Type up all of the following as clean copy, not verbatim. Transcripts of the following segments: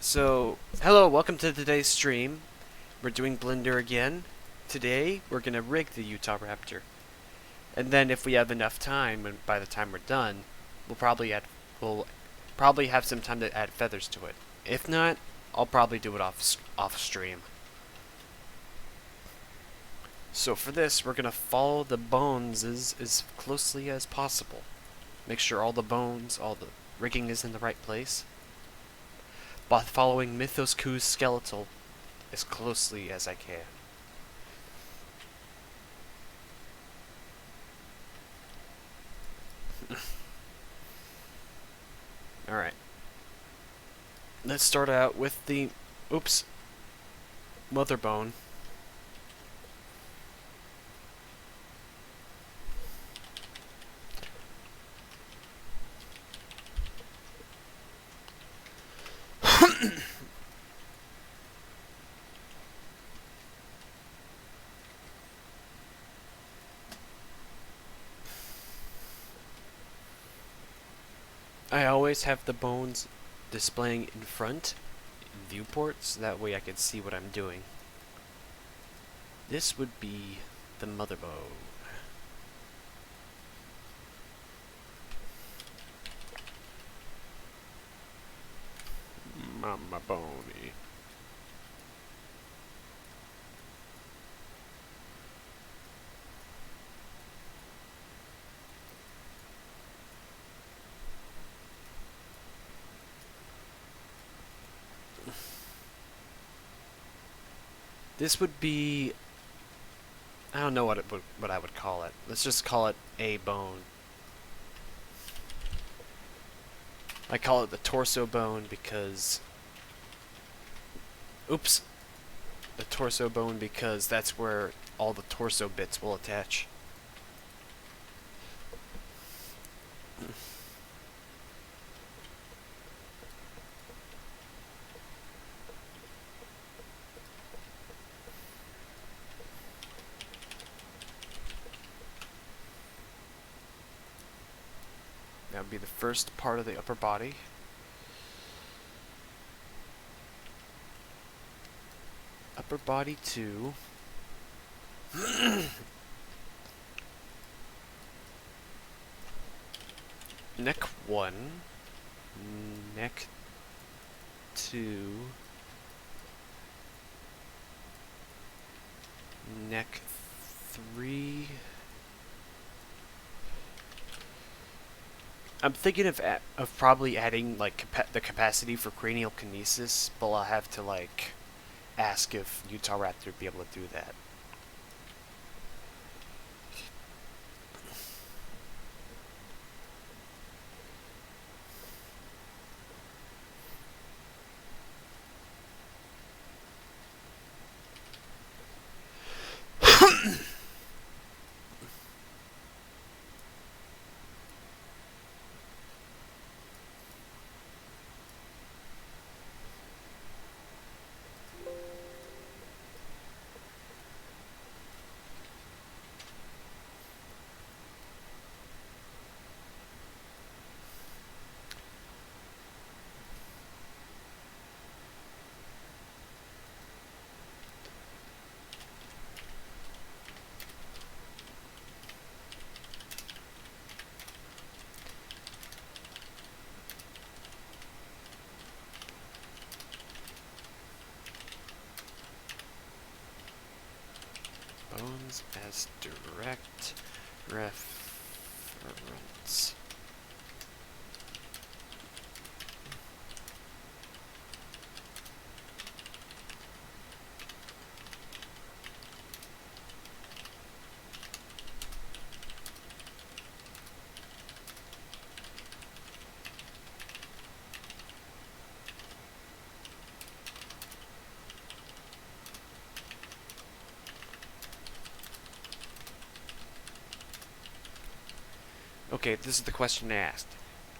So, hello, welcome to today's stream. We're doing Blender again. Today, we're gonna rig the Utahraptor. And then if we have enough time, and by the time we're done, we'll probably have some time to add feathers to it. If not, I'll probably do it off stream. So for this, we're gonna follow the bones as closely as possible. Make sure all the rigging is in the right place. By following Mithoskoo's Skeletal as closely as I can. Alright. Let's start out with the mother bone. I always have the bones displaying in front, in viewports, that way I can see what I'm doing. This would be the mother bone. Mama Boney. This would be, I don't know what I would call it. Let's just call it a bone. I call it the torso bone because the torso bone because that's where all the torso bits will attach. That would be the first part of the upper body. Upper body 2. Neck 1. Neck 2. Neck 3. I'm thinking of probably adding like the capacity for cranial kinesis, but I'll have to like ask if Utahraptor would be able to do that. Bones as direct reference. Okay, this is the question I asked.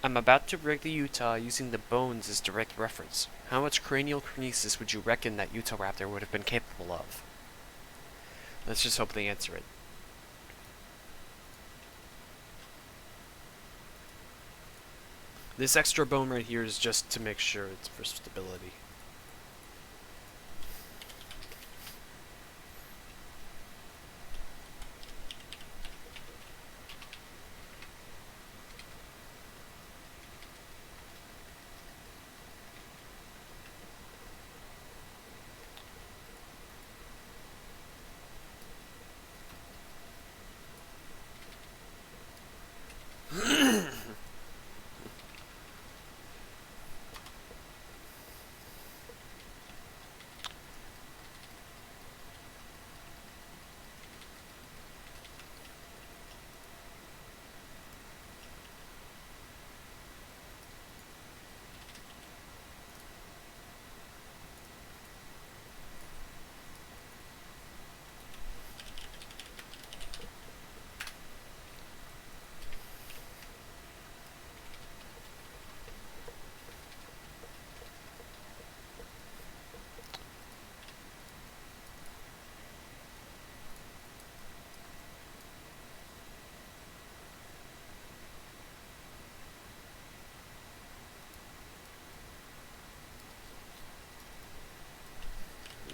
I'm about to rig the Utah using the bones as direct reference. How much cranial kinesis would you reckon that Utahraptor would have been capable of? Let's just hope they answer it. This extra bone right here is just to make sure it's for stability.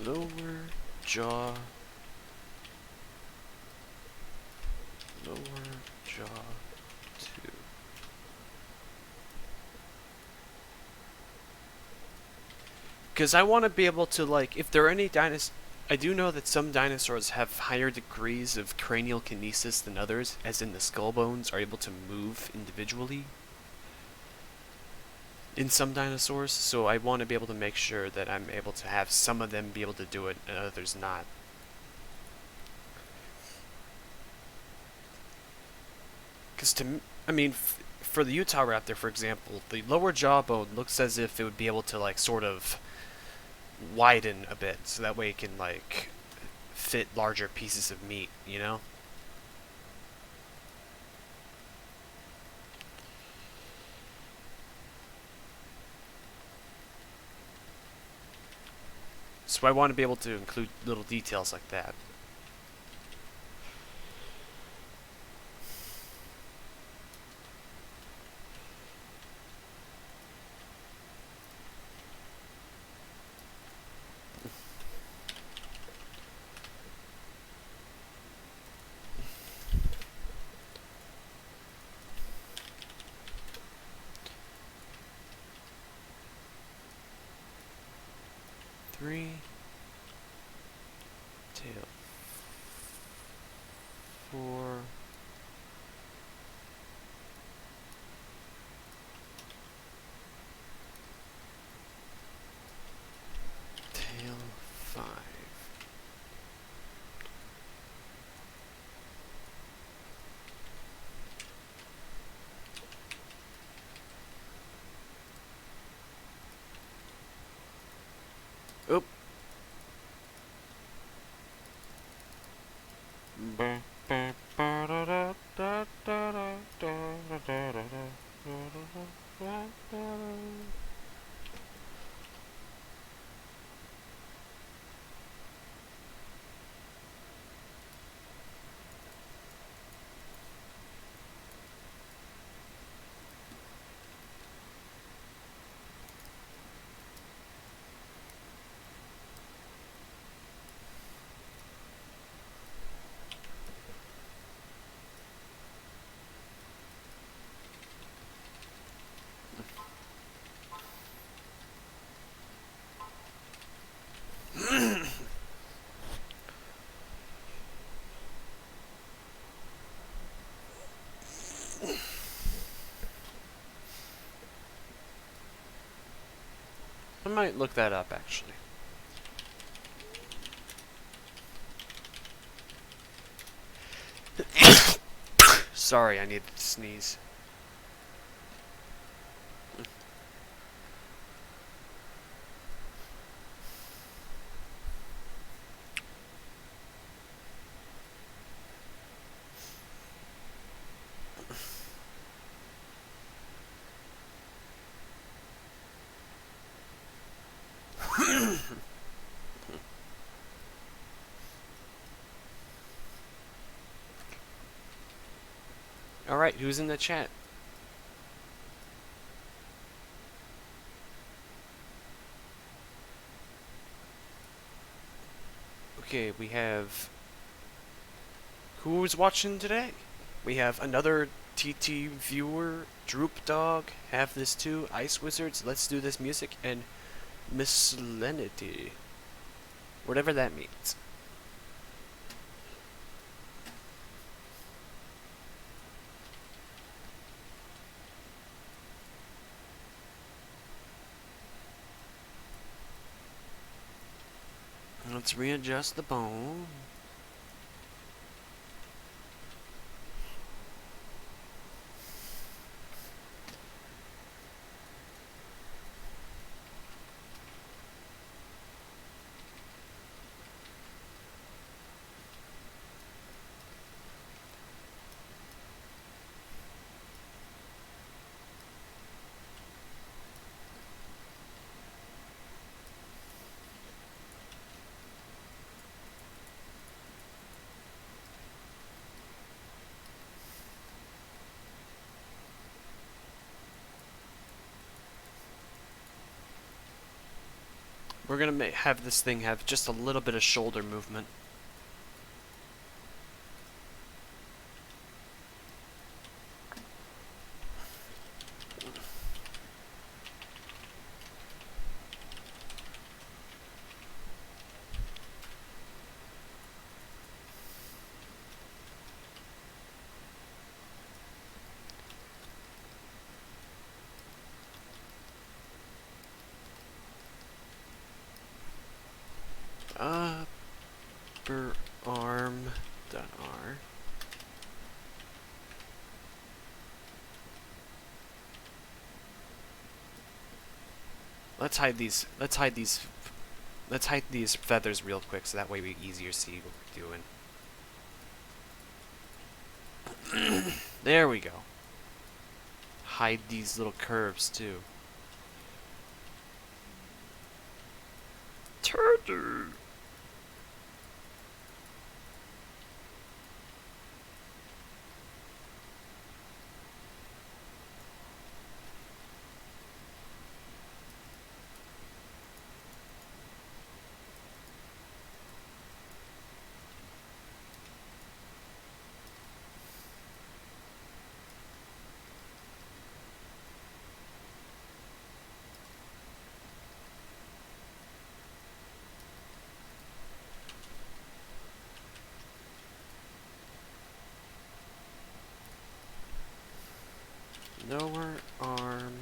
Lower jaw. Lower jaw 2. Because I want to be able to, like, if there are any dinosaurs... I do know that some dinosaurs have higher degrees of cranial kinesis than others, as in the skull bones are able to move individually in some dinosaurs, so I want to be able to make sure that I'm able to have some of them be able to do it and others not. Because I mean, for the Utahraptor, for example, the lower jawbone looks as if it would be able to, like, sort of widen a bit, so that way it can, like, fit larger pieces of meat, you know? So I want to be able to include little details like that. Three. Tail. 4. Tail 5. Oop. I might look that up, actually. Sorry, I needed to sneeze. Alright, who's in the chat? Okay, we have... Who's watching today? We have another TT viewer, Droop Dog, Have This Too, Ice Wizards, Let's Do This Music, and Miscelenity. Whatever that means. Let's readjust the bone. We're gonna have this thing have just a little bit of shoulder movement. Upper arm dot R. Let's hide these. Let's hide these. Let's hide these feathers real quick, so that way we easier see what we're doing. There we go. Hide these little curves too. Turtle. Lower arm.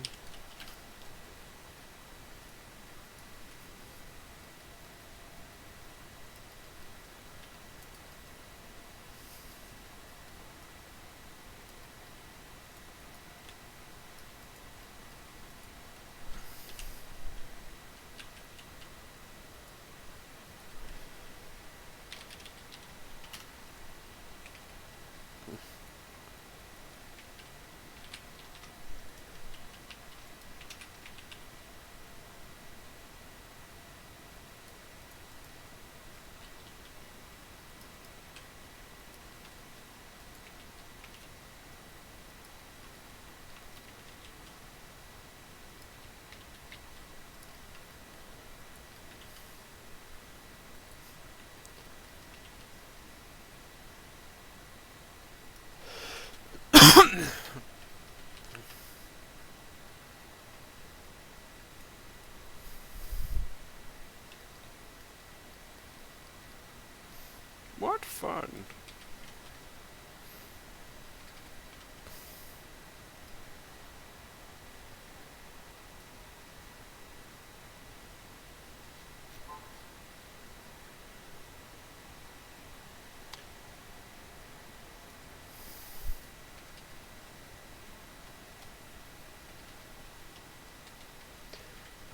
What fun.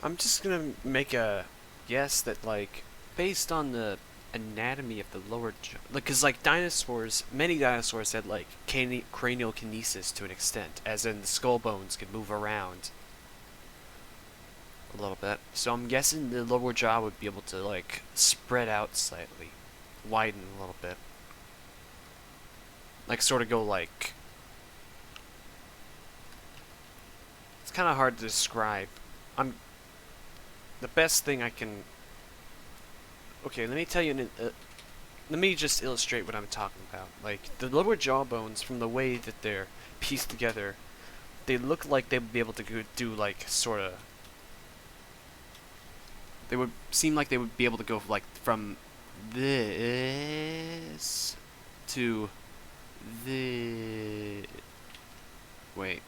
I'm just gonna make a guess that, like, based on the anatomy of the lower jaw, like, cause like dinosaurs, many dinosaurs had like cranial kinesis to an extent, as in the skull bones could move around a little bit. So I'm guessing the lower jaw would be able to like spread out slightly, widen a little bit, like sort of go like. It's kind of hard to describe. I'm the best thing I can. Okay, let me tell you. Let me just illustrate what I'm talking about. Like the lower jaw bones, from the way that they're pieced together, they look like they would be able to do like sort of. They would seem like they would be able to go like from this to this. Wait,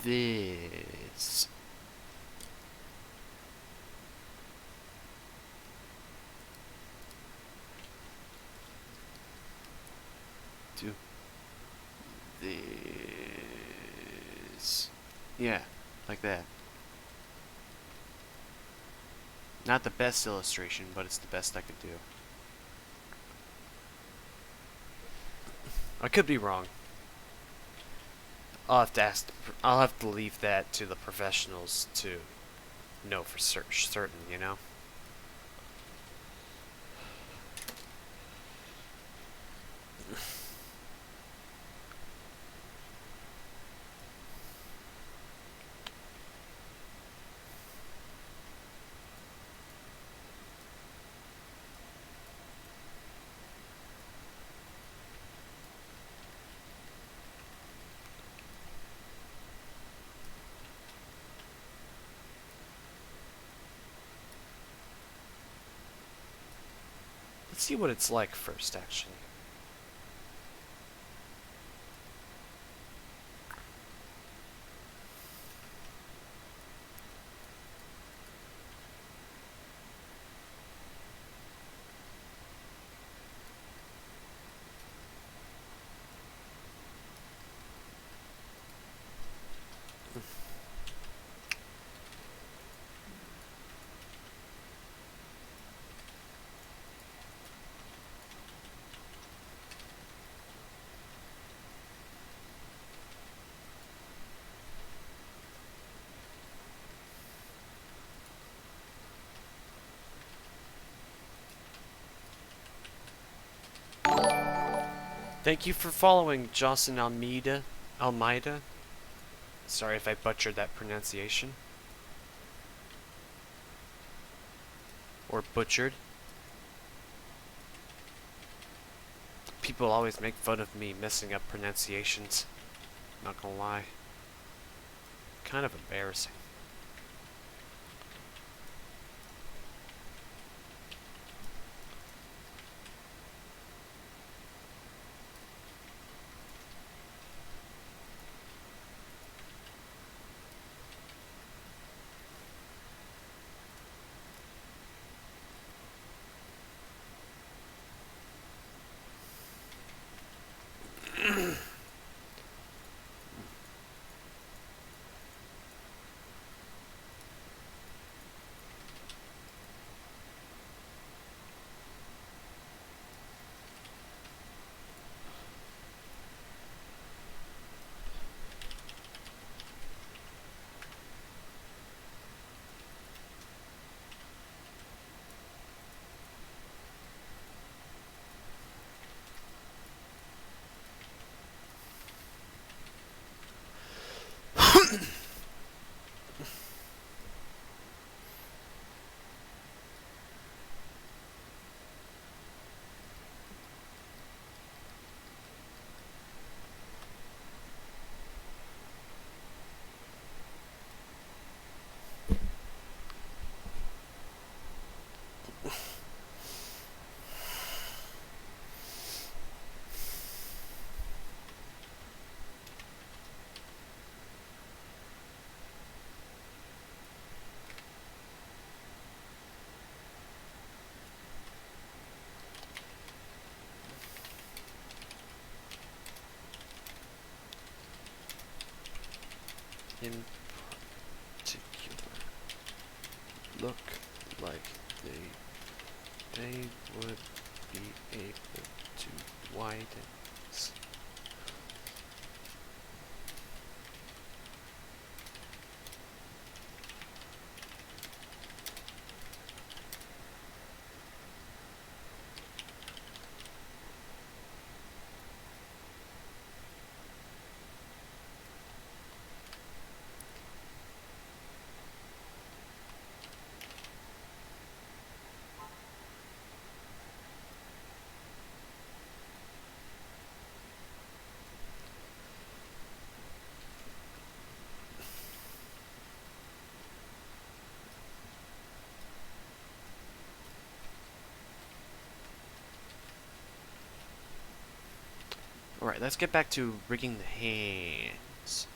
this. To this. Yeah, like that. Not the best illustration, but it's the best I could do. I could be wrong. I'll have to ask. I'll have to leave that to the professionals to know for certain. You know. Let's see what it's like first, actually. Thank you for following, Jocelyn Almeida. Sorry if I butchered that pronunciation. Or butchered. People always make fun of me messing up pronunciations. Not gonna lie. Kind of embarrassing. In particular, look like they would be able to widen. Alright, let's get back to rigging the hands.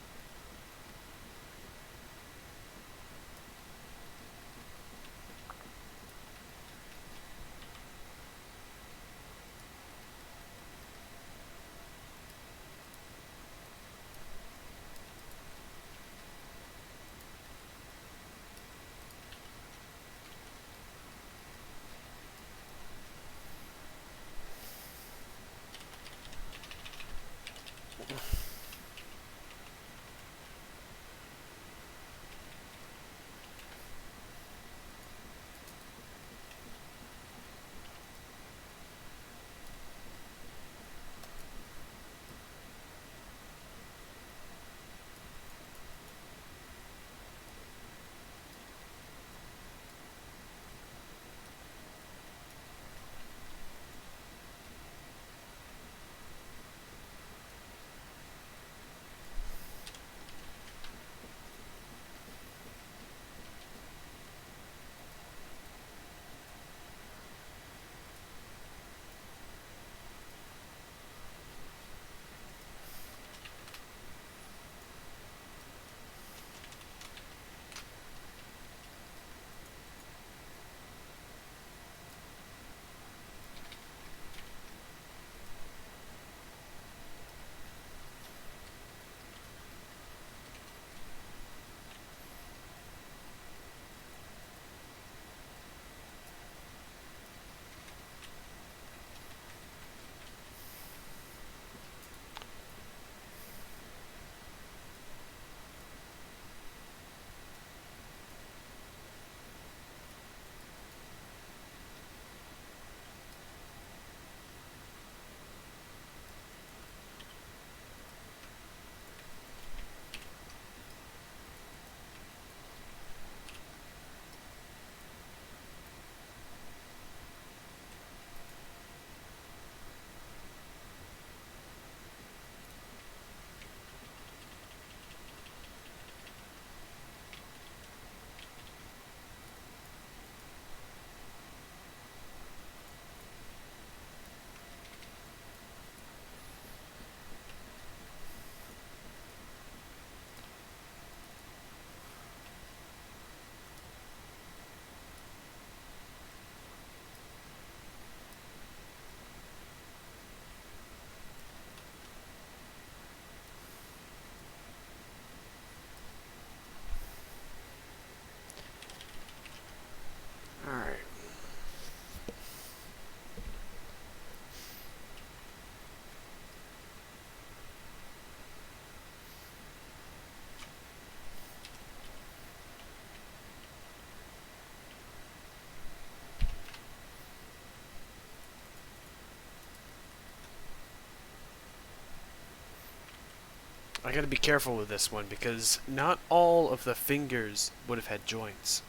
I gotta be careful with this one because not all of the fingers would have had joints.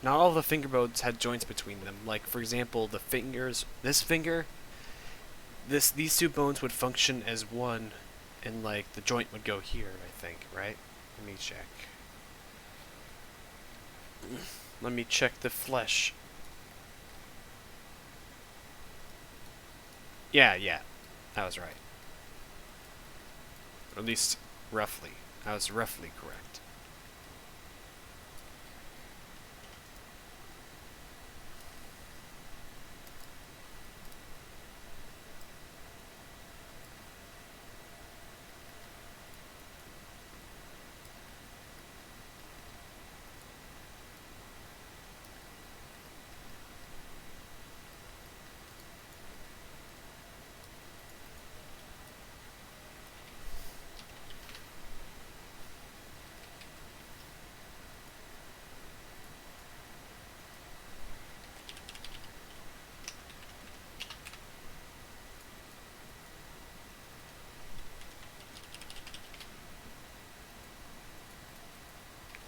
Not all of the finger bones had joints between them. Like, for example, the fingers, this finger, these two bones would function as one, and like the joint would go here, I think, right? Let me check. Let me check the flesh. Yeah, I was right. Or at least roughly. I was roughly correct.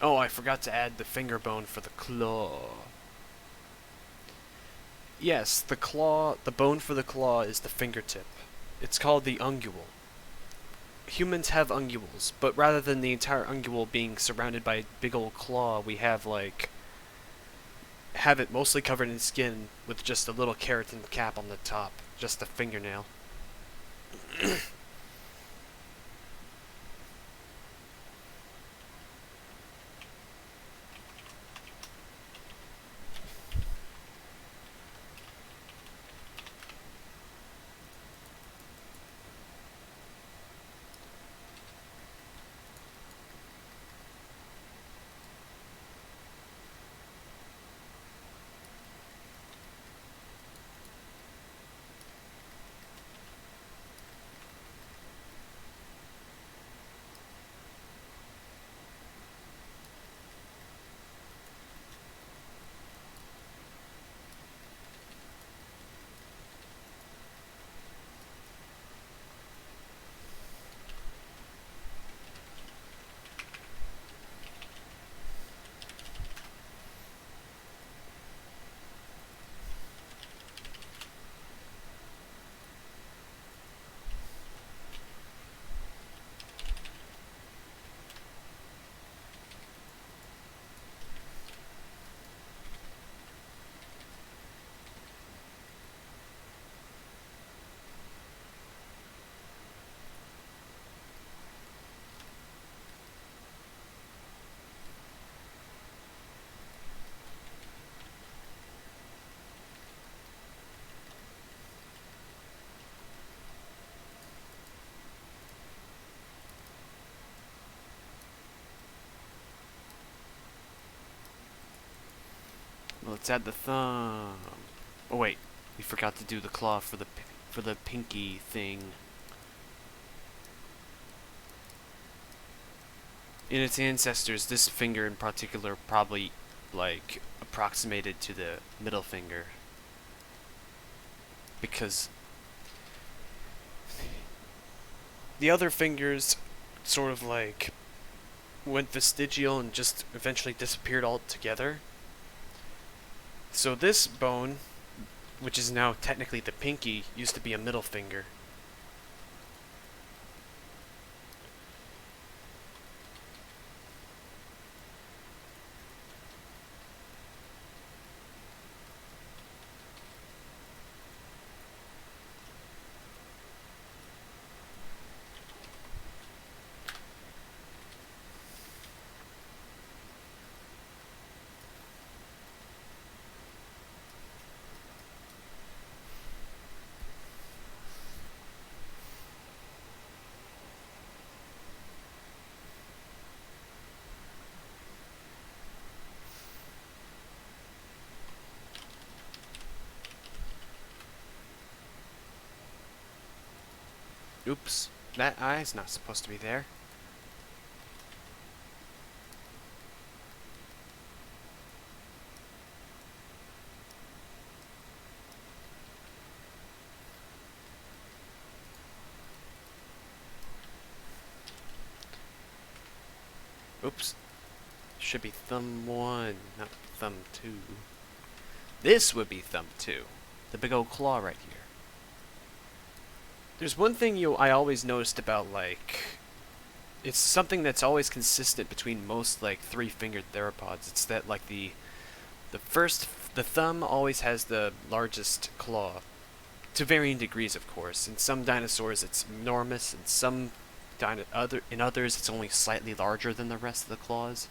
Oh, I forgot to add the finger bone for the claw. Yes, the claw, the bone for the claw is the fingertip. It's called the ungule. Humans have unguals, but rather than the entire ungule being surrounded by a big old claw, we have have it mostly covered in skin with just a little keratin cap on the top, just the fingernail. Let's add the thumb. Oh wait, we forgot to do the claw for the pinky thing. In its ancestors, this finger in particular probably like approximated to the middle finger because the other fingers sort of like went vestigial and just eventually disappeared altogether. So this bone, which is now technically the pinky, used to be a middle finger. Oops, that eye's not supposed to be there. Oops. Should be thumb 1, not thumb 2. This would be thumb 2. The big old claw right here. There's one thing I always noticed about, like... It's something that's always consistent between most, like, three-fingered theropods. It's that, like, the thumb always has the largest claw. To varying degrees, of course. In some dinosaurs, it's enormous. In others, it's only slightly larger than the rest of the claws.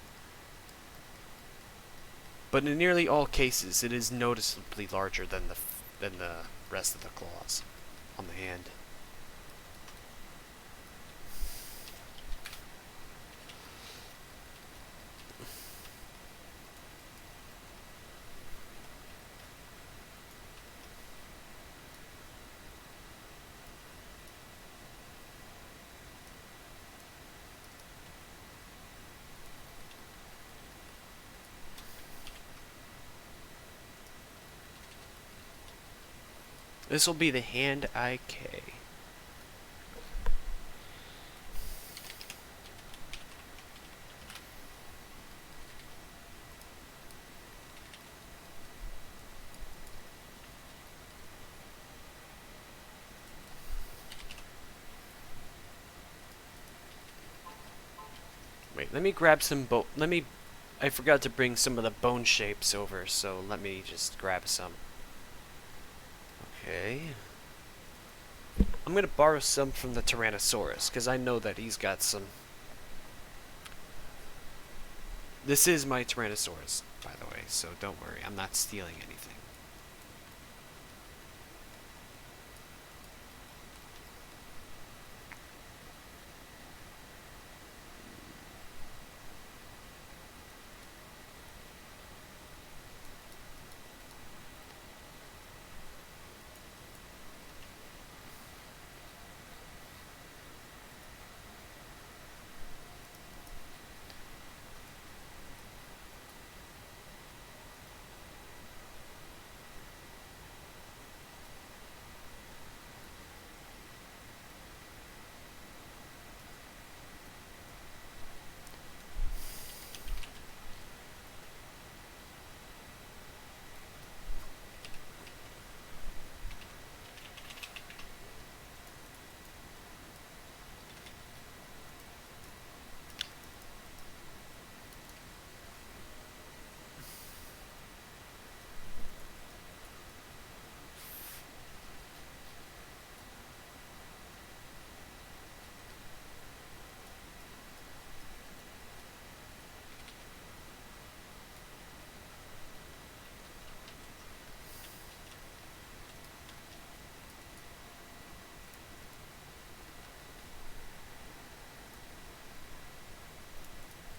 But in nearly all cases, it is noticeably larger than the rest of the claws on the hand. This will be the hand IK. Wait, let me grab some I forgot to bring some of the bone shapes over, so let me just grab some. Okay. I'm gonna borrow some from the Tyrannosaurus, because I know that he's got some. This is my Tyrannosaurus, by the way, so don't worry, I'm not stealing anything.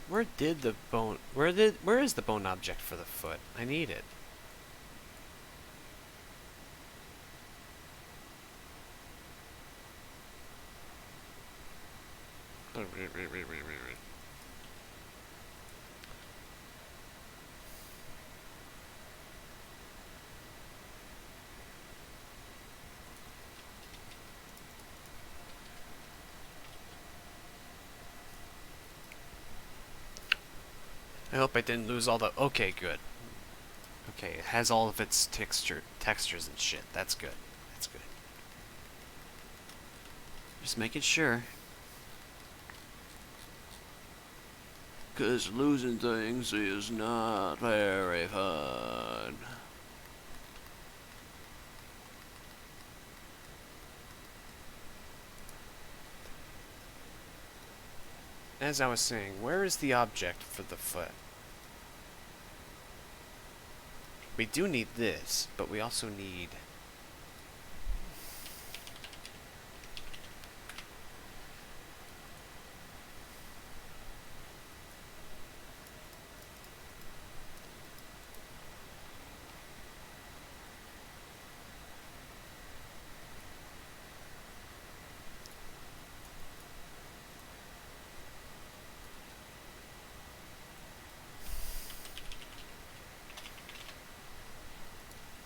Where is the bone object for the foot? I need it. I hope I didn't lose all the... Okay, good. Okay, it has all of its textures and shit. That's good. That's good. Just making sure. 'Cause losing things is not very fun. As I was saying, where is the object for the foot? We do need this, but we also need...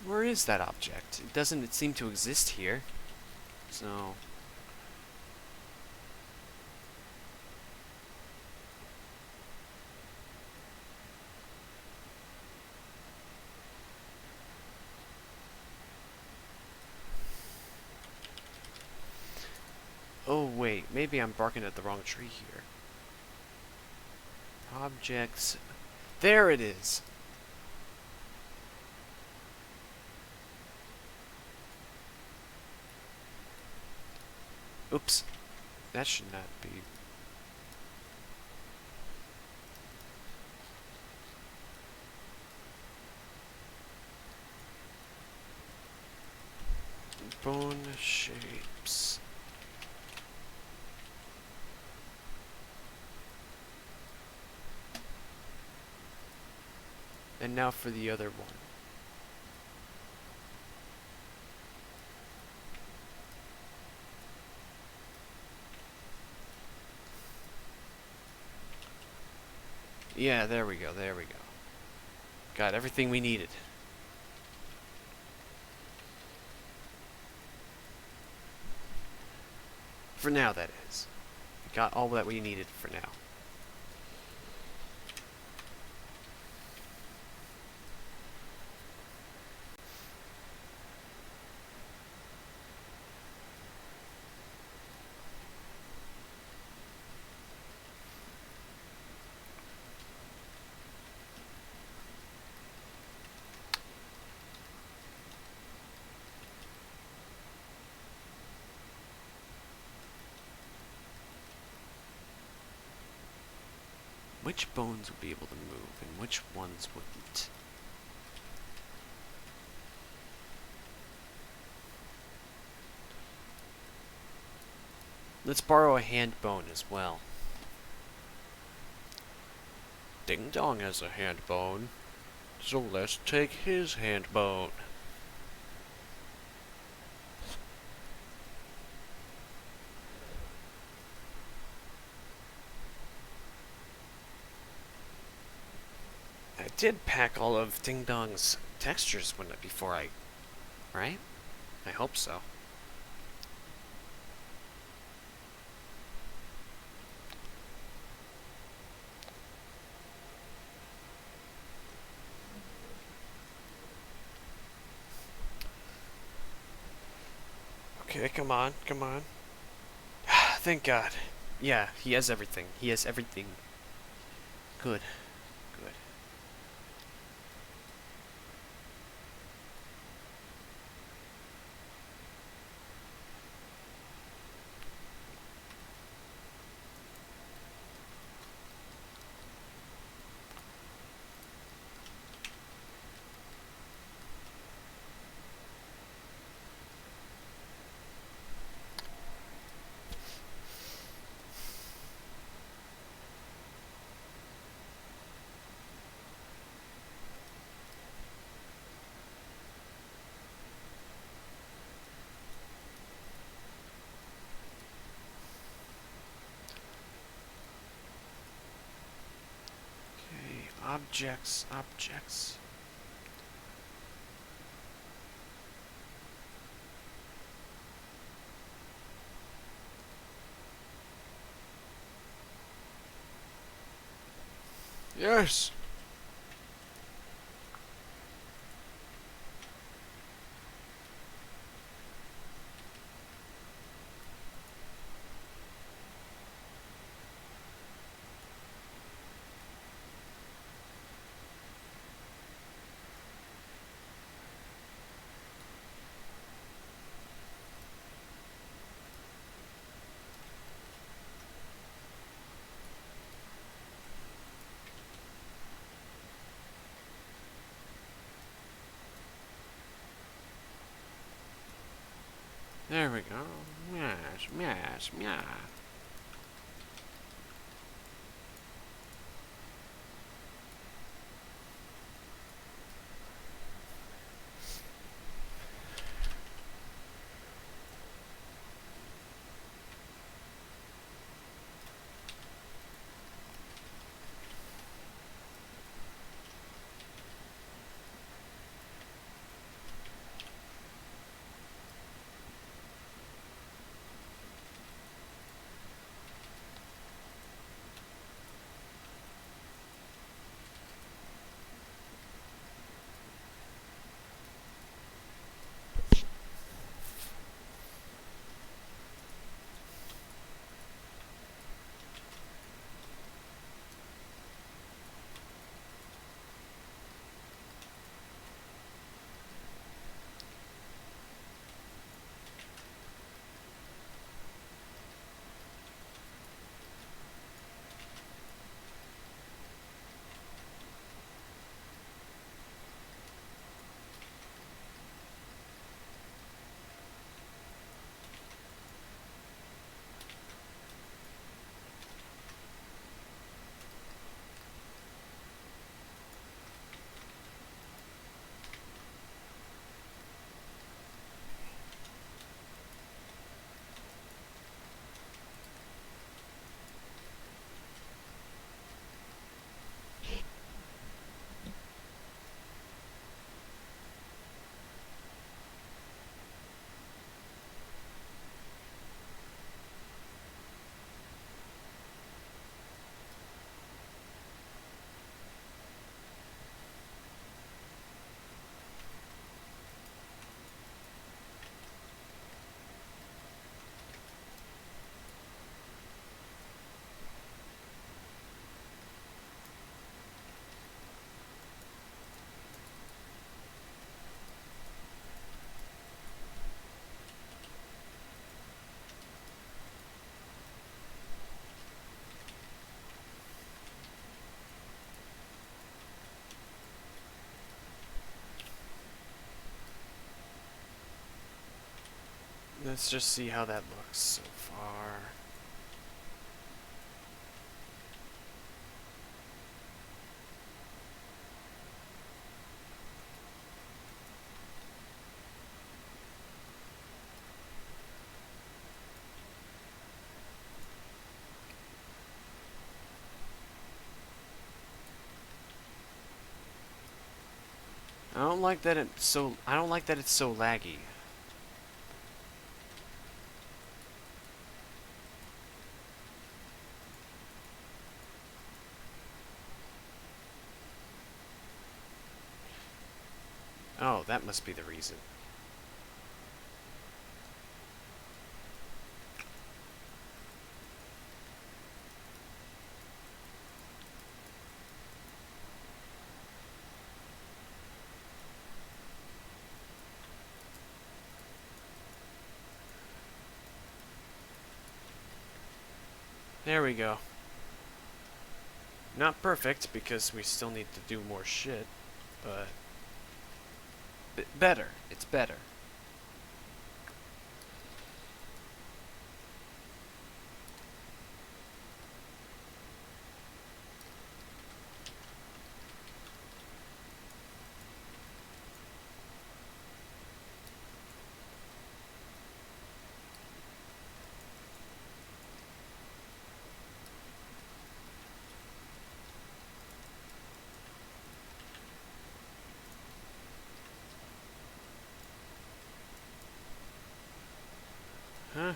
Where is that object? It doesn't seem to exist here. So... wait, maybe I'm barking at the wrong tree here. Objects. There it is! Oops. That should not be. Bone shapes. And now for the other one. Yeah, there we go, there we go. Got everything we needed. For now, that is. We got all that we needed for now. Which bones would be able to move and which ones wouldn't? Let's borrow a hand bone as well. Ding Dong has a hand bone, so let's take his hand bone. I did pack all of Ding Dong's textures before I... right? I hope so. Okay, come on, come on. Thank God. Yeah, he has everything. He has everything. Good. Good. Objects, objects. Yes! There we go. Yes, yes, yeah. Let's just see how that looks so far. I don't like that it's so laggy. Oh, that must be the reason. There we go. Not perfect, because we still need to do more shit, but better. It's better. Huh?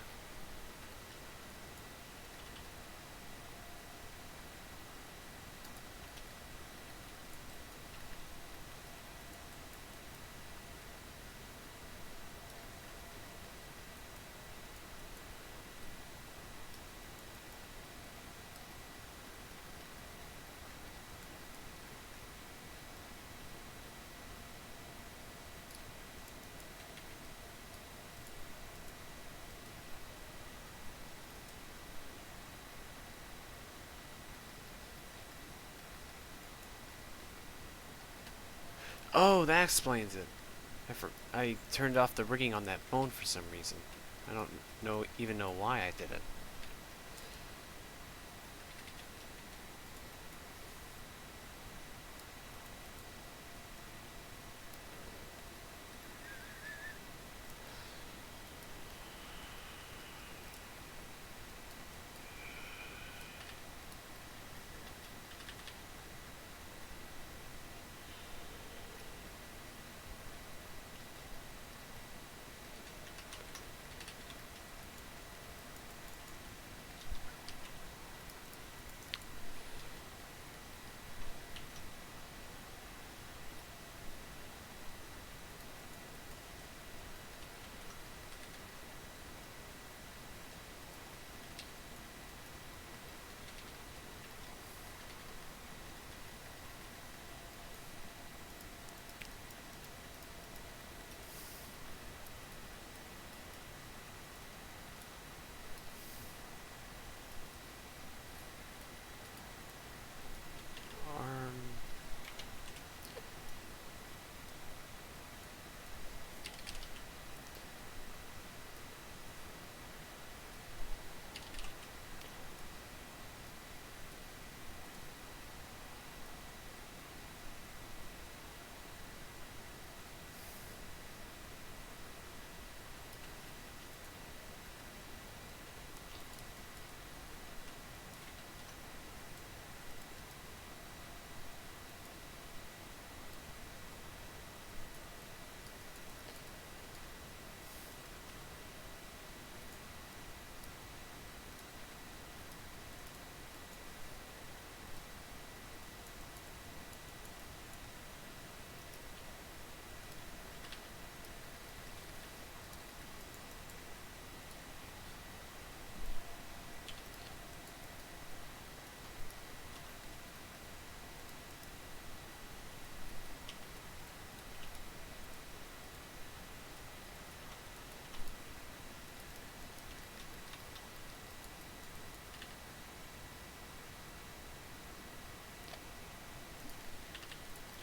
Oh, that explains it. I turned off the rigging on that bone for some reason. I don't even know why I did it.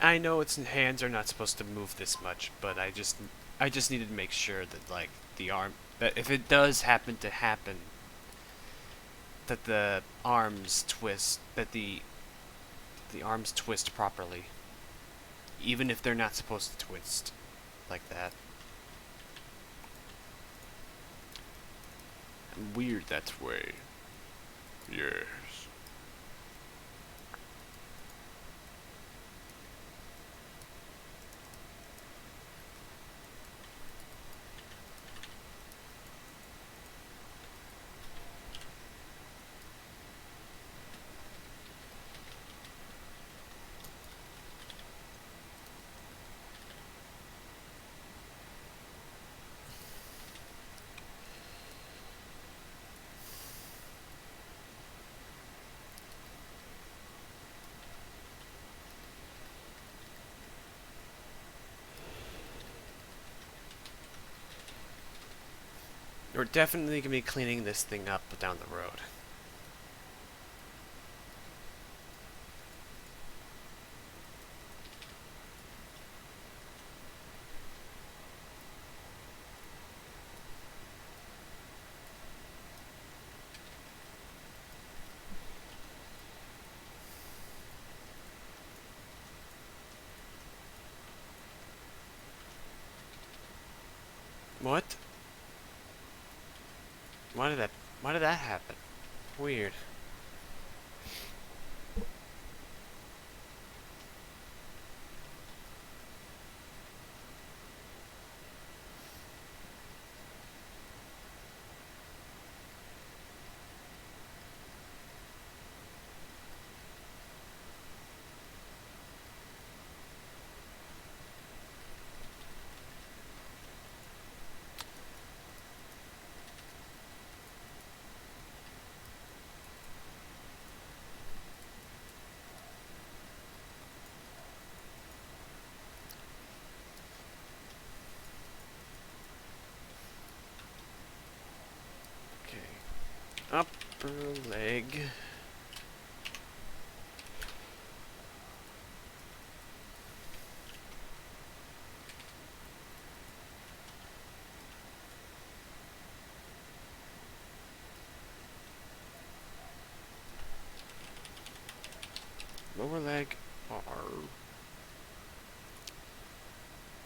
I know its hands are not supposed to move this much, but I just needed to make sure that like the arm that if it does happen to happen that the arms twist that the arms twist properly, even if they're not supposed to twist like that. I'm weird that way. Yes. We're definitely going to be cleaning this thing up down the road. What? Why did that happen? Weird. Okay. Upper leg. Lower leg.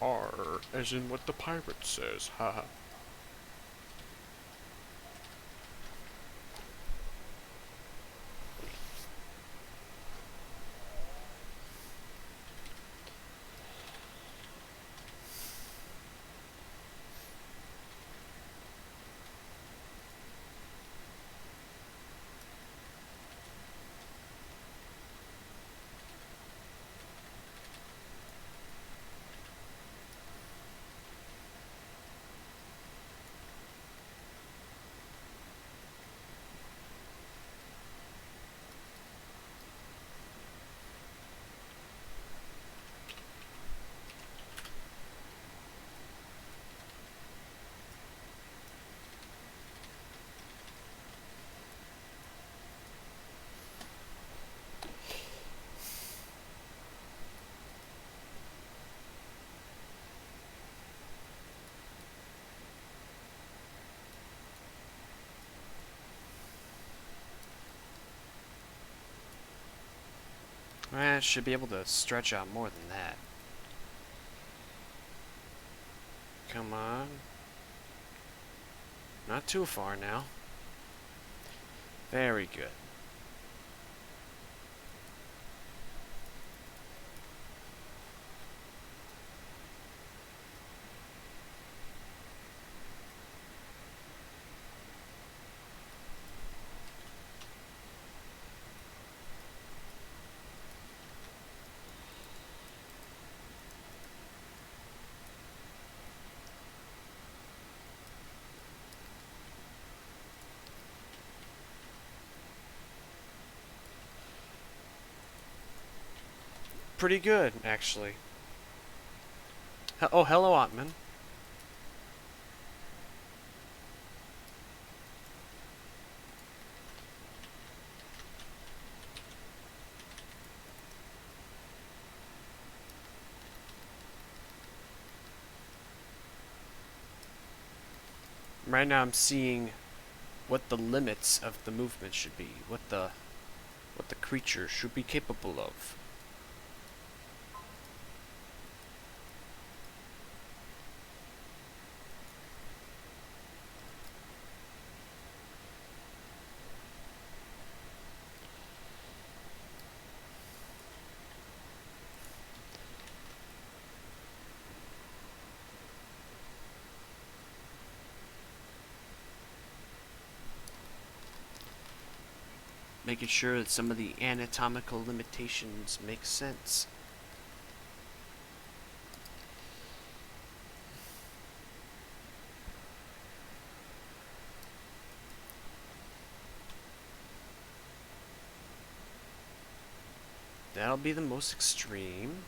R, as in what the pirate says, haha. I should be able to stretch out more than that. Come on. Not too far now. Very good. Pretty good, actually. Oh, hello, Otman. Right now I'm seeing what the limits of the movement should be, what the creature should be capable of. Making sure that some of the anatomical limitations make sense. That'll be the most extreme.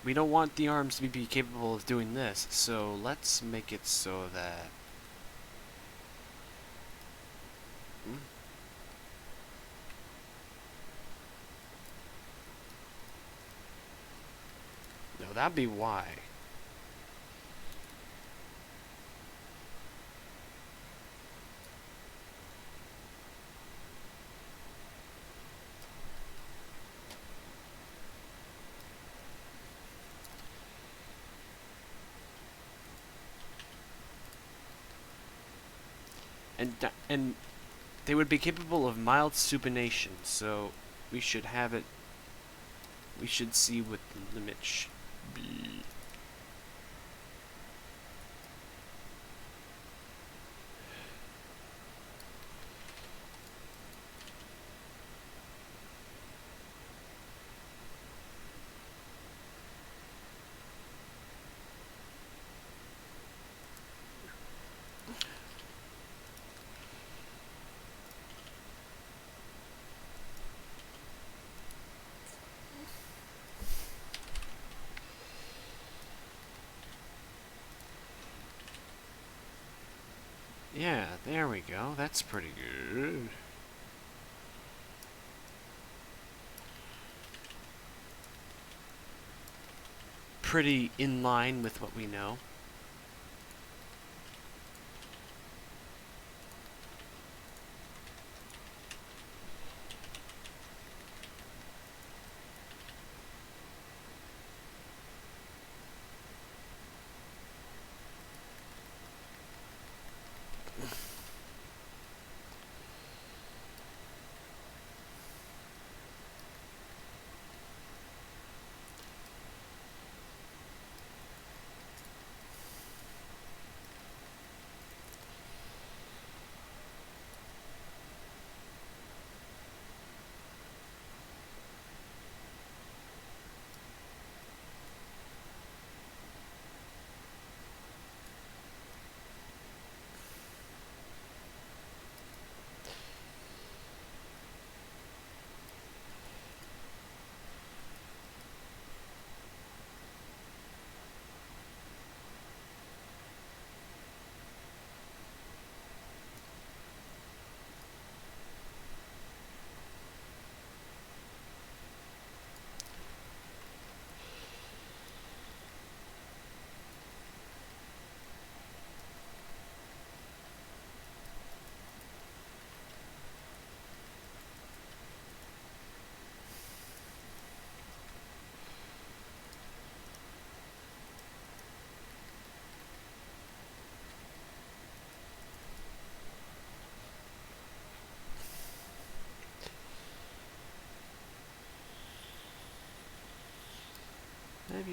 We don't want the arms to be capable of doing this, so let's make it so that... No, that'd be why. And they would be capable of mild supination, so we should have it. We should see what the limit should be. Yeah, there we go. That's pretty good. Pretty in line with what we know.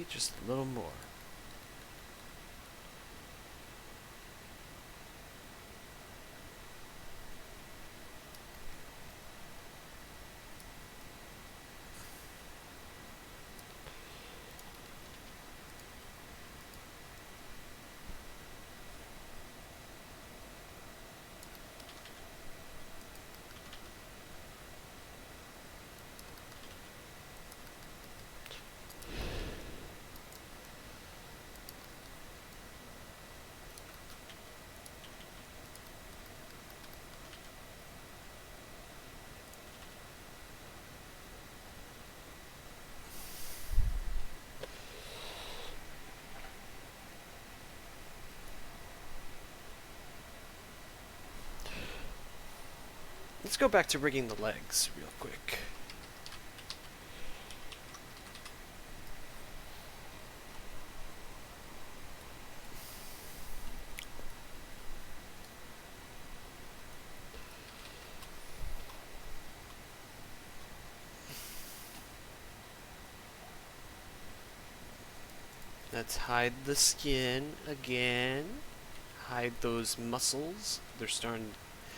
just a little more. Let's go back to rigging the legs real quick. Let's hide the skin again. Hide those muscles. They're starting...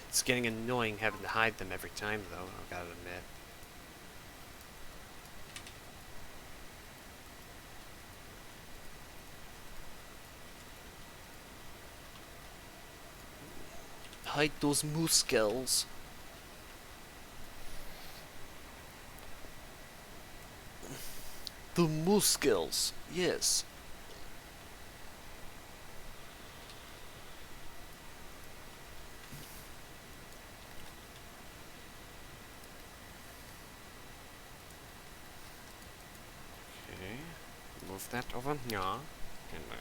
It's getting annoying having to hide them every time, though, I gotta admit. Hide those muscles. The muscles, yes. Move that over here, and then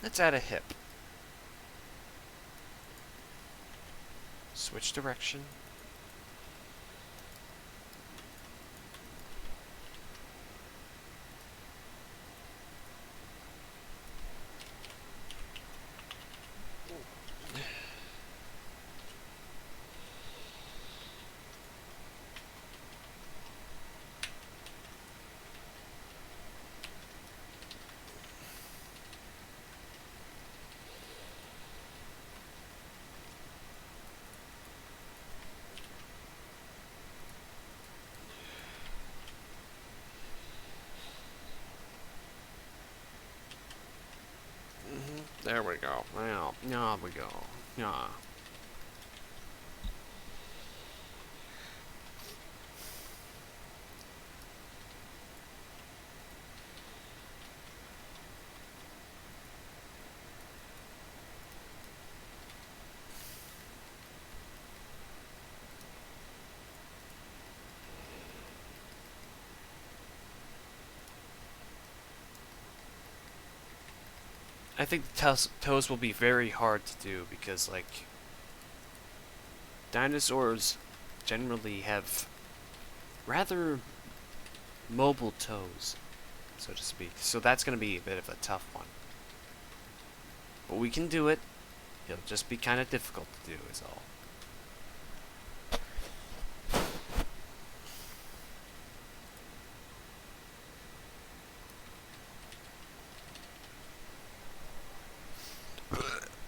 let's add a hip. Switch direction. There we go. Now, there we go. Yeah. I think the toes will be very hard to do because, like, dinosaurs generally have rather mobile toes, so to speak. So that's going to be a bit of a tough one. But we can do it. It'll just be kind of difficult to do, is all.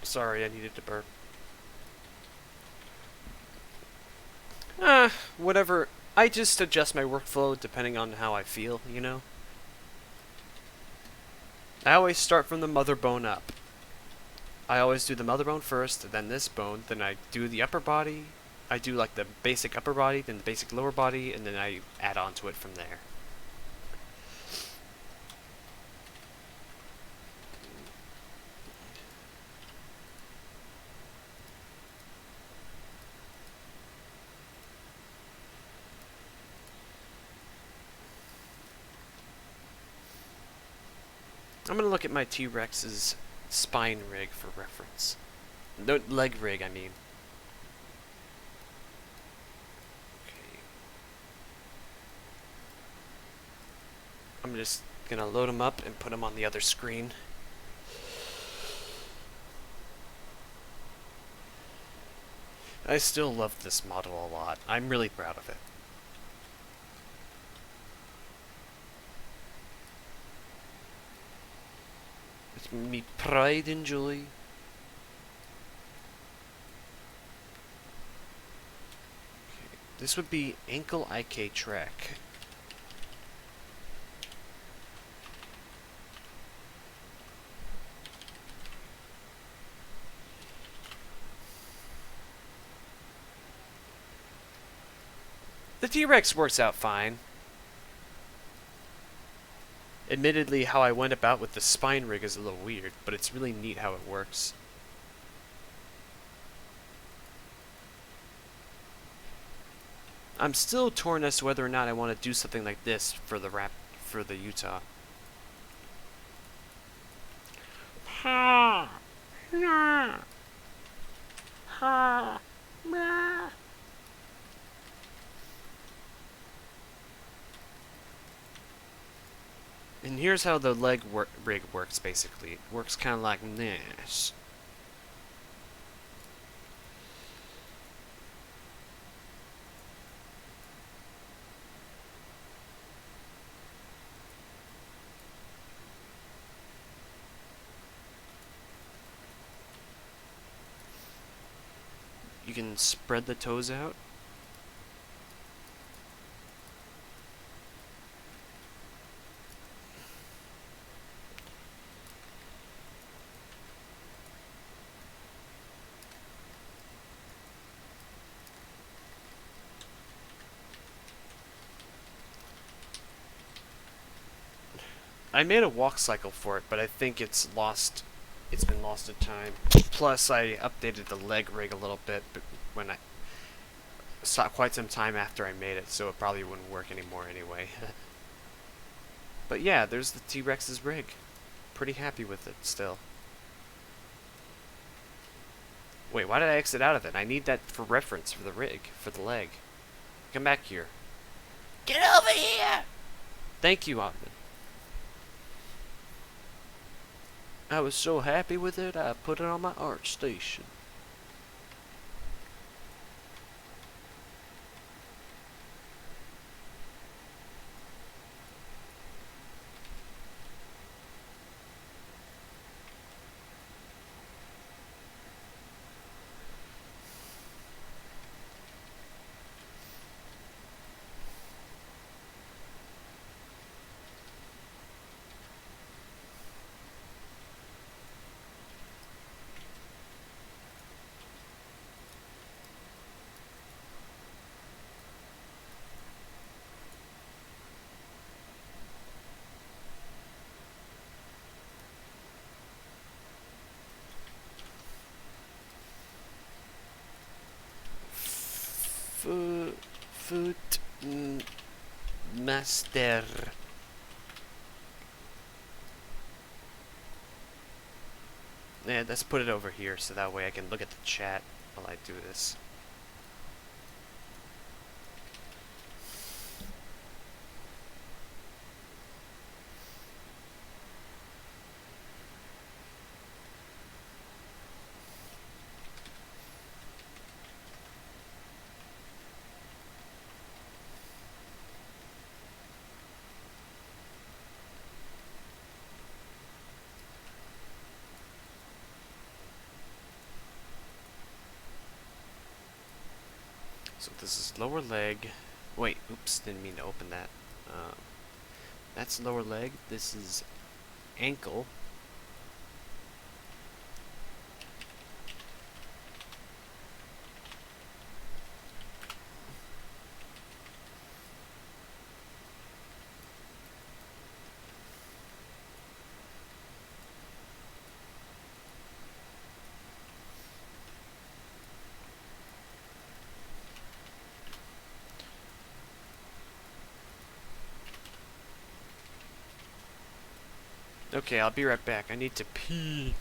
Sorry, I needed to burp. Whatever. I just adjust my workflow depending on how I feel, you know? I always start from the mother bone up. I always do the mother bone first, then this bone, then I do the upper body. I do like the basic upper body, then the basic lower body, and then I add on to it from there. I'm gonna look at my T-Rex's spine rig for reference. No, leg rig, I mean. Okay. I'm just gonna load them up and put them on the other screen. I still love this model a lot. I'm really proud of it. It's me pride and joy. This would be ankle IK track. The T-Rex works out fine. Admittedly, how I went about with the spine rig is a little weird, but it's really neat how it works. I'm still torn as to whether or not I want to do something like this for the Utah. And here's how the rig works, basically. It works kind of like this. You can spread the toes out. I made a walk cycle for it, but I think it's been lost to time. Plus, I updated the leg rig a little bit when I saw quite some time after I made it, so it probably wouldn't work anymore anyway. But yeah, there's the T-Rex's rig. Pretty happy with it still. Wait, why did I exit out of it? I need that for reference for the rig, for the leg. Come back here. Get over here! Thank you, Otman. I was so happy with it, I put it on my art station. Foot master. Yeah, let's put it over here so that way I can look at the chat while I do this. So this is lower leg. Wait, oops, didn't mean to open that. That's lower leg. This is ankle. Okay, I'll be right back. I need to pee.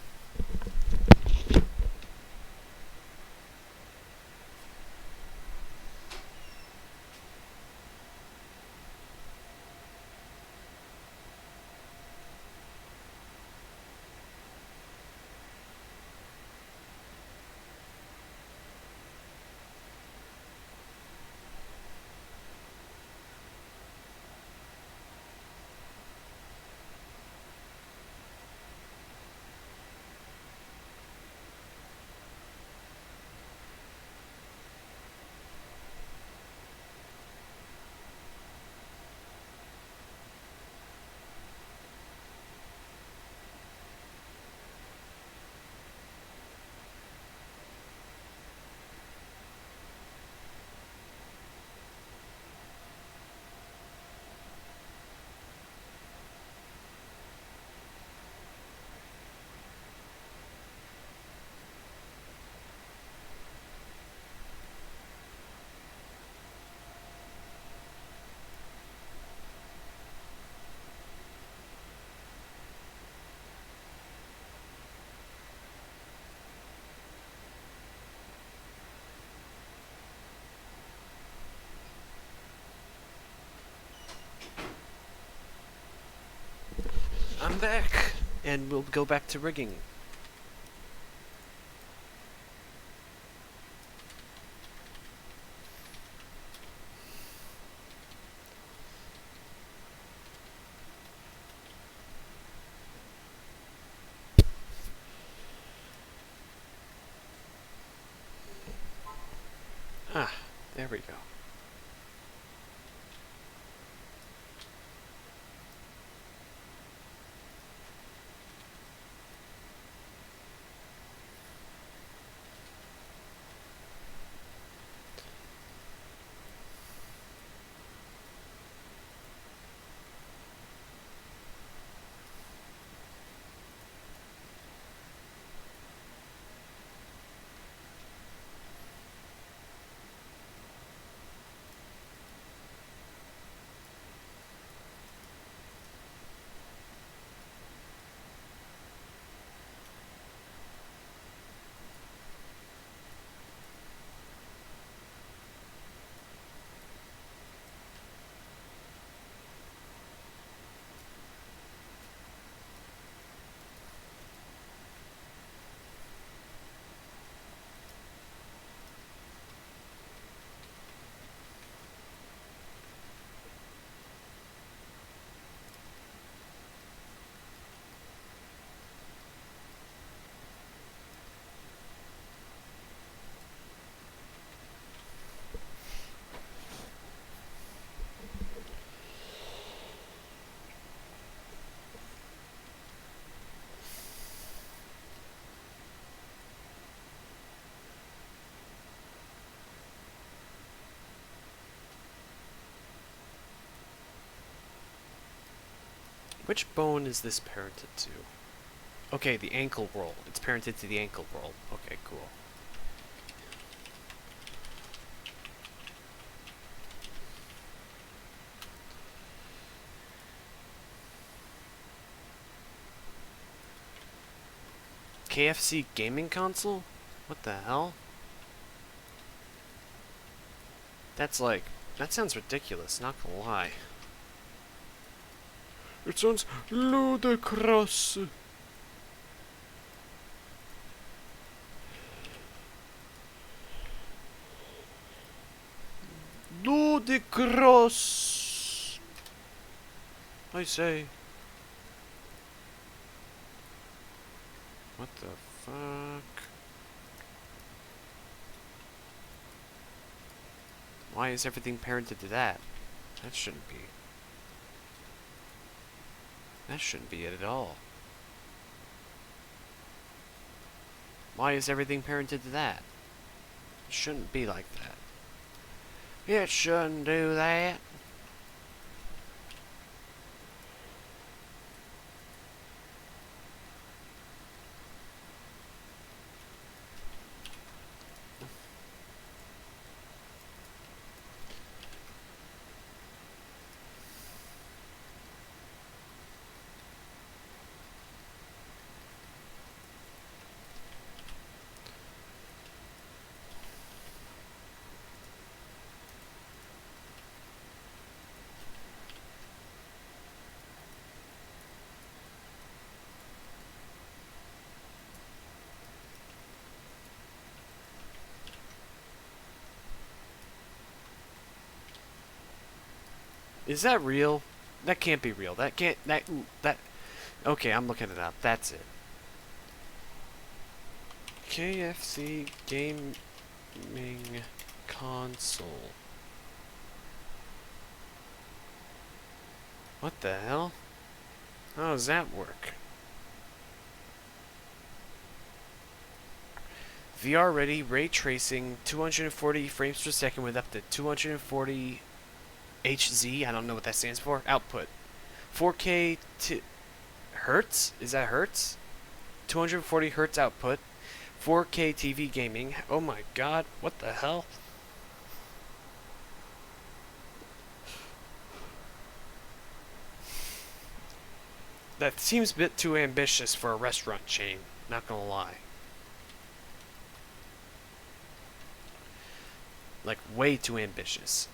I'm back, and we'll go back to rigging. Ah, there we go. Which bone is this parented to? Okay, the ankle roll. It's parented to the ankle roll. Okay, cool. KFC gaming console? What the hell? That's like... That sounds ridiculous, not gonna lie. It sounds ludicrous. Ludicrous, I say. What the fuck? Why is everything parented to that? That shouldn't be. That shouldn't be it at all. Why is everything parented to that? It shouldn't be like that. It shouldn't do that. Is that real? That can't be real. That can't... That... Okay, I'm looking it up. That's it. KFC gaming console. What the hell? How does that work? VR ready, ray tracing, 240 frames per second with up to 240 HZ, I don't know what that stands for, output. 4K to hertz? Is that hertz? 240 hertz output. 4K TV gaming. Oh my god, what the hell? That seems a bit too ambitious for a restaurant chain, not gonna lie. Like, way too ambitious.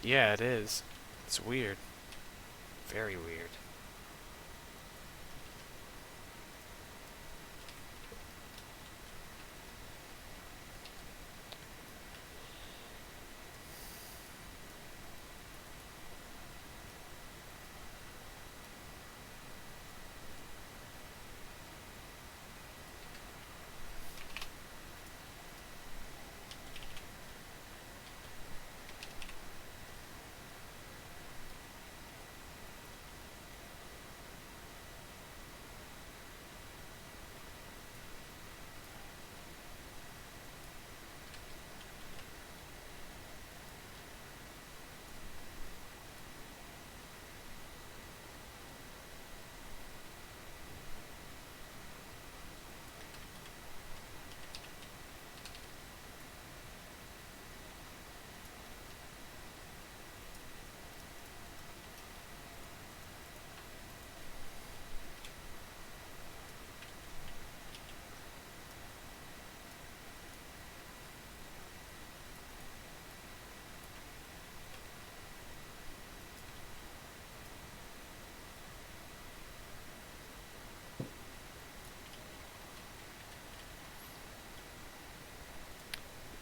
Yeah, it is. It's weird. Very weird.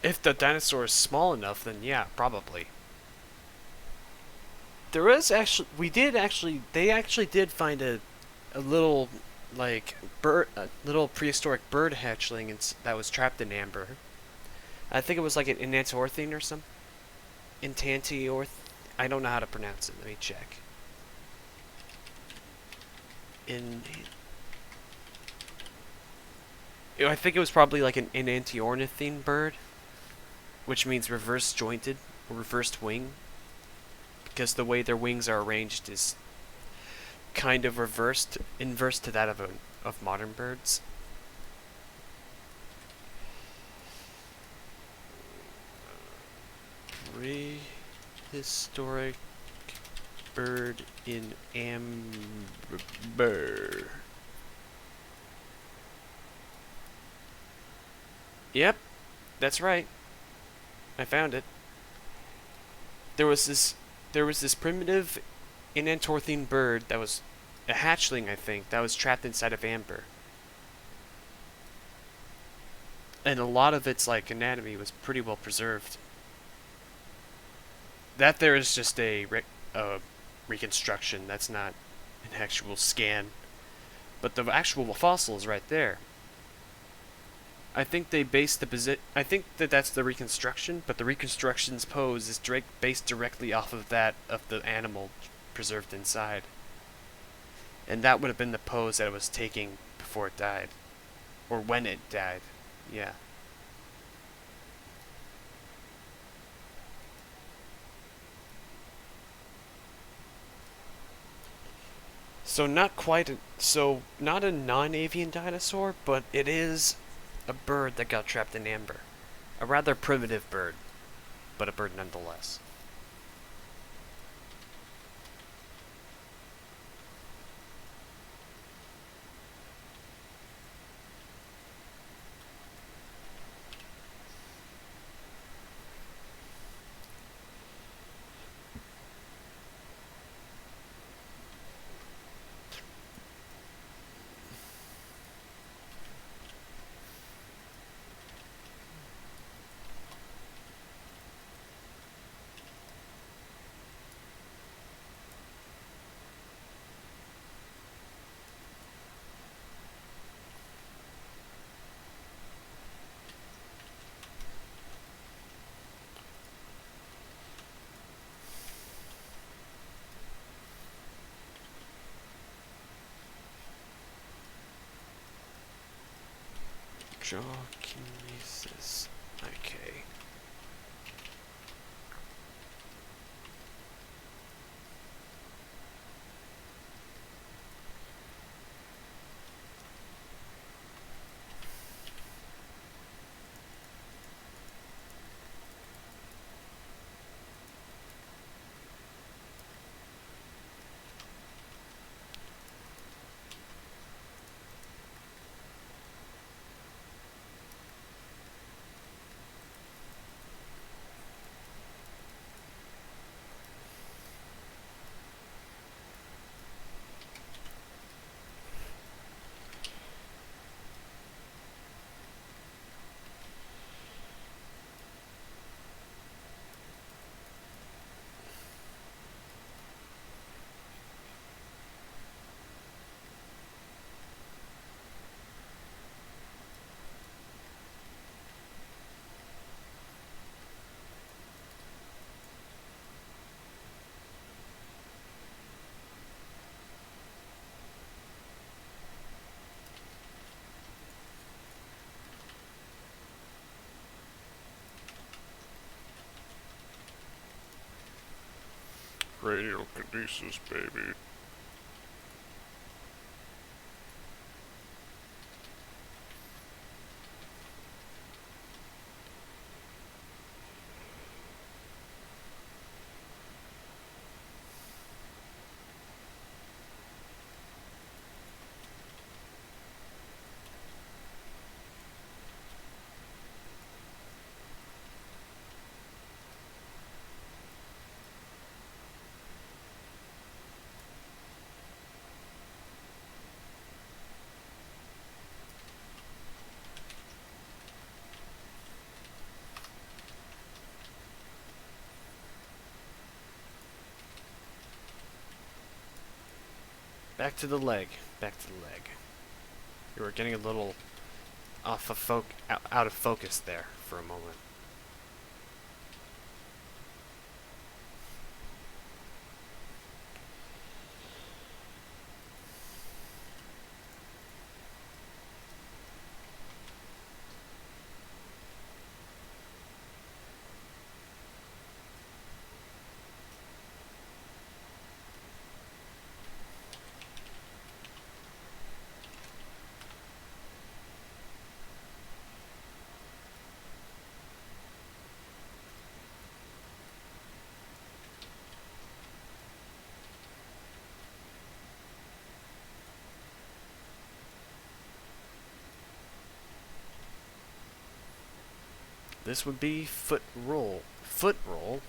If the dinosaur is small enough, then yeah, probably. There is actually, they actually did find a little, like, a little prehistoric bird hatchling that was trapped in amber. I think it was like an enantiorthine or some enantiorth. I don't know how to pronounce it. Let me check. In, I think it was probably like an enantiornithine bird, which means reverse jointed or reversed wing, because the way their wings are arranged is kind of inverse to that of modern birds. Prehistoric bird in amber. Yep, that's right. I found it. There was this primitive enantiorthine bird that was a hatchling, I think, that was trapped inside of amber. And a lot of its like anatomy was pretty well preserved. That there is just a reconstruction. That's not an actual scan, but the actual fossil is right there. I think they based I think that that's the reconstruction, but the reconstruction's pose is based directly off of that of the animal preserved inside, and that would have been the pose that it was taking before it died, or when it died. Yeah. So not a non-avian dinosaur, but it is a bird that got trapped in amber. A rather primitive bird, but a bird nonetheless. Jaw-kinesis. Okay. Cranial kinesis, baby. Back to the leg. Back to the leg. You were getting a little off of out of focus there for a moment. This would be foot roll. Foot roll.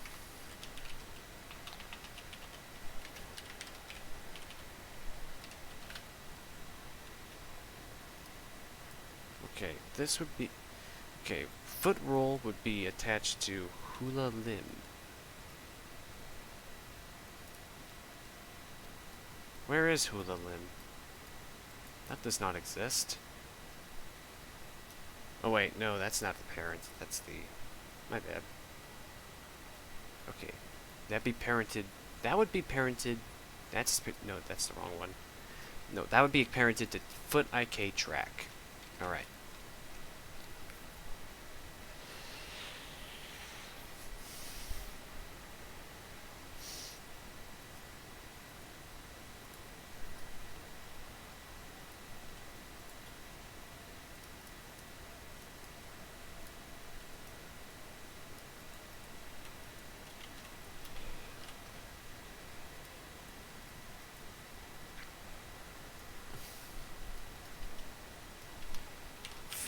Okay, this would be... Okay, foot roll would be attached to hula limb. Where is hula limb? That does not exist. Oh wait, no, that's not the parent. That's the... My bad. Okay, that'd be parented... That would be parented... That's... No, that's the wrong one. No, that would be parented to foot IK track. Alright.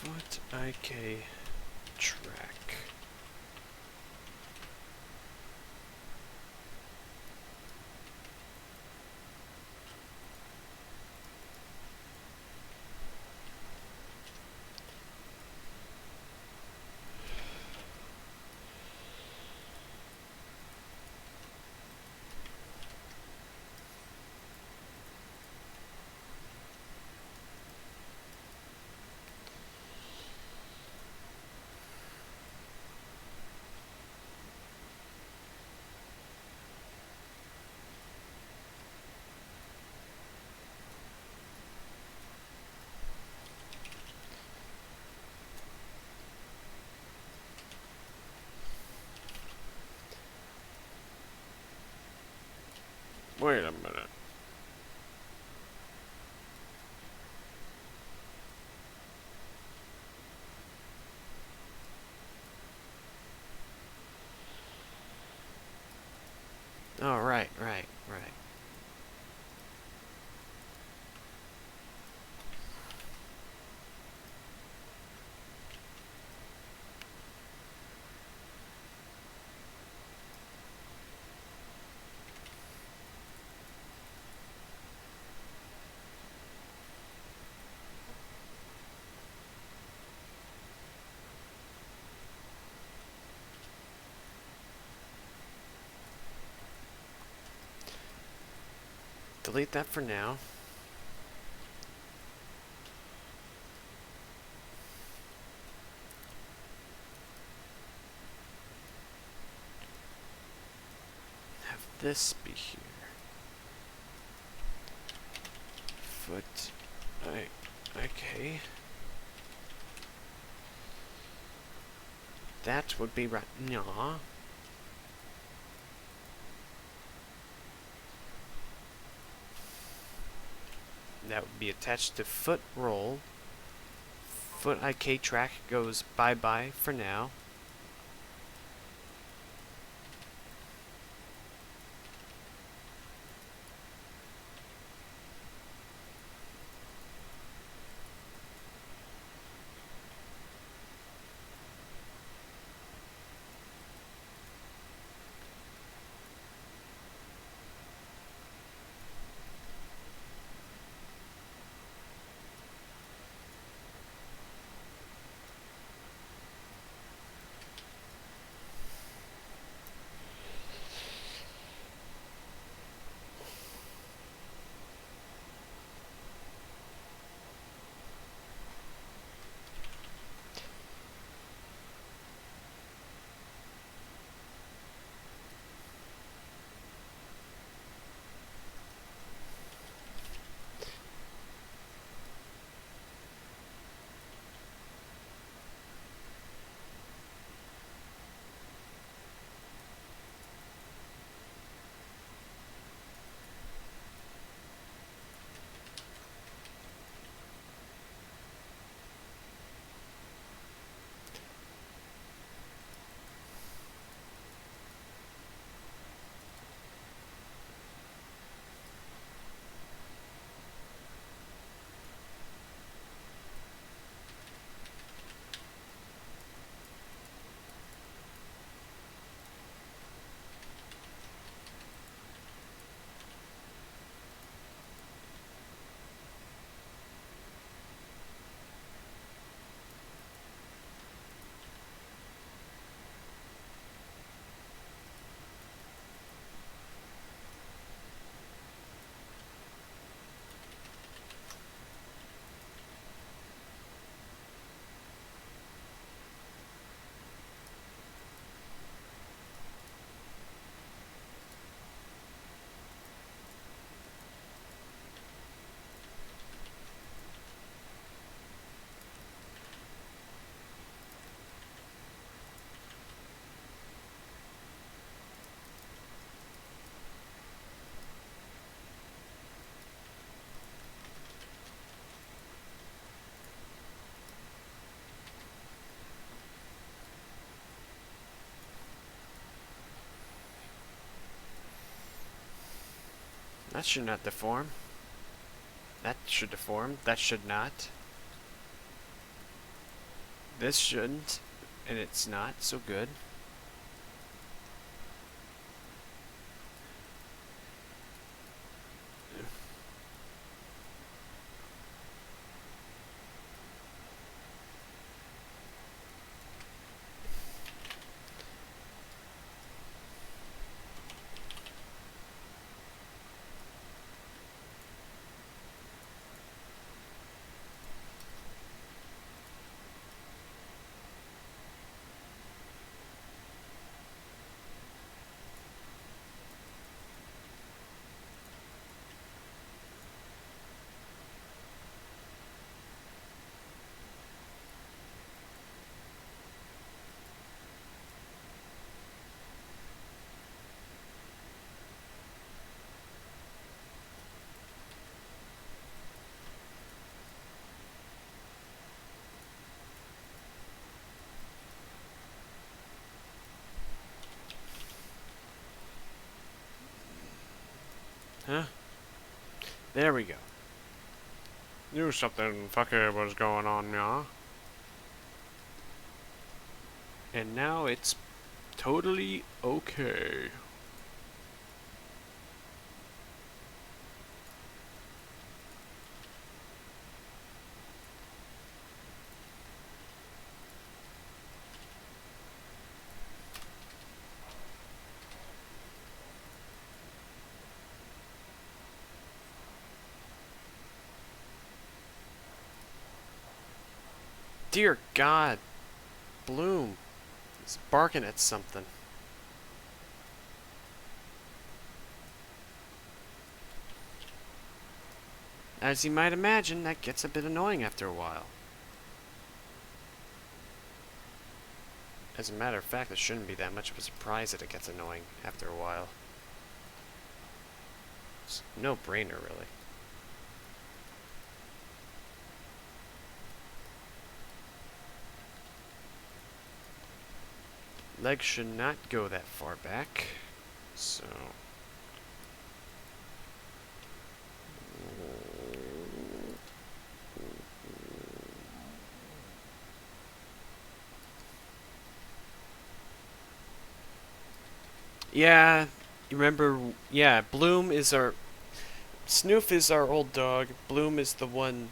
Foot IK track. Wait a minute. Oh, right. Delete that for now. Have this be here. Foot IK. That would be right. Nah. That would be attached to foot roll. Foot IK track goes bye-bye for now. That should not deform. That should deform. That should not. This shouldn't. And it's not so good. Huh? There we go. Knew something fucky was going on, yeah? And now it's totally okay. Dear God, Bloom is barking at something. As you might imagine, that gets a bit annoying after a while. As a matter of fact, it shouldn't be that much of a surprise that it gets annoying after a while. It's no brainer, really. Legs should not go that far back. So... Yeah, you remember, yeah, Bloom is our... Snoof is our old dog. Bloom is the one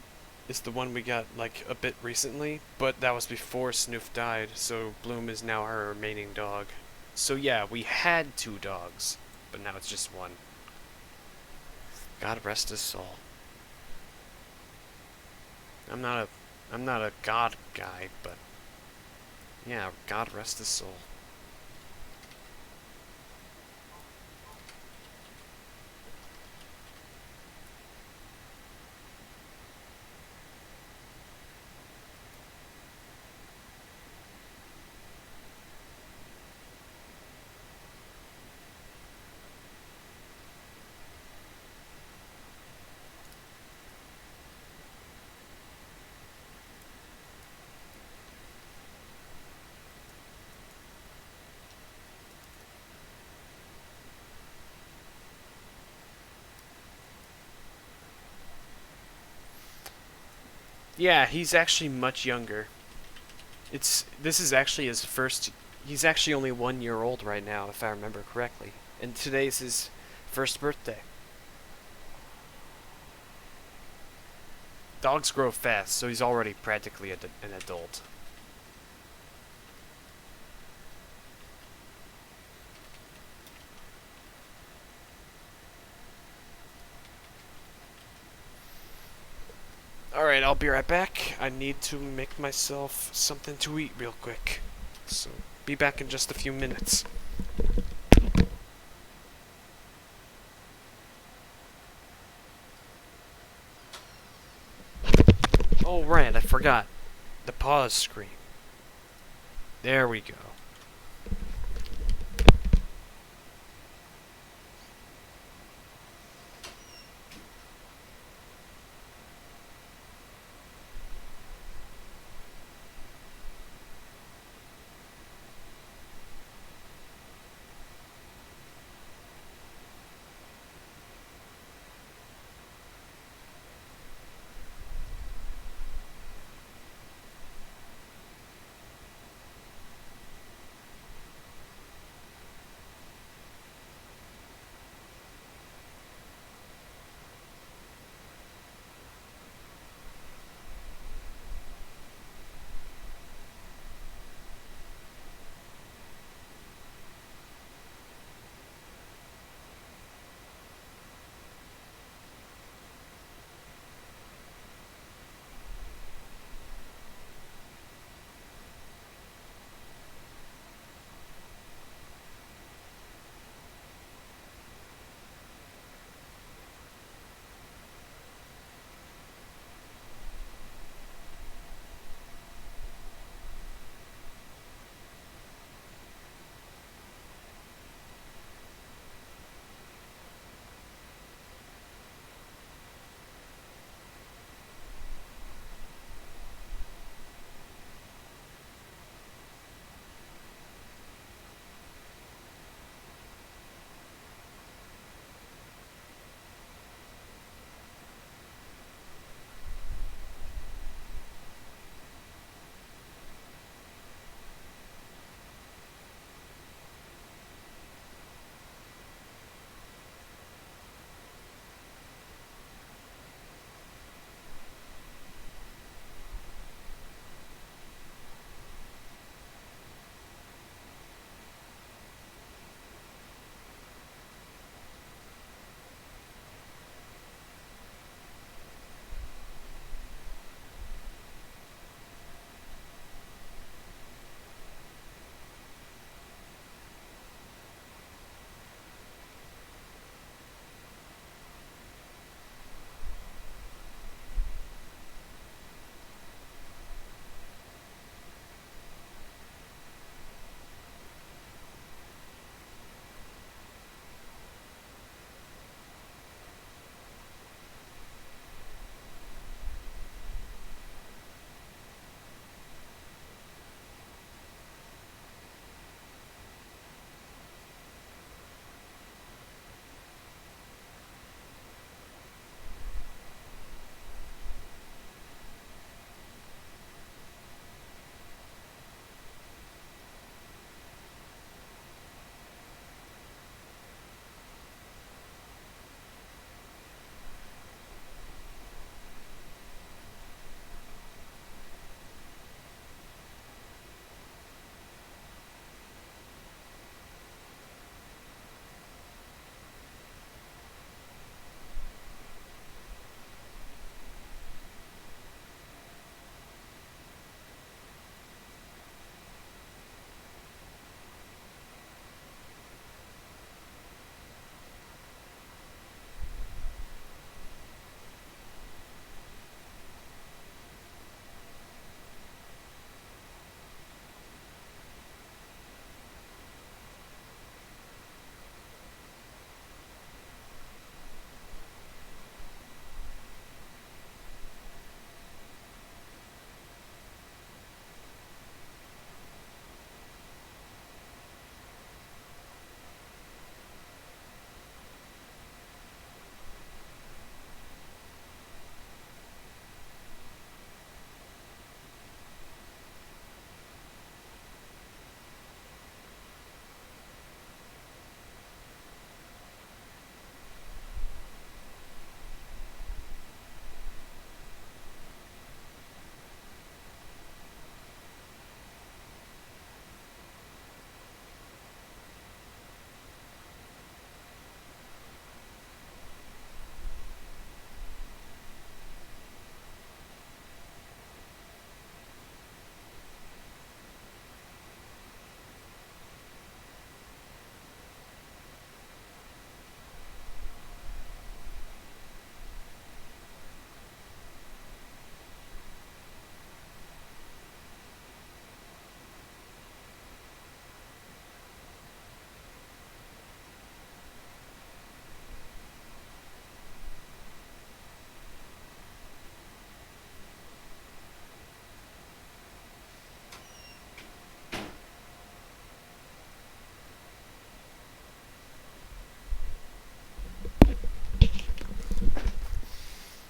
we got, like, a bit recently, but that was before Snoof died, so Bloom is now our remaining dog. So yeah, we had 2 dogs, but now it's just 1. God rest his soul. I'm not a god guy, but yeah, God rest his soul. Yeah, he's actually much younger. This is actually his first. He's actually only 1 year old right now, if I remember correctly. And today's his first birthday. Dogs grow fast, so he's already practically an adult. Alright, I'll be right back. I need to make myself something to eat real quick. So, be back in just a few minutes. Oh, right, I forgot. The pause screen. There we go.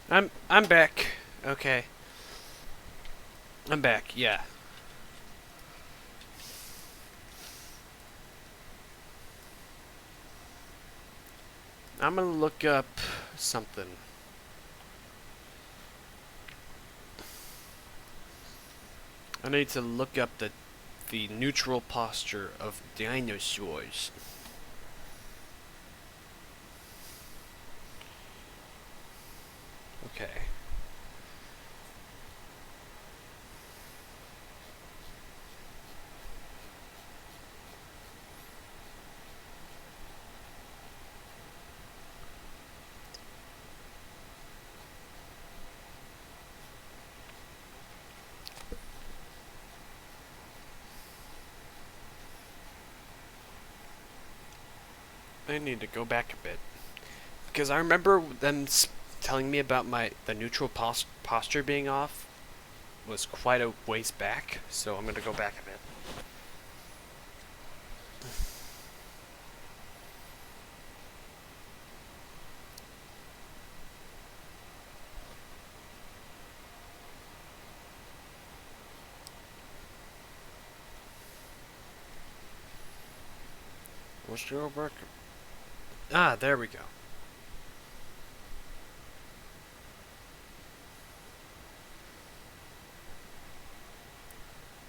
I'm back. Okay. I'm back. Yeah. I'm gonna look up something. I need to look up the neutral posture of dinosaurs. Okay. I need to go back a bit because I remember them telling me about the neutral posture being off was quite a ways back, so I'm gonna go back a bit. Let's go back. Ah, there we go.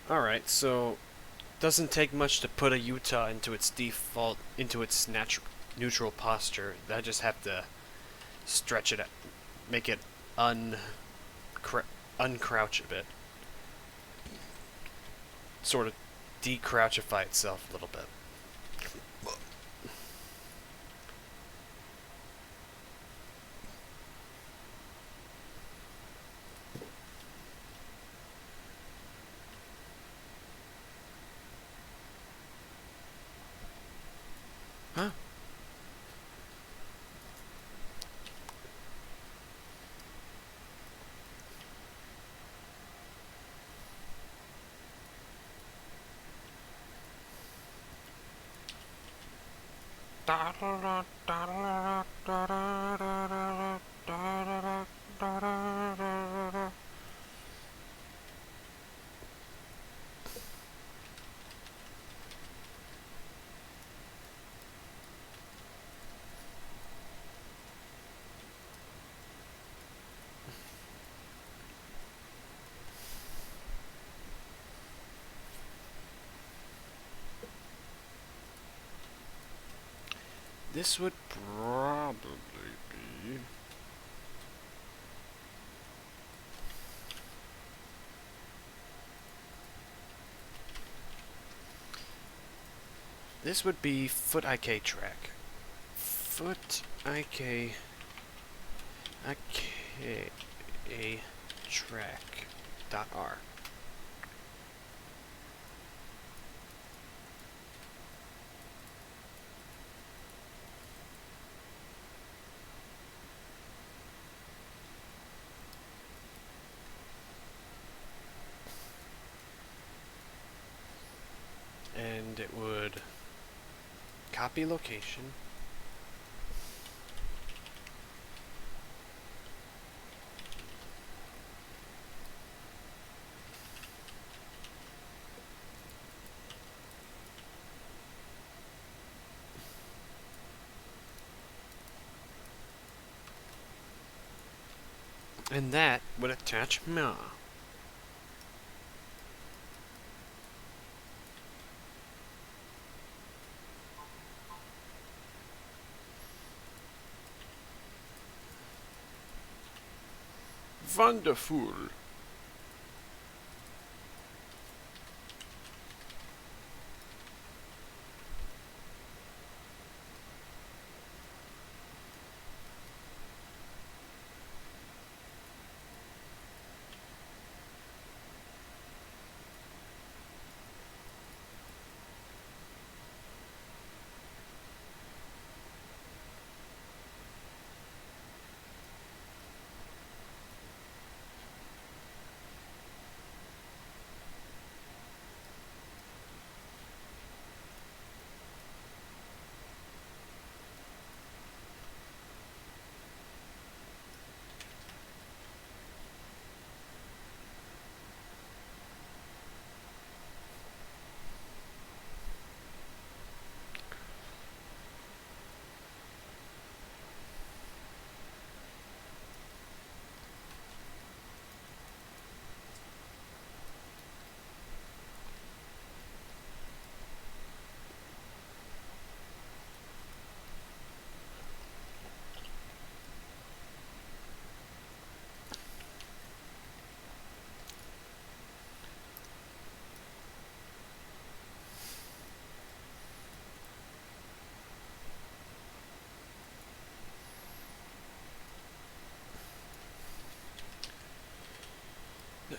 Alright, so doesn't take much to put a Utah into its neutral posture. I just have to stretch it, make it uncrouch a bit, sort of decrouchify itself a little bit. Huh? This would probably be... This would be foot IK track. Foot IK... IK... track... .r. And it would copy location, and that would attach Ma. Wonderful.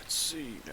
Let's see now.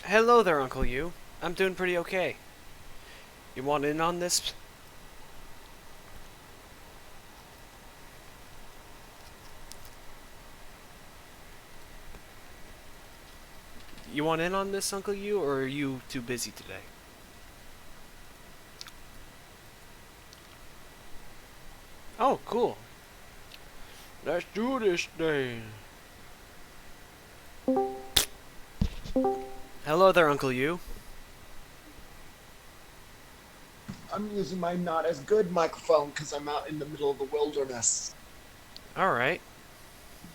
Hello there, Uncle Yu. I'm doing pretty okay. You want in on this? You want in on this, Uncle Yu, or are you too busy today? Oh, cool. Let's do this thing. Hello there, Uncle Yu. I'm using my not as good microphone because I'm out in the middle of the wilderness. Alright.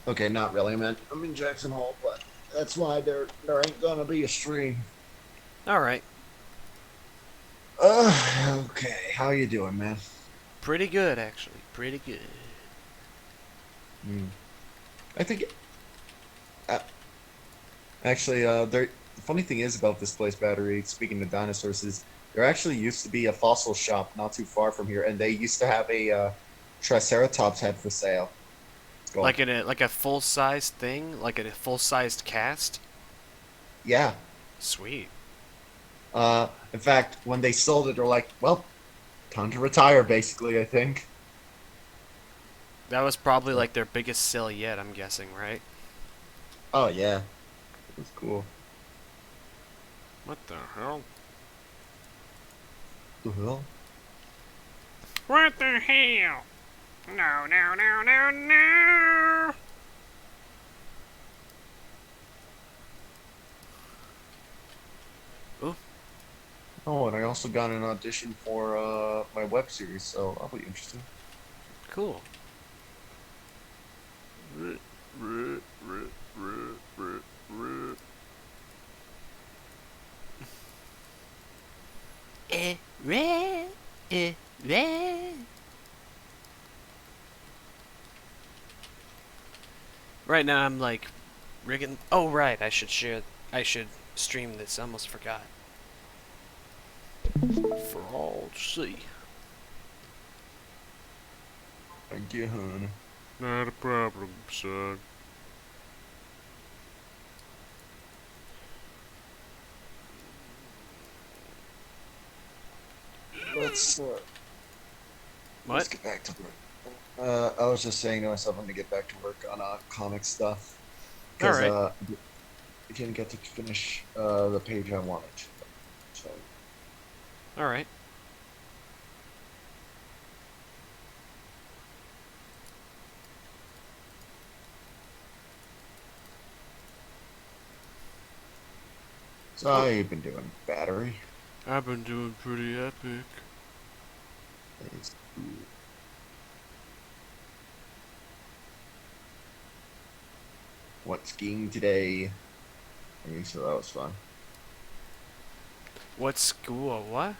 Okay, not really. I'm in Jackson Hole, but that's why there ain't gonna be a stream. Alright. Okay. How you doing, man? Pretty good, actually. Pretty good. I think uh, actually, the funny thing is about this place, Battery. Speaking of dinosaurs, is there actually used to be a fossil shop not too far from here, and they used to have a Triceratops head for sale. It's gone. Like a full-sized thing? Like a full-sized cast? Yeah. Sweet. In fact, when they sold it, they're like, "Well, time to retire." Basically, I think. That was probably like their biggest sale yet, I'm guessing, right? Oh yeah, it was cool. What the hell? The hell? What the hell? No, no, no, no, no! Oh, and I also got an audition for my web series, so that'll be interesting. Cool. Right now I'm like rigging. Oh right, I should share. I should stream this. I almost forgot. For all to see. Thank you, hon. Not a problem, son. Let's What? get back to work. I was just saying to myself, I'm gonna get back to work on comic stuff because Alright. I didn't get to finish the page I wanted. So Alright. how you been doing, Battery? I've been doing pretty epic. It's cool. Went skiing today. So that was fun. What school? What?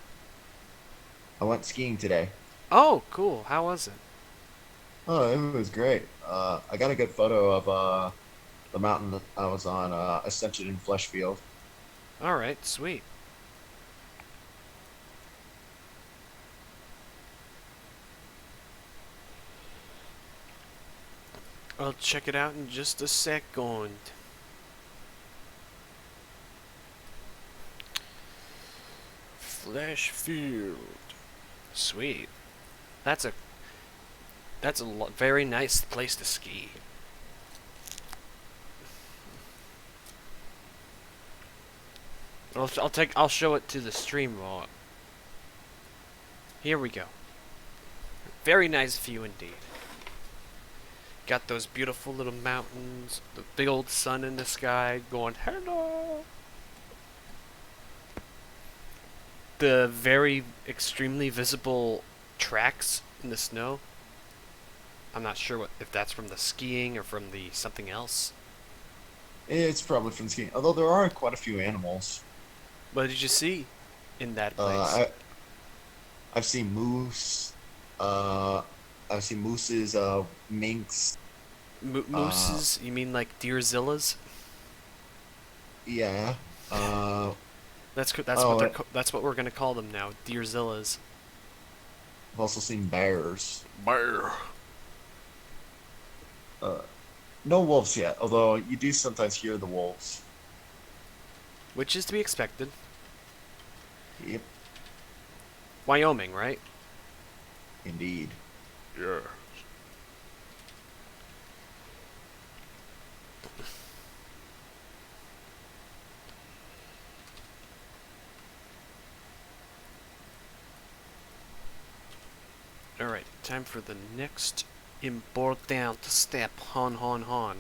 I went skiing today. Oh, cool. How was it? Oh, it was great. I got a good photo of the mountain that I was on, Ascension in Fleshfield. Alright, sweet. I'll check it out in just a second. Flesh field. Sweet. That's a very nice place to ski. I'll show it to the stream roll. Here we go. Very nice view indeed. Got those beautiful little mountains, the big old sun in the sky going hello. The very extremely visible tracks in the snow. I'm not sure if that's from the skiing or from the something else. It's probably from skiing. Although there are quite a few animals. What did you see in that place? I've seen moose. I've seen mooses, minks. Mooses? You mean like deerzillas? Yeah. That's what we're gonna call them now. Deerzillas. I've also seen bears. Bear. No wolves yet, although you do sometimes hear the wolves. Which is to be expected. Yep, Wyoming, right? indeed. Yeah. Alright, time for the next important step. Hon. Hon.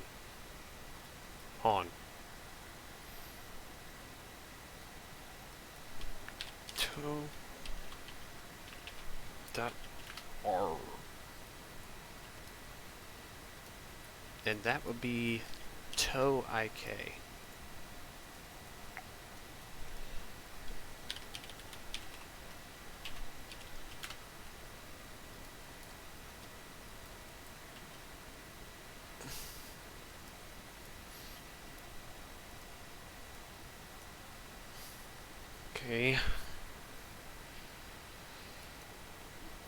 Toe. Dot. R. And that would be toe IK. Okay.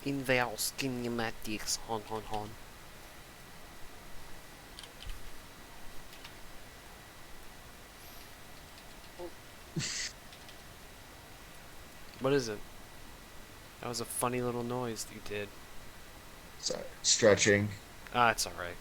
Invalve kinematics. Hon. What is it? That was a funny little noise you did. Sorry, stretching. Ah, it's alright.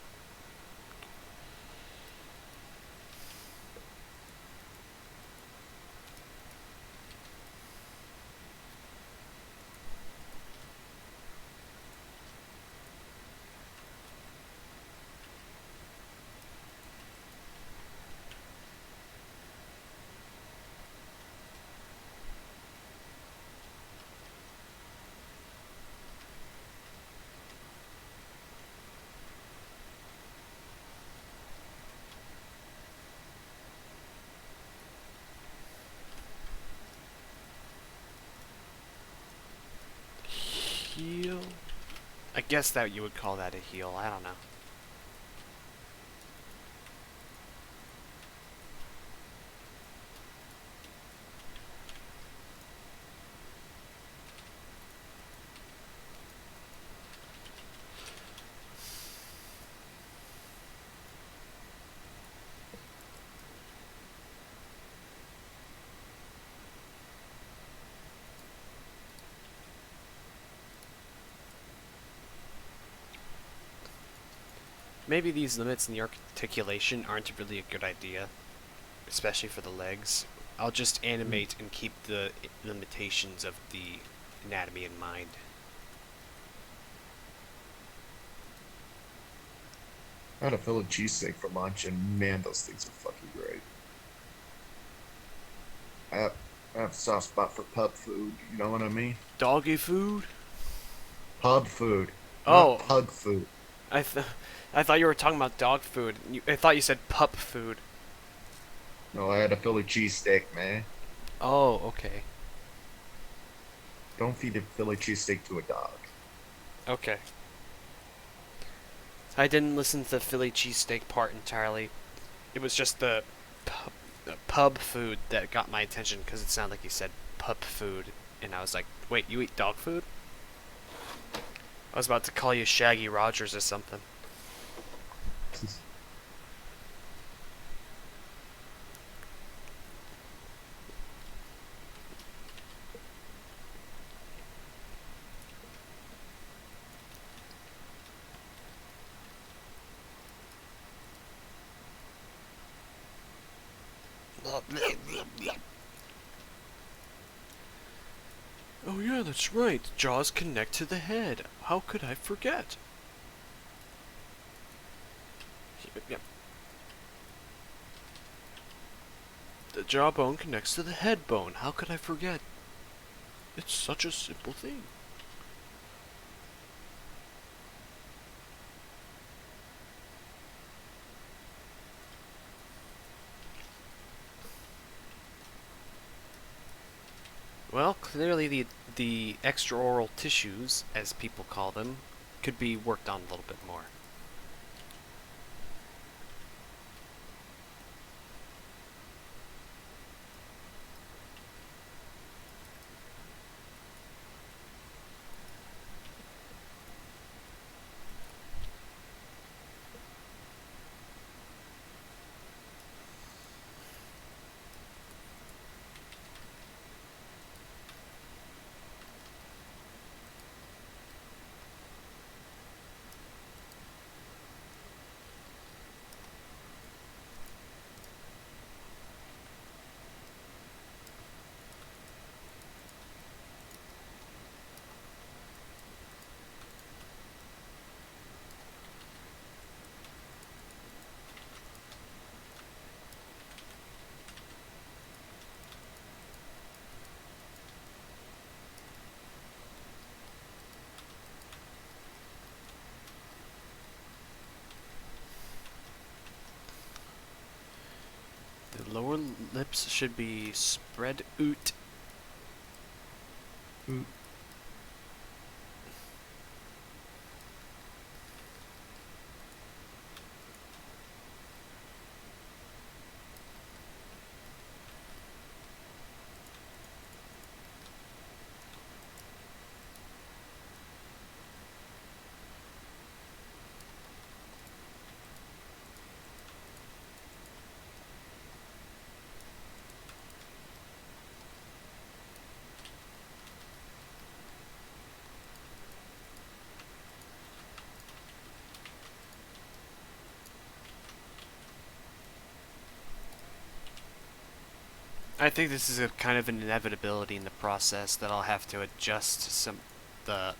Heel? I guess that you would call that a heel. I don't know. Maybe these limits in the articulation aren't really a good idea, especially for the legs. I'll just animate and keep the limitations of the anatomy in mind. I had a Philly cheesesteak for lunch, and man, those things are fucking great. I have a soft spot for pub food. You know what I mean? Doggy food? Pub food. Oh. Not pug food. I thought you were talking about dog food. I thought you said pup food. No, I had a Philly cheesesteak, man. Oh, okay. Don't feed a Philly cheesesteak to a dog. Okay. I didn't listen to the Philly cheesesteak part entirely. It was just the pub food that got my attention because it sounded like you said pup food. And I was like, wait, you eat dog food? I was about to call you Shaggy Rogers or something. Oh yeah, that's right. Jaws connect to the head. How could I forget? Yep. The jawbone connects to the head bone. How could I forget? It's such a simple thing. Well, clearly the extraoral tissues, as people call them, could be worked on a little bit more. The lower lips should be spread out. I think this is a kind of an inevitability in the process that I'll have to adjust some the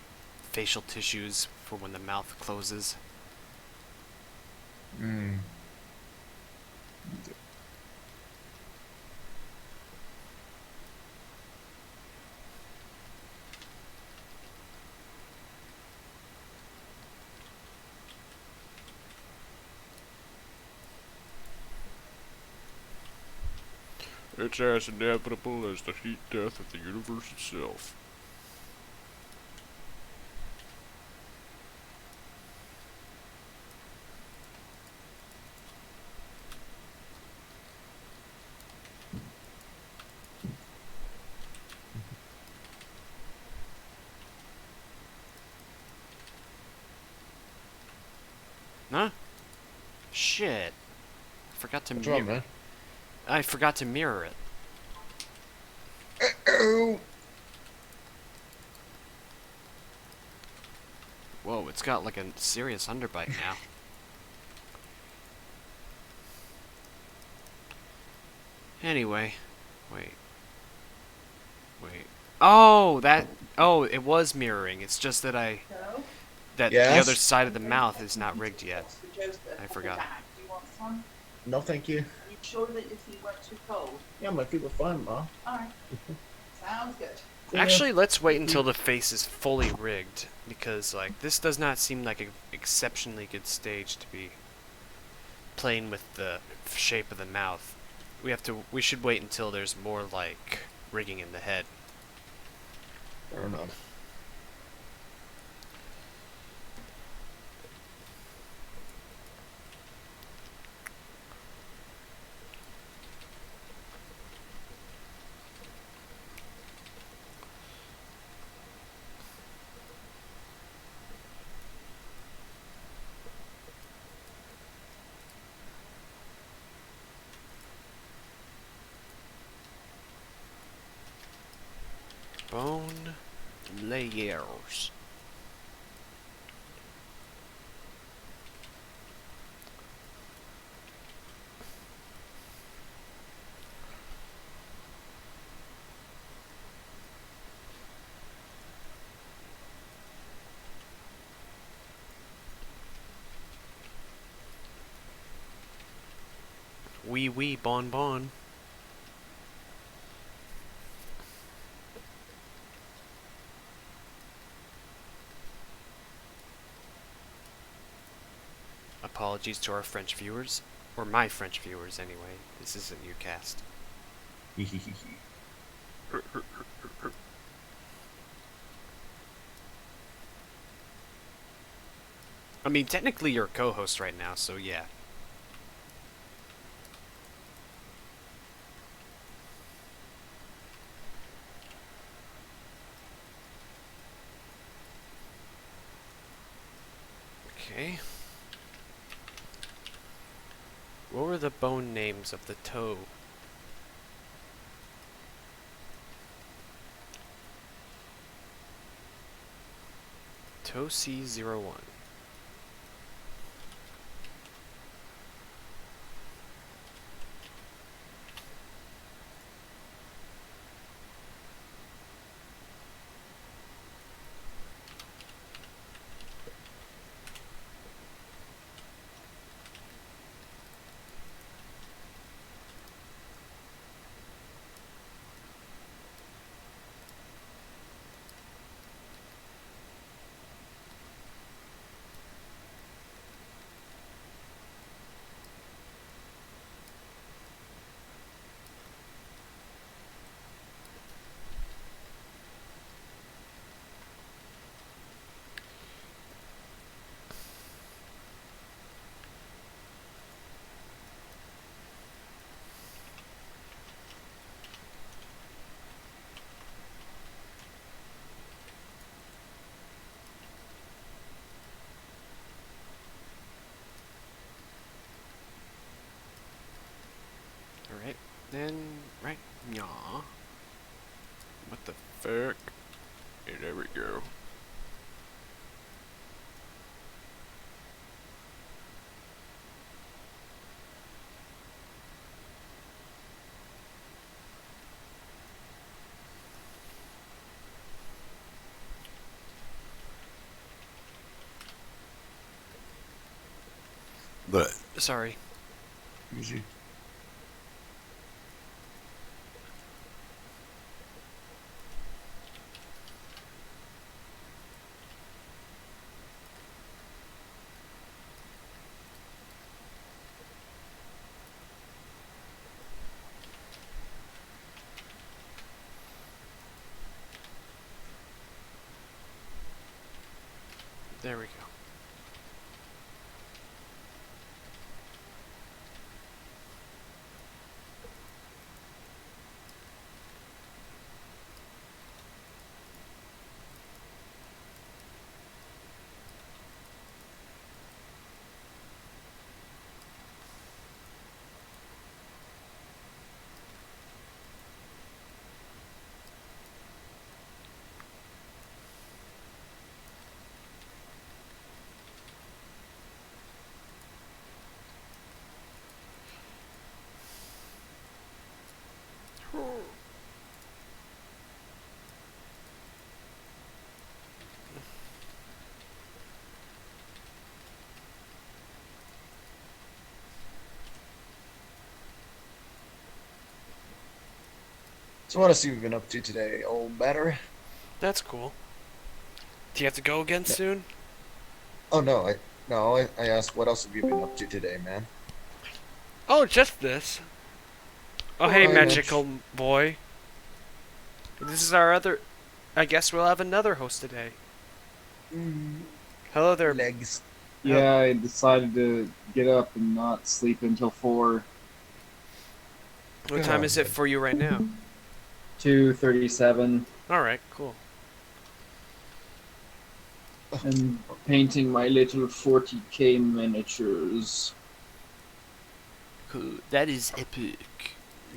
facial tissues for when the mouth closes. Mm. It's as inevitable as the heat death of the universe itself. Huh? Shit. I forgot to What's wrong, mirror. man? I forgot to mirror it. Oh. Whoa, it's got like a serious underbite now. Anyway, wait. Oh, oh, it was mirroring. It's just that the Yes? other side of the mouth is not rigged yet. I forgot. Do you want some? No, thank you. Are you sure that your feet weren't too cold? Yeah, my feet were fine, Ma. Alright. Sounds good. Yeah. Actually, let's wait until the face is fully rigged, because like this does not seem like an exceptionally good stage to be playing with the shape of the mouth. We should wait until there's more like rigging in the head. Fair enough. Bone layers. Wee bon bon. Apologies to our French viewers. Or my French viewers, anyway. This isn't Yuucast. I mean, technically you're a co-host right now, so yeah. Okay. What were the bone names of the toe? Toe C01. Alright, then, right, yaw. What the fuck? Hey, there we go. But sorry. Easy. There we go. So what else have you been up to today, old batter? That's cool. Do you have to go again Yeah. soon? Oh no, I asked what else have you been up to today, man? Oh, just this. Oh, Oh, hey, hi, magical boy. This is our other... I guess we'll have another host today. Hello there. Legs. Yeah, I decided to get up and not sleep until 4, What time is it for you right now? 2:37, Alright, cool. and painting my little 40k miniatures. Cool. That is epic.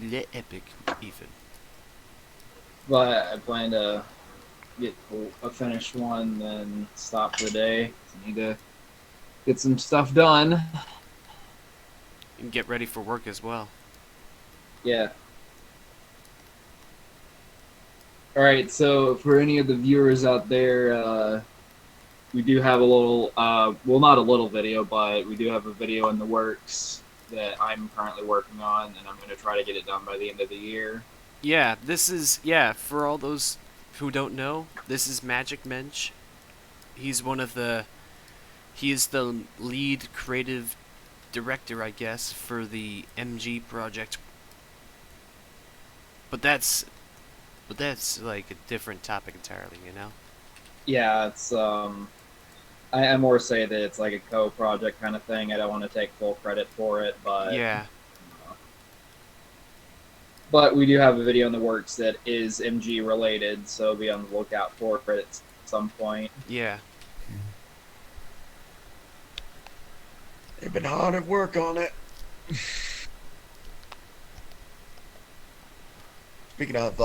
Le epic, even. But I plan to get a finished one, then stop for the day. Need to get some stuff done. And get ready for work as well. Yeah. Alright, so for any of the viewers out there, we do have a little, well, not a little video, but we do have a video in the works that I'm currently working on, and I'm going to try to get it done by the end of the year. Yeah, this is for all those who don't know, this is Magic Mensch. He's one of the he is the lead creative director, I guess, for the MG project. But that's like a different topic entirely, you know? Yeah, it's I more say that it's like a co-project kind of thing. I don't want to take full credit for it, but Yeah. But we do have a video in the works that is MG related, so be on the lookout for it at some point. Yeah. They've been hard at work on it. Speaking of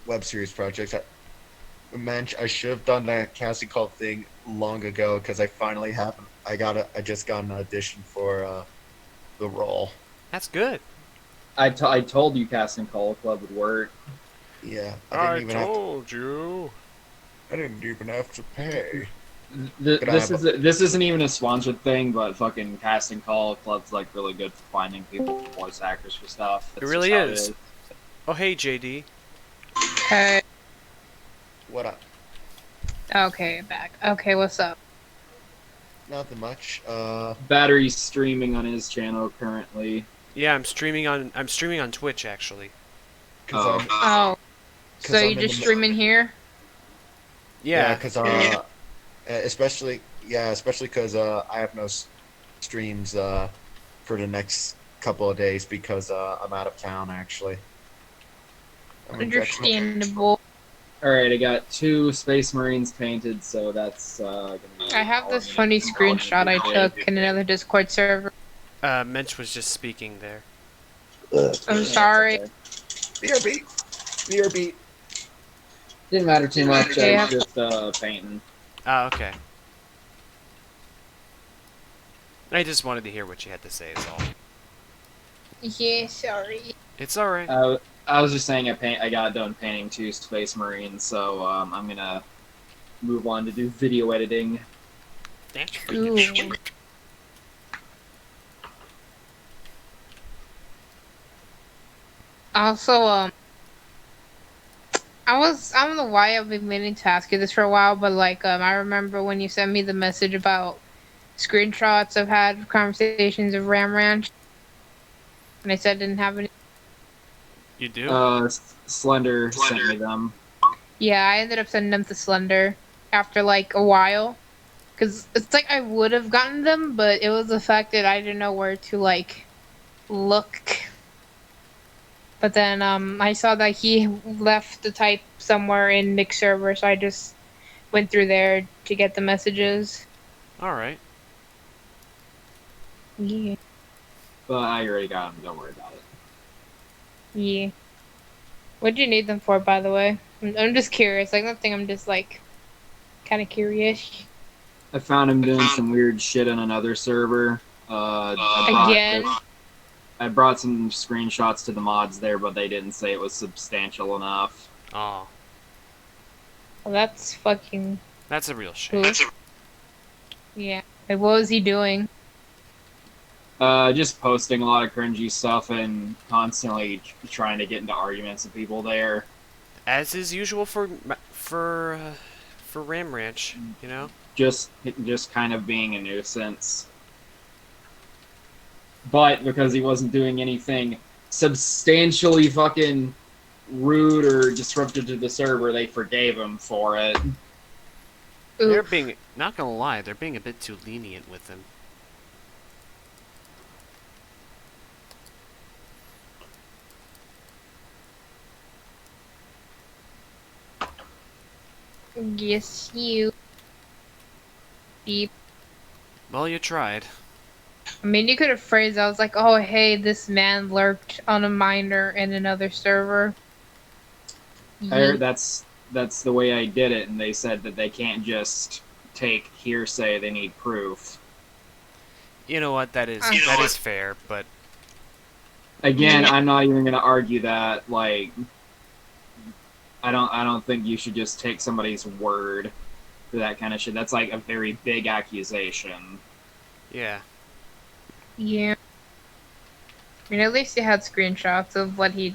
web series projects, I should have done that casting call thing long ago because I finally have. I just got an audition for the role. That's good. I told you casting call club would work. Yeah, I told you. I didn't even have to pay. This isn't even a sponsored thing, but fucking casting call club's like really good for finding people, voice actors for stuff. It That's really just how is. Oh, hey, JD. Hey. What up? Okay, back. Okay, what's up? Nothing much. Battery's streaming on his channel currently. Yeah, I'm streaming on Twitch actually. Cause Oh. So I'm you in just the- streaming here? Yeah. because especially because I have no streams for the next couple of days because I'm out of town actually. I'm in Jacksonville. Understandable. Alright, I got 2 Space Marines painted, so that's gonna be I have this all funny I'm gonna do screenshot I today. took in another Discord server. Mensch was just speaking there. I'm sorry. Okay. BRB. Didn't matter too much. Okay, I was just painting. Oh, okay. I just wanted to hear what you had to say, is all. Yeah, sorry. It's alright. I was just saying I got done painting 2 Space Marines, so I'm gonna move on to do video editing. That's Ooh. Also, I don't know why I've been meaning to ask you this for a while, but like, I remember when you sent me the message about screenshots I've had conversations of Ram Ranch, and I said I didn't have any. You do? Slender sent me them. Yeah, I ended up sending them to Slender after like a while, because it's like I would have gotten them, but it was the fact that I didn't know where to like look. But then I saw that he left the type somewhere in Mix server, so I just went through there to get the messages. Alright. Yeah. But I already got them, don't worry about it. Yeah. What'd you need them for, by the way? I'm just curious. Like, nothing. I'm just like kind of curious. I found him doing some weird shit on another server. Again? I brought some screenshots to the mods there, but they didn't say it was substantial enough. Oh, Well, that's fucking that's a real shame. cool. Yeah. Like, what was he doing? Just posting a lot of cringy stuff and constantly trying to get into arguments with people there. As is usual for Ram Ranch, you know? Just kind of being a nuisance. But because he wasn't doing anything substantially fucking rude or disruptive to the server, they forgave him for it. They're Oof. being, not gonna lie, they're being a bit too lenient with him. Yes, you. Beep. Well, you tried. I mean, you could have phrased. I was like, "Oh, hey, this man lurked on a miner in another server." I heard that's the way I did it, and they said that they can't just take hearsay; they need proof. You know what? That is fair, but Again, I'm not even gonna argue that. Like, I don't think you should just take somebody's word for that kind of shit. That's like a very big accusation. yeah. Yeah. I mean, at least he had screenshots of what he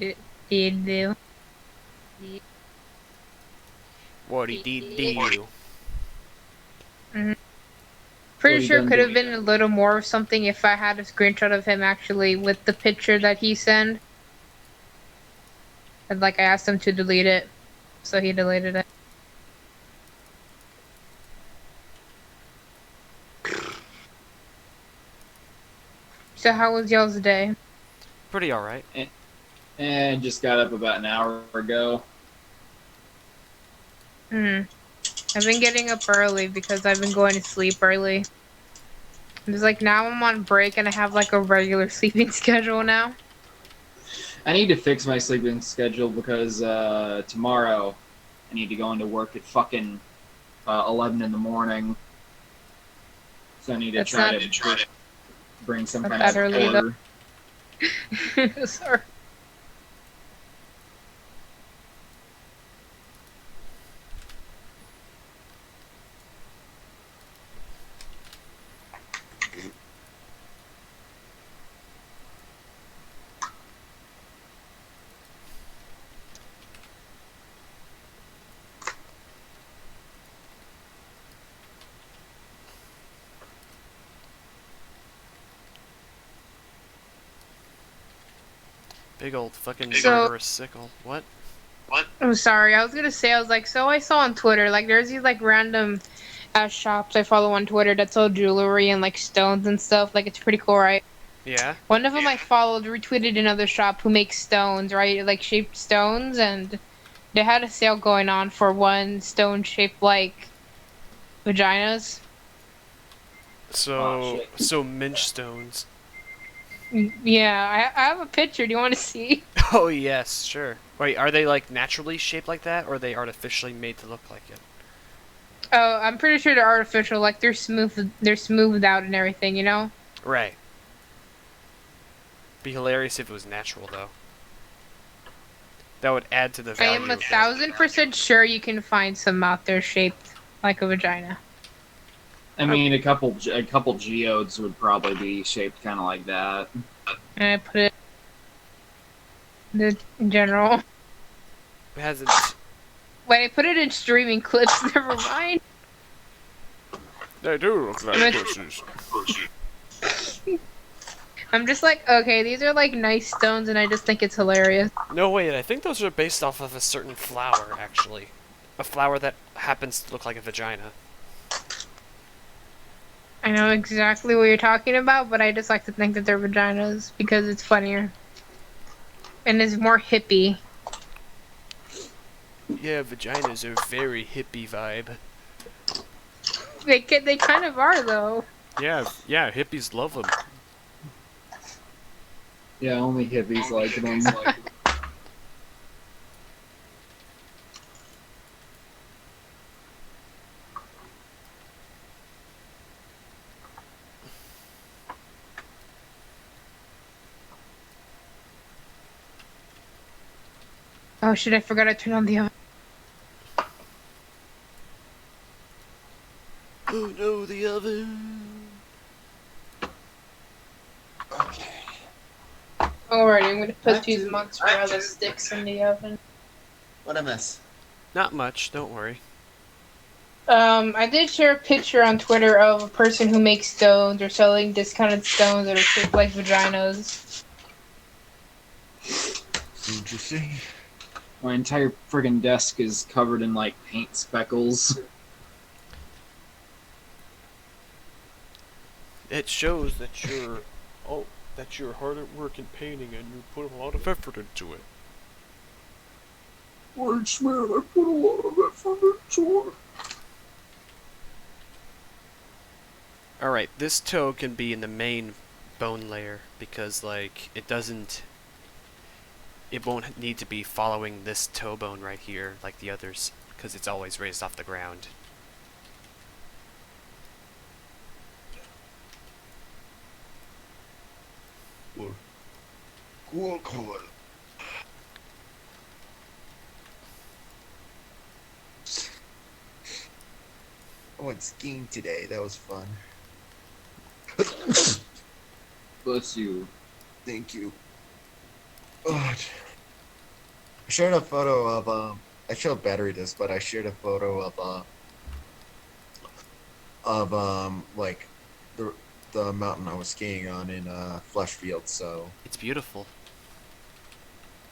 did do. What he did do. Pretty What he sure done could have do. been a little more of something if I had a screenshot of him actually with the picture that he sent. And like I asked him to delete it, so he deleted it. So how was y'all's day? Pretty alright. And just got up about an hour ago. I've been getting up early because I've been going to sleep early. It's like now I'm on break and I have like a regular sleeping schedule now. I need to fix my sleeping schedule because tomorrow I need to go into work at fucking 11 in the morning. So I need to That's try not- to bring some not kind that of early, though. order. Sorry. Big old fucking So- murderous sickle. What? I'm sorry. I was gonna say, I was like, so I saw on Twitter, like, there's these like random shops I follow on Twitter that sell jewelry and like stones and stuff. Like, it's pretty cool, right? Yeah? One of them I followed retweeted another shop who makes stones, right? Like shaped stones, and they had a sale going on for one stone shaped like vaginas. Oh, shit. So minch stones. Yeah, I have a picture. Do you want to see? Oh yes, sure. Wait, are they like naturally shaped like that, or are they artificially made to look like it? Oh, I'm pretty sure they're artificial. Like they're smooth. They're smoothed out and everything. You know. Right. Be hilarious if it was natural though. That would add to the I value. am of it. 1000% sure you can find some out there shaped like a vagina. I mean, a couple geodes would probably be shaped kind of like that. And I put it in general. It hasn't. Wait, I put it in streaming clips. Never mind. They do look like But- pussies. I'm just like, okay, these are like nice stones, and I just think it's hilarious. No, wait. I think those are based off of a certain flower, actually. A flower that happens to look like a vagina. I know exactly what you're talking about, but I just like to think that they're vaginas because it's funnier. And it's more hippie. Yeah, vaginas are very hippie vibe. They kind of are, though. Yeah, hippies love them. Yeah, only hippies like them. Oh shit, I forgot I turned on the oven. Oh no, the oven. Alright, I'm gonna put Back these to- mozzarella sticks in the oven. What a mess. Not much, don't worry. I did share a picture on Twitter of a person who makes stones or selling discounted stones that are shaped like vaginas. Interesting. My entire friggin' desk is covered in like paint speckles. It shows that you're hard at work in painting and you put a lot of effort into it. Thanks, man. I put a lot of effort into it. Alright, this toe can be in the main bone layer because, like, it won't need to be following this toe bone right here like the others because it's always raised off the ground. Cool. I went skiing today. That was fun. Bless you. Thank you. I shared a photo of I showed battery this, but I shared a photo of like the mountain I was skiing on in Fleshfield. So It's beautiful.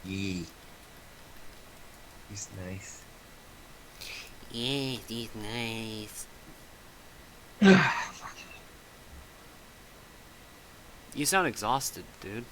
yee, he's nice. Yeah, he's nice. You sound exhausted, dude.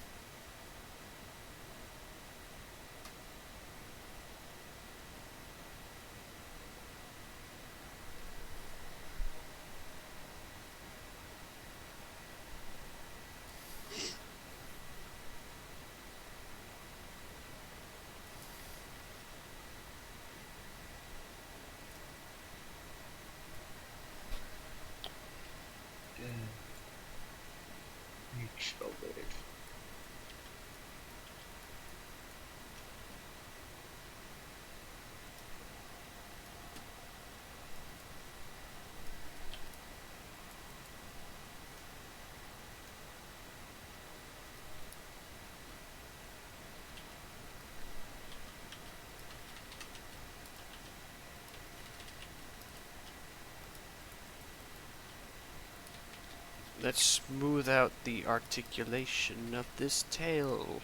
Let's smooth out the articulation of this tail.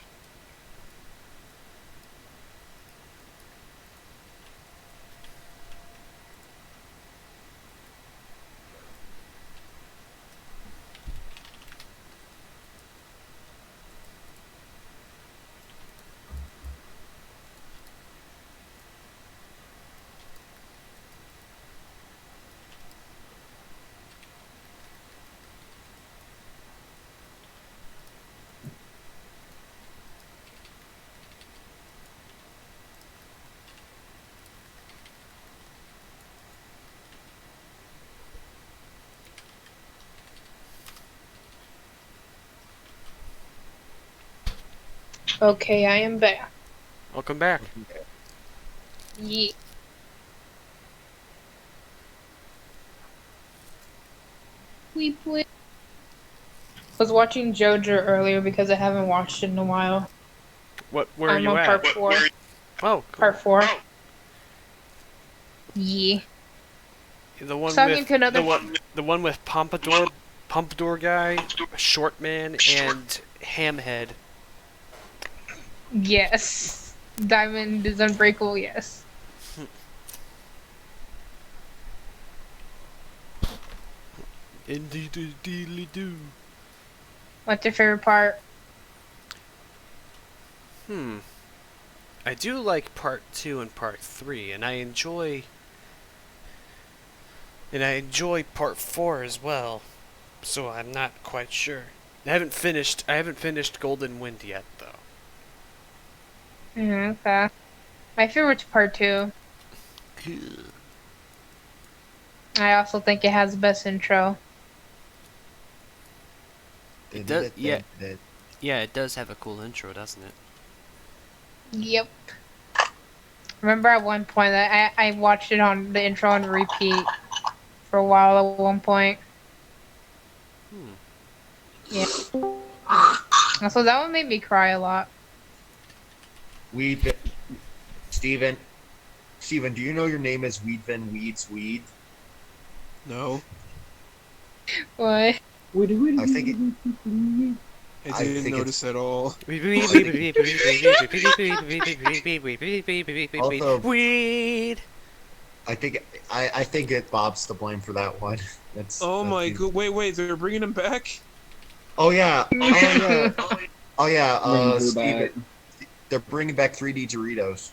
Okay, I am back. Welcome back. Yeah. Weep, weep. Was watching JoJo earlier because I haven't watched it in a while. Where are I'm you on at? part 4. Oh, cool. Part 4. Yeah. The one Talking with to another- the one with Pompadour guy, Short Man, and Hamhead. Yes. Diamond is unbreakable, yes. Indeed-do. What's your favorite part? I do like part 2 and part 3, and I enjoy part 4 as well. So I'm not quite sure. I haven't finished Golden Wind yet, though. Okay. My favorite's part 2. I also think it has the best intro. It does, yeah. Yeah, it does have a cool intro, doesn't it? Yep. Remember at one point that I watched it on the intro on repeat for a while at one point. Yeah. Also, that one made me cry a lot. Steven, do you know your name is Weedvin Weeds Weed? No, What? I think it, I didn't notice at all. Also- Weed. I think it Bob's to blame for that one. That's Oh my that's- god! Wait, they're bringing him back. Oh yeah. Oh yeah. Bring Drew Steven, back. they're bringing back 3D Doritos.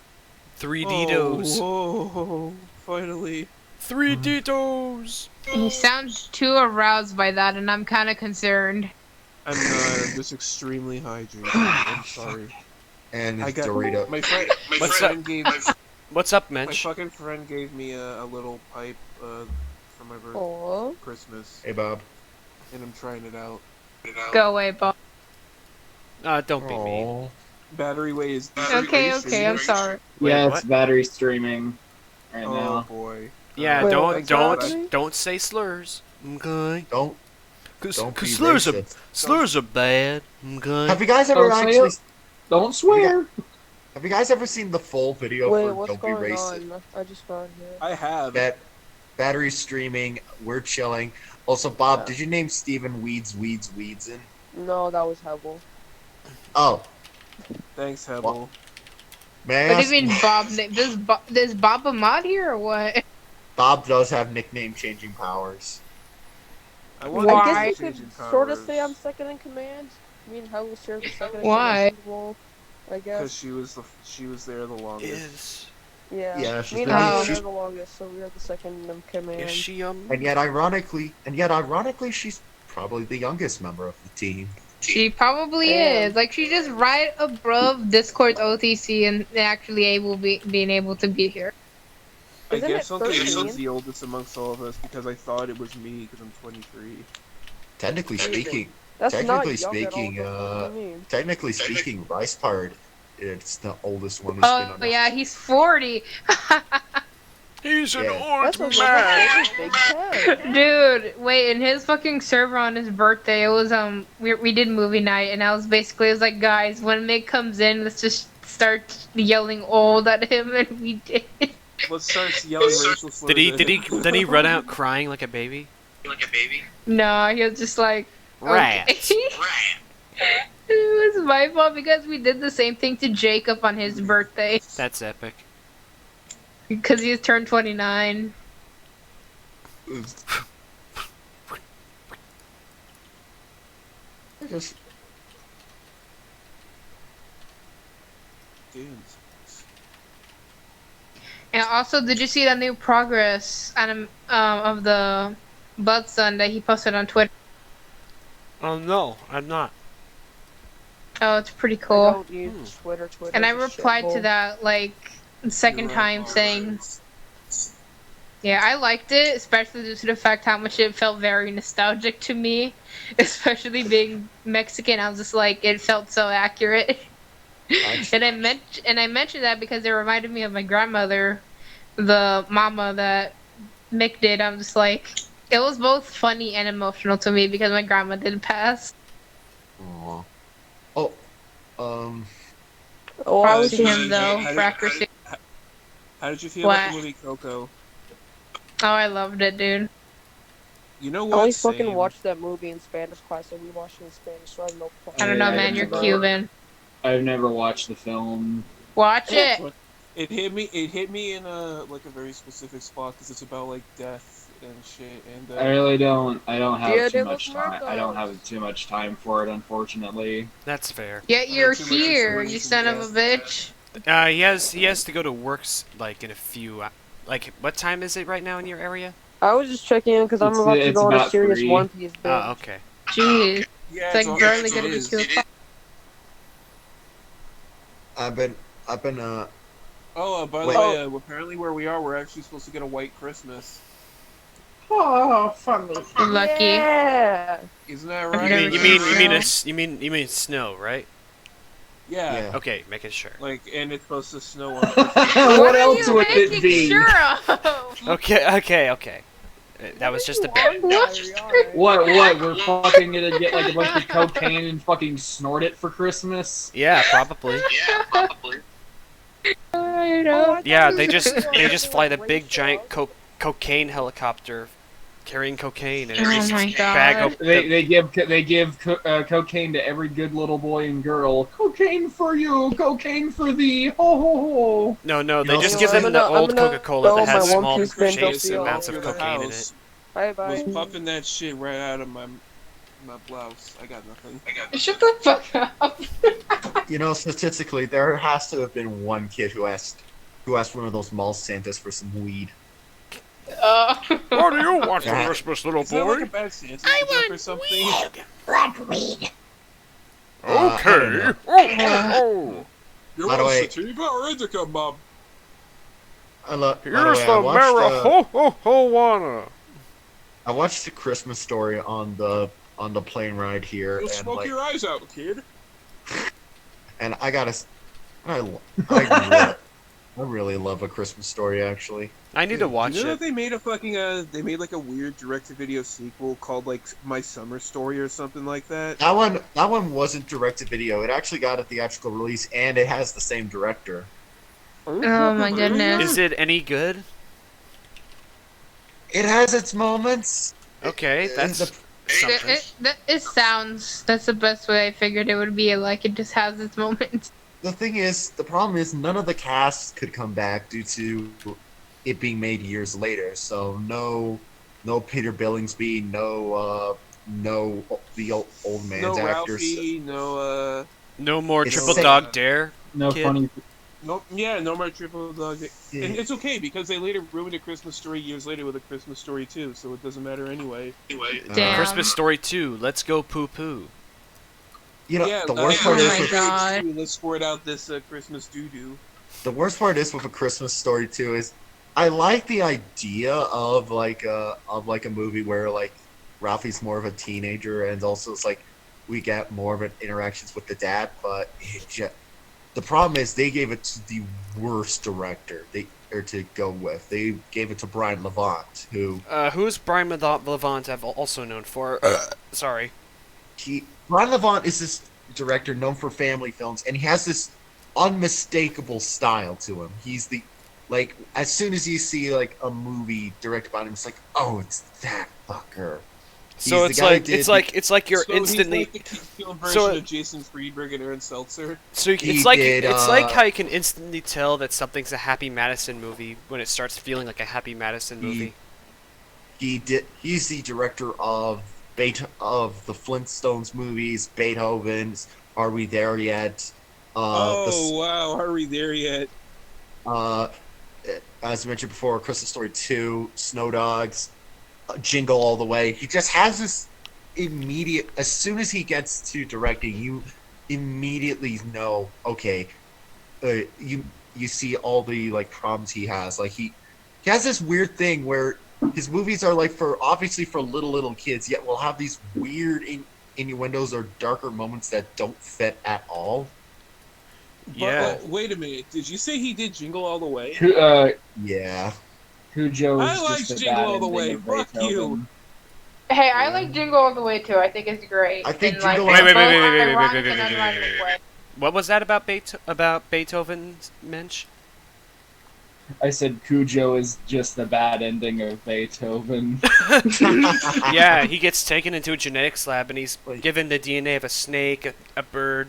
3D-dos. Oh, finally. 3D-dos. He sounds too aroused by that, and I'm kind of concerned. I'm not. I'm just extremely hydrated. I'm sorry. And I it's got Dorito. my friend. My What's friend gave. What's up, My Mensch? fucking friend gave me a little pipe for my birthday, Oh. Christmas, Hey Bob. and I'm trying it out. Go away, Bob. Don't be mean. Aw. Battery weight is. Okay, I'm sorry. Wait, Yeah, what? it's battery streaming right Oh now. boy. Yeah, Wait, don't what? don't say slurs. Okay. Don't Cause be slurs racist. are bad. Okay. Have you guys ever Oh, so actually? Don't swear. Have you guys ever seen the full video Wait, for what's Don't Be going Racist? on? I just got here. I have. Battery streaming, we're chilling. Also, Bob, Yeah. did you name Steven Weedson? No, that was Hebel. Oh, Thanks, Hebel. may I What do ask? you mean, Bob? Does Bob a mod here or what? Bob does have nickname changing powers. I Why? I want guess you could sort of say I'm second in command. Me and Hebel share the second in Why? command role, I because guess. she was there the longest. Is Yeah, she's me and been- Hebel Oh. share the longest, so we are the second in command. is she And yet, ironically, she's probably the youngest member of the team. She probably Damn. is. Like, she's just right above Discord's OTC and actually being able to be here. I Isn't guess it I'll think 13? she's the oldest amongst all of us because I thought it was me because I'm 23. Technically speaking, That's not technically young speaking, at all. What do you mean? technically speaking, Rice Part, it's the oldest one who's been Oh on. yeah, he's 40. He's an old That's a really big head. Dude, wait, in his fucking server on his birthday, it was we did movie night, and I was basically, it was like, guys, when Mick comes in, let's just start yelling old at him, and we did. Let's start yelling racial slurs. did he run out crying like a baby? No, he was just like, Rat. okay. It was my fault because we did the same thing to Jacob on his birthday That's epic. because he turned 29. I guess Dudes. And also, did you see that new progress of the Bud Sun that he posted on Twitter? Oh no, I'm not. Oh, it's pretty I cool. don't use Twitter. And I Twitter's a replied to shithole. that like the second You're time right, saying, yeah, I liked it, especially due to the fact how much it felt very nostalgic to me, especially being Mexican. I was just like, it felt so accurate. And I mentioned that because it reminded me of my grandmother, the mama that Mick did. I'm just like, it was both funny and emotional to me because my grandma did pass. Aw. Oh, Oh, Props I to was him though How did- for accuracy. How did you feel about What? the movie Coco? Oh, I loved it, dude. You know I what? only fucking Same. watched that movie in Spanish class, so we watched it in Spanish, so I have no I don't know, Yeah, man. You're never- Cuban. I've never watched the film. Watch it. It hit me. It hit me in a very specific spot because it's about like death and shit. And I really don't. I don't Dia have de too los much time. I don't Muertos. have too much time for it, unfortunately. That's fair. Yet you're too much here, information, you son of a yeah. bitch. He has to go to works like in a few. Like, what time is it right now in your area? I was just checking in because I'm It's- about to it's go on a about serious 3. One Piece binge. Oh, okay. Jeez. yeah, It's like barely it gonna be is. 2 o'clock. I've been Oh, by the Wait. way, apparently where we are, we're actually supposed to get a white Christmas. Oh, funny. Lucky. Yeah. Isn't that I've right? never You mean snow, right? Yeah. Yeah. Okay, making sure. Like, and it's supposed to snow on Christmas. What are else you would it making be? Sure of? Okay. That was just a bit. What? We're fucking gonna get like a bunch of cocaine and fucking snort it for Christmas? Yeah, probably. I know. Yeah, they just fly the big giant cocaine helicopter carrying cocaine and Oh just my bag God. up. They give cocaine to every good little boy and girl. Cocaine for you, cocaine for thee. Ho ho ho. No, they No, just so give them I'm the gonna- old I'm gonna Coca-Cola throw that has my One small Piece binge trace up amounts the of other cocaine in house. it. Bye bye. Was puffing that shit right out of my blouse. I got nothing. Shut the fuck up. You know, statistically, there has to have been one kid who asked one of those mall Santas for some weed. What do you want for Yeah. Christmas, little Is that like a boy? I bad Santa want or something? I don't know. Oh. You By the want way- sativa or indica, Bob? By the Here's way, the marijuana. I watched the Christmas Story on the plane ride here, You'll and smoke like, your eyes out, kid. and I gotta, I I really love A Christmas Story, actually. I need to watch You know it. that they made a fucking they made like a weird direct-to-video sequel called like My Summer Story or something like that. That one wasn't direct to video. It actually got a theatrical release, and it has the same director. Oh my goodness. Is it any good? It has its moments. Okay, that's something. That's the best way I figured it would be. Like, it just has its moments. The problem is, none of the cast could come back due to it being made years later. So no Peter Billingsby, no the old man's No actors. Ralphie, no No more It's Triple sick. Dog Dare. No Kid. funny. no more Triple Dog. Yeah. And it's okay because they later ruined A Christmas Story years later with A Christmas Story 2, so it doesn't matter anyway. Damn. Christmas Story 2. Let's go poo poo. You know, Yeah, the worst part Oh is my with, God. Let's squirt out this Christmas doo-doo. the worst part is with A Christmas Story 2 is I like the idea of like a movie where like Ralphie's more of a teenager and also it's like we get more of an interactions with the dad, but the problem is they gave it to the worst director to go with. They gave it to Brian Levant, who Who's Brian Levant I've also known for? Sorry. Brian Levant is this director known for family films, and he has this unmistakable style to him. He's the like as soon as you see like a movie directed by him, it's like, oh, it's that fucker. So He's the guy who did- it's like you're So instantly. he's like the kid-killed version So- of Jason Friedberg and Aaron Seltzer. So He it's like did, it's like how you can instantly tell that something's a Happy Madison movie when it starts feeling like a Happy Madison movie. He's the director of of the Flintstones movies, Beethoven's Are We There Yet? Wow, are we there yet? As I mentioned before, Christmas Story 2, Snow Dogs, Jingle All the Way. He just has this immediate. As soon as he gets to directing, you immediately know. Okay, you see all the like problems he has. Like he has this weird thing where his movies are like obviously for little kids, yet will have these weird innuendos or darker moments that don't fit at all. Yeah. But, wait a minute. Did you say he did Jingle All the Way? Yeah. Cujo is I like just a Jingle bad All the ending Way. of Fuck Beethoven. you. Hey, I like Jingle All the Way too. I think it's great. I think in, like, Jingle- a Wait, wait, both wait, wait, wait, wait, ironic wait, wait, and wait, wait, unironic wait, way. What was that about Beethoven's Mensch? I said Cujo is just the bad ending of Beethoven. Yeah, he gets taken into a genetics lab and he's given the DNA of a snake, a bird,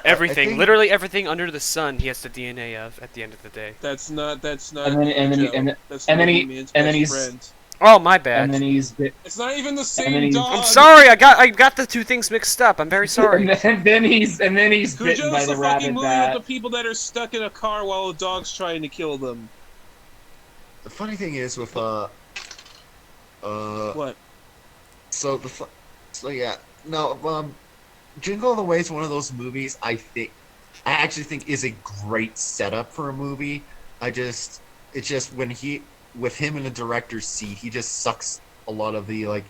everything. think- Literally everything under the sun he has the DNA of at the end of the day. That's not. And then he- Joe. and then- That's and not then he- man's and then best he's- friend. Oh, my bad. and then he's bit. It's not even the then same he's- dog. I'm sorry, I got the two things mixed up. I'm very sorry. And then he's bitten Cujo's by the the fucking rabbit movie bat. with the people that are stuck in a car while a dog's trying to kill them. The funny thing is with What? so Jingle All the Way is one of those movies I actually think is a great setup for a movie. It's just with him in the director's seat, he just sucks a lot of the like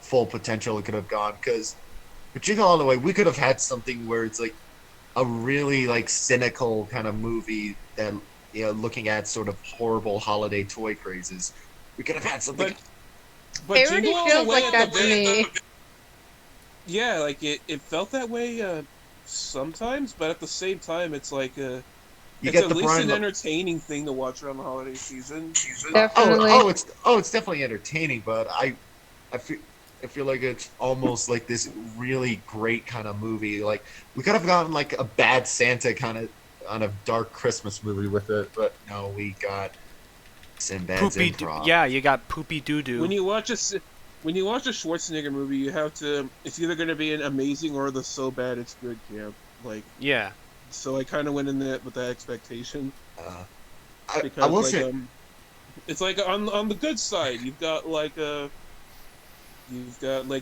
full potential it could have gone. Because with Jingle All the Way, we could have had something where it's like a really like cynical kind of movie that looking at sort of horrible holiday toy crazes. We could have had something. But It already Jingle All the feels Way like at that the to very- me. Yeah, like it felt that way sometimes, but at the same time, it's like You it's get at the least Brian an Le- entertaining thing to watch around the holiday season. Definitely. it's definitely entertaining, but I feel like it's almost like this really great kind of movie. Like we could have gotten like a Bad Santa kind of on a dark Christmas movie with it, but no, we got Sinbad's Poopy. Improv. Yeah, you got poopy doo doo. When you watch a Schwarzenegger movie, you have to. It's either going to be an amazing or the so bad it's good camp. Like, Yeah. so I kind of went in that with that expectation I because will like say, it's like on the good side, you've got like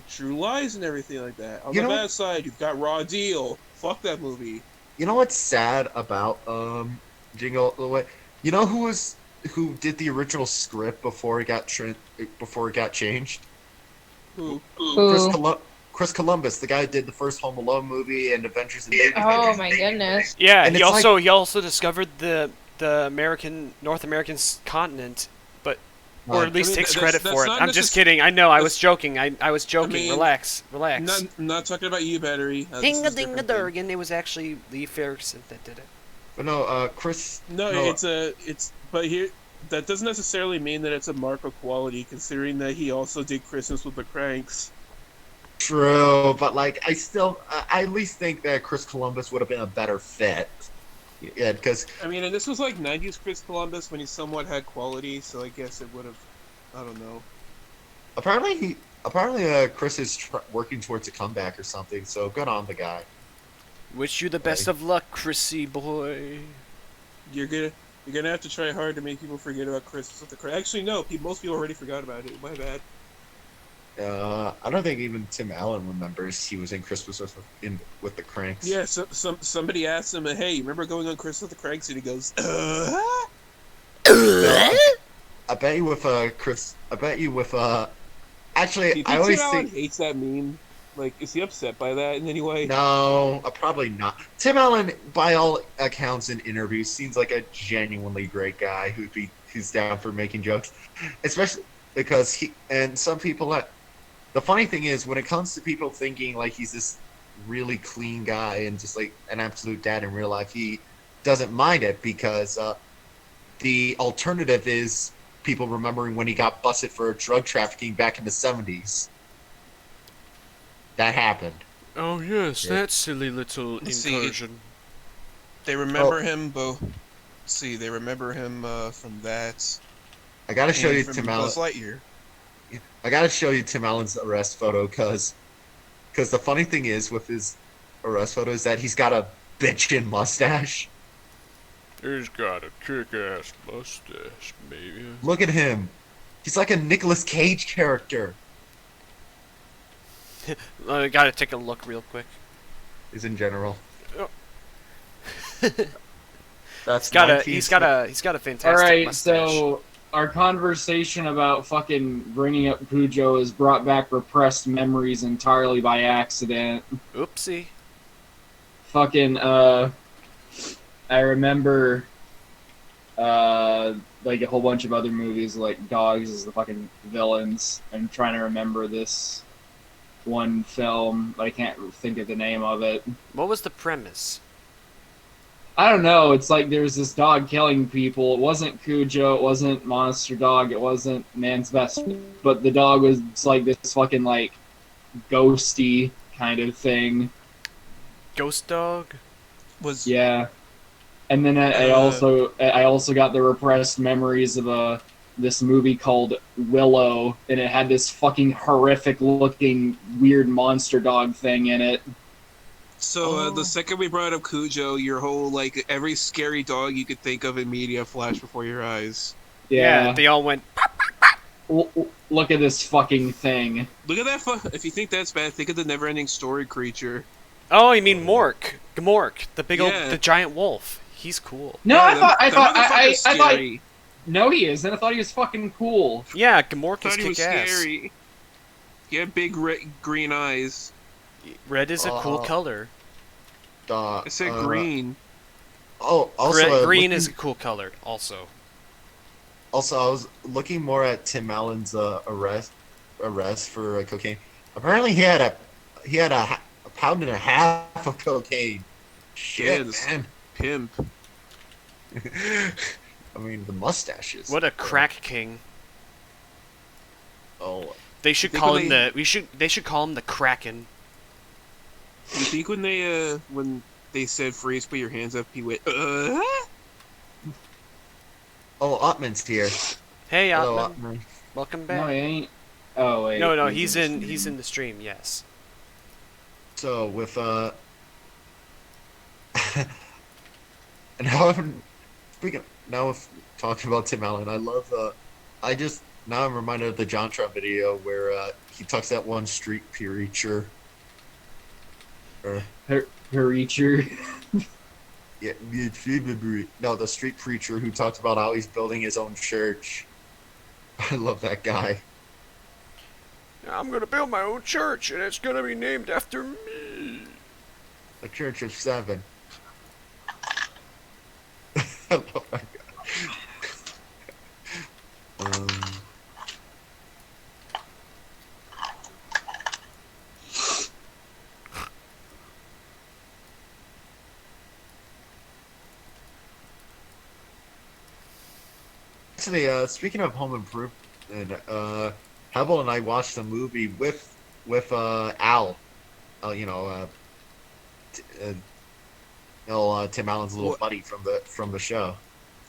True Lies and everything like that. On You the know- bad side, you've got Raw Deal. Fuck that movie. you know what's sad about Jingle All the Way? You know who did the original script before it got changed? Who? Ooh. Chris Columbus, the guy who did the first Home Alone movie and Adventures in Baby. Oh my goodness. Yeah, And he it's also discovered the North American continent, but or at least I mean, takes that's- credit that's for it. not I'm just necess- kidding. I know. I was that's- joking. I was joking. mean, Relax. Not talking about you, Battery. This Ding a is ding a different thing. durgan. It was actually Lee Ferguson that did it. But no, Chris. No, but here that doesn't necessarily mean that it's a mark of quality, considering that he also did Christmas with the Cranks. True, but like I at least think that Chris Columbus would have been a better fit. Yeah, because I mean, and this was like '90s Chris Columbus when he somewhat had quality, so I guess it would have. I don't know. apparently Chris is working towards a comeback or something. So good on the guy. Wish you the best of luck, Chrissy boy. You're gonna have to try hard to make people forget about Christmas with the Cranks. Actually, no, most people already forgot about it. My bad. I don't think even Tim Allen remembers he was in Christmas with the Cranks. Yeah, somebody asked him, "Hey, you remember going on Christmas with the Cranks?" And he goes, I bet you with Chris. I bet you with Do Actually, you think I always Tim Allen think hates that meme? Like, is he upset by that in any way? no, probably not. Tim Allen, by all accounts in interviews, seems like a genuinely great guy who's down for making jokes, especially because he and some people. The funny thing is, when it comes to people thinking like he's this really clean guy and just like an absolute dad in real life, he doesn't mind it because the alternative is people remembering when he got busted for drug trafficking back in the 70s. That happened. Oh yes, Yeah. that silly little Let's see. incursion. They remember him both. See, they remember him from that. I gotta show and you from Tim Allen. Buzz Lightyear. I gotta show you Tim Allen's arrest photo because the funny thing is with his arrest photo is that he's got a bitchin' mustache. He's got a kick-ass mustache, baby. Look at him. He's like a Nicolas Cage character. I gotta take a look real quick. Is in general. Oh. That's He's got a fantastic All right, mustache. so our conversation about fucking bringing up Cujo has brought back repressed memories entirely by accident. Oopsie. Fucking, I remember, like a whole bunch of other movies, like dogs as the fucking villains. I'm trying to remember this one film, but I can't think of the name of it. What was the premise? I don't know. It's like there's this dog killing people. It wasn't Cujo. It wasn't Monster Dog. It wasn't Man's Best. But the dog was like this fucking like ghosty kind of thing. Ghost dog? Was Yeah. And then I also got the repressed memories of this movie called Willow, and it had this fucking horrific looking weird monster dog thing in it. so the second we brought up Cujo, your whole like every scary dog you could think of in media flashed before your eyes. Yeah. They all went. Look at this fucking thing. Look at that! If you think that's bad, think of the never-ending story creature. Oh, you mean Mork? Gmork, the big Yeah. the giant wolf. He's cool. No, Yeah, I that thought motherfucker's scary. no, he isn't. I thought he was fucking cool. Yeah, I Gmork is thought he was kick-ass. scary. He had big green eyes. Red is a cool Oh. color. I said green. Oh, also Green is a cool color, also. Also, I was looking more at Tim Allen's arrest for cocaine. Apparently, he had a pound and a half of cocaine. Shit, Yes. man. Pimp. I mean, the mustaches. What a crack king. Oh, They should Think call when him they- they should call him the Kraken. You think when they said freeze, put your hands up, he went, Ottman's here. Hey, Hello, Ottman. Ottman. Welcome No, he back. ain't. Oh wait. No, he's he's in the stream, yes. So with and now I'm now of talking about Tim Allen, I love now I'm reminded of the JonTron video where he talks that one street preacher. Preacher. Yeah, no, the street preacher who talks about how he's building his own church. I love that guy. I'm gonna build my own church, and it's gonna be named after me. A church of 7. Oh my god. Actually, speaking of Home Improvement, Hebel and I watched a movie with Al. You know, Tim Allen's little What? buddy from the show.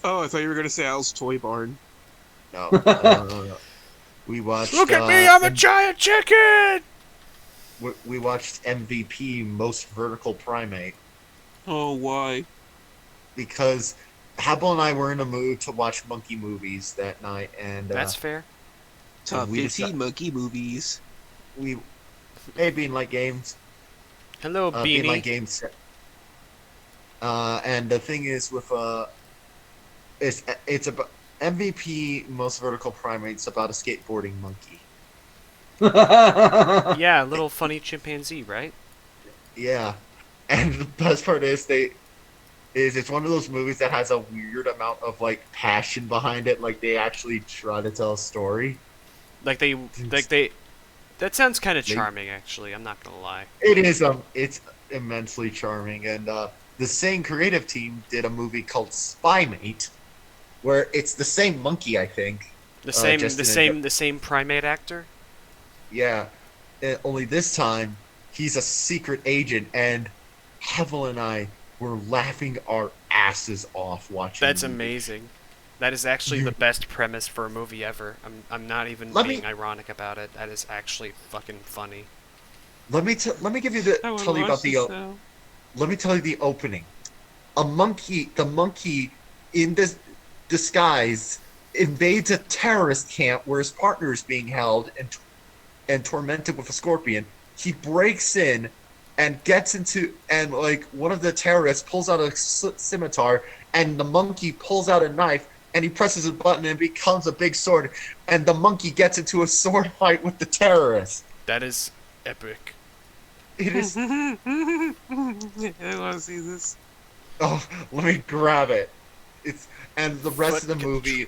Oh, I thought you were gonna say Al's Toy Barn. No, no. We watched. Look at me, I'm a giant chicken! We watched MVP Most Vertical Primate Oh, why? because Hebel and I were in a mood to watch monkey movies that night, and That's fair. Top we 15 monkey movies. we being like games. Hello, Being Beanie. like games. And the thing is with it's about MVP Most Vertical Primates about a skateboarding monkey. Yeah, a little funny chimpanzee, right? Yeah, and the best part is it's one of those movies that has a weird amount of like passion behind it. Like they actually try to tell a story. Like they. That sounds kind of They- charming, actually. I'm not gonna lie. It is it's immensely charming, and the same creative team did a movie called Spymate, where it's the same monkey, I think. The same, just the in a same, the same primate actor. Yeah, only this time he's a secret agent, and Hevel and I were laughing our asses off watching. That's the movie. amazing. That is actually the best premise for a movie ever. I'm not even Let being me- ironic about it. That is actually fucking funny. Let me give you tell you about let me tell you the opening. The monkey in this disguise invades a terrorist camp where his partner is being held and tormented with a scorpion. He breaks in and gets into, and like one of the terrorists pulls out a scimitar, and the monkey pulls out a knife, and he presses a button and it becomes a big sword, and the monkey gets into a sword fight with the terrorist. That is epic. It is. I want to see this. Oh, let me grab it. It's and the rest of the Foot movie.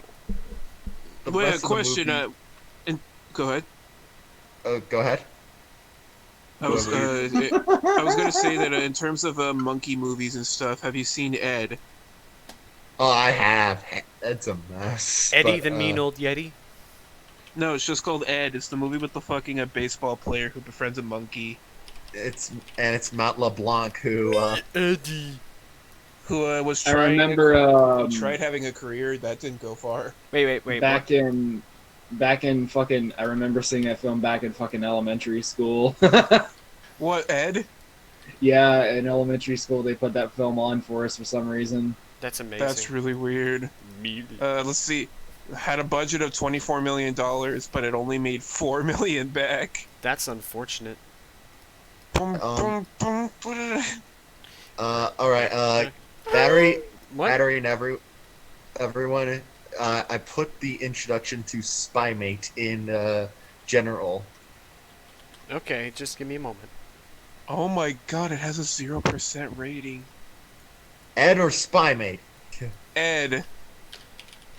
The Wait, a rest of the question. movie- Go ahead. Go ahead. I was gonna say that in terms of monkey movies and stuff, have you seen Ed? Oh, I have. It's a mess. Eddie but, the mean old yeti. No, it's just called Ed. It's the movie with the fucking baseball player who befriends a monkey. It's Matt LeBlanc who. Eddie. Who was I trying. remember He tried having a career that didn't go far. Wait. back in fucking. I remember seeing that film back in fucking elementary school. What, Ed? Yeah, in elementary school they put that film on for us for some reason. That's amazing. That's really weird. Let's see. Had a budget of $24 million, but it only made $4 million back. That's unfortunate. All right. Battery What? and everyone. I put the introduction to Spymate in general. Okay, just give me a moment. Oh my god, it has a 0% rating. Ed or Spymate? Ed.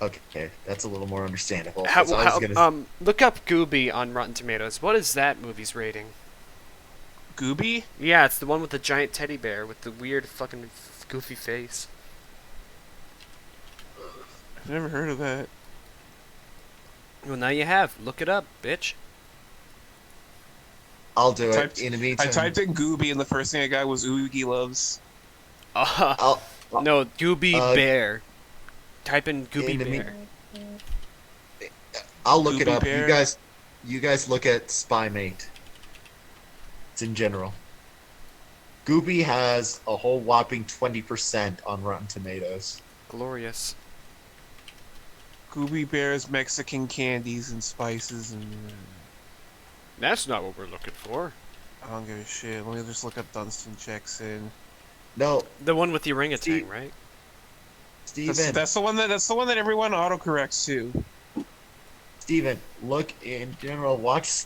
Okay, that's a little more understandable. How, 'cause I was gonna- look up Gooby on Rotten Tomatoes. What is that movie's rating? Gooby? Yeah, it's the one with the giant teddy bear with the weird fucking goofy face. I've never heard of that. Well, now you have. Look it up, bitch. I'll do it. Typed- In the meantime, I typed in Gooby and the first thing I got was Oogie Loves. I'll No, Gooby Bear. Type in Gooby in the Bear. I'll look it Goopy up. Bear. You guys look at Spymate. It's in general. Gooby has a whole whopping 20% on Rotten Tomatoes. Glorious. Gooby Bears, Mexican candies and spices and... That's not what we're looking for. I don't give a shit. Let me just look up Dunstan checks in. No, The one with the orangutan, Steve- right? Steven. That's the one that everyone autocorrects to. Steven, look in general. Watch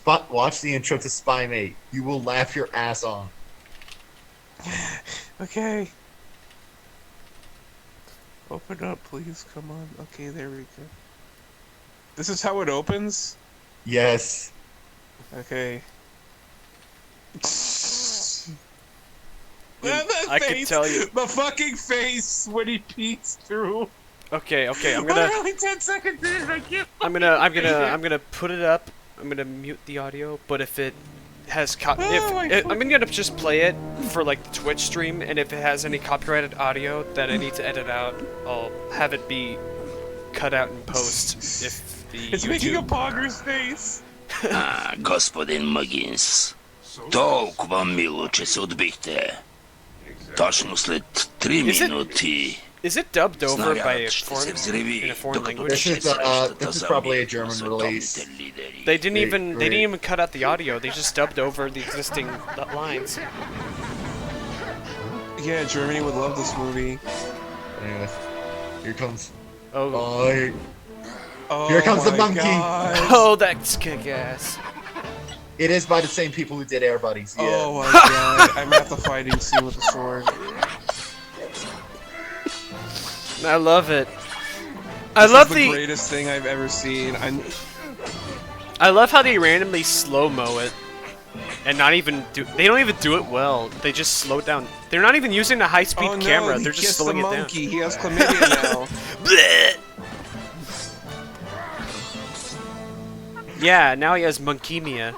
the intro to Spy Mate. You will laugh your ass off. Okay. Open up, please. Come on. Okay, there we go. This is how it opens? Yes. Okay. I can tell you. The fucking face when he peeks through. Okay, I'm gonna. Only 10 seconds in, I can't. I'm gonna put it up. I'm gonna mute the audio. But if it has I'm gonna just play it for like the Twitch stream, and if it has any copyrighted audio that I need to edit out, I'll have it be cut out in post. If the It's making a pogger's face. Господин Магинс, толкова вам мило, че се отбихте. Точно след 3 минути. Is it dubbed over by a снарядът ще foreign, се взриви, in a foreign докато language? This is probably a German release. They didn't even cut out the audio. They just dubbed over the existing lines. Yeah, Germany would love this movie. Anyway, here comes. Oh, Here comes the my monkey. God. oh, that's kick-ass. It is by the same people who did Air Buddies. Yeah. Oh my god. I'm at the fighting scene with the sword. I love it. I This love is the greatest thing I've ever seen. I love how they randomly slow-mo it. And not even they don't even do it well. They just slow it down. They're not even using a high-speed Oh no, camera. he They're just kissed slowing the it down. monkey. He has chlamydia now. Blech. Yeah, now he has monkemia.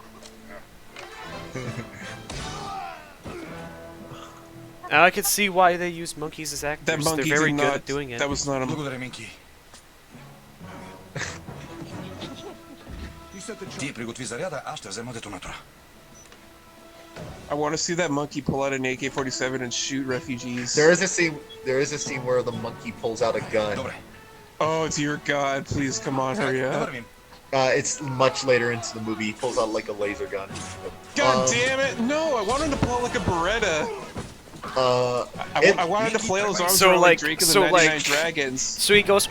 Now I can see why they use monkeys as actors. That monkey They're very did good not, at doing it. That was not a Благодаря, Минки. Ти приготви заряда, аз ще взема детонатора. I want to see that monkey pull out an AK-47 and shoot refugees. There is a scene where the monkey pulls out a gun. Добре. Oh dear God! Please come on, hurry Да up! вървим. It's much later into the movie. He pulls out like a laser gun. God damn it! No, I wanted to pull out like a Beretta. I wanted to flail his arms So, around like- Drake and the so, 99 like- Dragons. So he goes,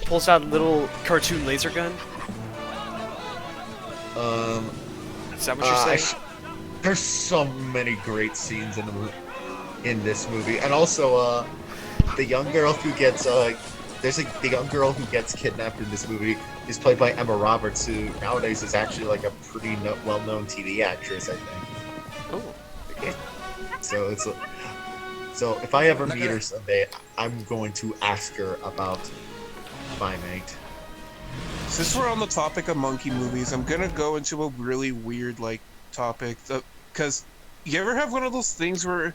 pulls out a little cartoon laser gun. Is that what you're saying? There's so many great scenes in this movie, and also the young girl who gets the young girl who gets kidnapped in this movie is played by Emma Roberts, who nowadays is actually like a pretty well-known TV actress, I think. Oh. Okay. So if I ever meet her someday, I'm going to ask her about Spy Mate. Since we're on the topic of monkey movies, I'm gonna go into a really weird topic, because you ever have one of those things where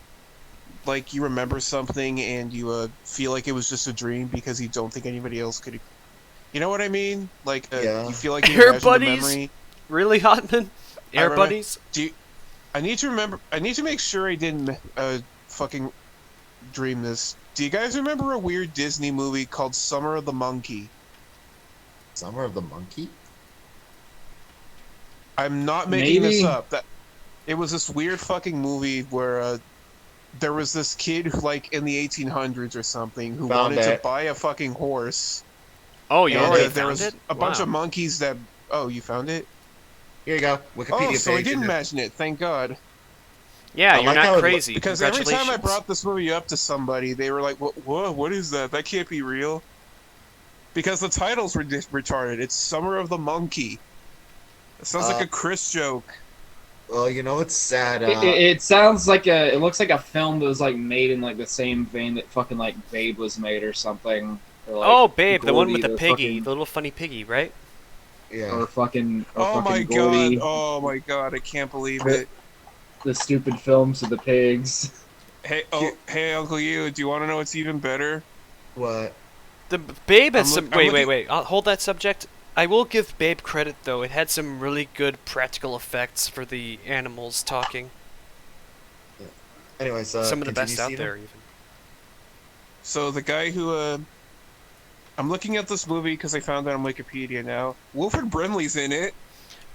like you remember something and you feel like it was just a dream because you don't think anybody else could. You know what I mean? Like Yeah. you feel like you Air imagined the buddies? memory. Really, Hotman? I Air remember- buddies? I need to remember. I need to make sure I didn't fucking dream this. Do you guys remember a weird Disney movie called Summer of the Monkey? Summer of the Monkey? I'm not making this Maybe. up. That it was this weird fucking movie where there was this kid who, like in the 1800s or something, who Found wanted to it. buy a fucking horse. Oh, you Yeah, already there found was it? a bunch Wow. of monkeys that. Oh, you found it? Here you go. Wikipedia Oh, so I page. didn't imagine it. Thank God. Yeah, I you're like how not it crazy. Because every time I Congratulations. brought this movie up to somebody, they were like, What is that? That can't be real." Because the titles were retarded. It's Summer of the Monkey. It sounds like a Chris joke. Well, you know, it's sad. It sounds like it looks like a film that was like made in like the same vein that fucking like Babe was made or something. Or, like, Oh, Babe, the one Gordy, with the piggy, fucking- the little funny piggy, right? Yeah. or fucking Oh my Gordy, god! Oh my god! I can't believe it. the stupid films of the pigs. Hey, Uncle You, do you want to know what's even better? What? The Babe has I'm some. look- I'm Wait, looking- wait. I'll hold that subject. I will give Babe credit though. It had some really good practical effects for the animals talking. Anyways, some of the continue, best out Steven. there, even. So the guy who I'm looking at this movie because I found it on Wikipedia now. Wilford Brimley's in it.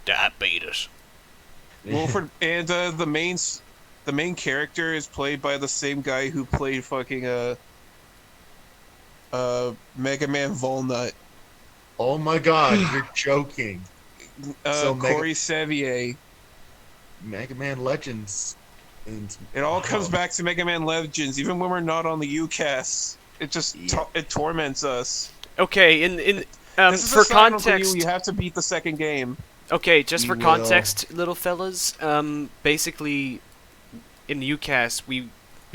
Diabetes. Wilford and the main character is played by the same guy who played fucking Mega Man Volnut. Oh my God, you're joking. So Corey Sevier. Mega Man Legends. And, It all comes back to Mega Man Legends, even when we're not on the Yuucast. It just it torments us. Okay, in This is for a sign for context, you have to beat the second game. okay, just for will. context, little fellas, basically, in Yuucast, we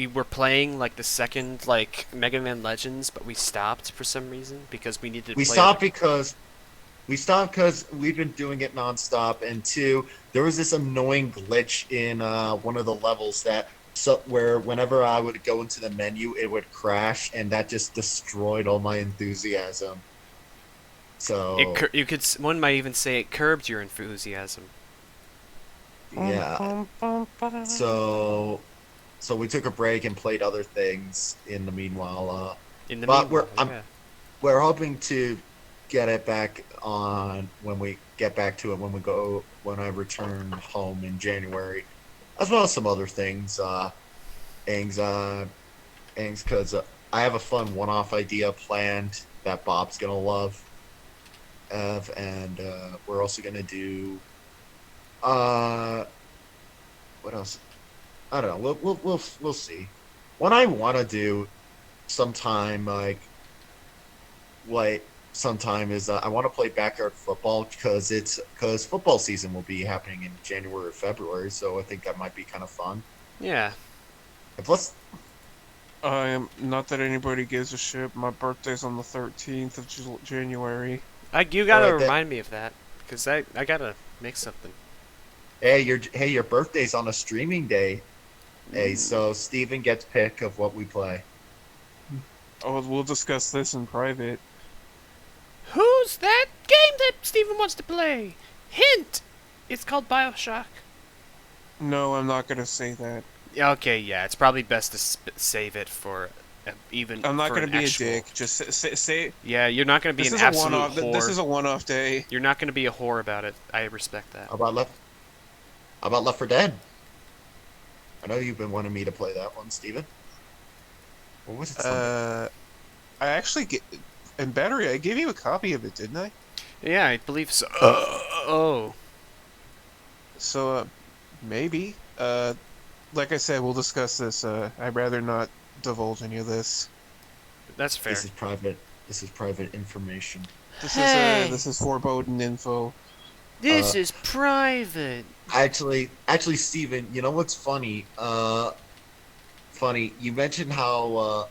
were playing like the second like Mega Man Legends, but we stopped for some reason because we needed to We play stopped because we've been doing it nonstop, and two, there was this annoying glitch in one of the levels where whenever I would go into the menu, it would crash, and that just destroyed all my enthusiasm. So one might even say it curbed your enthusiasm. yeah, so we took a break and played other things in the meanwhile. In the But meanwhile, yeah. we're hoping to get it back on when we get back to it when I return home in January, as well as some other things. Because I have a fun one-off idea planned that Bob's gonna love, and we're also gonna do what else? I don't know. We'll see. What I want to do sometime sometime is I want to play backyard football because football season will be happening in January or February, so I think that might be kind of fun. Yeah. And plus, Not that anybody gives a shit. My birthday's on the 13th of January. You gotta Alright, remind me of that because I gotta make something. hey, your birthday's on a streaming day. Hey, so Steven gets pick of what we play. Oh, we'll discuss this in private. Who's that game that Steven wants to play? Hint! It's called BioShock. No, I'm not gonna say that. Yeah, okay, yeah, it's probably best to save it for I'm not for gonna an be actual... a dick. Just say. Yeah, you're not gonna be This an is a absolute one-off. whore. This is a one-off day. You're not gonna be a whore about it. I respect that. How about Left 4 Dead? I know you've been wanting me to play that one, Steven. What was it? I actually in battery. I gave you a copy of it, didn't I? Yeah, I believe so. Oh. So maybe. Like I said, we'll discuss this. I'd rather not divulge any of this. That's fair. This is private. This is private information. This is foreboding info. This is private. Actually, Steven, you know what's funny? Funny. You mentioned how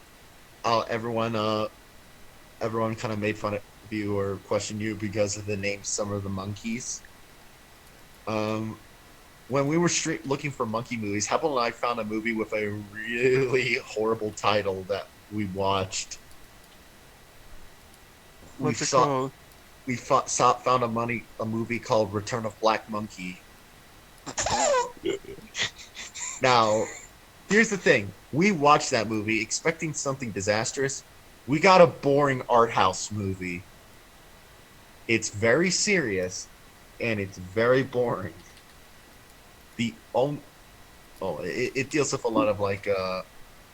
everyone kind of made fun of you or questioned you because of the name Summer of the Monkeys. When we were looking for monkey movies, Heppel and I found a movie with a really horrible title that we watched. What's it called? We found a movie called Return of Black Monkey. Now, here's the thing. We watched that movie expecting something disastrous. We got a boring art house movie. It's very serious, and it's very boring. It deals with a lot of like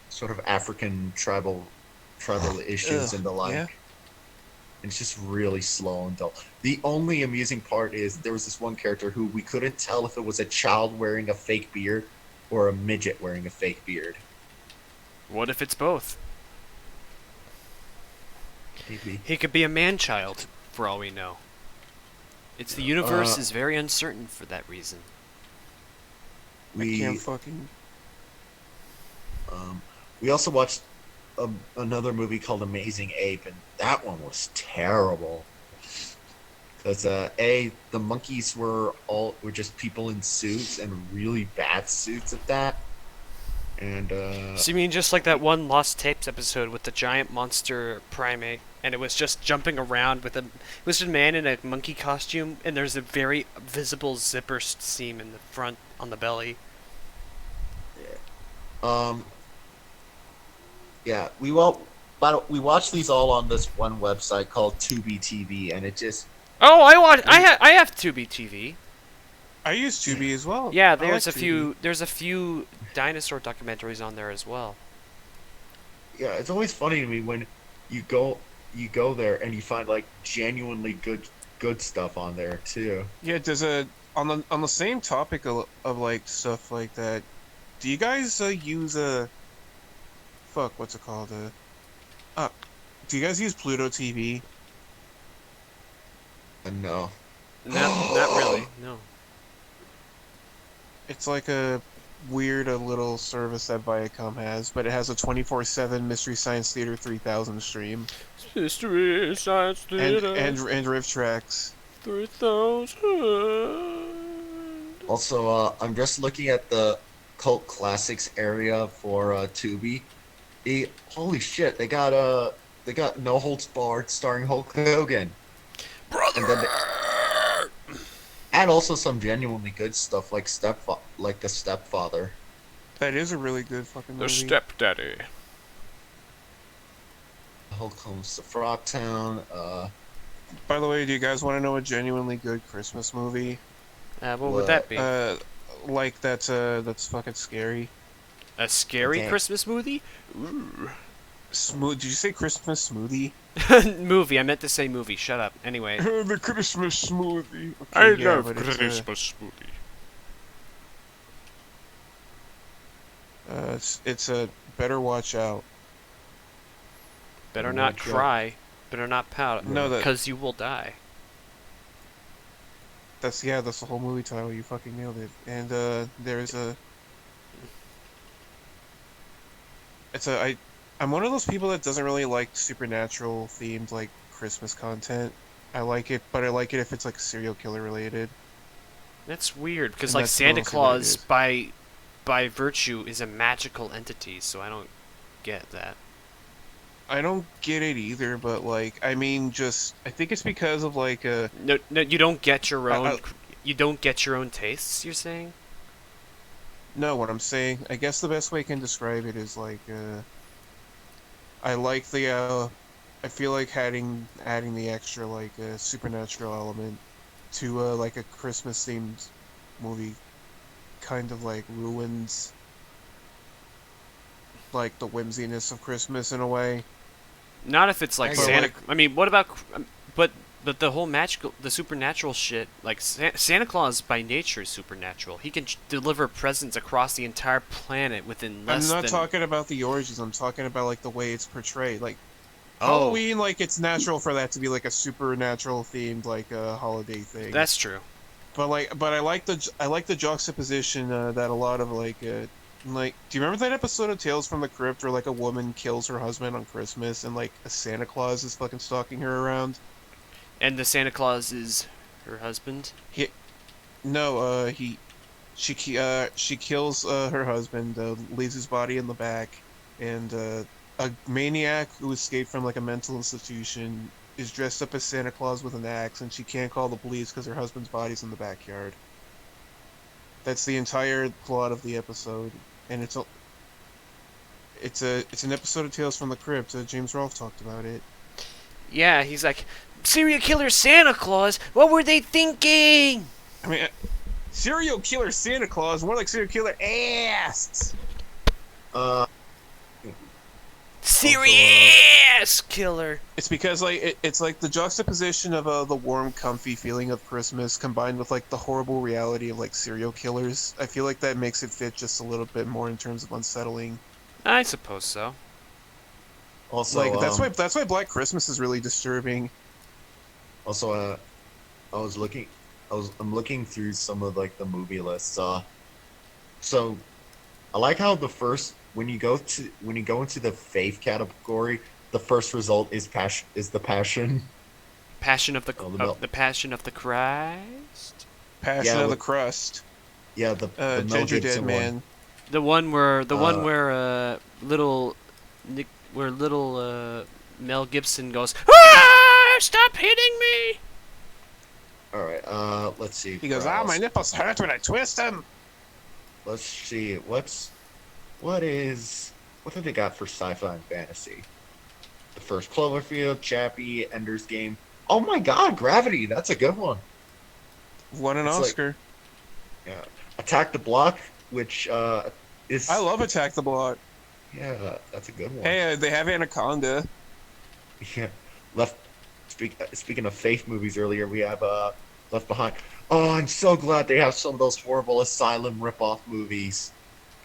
sort of African tribal issues and the like. Yeah. It's just really slow and dull. The only amusing part is there was this one character who we couldn't tell if it was a child wearing a fake beard or a midget wearing a fake beard. What if it's both? Maybe. He could be a man-child, for all we know. The universe is very uncertain for that reason. I can't fucking. We also watched another movie called Amazing Ape, and that one was terrible. Because the monkeys were just people in suits and really bad suits at that. And So you mean just like that one Lost Tapes episode with the giant monster primate, and it was just jumping around with it was just a man in a monkey costume, and there's a very visible zipper seam in the front on the belly. Yeah, we watched these all on this one website called Tubi TV, and it just. Oh, I have Tubi TV. I use Tubi as well. Yeah, I there's like a Tubi. few dinosaur documentaries on there as well. Yeah, it's always funny to me when you go you go there and you find like genuinely good stuff on there too. Yeah, there's a on the same topic of like stuff like that. Do you guys use a fuck? What's it called? Do you guys use Pluto TV? No. Not really. No. It's like a weird little service that Viacom has, but it has a 24/7 Mystery Science Theater 3000 stream Mystery Science Theater. and riff tracks. 3000. Also, I'm just looking at the cult classics area for Tubi. Holy shit, they got No Holds Barred starring Hulk Hogan. Brother! And also some genuinely good stuff like The Stepfather. That is a really good fucking The movie. Stepdaddy. Hulk Holmes to Frogtown. By the way, do you guys want to know a genuinely good Christmas movie? What would that be? Like that's fucking scary. A scary Okay. Christmas movie? Ooh. Smooth? Did you say Christmas smoothie? Movie. I meant to say movie. Shut up. Anyway. The Christmas smoothie. Okay, yeah, but smoothie. It's a better watch out. Better not cry. Better not pout. No, because you will die. That's the whole movie title. You fucking nailed it. And there's a. I'm one of those people that doesn't really like supernatural themed like Christmas content. I like it, but I like it if it's like serial killer related. That's weird because And like that's Santa mostly what it Claus is. by virtue is a magical entity, so I don't get that. I don't get it either, but like I mean, just I think it's because of like No, you don't get your own. I- You don't get your own tastes. You're saying? no, what I'm saying, I guess the best way I can describe it is like I like the I feel like adding the extra like supernatural element to like a Christmas themed movie kind of like ruins like the whimsiness of Christmas in a way. Not if it's like I get Santa. like- I mean, what about? But the whole magical, the supernatural shit, like Santa Claus by nature is supernatural. He can deliver presents across the entire planet within less I'm not than. talking about the origins. I'm talking about like the way it's portrayed. Like Oh, Halloween, like it's natural for that to be like a supernatural themed like holiday thing. that's true. But I like the juxtaposition that a lot of like do you remember that episode of Tales from the Crypt where like a woman kills her husband on Christmas and like a Santa Claus is fucking stalking her around? And the Santa Claus is her husband. No, she kills her husband, leaves his body in the back, and a maniac who escaped from like a mental institution is dressed up as Santa Claus with an axe, and she can't call the police because her husband's body's in the backyard. That's the entire plot of the episode, and it's an episode of Tales from the Crypt. James Rolfe talked about it. Yeah, he's like, serial killer Santa Claus. What were they thinking? I mean, serial killer Santa Claus, more like serial killer ass. Serious killer. It's because like it's like the juxtaposition of the warm, comfy feeling of Christmas combined with like the horrible reality of like serial killers. I feel like that makes it fit just a little bit more in terms of unsettling. I suppose so. Also, Like that's why Black Christmas is really disturbing. Also, I'm looking through some of like the movie lists. So I like how when you go into the faith category, the first result is the Passion. Passion of the Oh, the the Passion of the Christ. Passion Yeah, of the with- Crust. Yeah, the Mel Ginger Dead Gibson Man. one. The one where little Mel Gibson goes, "Ah, stop hitting me!" All right. Let's see. He goes, what my else? nipples hurt when I twist them. Let's see. What do they got for sci-fi and fantasy? The First Cloverfield, Chappie, Ender's Game. Oh my God, Gravity. That's a good one. Won an It's like- Oscar. Yeah. Attack the Block, which is. I love Attack the Block. Yeah, that's a good one. Hey, they have Anaconda. Yeah. Left. Speaking of faith movies, earlier we have Left Behind. Oh, I'm so glad they have some of those horrible asylum ripoff movies.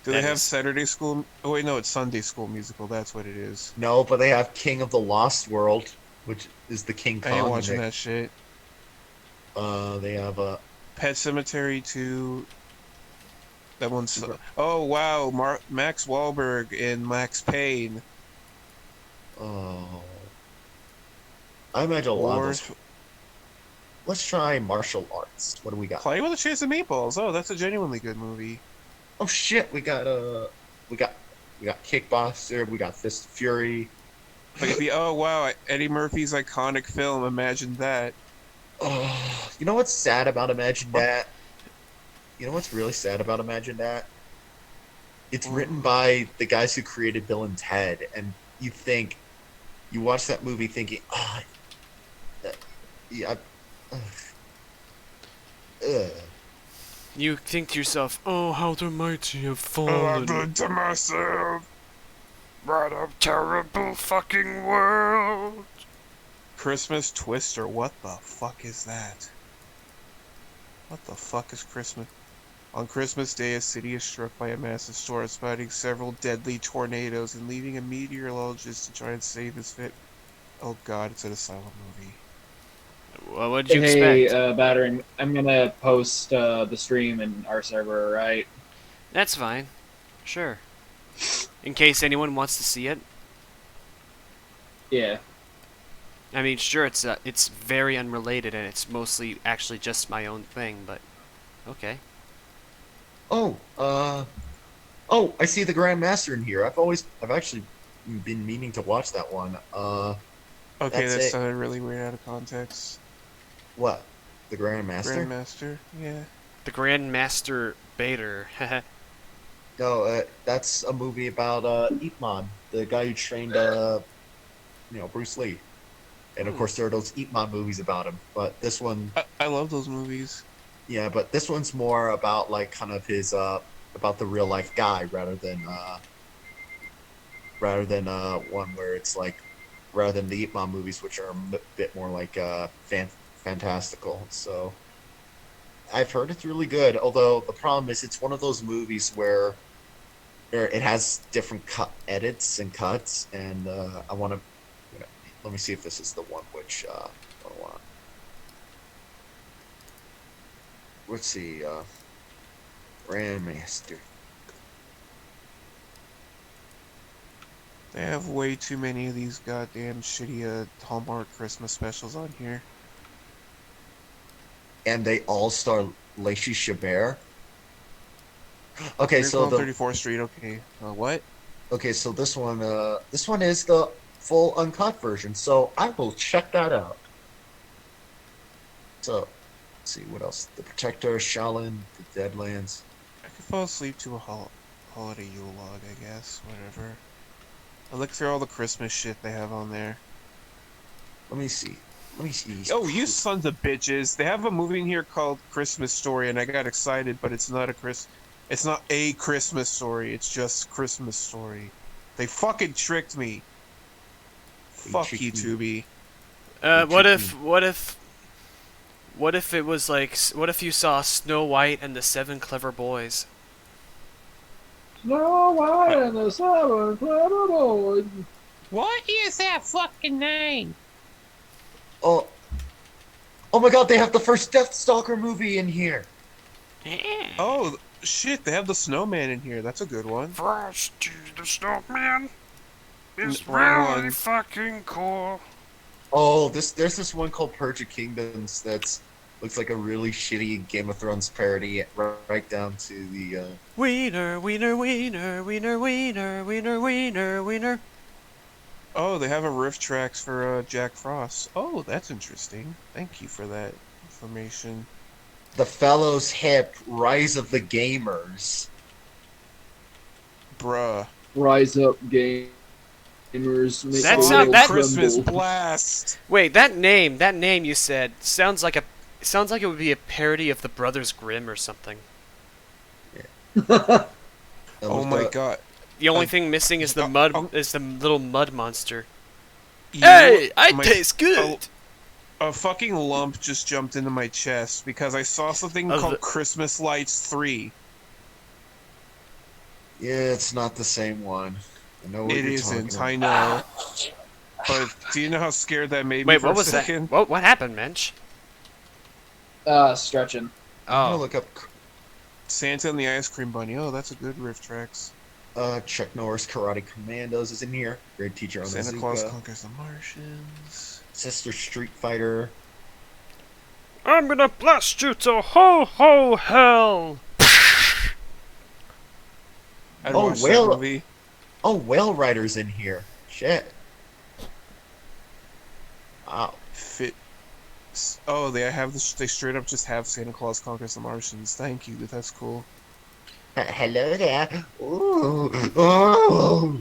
Do That they have is- Saturday School? Oh wait, no, it's Sunday School musical. That's what it is. No, but they have King of the Lost World, which is the King I ain't Kong. watching that shit. They have Pet Cemetery 2. That one's. Oh wow, Max Wahlberg and Max Payne. oh, I imagine a lot of Or those. Let's try martial arts. What do we got? Play with a Chase of Meatballs. Oh, that's a genuinely good movie. Oh shit, we got Kickboxer, we got Fist of Fury. Like, oh wow, Eddie Murphy's iconic film. Imagine that. Oh, you know what's sad about Imagine That? You know what's really sad about Imagine That? It's written by the guys who created Bill and Ted, and you watch that movie thinking, yeah, ugh. You think to yourself, oh, how the mighty have Oh, I fallen. did to myself. What a terrible fucking world. Christmas Twister. What the fuck is that? What the fuck is Christmas? On Christmas Day, a city is struck by a massive storm, spouting several deadly tornadoes and leaving a meteorologist to try and save his fit. Oh god, it's an asylum movie. Well, what'd you Hey, expect? Battering, I'm gonna post the stream in our server, right? That's fine. Sure. In case anyone wants to see it. Yeah. I mean, sure, it's very unrelated and it's mostly actually just my own thing, but okay. Oh, I see the Grandmaster in here. I've actually been meaning to watch that one. Okay, That's that it. sounded really weird out of context. What? The Grandmaster? Grandmaster? Yeah. The Grandmaster Bader. No, that's a movie about Ip Man, the guy who trained Bruce Lee. And of course there are those Ip Man movies about him. But this one, I love those movies. yeah, but this one's more about like kind of his about the real life guy rather than one where it's like rather than the Ip Man movies, which are a bit more like fantastical. So I've heard it's really good. Although the problem is, it's one of those movies where it has different edits and cuts, and I want to. Let me see if this is the one which I want. Let's see, Grandmaster. They have way too many of these goddamn shitty Hallmark Christmas specials on here. And they all star Lacey Chabert. Okay, so Miracle on 34th Street. Okay, what? Okay, so this one is the full uncut version. So I will check that out. So, let's see what else. The Protector, Shaolin, the Deadlands. I could fall asleep to a holiday Yule log, I guess. Whatever. I look through all the Christmas shit they have on there. Let me see. Oh, you sons of bitches! They have a movie in here called Christmas Story, and I got excited, but it's not a Christmas story. It's just Christmas Story. They fucking tricked me. Fuck you, Tubi. What if it was like, what if you saw Snow White and the Seven Clever Boys? Snow White and the Seven Clever Boys. What is that fucking name? Oh my God! They have the first Deathstalker movie in here. Oh shit! They have the Snowman in here. That's a good one. Frosty the Snowman is Wrong really one. fucking cool. Oh, there's this one called Purge of Kingdoms that's looks like a really shitty Game of Thrones parody, right down to the. Wiener, wiener, wiener, wiener, wiener, wiener, wiener, wiener. Oh, they have a riff tracks for Jack Frost. Oh, that's interesting. Thank you for that information. The Fellows Hip, Rise of the Gamers. Bruh. Rise up, gamers. Make That's the not world that- Christmas tremble. Blast. Wait, that name you said sounds like it would be a parody of the Brothers Grimm or something. Oh my god. The only thing missing is the oh. little mud monster. Hey, I my- taste good. A fucking lump just jumped into my chest because I saw something Of called the- Christmas Lights 3. Yeah, it's not the same one. I know what It you're isn't, talking I about. know. But do you know how scared that made me Wait, for what a was that? second? What happened, Mensch? Stretching. I'm gonna Oh, look up Santa and the Ice Cream Bunny. Oh, that's a good riff tracks. Chuck Norris Karate Commandos is in here. Great teacher on Santa the Claus Zuka. Conquers the Martians. Sister Street Fighter. I'm gonna blast you to ho hell. I'd Oh, watch well- that movie. Oh, Whale Rider's in here. Shit. Wow. Fit. Oh, they have this. They straight up just have Santa Claus Conquers the Martians. Thank you. That's cool. Hello there. Ooh. Oh.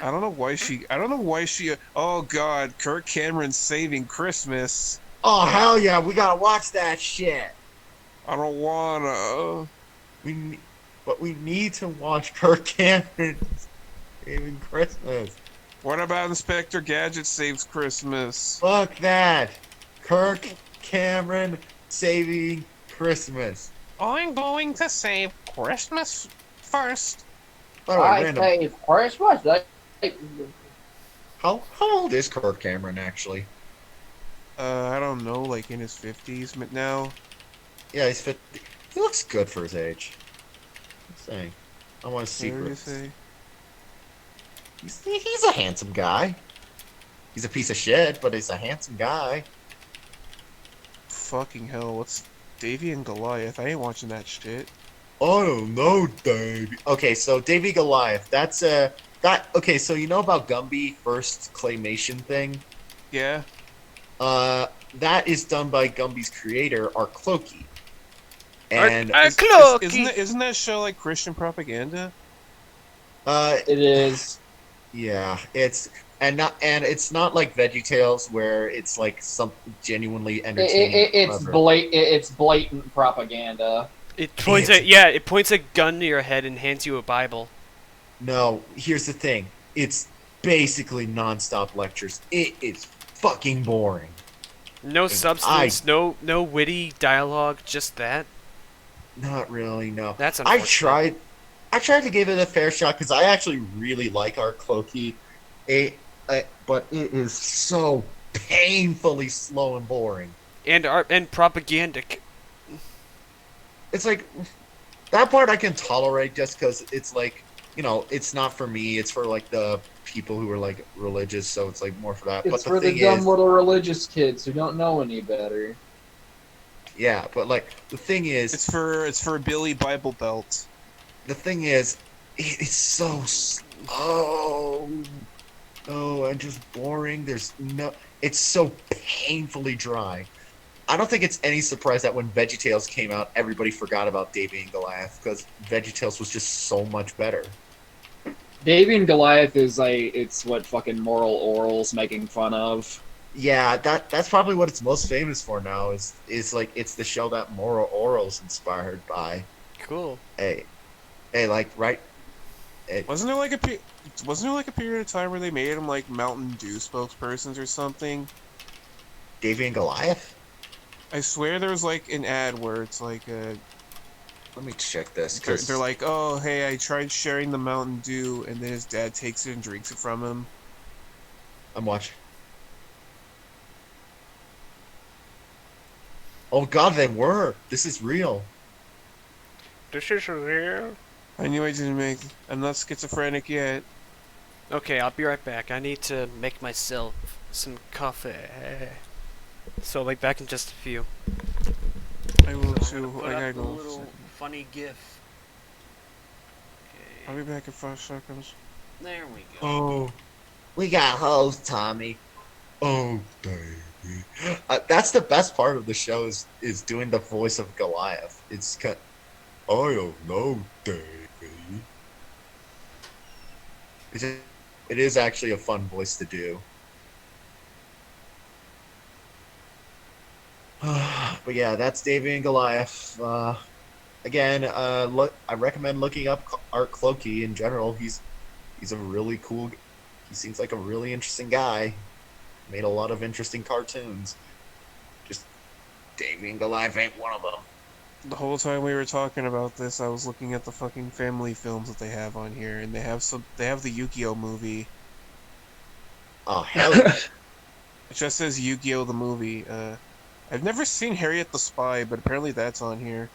I don't know why she. I don't know why she. Oh God, Kirk Cameron saving Christmas. Oh, hell yeah. We gotta watch that shit. I don't wanna. But we need to watch Kirk Cameron saving Christmas. What about Inspector Gadget saves Christmas? Fuck that. Kirk Cameron saving Christmas. I'm going to save Christmas first. By the way, I random. say Christmas. How old is Kirk Cameron actually? I don't know, like in his 50s now. Yeah, he's 50. He looks good for his age. I'm saying. I want to see. What do you say? He's a handsome guy. He's a piece of shit, but he's a handsome guy. Fucking hell, what's Davy and Goliath? I ain't watching that shit. I don't know, Davey. Okay, so Davy Goliath. That's Okay, so you know about Gumby first claymation thing? Yeah? That is done by Gumby's creator, Art Clokey. And Isn't that show like Christian propaganda? It is. yeah, it's it's not like VeggieTales where it's like some genuinely entertaining. It's blatant propaganda. It points a gun to your head and hands you a Bible. No, here's the thing. It's basically nonstop lectures. It is fucking boring. No substance, no witty dialogue, just that. Not really, no. That's I unfortunate. tried to give it a fair shot because I actually really like Art Clokey. But it is so painfully slow and boring. And propagandic. It's like that part I can tolerate just because it's like, you know, it's not for me. It's for like the people who are like religious, so it's like more for that. It's but for the dumb little religious kids who don't know any better. yeah, but like the thing is, It's for Billy Bible Belt. the thing is, it's so slow. Oh, and just boring. It's so painfully dry. I don't think it's any surprise that when VeggieTales came out, everybody forgot about Davy and Goliath because VeggieTales was just so much better. Davy and Goliath is it's what fucking Moral Oral's making fun of. Yeah, that's probably what it's most famous for now. Is like it's the show that Moral Oral's inspired by. Cool. Hey, like right. Wasn't there like a period of time where they made him like Mountain Dew spokespersons or something? Davy and Goliath. I swear there was like an ad where it's like Let me check this. they're like, oh hey, I tried sharing the Mountain Dew, and then his dad takes it and drinks it from him. I'm watching. Oh God, they were. This is real. This is real. I knew I didn't make. I'm not schizophrenic yet. Okay, I'll be right back. I need to make myself some coffee. So I'll be back in just a few. I will too. I gotta a go. little funny gif. I'll be back in 5 seconds. There we go. Oh, we got hoes, Tommy. Oh, baby. That's the best part of the show is doing the voice of Goliath. It's cut. I don't know, baby. It is actually a fun voice to do. But yeah, that's Davy and Goliath. Again, I recommend looking up Art Clokey in general. He's a really cool. He seems like a really interesting guy. made a lot of interesting cartoons. Just Day Being Alive ain't one of them. The whole time we were talking about this, I was looking at the fucking family films that they have on here, and they have some. They have the Yu-Gi-Oh movie. Oh hell yeah! It just says Yu-Gi-Oh the movie. I've never seen Harriet the Spy, but apparently that's on here.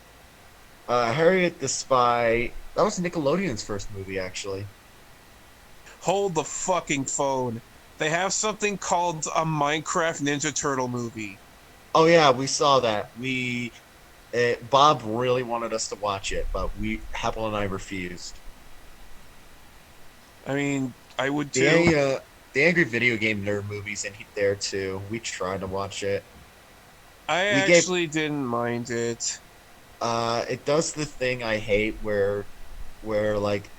Harriet the Spy. That was Nickelodeon's first movie, actually. Hold the fucking phone. They have something called a Minecraft Ninja Turtle movie. Oh yeah, we saw that. Bob really wanted us to watch it, but Apple and I refused. I mean, I would too. The Angry Video Game Nerd movie's in there too. We tried to watch it. I actually didn't mind it. It does the thing I hate where like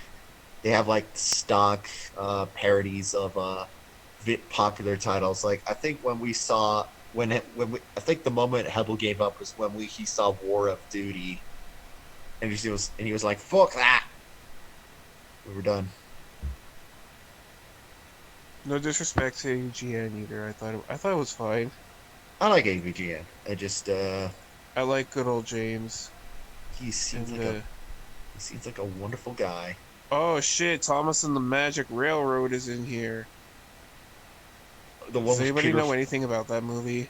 they have like stock parodies of popular titles. Like I think when we I think the moment Hebel gave up was when he saw War of Duty, and he was like, "Fuck that." We were done. No disrespect to AGN either. I thought it was fine. I like AVGN. I like good old James. He seems like a wonderful guy. Oh shit! Thomas and the Magic Railroad is in here. The one Does with anybody Peter know anything about that movie?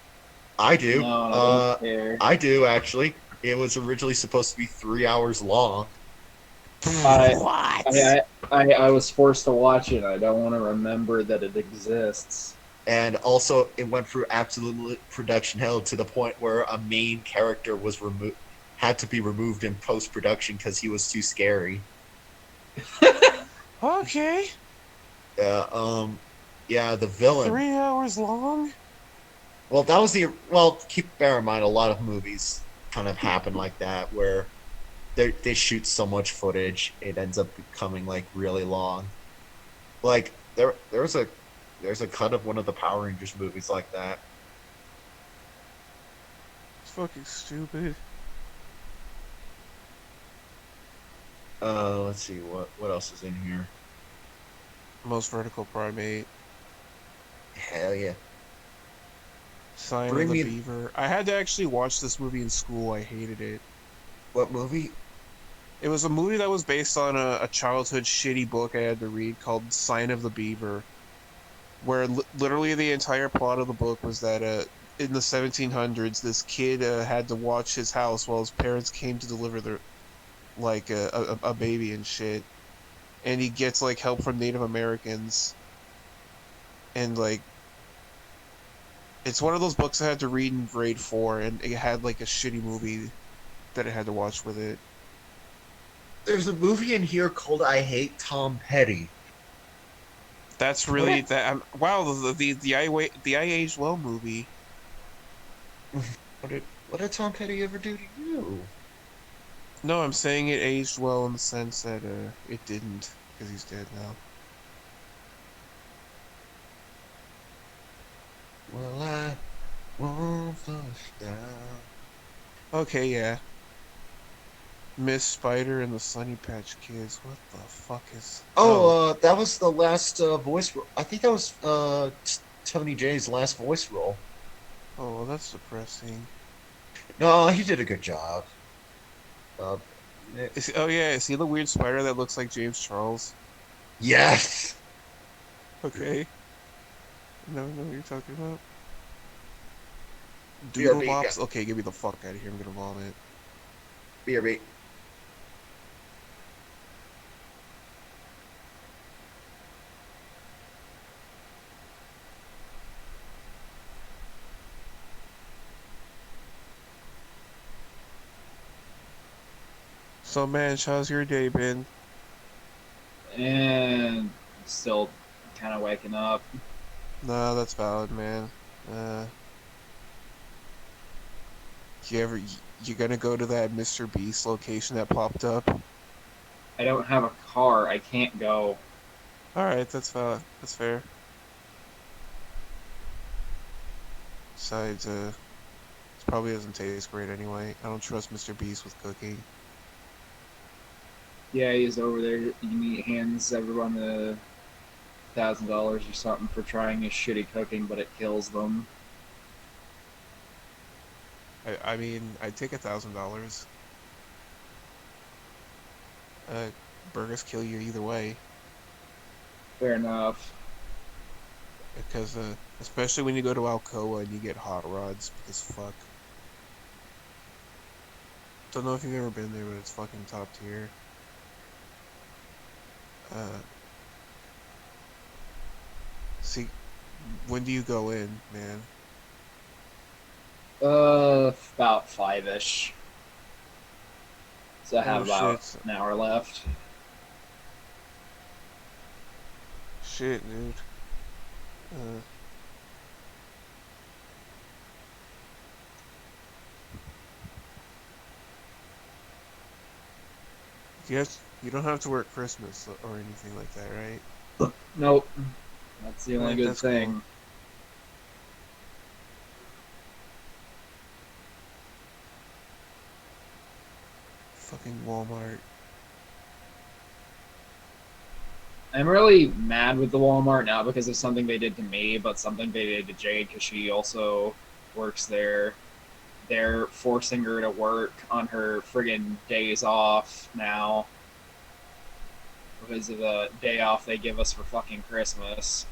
I do. No, I don't care. I do actually. It was originally supposed to be 3 hours long. What? I was forced to watch it. I don't want to remember that it exists. And also, it went through absolute production hell to the point where a main character had to be removed in post production because he was too scary. Okay. Yeah, the villain. 3 hours long? Well, bear in mind, a lot of movies kind of happen like that, where they shoot so much footage, it ends up becoming, like, really long. Like, there's a cut of one of the Power Rangers movies like that. It's fucking stupid. Let's see, what else is in here? Most Vertical Primate. Hell yeah. Sign Bring of the me- Beaver. I had to actually watch this movie in school. I hated it. What movie? It was a movie that was based on a childhood shitty book I had to read called Sign of the Beaver, where literally the entire plot of the book was that in the 1700s, this kid had to watch his house while his parents came to deliver their a baby and shit, and he gets like help from Native Americans, and like it's one of those books I had to read in grade 4, and it had like a shitty movie that I had to watch with it. There's a movie in here called I Hate Tom Petty. That's really that. Wow, the I Aged Well movie. What did Tom Petty ever do to you? No, I'm saying it aged well in the sense that it didn't, because he's dead now. Well, I won't flush down. Okay, yeah. Miss Spider and the Sunny Patch Kids. What the fuck is? That was the last voice. I think that was Tony J's last voice role. Oh, well, that's depressing. No, he did a good job. Oh yeah, is he the weird spider that looks like James Charles? Yes. Okay. No, what you're talking about. BRB, Doodle Okay, get me the fuck out of here. I'm gonna vomit. BRB. So, man, how's your day been? And still kind of waking up. No, that's valid, man. You gonna go to that Mr. Beast location that popped up? I don't have a car. I can't go. Alright, that's valid. That's fair. Besides, it probably doesn't taste great anyway. I don't trust Mr. Beast with cooking. Yeah, he's over there. He hands everyone $1,000 or something for trying a shitty cooking, but it kills them. I mean, I'd take $1,000. Burgers kill you either way. Fair enough. Because, especially when you go to Alcoa and you get hot rods, because fuck. Don't know if you've ever been there, but it's fucking top tier. See, when do you go in, man? About 5-ish. So I have about shit. an hour left. Shit, dude. You don't have to work Christmas or anything like that, right? Nope. That's the only good That's thing. cool. Fucking Walmart. I'm really mad with the Walmart now because of something they did to me, but something they did to Jade because she also works there. They're forcing her to work on her friggin' days off now because of the day off they give us for fucking Christmas.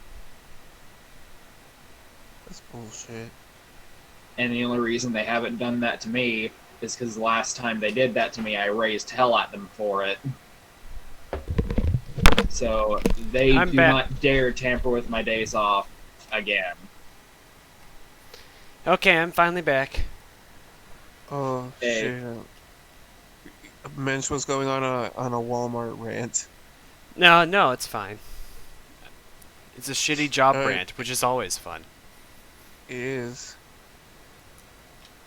That's bullshit. And the only reason they haven't done that to me is because the last time they did that to me, I raised hell at them for it. So they do not dare tamper with my days off again. Okay, I'm finally back. Oh, shit. Mensch was going on a Walmart rant. No, it's fine. It's a shitty job rant, which is always fun. It is.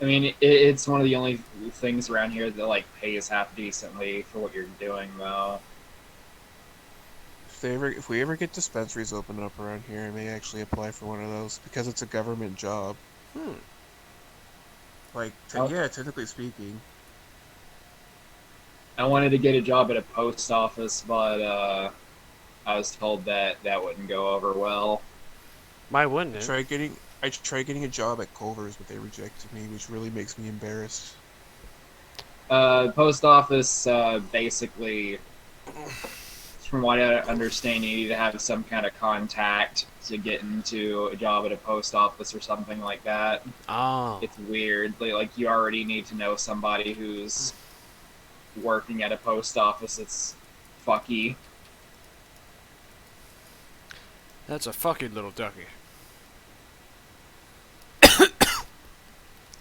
I mean, it's one of the only things around here that like pays half decently for what you're doing, though. If we ever get dispensaries open up around here, I may actually apply for one of those because it's a government job. Like, yeah, technically speaking. I wanted to get a job at a post office, but I was told that that wouldn't go over well. Why wouldn't it? I tried getting a job at Culver's, but they rejected me, which really makes me embarrassed. Post office, basically, from what I understand, you need to have some kind of contact to get into a job at a post office or something like that. Oh. It's weird. Like, you already need to know somebody who's working at a post office. It's fucky. That's a fucking little ducky.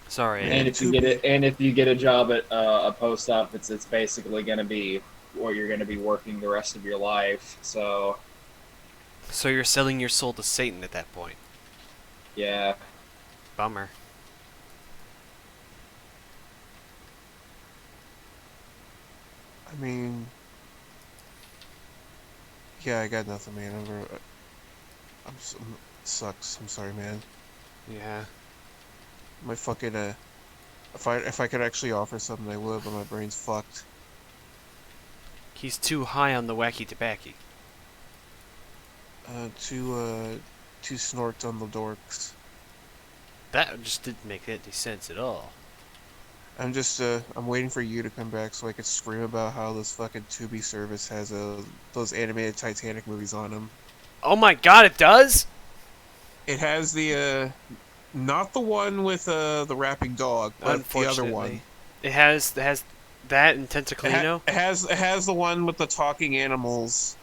Sorry. And if you get a job at a post office, it's basically going to be what you're going to be working the rest of your life. So you're selling your soul to Satan at that point. Yeah. Bummer. I mean, yeah, I got nothing, man. Sucks. I'm sorry, man. Yeah. My fucking if I could actually offer something, I would, but my brain's fucked. He's too high on the wacky tobacco. Two snorts on the dorks. That just didn't make any sense at all. I'm waiting for you to come back so I could scream about how this fucking Tubi service has those animated Titanic movies on them. Oh my god, it does? It has the, not the one with the rapping dog, but the other one. It has that and Tentaclino? It has the one with the talking animals.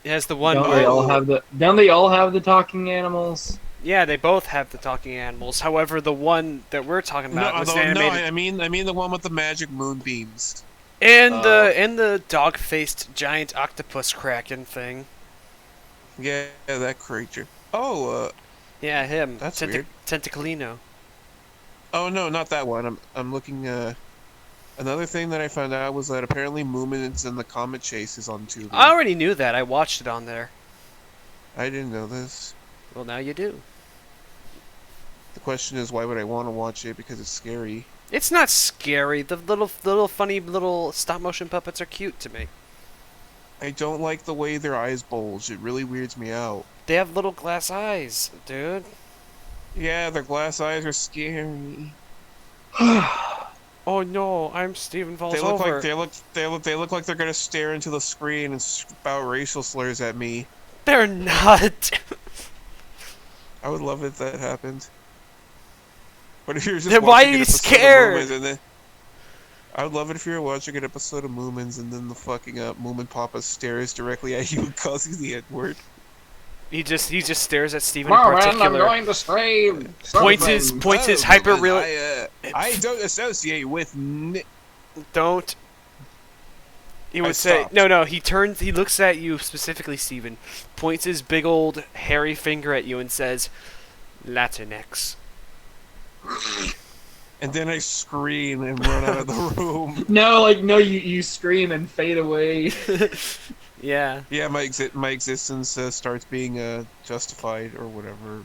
It has the one. Don't they all have the talking animals? Yeah, they both have the talking animals. However, the one that we're talking about was animated. No, I mean the one with the magic moonbeams. And the dog-faced giant octopus kraken thing. Yeah, that creature. Oh, yeah, him. That's weird. Tentaclino. Oh no, not that one. I'm looking. Another thing that I found out was that apparently Moomins and the Comet Chase is on Tubi. I already knew that. I watched it on there. I didn't know this. Well, now you do. The question is, why would I want to watch it? Because it's scary. It's not scary. The little funny little stop motion puppets are cute to me. I don't like the way their eyes bulge. It really weirds me out. They have little glass eyes, dude. Yeah, their glass eyes are scary. Oh no, I'm Steven falls They look over. like they look like they're gonna stare into the screen and spout racial slurs at me. They're not. I would love it if that happened. But if you're just Then why watching are an you episode of scared? Moomins and then, I would love it if you were watching an episode of Moomins and then the fucking Moomin Papa stares directly at you and calls you the N-word. He just stares at Steven Come in on, man, I'm particular. going to scream. Points his Oh, hyper real. I don't associate with. Don't. He I would say stopped. no. He looks at you specifically, Steven. Points his big old hairy finger at you and says, "Latinx." And then I scream and run out of the room. No, you scream and fade away. Yeah. Yeah, my existence starts being justified or whatever.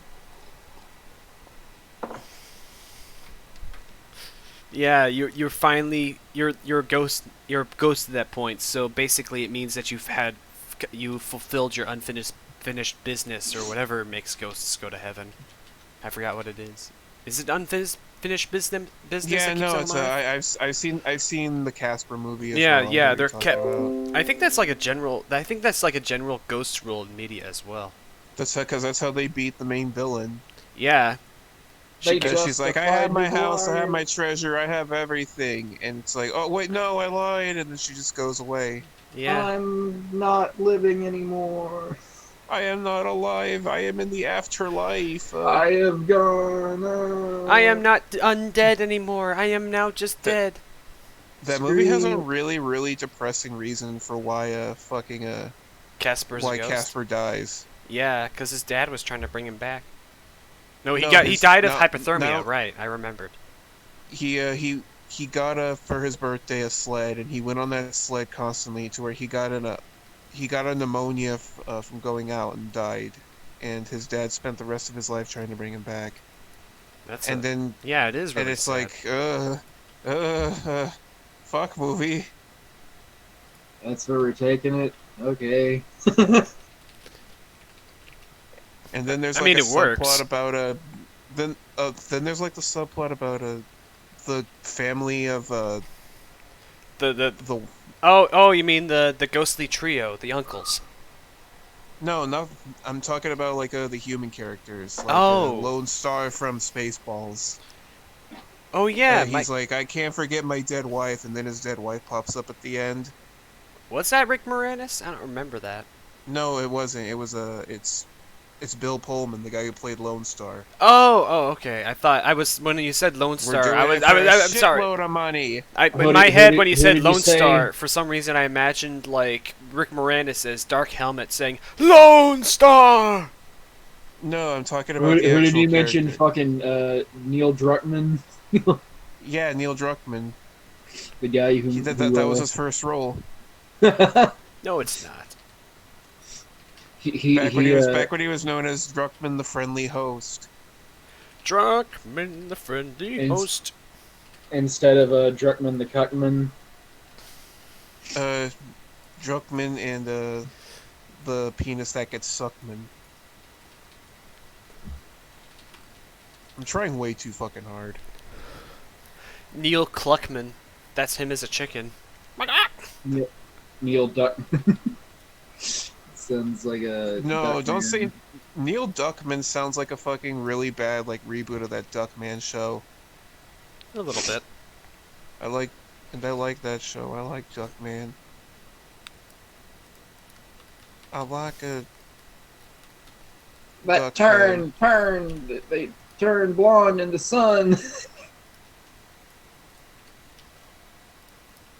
Yeah, you're finally you're a ghost at that point. So basically, it means that you fulfilled your finished business or whatever makes ghosts go to heaven. I forgot what it is. Is it unfinished business? Yeah, that no, keeps it's them alive? I've seen the Casper movie. As Yeah, well, yeah, that they're you're talking about. I think that's like a general. I think that's like a general ghost rule in media as well. That's because that's how they beat the main villain. Yeah. Because she's like, I have my house, I have my life. treasure, I have everything, and it's like, oh wait, no, I lied, and then she just goes away. Yeah. I'm not living anymore. I am not alive. I am in the afterlife. I have gone. I am not undead anymore. I am now just dead. That movie has a Scream. really, really depressing reason for why Casper's a ghost. Casper dies. Yeah, because his dad was trying to bring him back. No, he No, died of no, hypothermia. no. Right, I remembered. He got for his birthday a sled, and he went on that sled constantly to where he got a pneumonia from going out and died, and his dad spent the rest of his life trying to bring him back. That's And then yeah, it is really and it's sad. like fuck movie. That's where we're taking it. Okay. And then there's I like mean, a it works. subplot about then there's like the subplot about the family of the the oh, you mean the ghostly trio, the uncles? no, I'm talking about like the human characters, like Oh. Lone Star from Spaceballs. Oh yeah, He's like, I can't forget my dead wife, and then his dead wife pops up at the end. what's that, Rick Moranis? I don't remember that. No, it wasn't. It was it's Bill Pullman, the guy who played Lone Star. Oh, okay. I thought when you said Lone We're Star, doing I it was for a I'm sorry. shitload of money. In my head, when you who said did you Lone say? Star, for some reason I imagined like Rick Moranis as Dark Helmet saying Lone Star. No, I'm talking Who, about the who did actual you mention? character. Fucking Neil Druckmann, Yeah, Neil Druckmann. the guy who. That was his first role. No, it's not. Back when he was known as Druckmann, the friendly host. Druckman, the friendly And- host. instead of Druckmann the Cuckman. Druckmann and the penis that gets suckman. I'm trying way too fucking hard. Neil Cluckman. That's him as a chicken. Neil Duckman. Sounds like a. No, don't Duckman. say Neil Duckman sounds like a fucking really bad like reboot of that Duckman show. A little bit. I like that show. I like Duckman. I like a That Duckman. they turn blonde in the sun.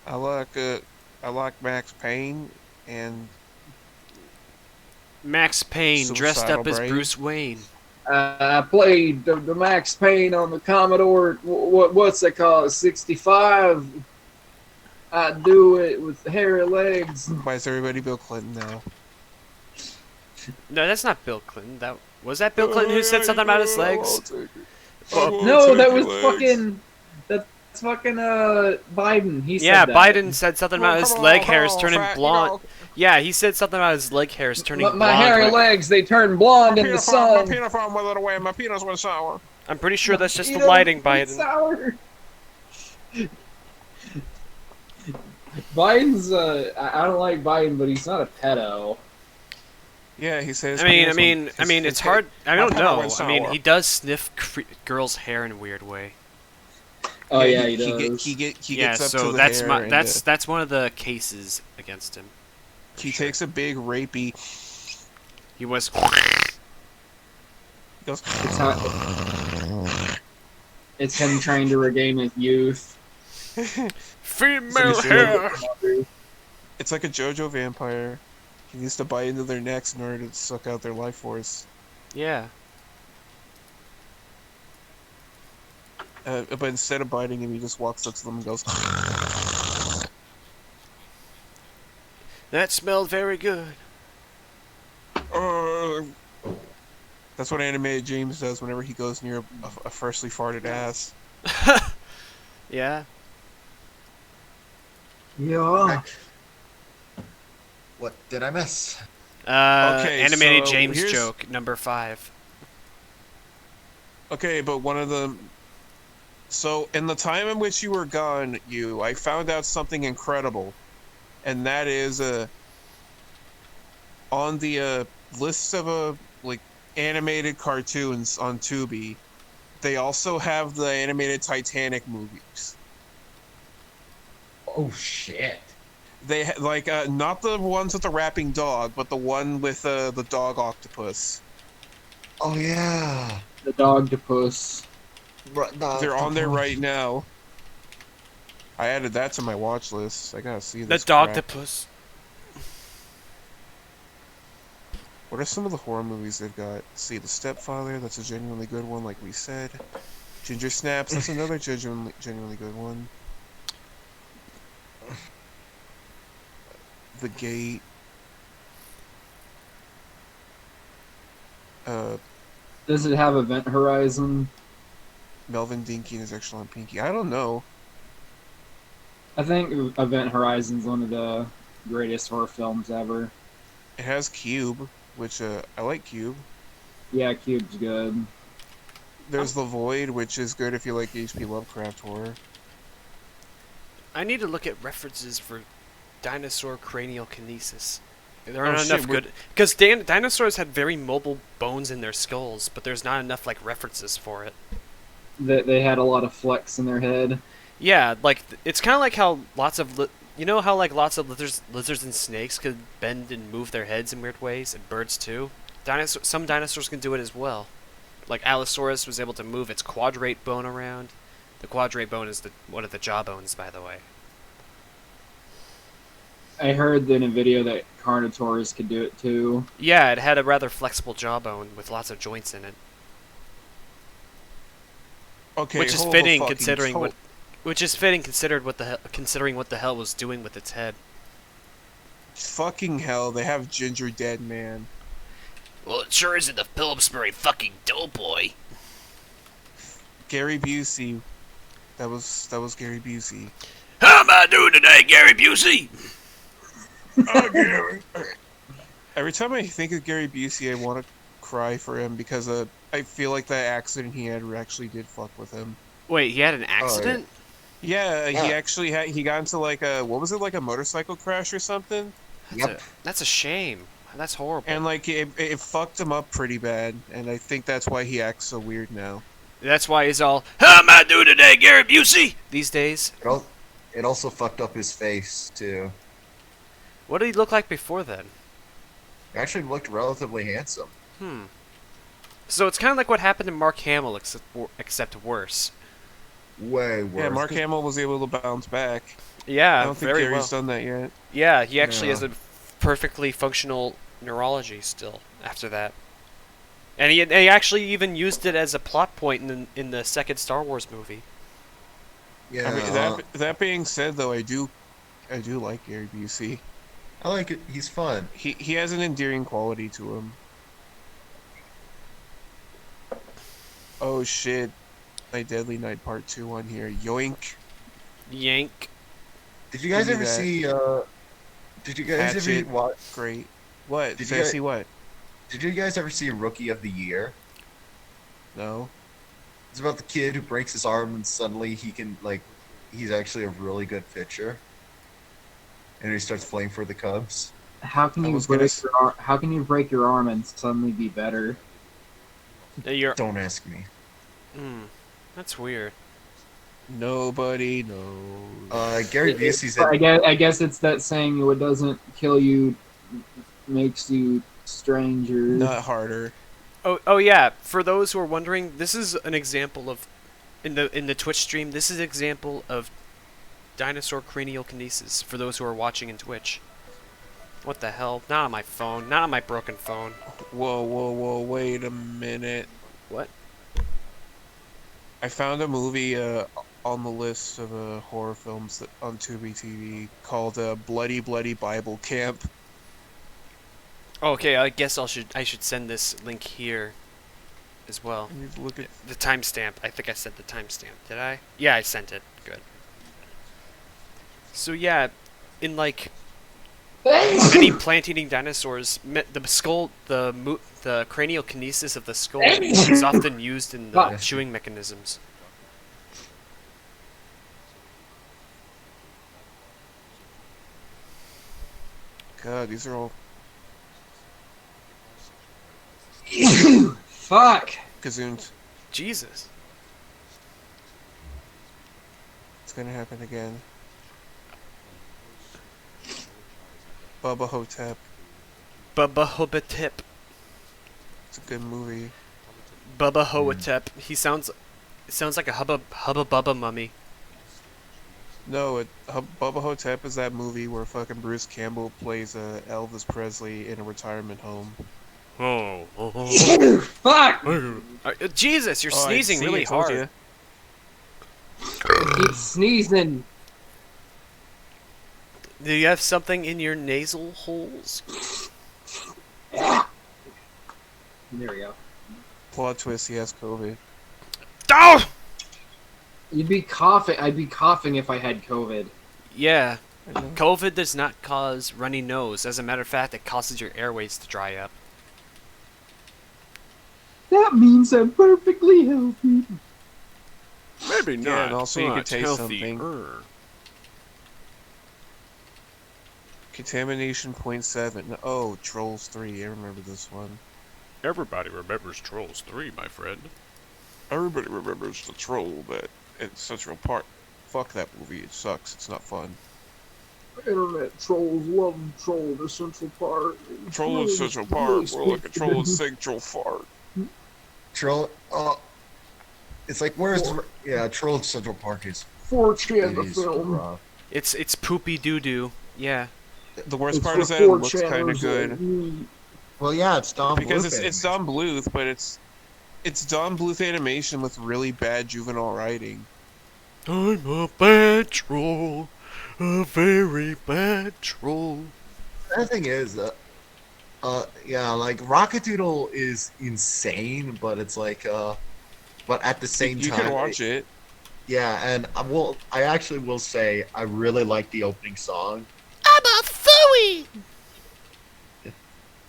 I like Max Payne and Max Payne dressed Suicidal up as Brain. Bruce Wayne. I played the Max Payne on the Commodore. What's it called? 65. I do it with hairy legs. why is everybody Bill Clinton now? No, that's not Bill Clinton. Was that Bill Clinton who said something about his legs? No, that was fucking. That's fucking Biden. He said Yeah, that. Biden said something about his leg hairs turning blonde. Yeah, he said something about his leg hairs turning My blonde. hairy legs, they turn blonde in the My sun. peanut farm withered away. My peanuts went sour. I'm pretty sure that's just the Peanuts lighting, went Biden. sour. Biden's, I don't like Biden, but he's not a pedo. Yeah, he says. I mean, it's hard. I don't peanut know. went I mean, sour. he does sniff girls' hair in a weird way. Oh yeah, he He does. gets up so to the that's hair my and, that's one of the cases against him. he takes a big rapey. He was. He goes. It's him trying to regain his youth. Female hair. It's like a JoJo vampire. He needs to bite into their necks in order to suck out their life force. Yeah. But instead of biting him, he just walks up to them and goes. That smelled very good. That's what animated James does whenever he goes near a freshly farted ass. Yeah. Yeah. What did I miss? Okay, Animated so James here's- joke number 5. Okay, but one of the... So, in the time in which you were gone, I found out something incredible. And that is, on the, list of, animated cartoons on Tubi, they also have the animated Titanic movies. Oh shit. They, not the ones with the rapping dog, but the one with, the dog octopus. Oh yeah. The dogtopus. They're on there right now. I added that to my watch list. I gotta see The this crap. dogtopus. What are some of the horror movies they've got? See, The Stepfather, that's a genuinely good one, like we said. Ginger Snaps, that's another genuinely good one. The Gate. Does it have Event Horizon? Melvin Dinky and His Excellent Pinky. I don't know. I think Event Horizon's one of the greatest horror films ever. It has Cube, which, I like Cube. Yeah, Cube's good. There's The Void, which is good if you like H.P. Lovecraft horror. I need to look at references for dinosaur cranial kinesis. There Oh, aren't shit, enough we're- good because dinosaurs had very mobile bones in their skulls, but there's not enough references for it. They had a lot of flex in their head. Yeah, it's kind of like how lots of lots of lizards and snakes could bend and move their heads in weird ways, and birds too. Some dinosaurs can do it as well. Like Allosaurus was able to move its quadrate bone around. The quadrate bone is one of the jaw bones, by the way. I heard in a video that Carnotaurus could do it too. Yeah, it had a rather flexible jawbone with lots of joints in it, Okay, which is hold the fitting fucking considering tote. considering what the hell was doing with its head. Fucking hell, they have Ginger Dead Man. Well, it sure isn't the Phillipsbury fucking doughboy. Gary Busey. That was Gary Busey. How am I doing today, Gary Busey? Every time I think of Gary Busey, I want to cry for him because I feel like that accident he had actually did fuck with him. Wait, he had an accident? Yeah, he actually he got into a motorcycle crash or something, That's a shame. That's horrible. and it fucked him up pretty bad, and I think that's why he acts so weird now. That's why he's all, how am I doing today, Gary Busey? These days. It also fucked up his face too. What did he look like before then? He actually looked relatively handsome. So it's kind of like what happened to Mark Hamill, except worse. Way worse. Yeah, Mark Hamill was able to bounce back. Yeah, I don't think very Gary's well. done that yet. Yeah, he actually Yeah. has a perfectly functional neurology still after that. And he actually even used it as a plot point in the second Star Wars movie. Yeah. I mean, that being said, though, I do like Gary Busey. I like it. He's fun. He has an endearing quality to him. Oh shit! My Deadly Night Part 2 on here. Yoink. Yank. Did you guys Give me ever that. see? Did you guys ever Hatchet. watch? Great. What? Did Did you I guys, see what? did you guys ever see Rookie of the Year? No. It's about the kid who breaks his arm and suddenly he can like, he's actually a really good pitcher, and he starts playing for the Cubs. How can I you was gonna break s- your arm? How can you break your arm and suddenly be better? You're. Don't ask me. That's weird. Nobody knows. Gary Busey said, I guess it's that saying, what doesn't kill you makes you stranger. Not harder. Oh yeah. For those who are wondering, this is an example of in the Twitch stream. This is an example of dinosaur cranial kinesis. For those who are watching in Twitch. What the hell? Not on my phone. Not on my broken phone. Whoa, wait a minute. What? I found a movie on the list of horror films on Tubi TV called Bloody Bloody Bible Camp. Okay, I guess I should send this link here as well. You need to look at The timestamp. I think I sent the timestamp. Did I? Yeah, I sent it. Good. So yeah, in like many plant-eating dinosaurs, the cranial kinesis of the skull is often used in the chewing mechanisms. God, these are all Fuck! gazoons. Jesus. It's gonna happen again. Bubba Hotep. Bubba Hobotep. It's a good movie. Bubba Hotep. He sounds like a hubba bubba mummy. No, Bubba Hotep is that movie where fucking Bruce Campbell plays Elvis Presley in a retirement home. Fuck! Jesus, you're sneezing really hard. Keep sneezing. Do you have something in your nasal holes? There we go. Plot twist, he has COVID. Oh! You'd be coughing. I'd be coughing if I had COVID. Yeah. COVID does not cause runny nose. As a matter of fact, it causes your airways to dry up. That means I'm perfectly healthy. Maybe Yeah, and also you can taste something. Contamination 0.7. Oh, Trolls 3. I remember this one. Everybody remembers Trolls 3, my friend. Everybody remembers the troll that in Central Park. Fuck that movie. It sucks. It's not fun. Internet trolls love Troll to Central Park. Troll in Central Park. More like a troll in Central Park. Troll. It's like Troll in Central Park is 4chan the film. rough. It's poopy doo doo. Yeah. The worst It's part for is that it looks 4chaners kind of good. like me. Well, yeah, it's Don Because Bluth it's Don Bluth, but it's Don Bluth animation with really bad juvenile writing. I'm a bad troll. A very bad troll. The thing is, like Rockadoodle is insane, but it's like, but at the same You time, can watch it. Yeah, and I actually will say I really like the opening song. I'm a fooey!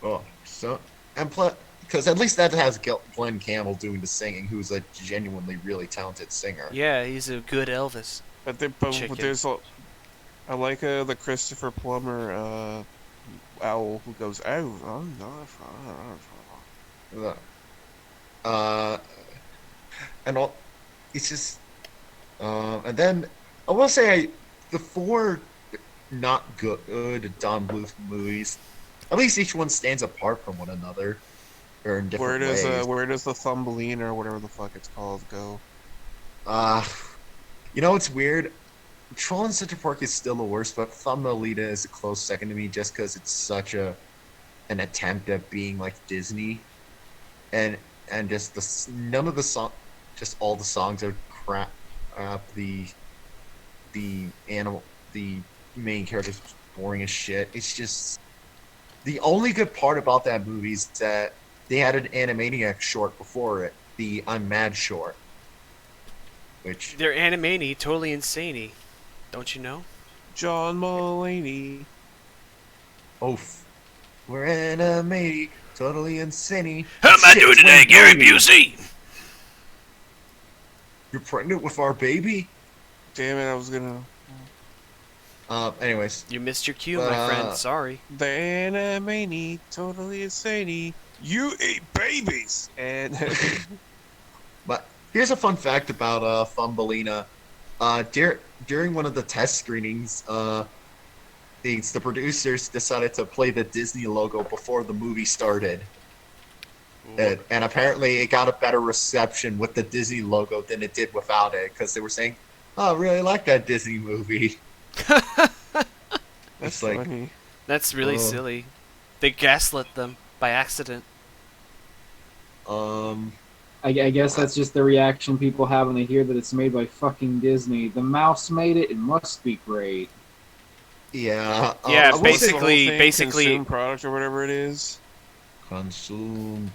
Oh, so and plus, because at least that has Glenn Campbell doing the singing, who's a genuinely really talented singer. Yeah, he's a good Elvis. But Chicken. there's I like the Christopher Plummer owl who goes, oh, no. And all, it's just, and then I will say the four not good Don Bluth movies, at least each one stands apart from one another, or in different ways. Where does the Thumbelina or whatever the fuck it's called go? You know what's weird? Troll in Central Park is still the worst, but Thumbelina is a close second to me just because it's such an attempt at being like Disney, and just none of the song, just all the songs are crap. The main character's boring as shit. It's just the only good part about that movie is that they had an Animaniac short before it, the I'm Mad short, which They're Animani, totally insaney. Don't you know? John Mulaney. Oof. We're enemy, totally insane. How am I Shit, doing it's today, Wayne Gary Brady. Busey? You're pregnant with our baby? Damn it, I was gonna. Anyways. You missed your cue, But, my friend. Sorry. The anime, totally insane. You eat babies! And. But here's a fun fact about Thumbelina. During one of the test screenings, the producers decided to play the Disney logo before the movie started. And apparently it got a better reception with the Disney logo than it did without it, because they were saying, "Oh, I really like that Disney movie." That's like- funny. That's really Oh. silly. They gaslit them by accident. I guess that's just the reaction people have when they hear that it's made by fucking Disney. The mouse made it. It must be great. Yeah. Yeah, I will say- basically- Consume product or whatever it is. Consume.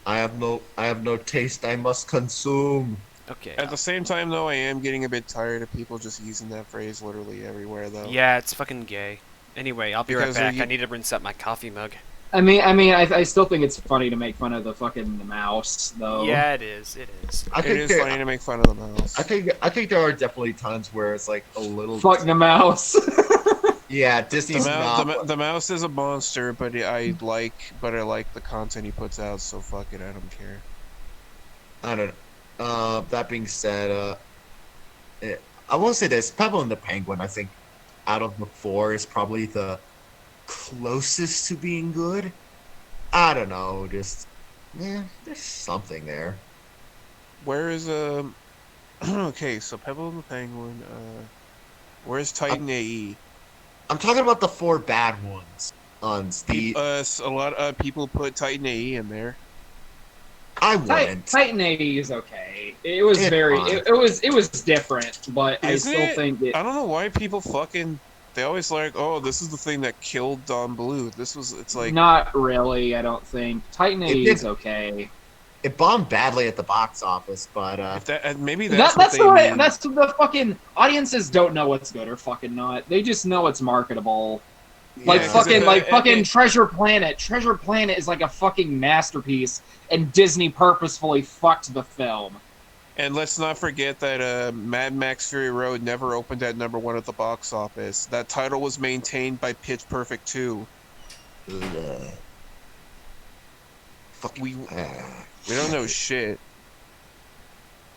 I have no taste. I must consume. Okay. At the same time, though, I am getting a bit tired of people just using that phrase literally everywhere, though. Yeah, it's fucking gay. Anyway, I'll be Because right back. you- I need to rinse up my coffee mug. I still think it's funny to make fun of the fucking mouse, though. Yeah, it is. It is. I It think is there- funny to make fun of the mouse. I think there are definitely times where it's like a little. Fuck the mouse. Yeah, The, Disney's not. the mouse is a monster, but I like the content he puts out, so fuck it, I don't care. I don't know. That being said, I will say this: Pebble and the Penguin. I think out of the four is probably the closest to being good. I don't know. Just there's something there. Where is okay, so Pebble and the Penguin, where's Titan AE? I'm talking about the four bad ones. On the A lot of people put Titan AE in there. I wouldn't. Titan 80 is okay. It was It's very. fine. It was different, but I Isn't still it? think it. I don't know why people they always like, oh, this is the thing that killed Don Blue. It's like, Not really. I don't think Titan It 80 did- is okay. It bombed badly at the box office, but if that, maybe that's That's what what. they mean. That's the fucking audiences don't know what's good or fucking not. They just know it's marketable. Like yeah. fucking, it- fucking it- Treasure Planet. Treasure Planet is like a fucking masterpiece, and Disney purposefully fucked the film. And let's not forget that Mad Max Fury Road never opened at #1 at the box office. That title was maintained by Pitch Perfect 2. Ugh. Fuck. We don't know shit.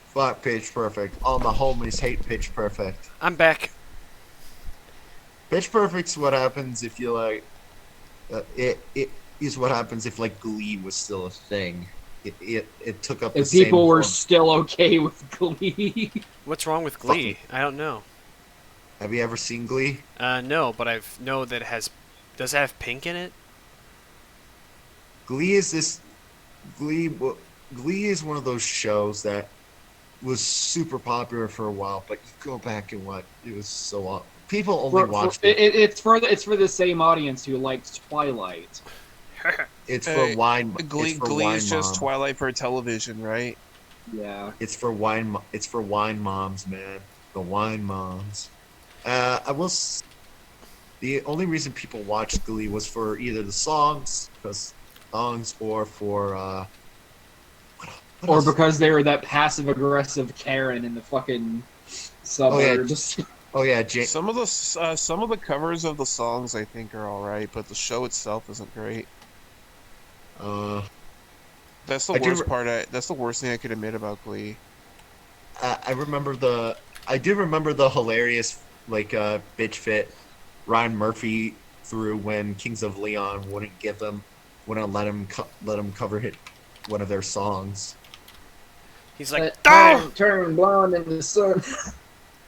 Fuck Pitch Perfect. All my homies hate Pitch Perfect. I'm back. Pitch Perfect's what happens if you like. It is what happens if like Glee was still a thing. It took up. If the people same were form. still okay with Glee. What's wrong with Glee? I don't know. Have you ever seen Glee? No, but I know that it does it have pink in it? Glee is this. Glee is one of those shows that was super popular for a while, but you go back and what it was so people only watched it. It's for the same audience who liked Twilight. It's for wine. Glee it's for wine is just moms. Twilight for television, right? Yeah. It's for wine. It's for wine moms, man. The wine moms. The only reason people watched Glee was for either the songs, or for what Or else? because they were that passive aggressive Karen in the fucking suburbs. Oh yeah, Some of the covers of the songs I think are all right, but the show itself isn't great. That's the worst part. That's the worst thing I could admit about Glee. I do remember the hilarious bitch fit Ryan Murphy threw when Kings of Leon wouldn't let him cover one of their songs. He's like, turn blonde in the sun.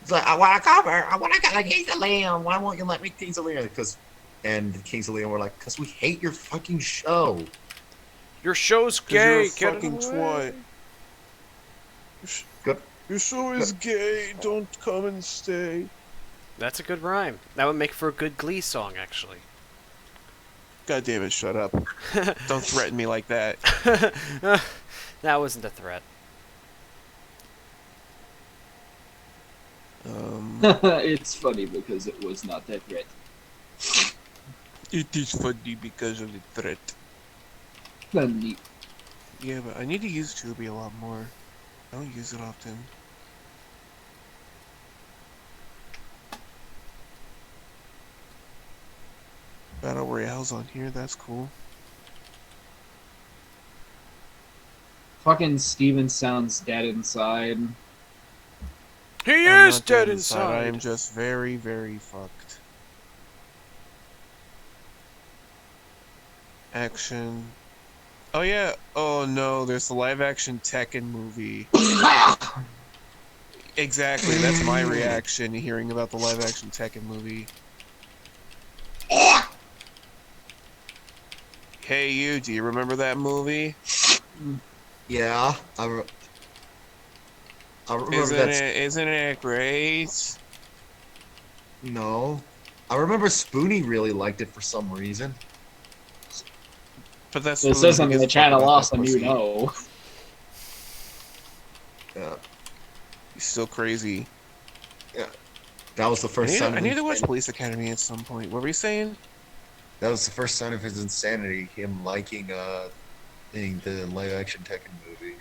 It's like, I want to cover. I want to get Kings of Leon. Why won't you let me Kings of Leon? And the Kings of Leon were like, because we hate your fucking show. your show's 'Cause you're gay. a Get fucking it away. twat. Good. Your show is gay. Don't come and stay. That's a good rhyme. That would make for a good Glee song, actually. God damn it! Shut up. Don't threaten me like that. That wasn't a threat. It's funny because it was not that red. It is funny because of the threat. Funny. Yeah, but I need to use Tubi a lot more. I don't use it often. Battle Royale's on here, that's cool. Fucking Steven sounds dead inside. He I'm is not dead I inside. am just very, very fucked. Action. Oh yeah. Oh no, there's the live action Tekken movie. Exactly, that's my reaction hearing about the live action Tekken movie. Hey you, do you remember that movie? Yeah, I remember that. Isn't it great? No, I remember Spoonie really liked it for some reason. But that's This Spoonie, isn't who gives the a fuck channel about that awesome, you pussy? know. Yeah, He's still crazy. yeah. That was the first sign I of need to watch insanity. Police Academy at some point. What were you saying? That was the first sign of his insanity. Him liking the live action Tekken movie.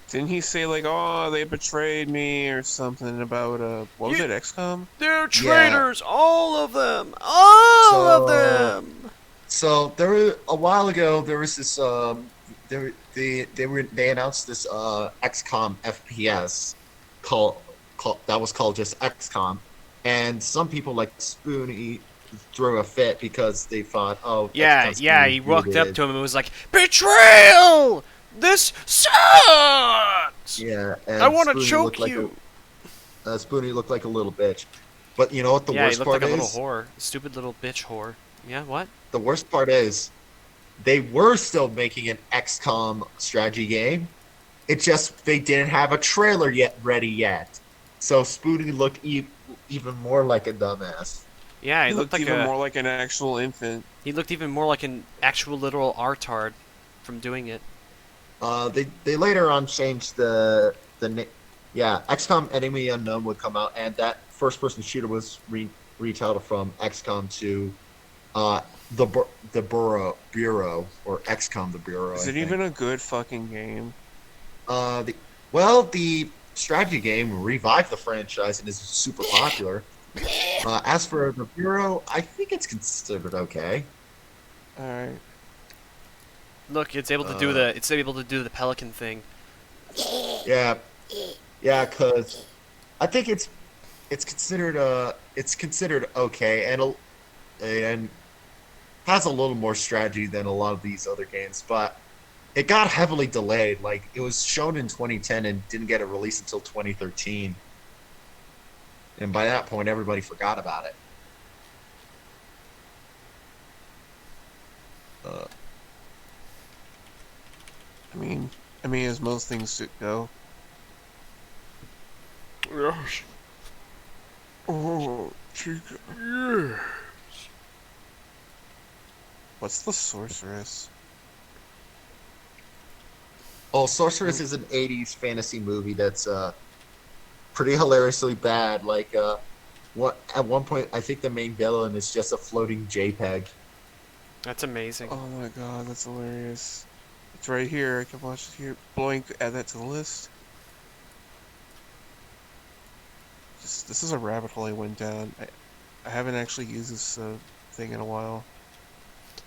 Didn't he say like, "Oh, they betrayed me" or something about what was You- it, XCOM? They're Yeah. traitors, all of them, all of So, them. So there were a while ago. There was this. They announced this XCOM FPS called that was called just XCOM, and some people like Spoonie threw a fit because they thought, oh Yeah, XCOM's yeah. being He walked up rebooted. to him and was like, "Betrayal! This sucks. Yeah, and I want to Spoonie choke looked like you." Spoonie looked like a little bitch. But you know what the Yeah, he worst looked part like a little is? whore, stupid little bitch whore. Yeah, what? The worst part is they were still making an XCOM strategy game. It just they didn't have a trailer yet ready yet. So Spoonie looked even more like a dumbass. Yeah, He he looked looked like even a. more like an actual infant. He looked even more like an actual literal artard from doing it. They later on changed yeah, XCOM Enemy Unknown would come out, and that first person shooter was retitled from XCOM to the Bureau or XCOM the Bureau. Is I it think. even a good fucking game? The strategy game revived the franchise and is super popular. As for the Bureau, I think it's considered okay. All right. Look, it's able to do the pelican thing. Yeah, yeah, because I think it's considered okay and has a little more strategy than a lot of these other games, but it got heavily delayed. Like it was shown in 2010 and didn't get a release until 2013. And by that point, everybody forgot about it. I mean, as most things should go. Yes. Oh, Chica. Yeah. What's the sorceress? Oh, Sorceress is an 80s fantasy movie that's pretty hilariously bad. Like at one point, I think the main villain is just a floating JPEG. That's amazing. Oh my god, that's hilarious. It's right here. I can watch it here. Boink, add that to the list. This is a rabbit hole I went down. I haven't actually used this thing in a while.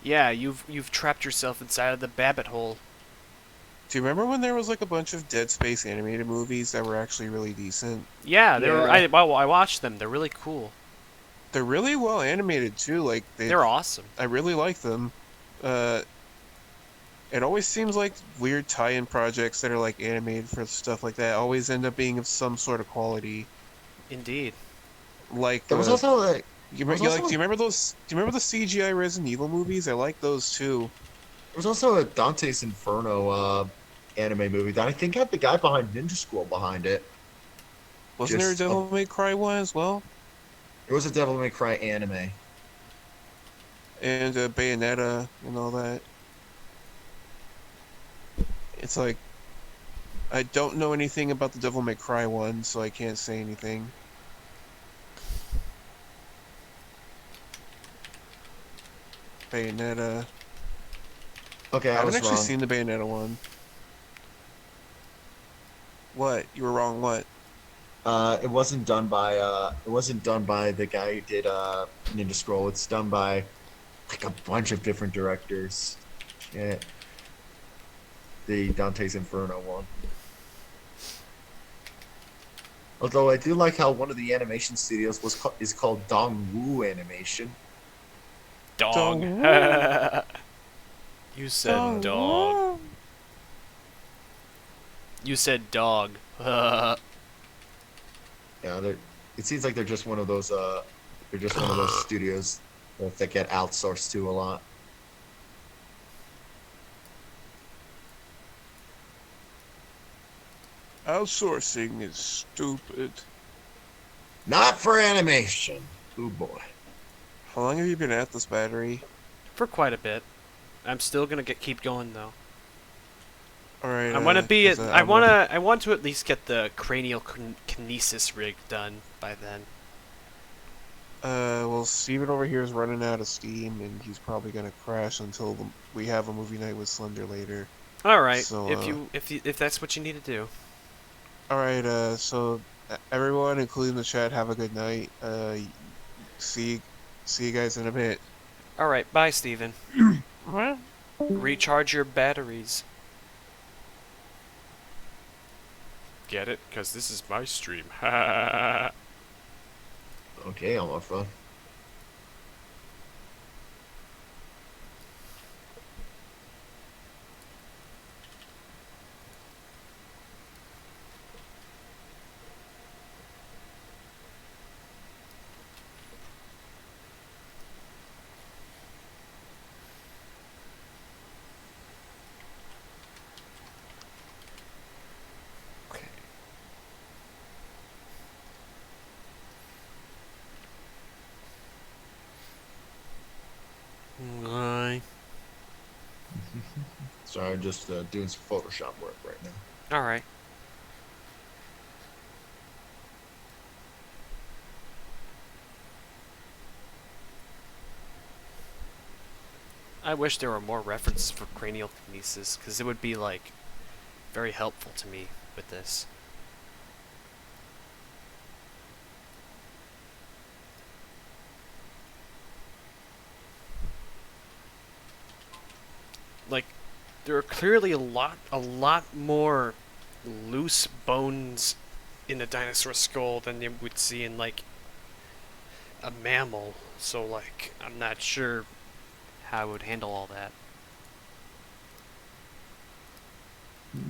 Yeah, you've trapped yourself inside of the Babbit hole. Do you remember when there was like a bunch of Dead Space animated movies that were actually really decent? Yeah, they were. Yeah. I watched them. They're really cool. They're really well animated too. Like They're awesome. I really like them. It always seems like weird tie-in projects that are like animated for stuff like that always end up being of some sort of quality. Indeed. Like There was also like do you was remember also- do you remember those? Do you remember the CGI Resident Evil movies? I like those too. there was also a Dante's Inferno anime movie that I think had the guy behind Ninja School behind it. Wasn't there a Just Devil May Cry one as well? It was a Devil May Cry anime. And Bayonetta and all that. It's like I don't know anything about the Devil May Cry one, so I can't say anything. Bayonetta. Okay, I I haven't was actually wrong. seen the Bayonetta one. What? You were wrong. What? It wasn't done by the guy who did Ninja Scroll. It's done by like a bunch of different directors. Yeah, the Dante's Inferno one. Although I do like how one of the animation studios is called Dongwoo Animation. Dog. Dong-woo. You said dog. Dong-woo. You said dog. Yeah, it seems like they're just one of those they're just one of those studios that get outsourced to a lot. Outsourcing is stupid. Not for animation. Oh boy. How long have you been at this battery? For quite a bit. I'm still gonna keep going though. All right. I want to be. 'Cause, I I'm a- wanna. I want to at least get the cranial kinesis rig done by then. Well, Steven over here is running out of steam, and he's probably gonna crash until we have a movie night with Slender later. All right. So, If that's what you need to do. All right. So everyone, including the chat, have a good night. See you guys in a bit. All right. Bye, Steven. What? Recharge your batteries. Get it? Because this is my stream. Okay, I'm off phone. Aye. Sorry, I'm just doing some Photoshop work right now. All right. I wish there were more references for cranial kinesis, because it would be, like, very helpful to me with this. Like, there are clearly a lot more loose bones in a dinosaur skull than you would see in, like, a mammal. So, like, I'm not sure how I would handle all that.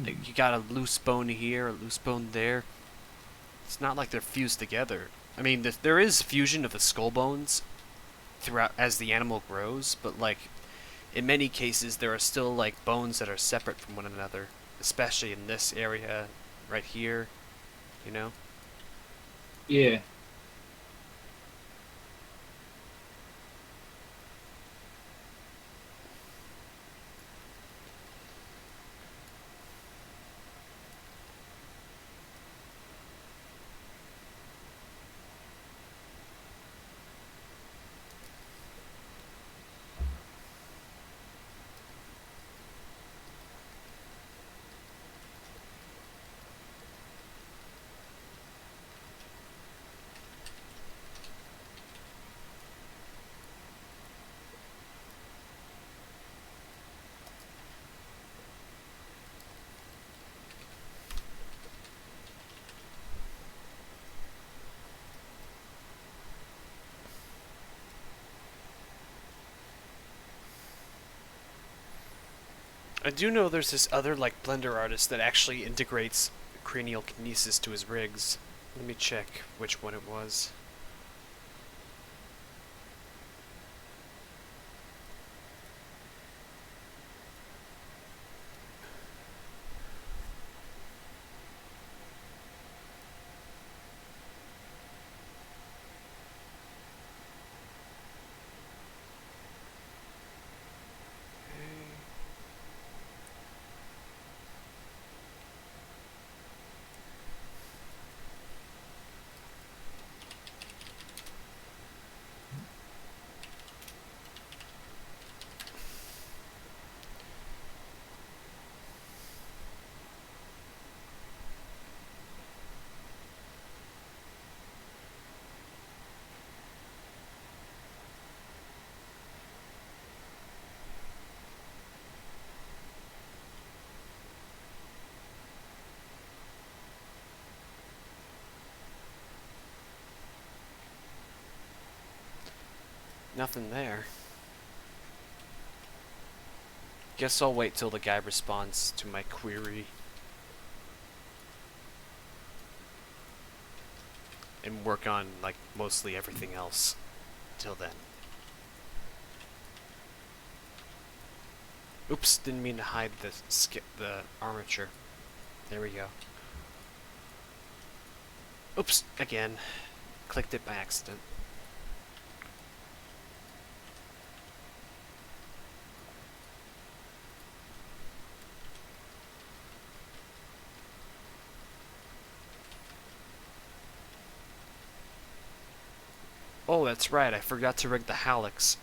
Like, you got a loose bone here, a loose bone there. It's not like they're fused together. I mean, there is fusion of the skull bones throughout as the animal grows, but like in many cases there are still like bones that are separate from one another, especially in this area right here, you know? Yeah. I do know there's this other like Blender artist that actually integrates cranial kinesis to his rigs. Let me check which one it was. Nothing there. Guess I'll wait till the guy responds to my query. And work on, like, mostly everything else. Till then. Oops, didn't mean to hide the armature. There we go. Oops, again. Clicked it by accident. Oh, that's right, I forgot to rig the hallux.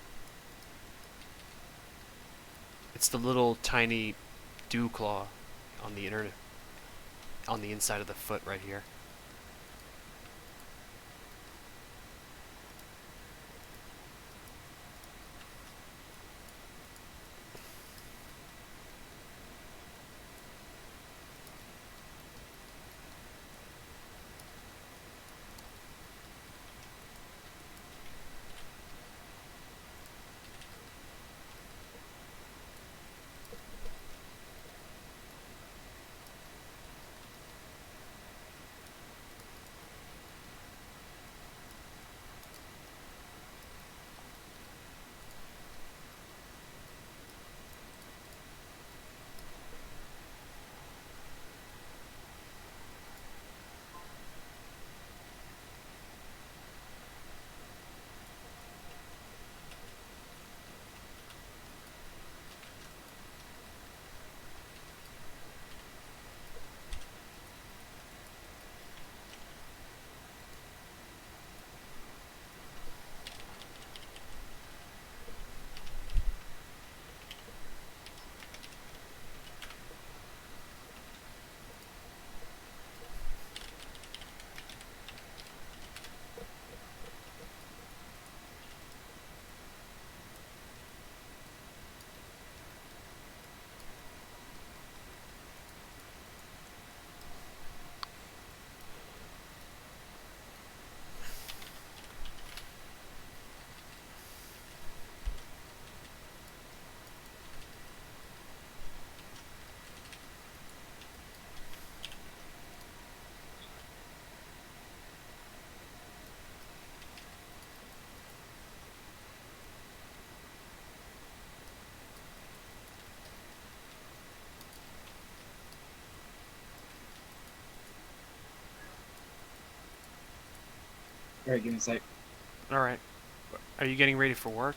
It's the little tiny dew claw on the inside of the foot right here. Alright, give me a sec. Alright. Are you getting ready for work?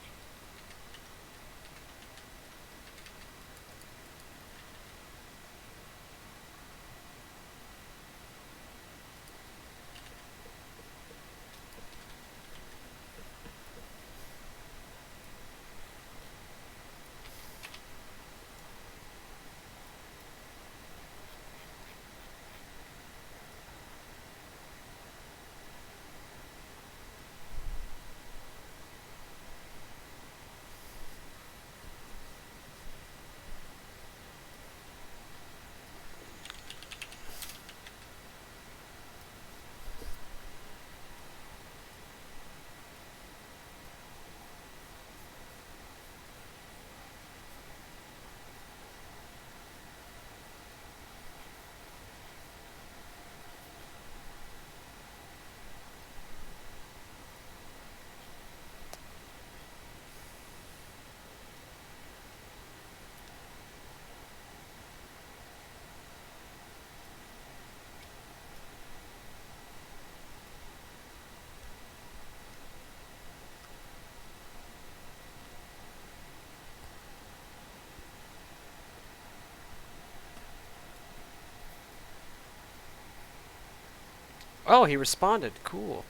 Oh, he responded. Cool.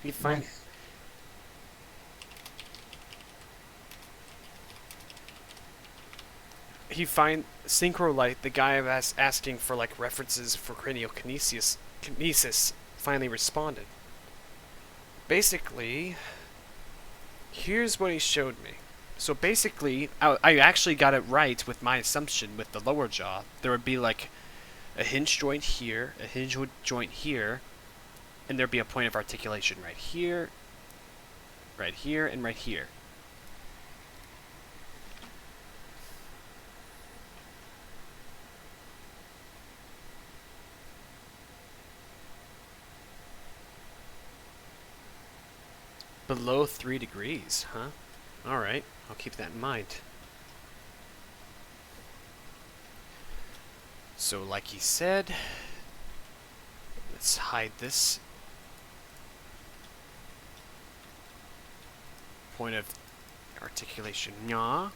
He find he find Synchrolite, the guy was asking for like references for kinesis, finally responded. Basically, here's what he showed me. So basically, I actually got it right with my assumption with the lower jaw. There would be like a hinge joint here, a hinge joint here, and there'd be a point of articulation right here, right here and right here. Below 3 degrees, huh? Alright, I'll keep that in mind. So like he said, let's hide this point of articulation. Nya.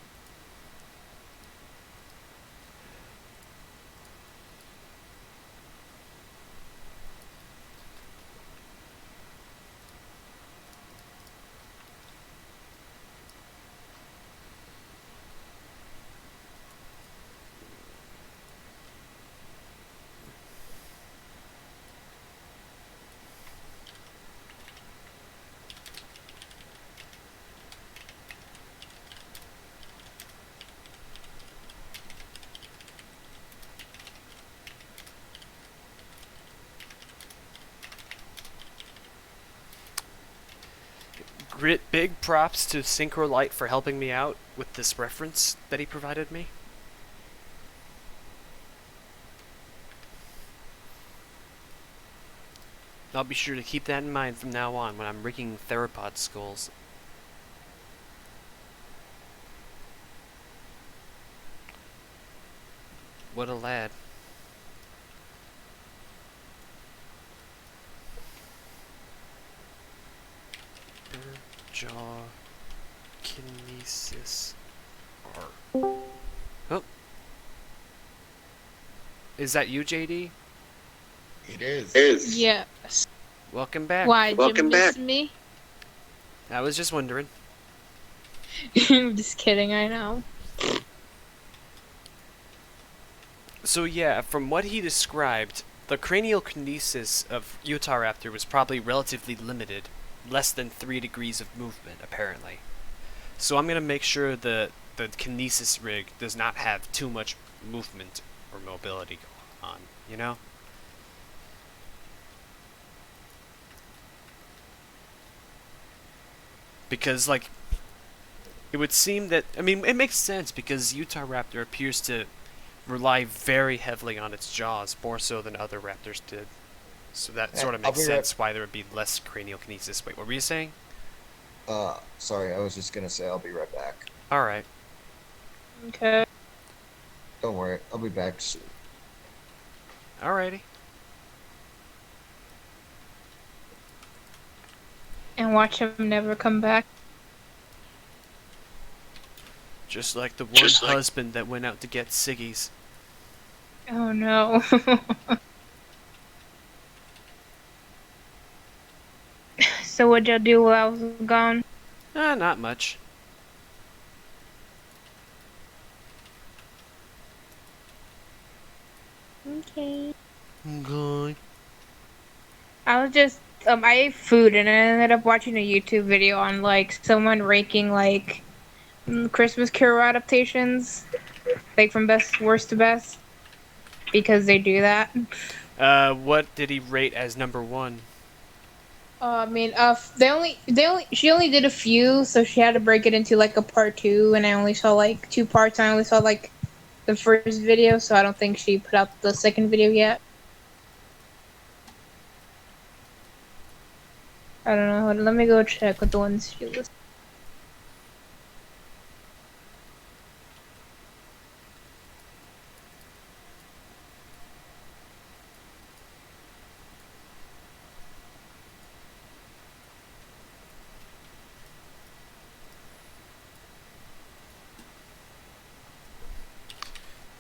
Big props to Synchro for helping me out with this reference that he provided me. I'll be sure to keep that in mind from now on when I'm rigging theropod skulls. What a lad. Jaw kinesis R. Oh. Is that you, JD? It is. Yes. Welcome back. Why? Did you miss me? I was just wondering. I'm just kidding. I know. So yeah, from what he described, the cranial kinesis of Utahraptor was probably relatively limited. Less than 3 degrees of movement, apparently. So I'm going to make sure the kinesis rig does not have too much movement or mobility going on, you know? Because, like, it would seem that, I mean, it makes sense because Utahraptor appears to rely very heavily on its jaws, more so than other raptors did. So that sort of makes sense why there would be less cranial kinesis. Wait, what were you saying? Sorry, I was just gonna say I'll be right back. Alright. Okay. Don't worry, I'll be back soon. Alrighty. And watch him never come back. Just like the one husband that went out to get ciggies. Oh no. So what'd y'all do while I was gone? Not much. Okay. Good. I was just I ate food and I ended up watching a YouTube video on like someone ranking like Christmas Carol adaptations, like from best worst to best, because they do that. What did he rate as number 1? I mean, she only did a few, so she had to break it into like a part 2, and I only saw like 2 parts. I only saw like the first video, so I don't think she put out the second video yet. I don't know. Let me go check what the ones she listed.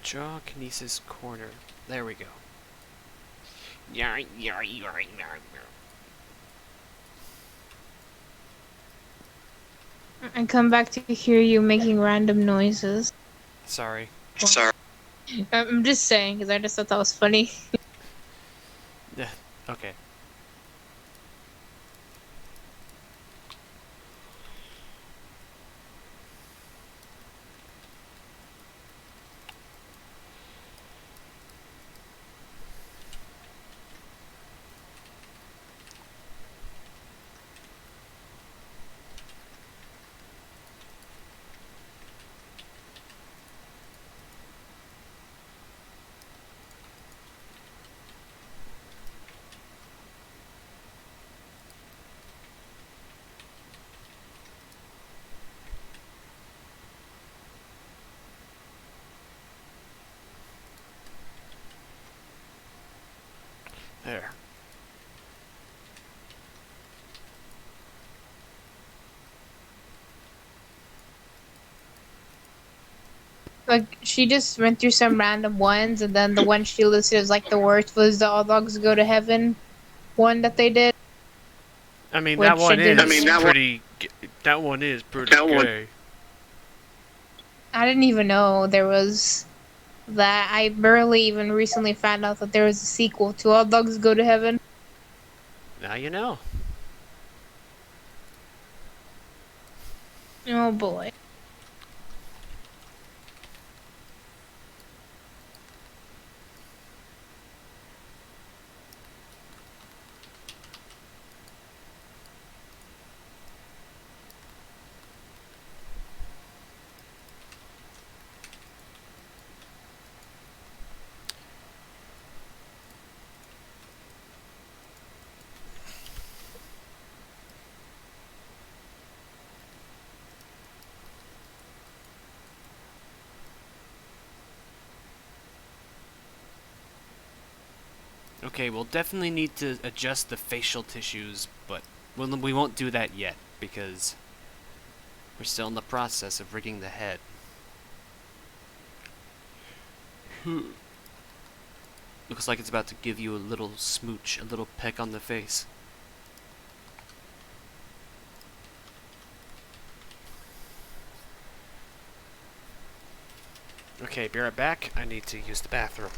Jaw kinesis corner. There we go. I come back to hear you making random noises. Sorry. I'm just saying because I just thought that was funny. Yeah. Okay. Like she just went through some random ones, and then the one she listed as like the worst was the All Dogs Go to Heaven one that they did, I mean, that which I one didn't. is pretty. That one is pretty gay. I didn't even know there was that. I barely even recently found out that there was a sequel to All Dogs Go to Heaven. Now you know. Oh boy. Okay, we'll definitely need to adjust the facial tissues, but we won't do that yet because we're still in the process of rigging the head. Looks like it's about to give you a little smooch, a little peck on the face. Okay, be right back. I need to use the bathroom.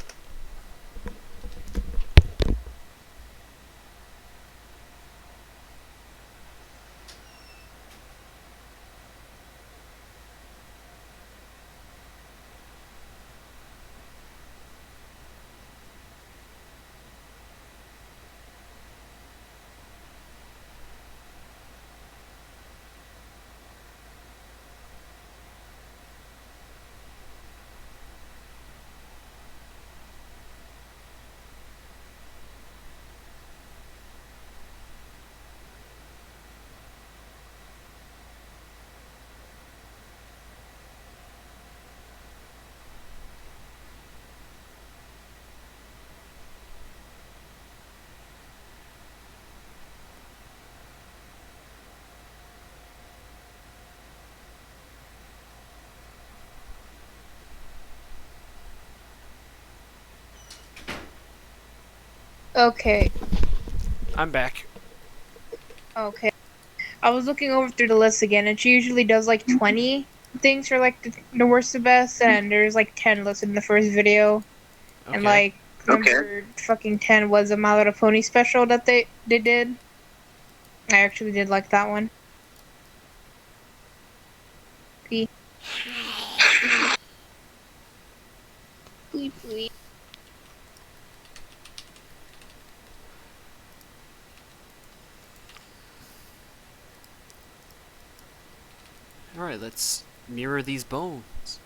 Okay. I'm back. Okay. I was looking over through the list again, and she usually does like 20 things for like the worst to best, and there's like 10 listed in the first video. Okay. And like number fucking 10 was a My Little Pony special that they did. I actually did like that one. Pee. Pee. Alright, let's mirror these bones.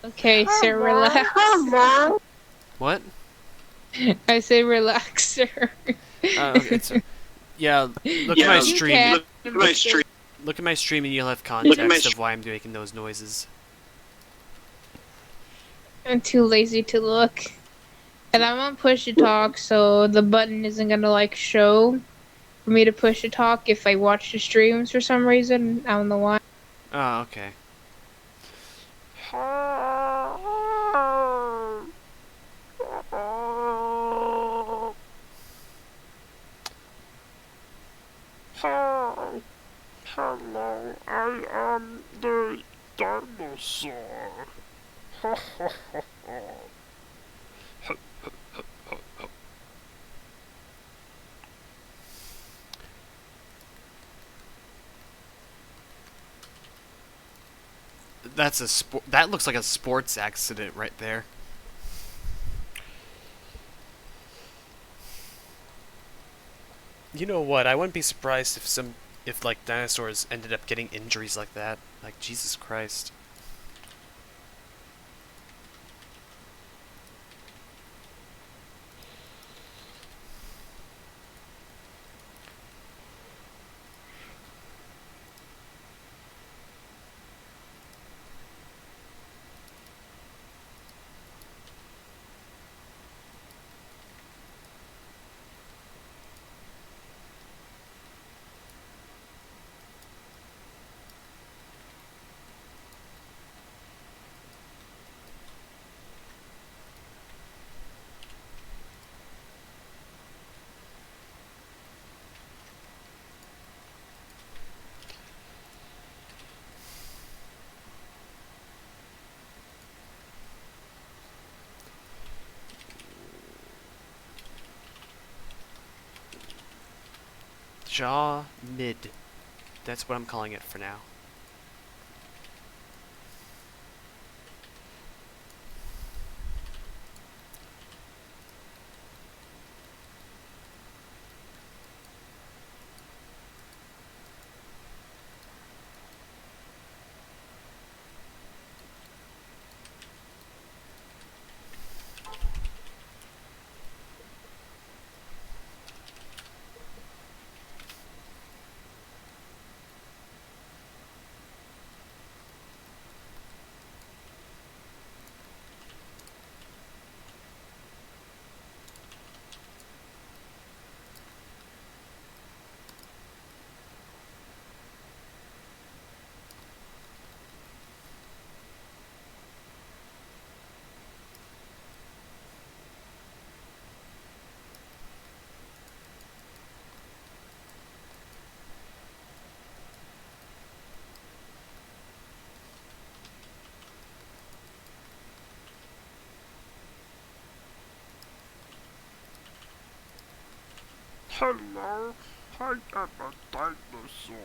Okay, so relax. What? I say relax, sir. Yeah, look at my stream. Look Look at my stream and you'll have context of why I'm making those noises. I'm too lazy to look. And I'm on push to talk, so the button isn't gonna like show for me to push to talk if I watch the streams for some reason. I don't know why. Oh, okay. Hello, I am the dinosaur. That's a that looks like a sports accident right there. You know what? I wouldn't be surprised if like dinosaurs ended up getting injuries like that. Like Jesus Christ. jaw mid. That's what I'm calling it for now. Hello, I am a dinosaur.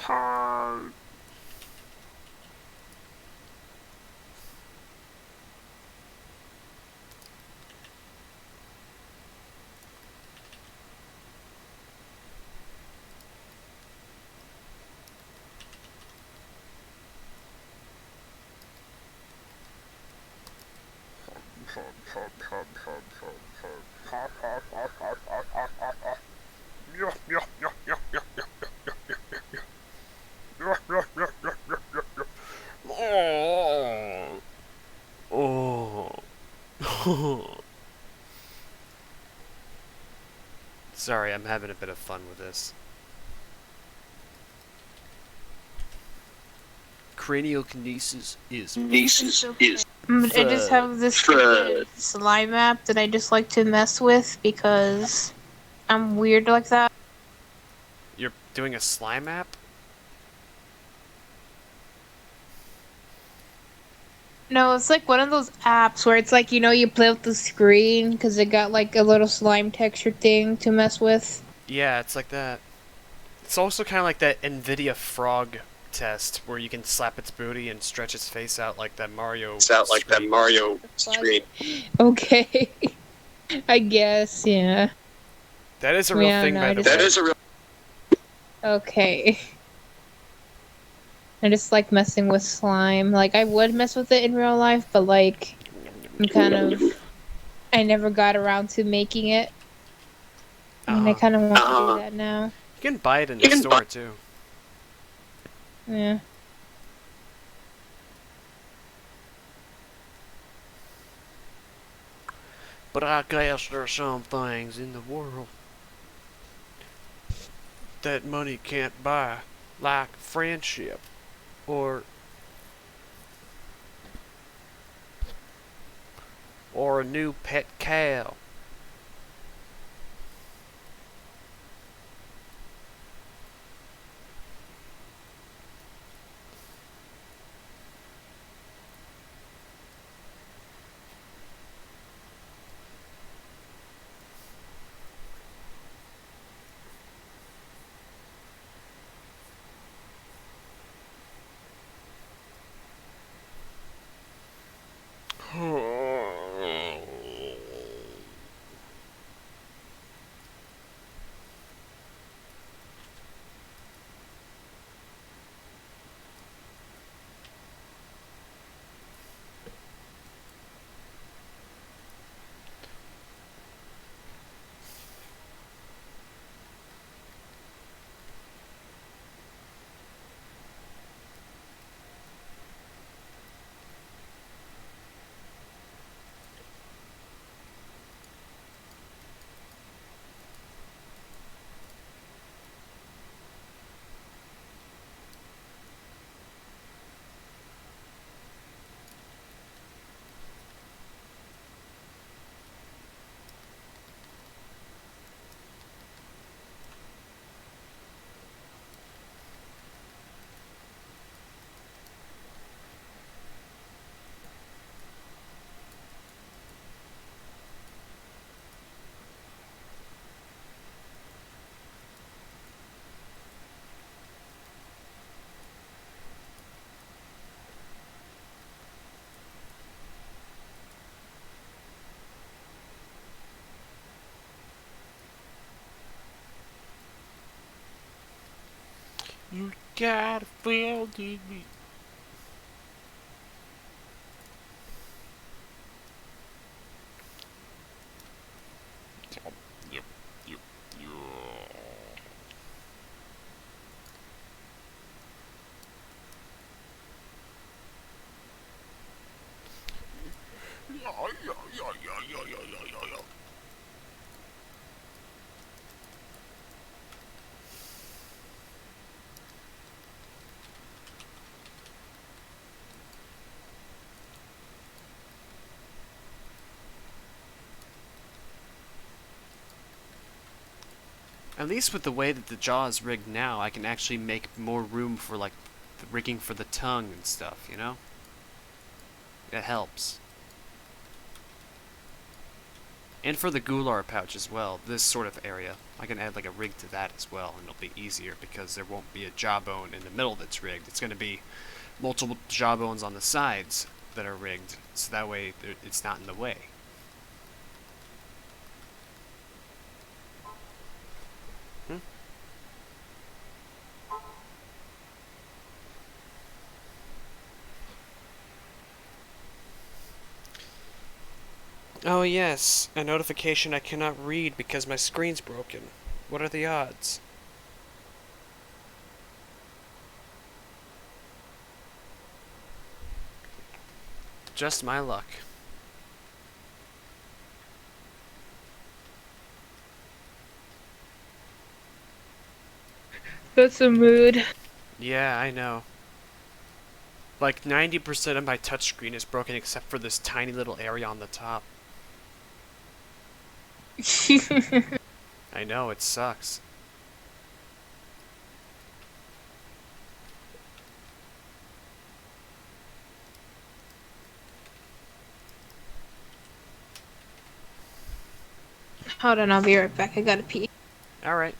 Hi. Oh. Sorry, I'm having a bit of fun with this. Craniokinesis is I just have this stupid slime app that I just like to mess with because I'm weird like that. You're doing a slime app? No, it's like one of those apps where it's like, you know, you play with the screen because it got like a little slime texture thing to mess with. Yeah, it's like that. It's also kind of like that NVIDIA frog test where you can slap its booty and stretch its face out like that Mario screen. Screen. Okay. I guess, yeah. That is a real Yeah, thing, no, by I the just- way. Okay. I just like messing with slime. Like, I would mess with it in real life, but like, I'm kind of. I never got around to making it. And I Uh-huh. kind of want to do that now. You can buy it in the store, too. Yeah. But I guess there's some things in the world that money can't buy, like friendship, or a new pet cow. You gotta feel the beat. At least with the way that the jaw is rigged now, I can actually make more room for, like, the rigging for the tongue and stuff, you know? It helps. And for the gular pouch as well, this sort of area. I can add, like, a rig to that as well, and it'll be easier because there won't be a jawbone in the middle that's rigged. It's going to be multiple jawbones on the sides that are rigged, so that way it's not in the way. Oh yes, a notification I cannot read because my screen's broken. What are the odds? Just my luck. That's a mood. Yeah, I know. Like 90% of my touchscreen is broken except for this tiny little area on the top. I know, it sucks. Hold on, I'll be right back. I gotta pee. Alright.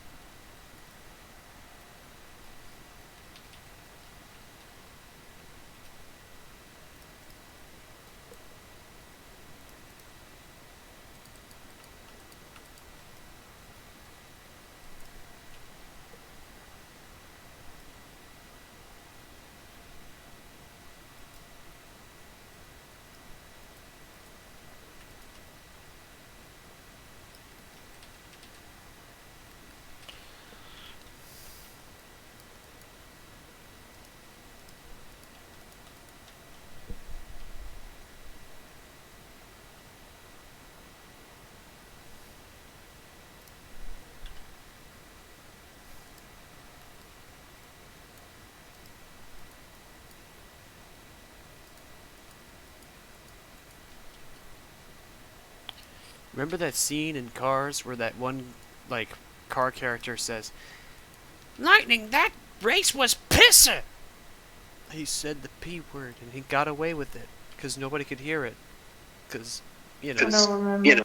Remember that scene in Cars where that one, like, car character says, Lightning, that race was pisser! he said the P word and he got away with it because nobody could hear it. Because, you know. I don't remember.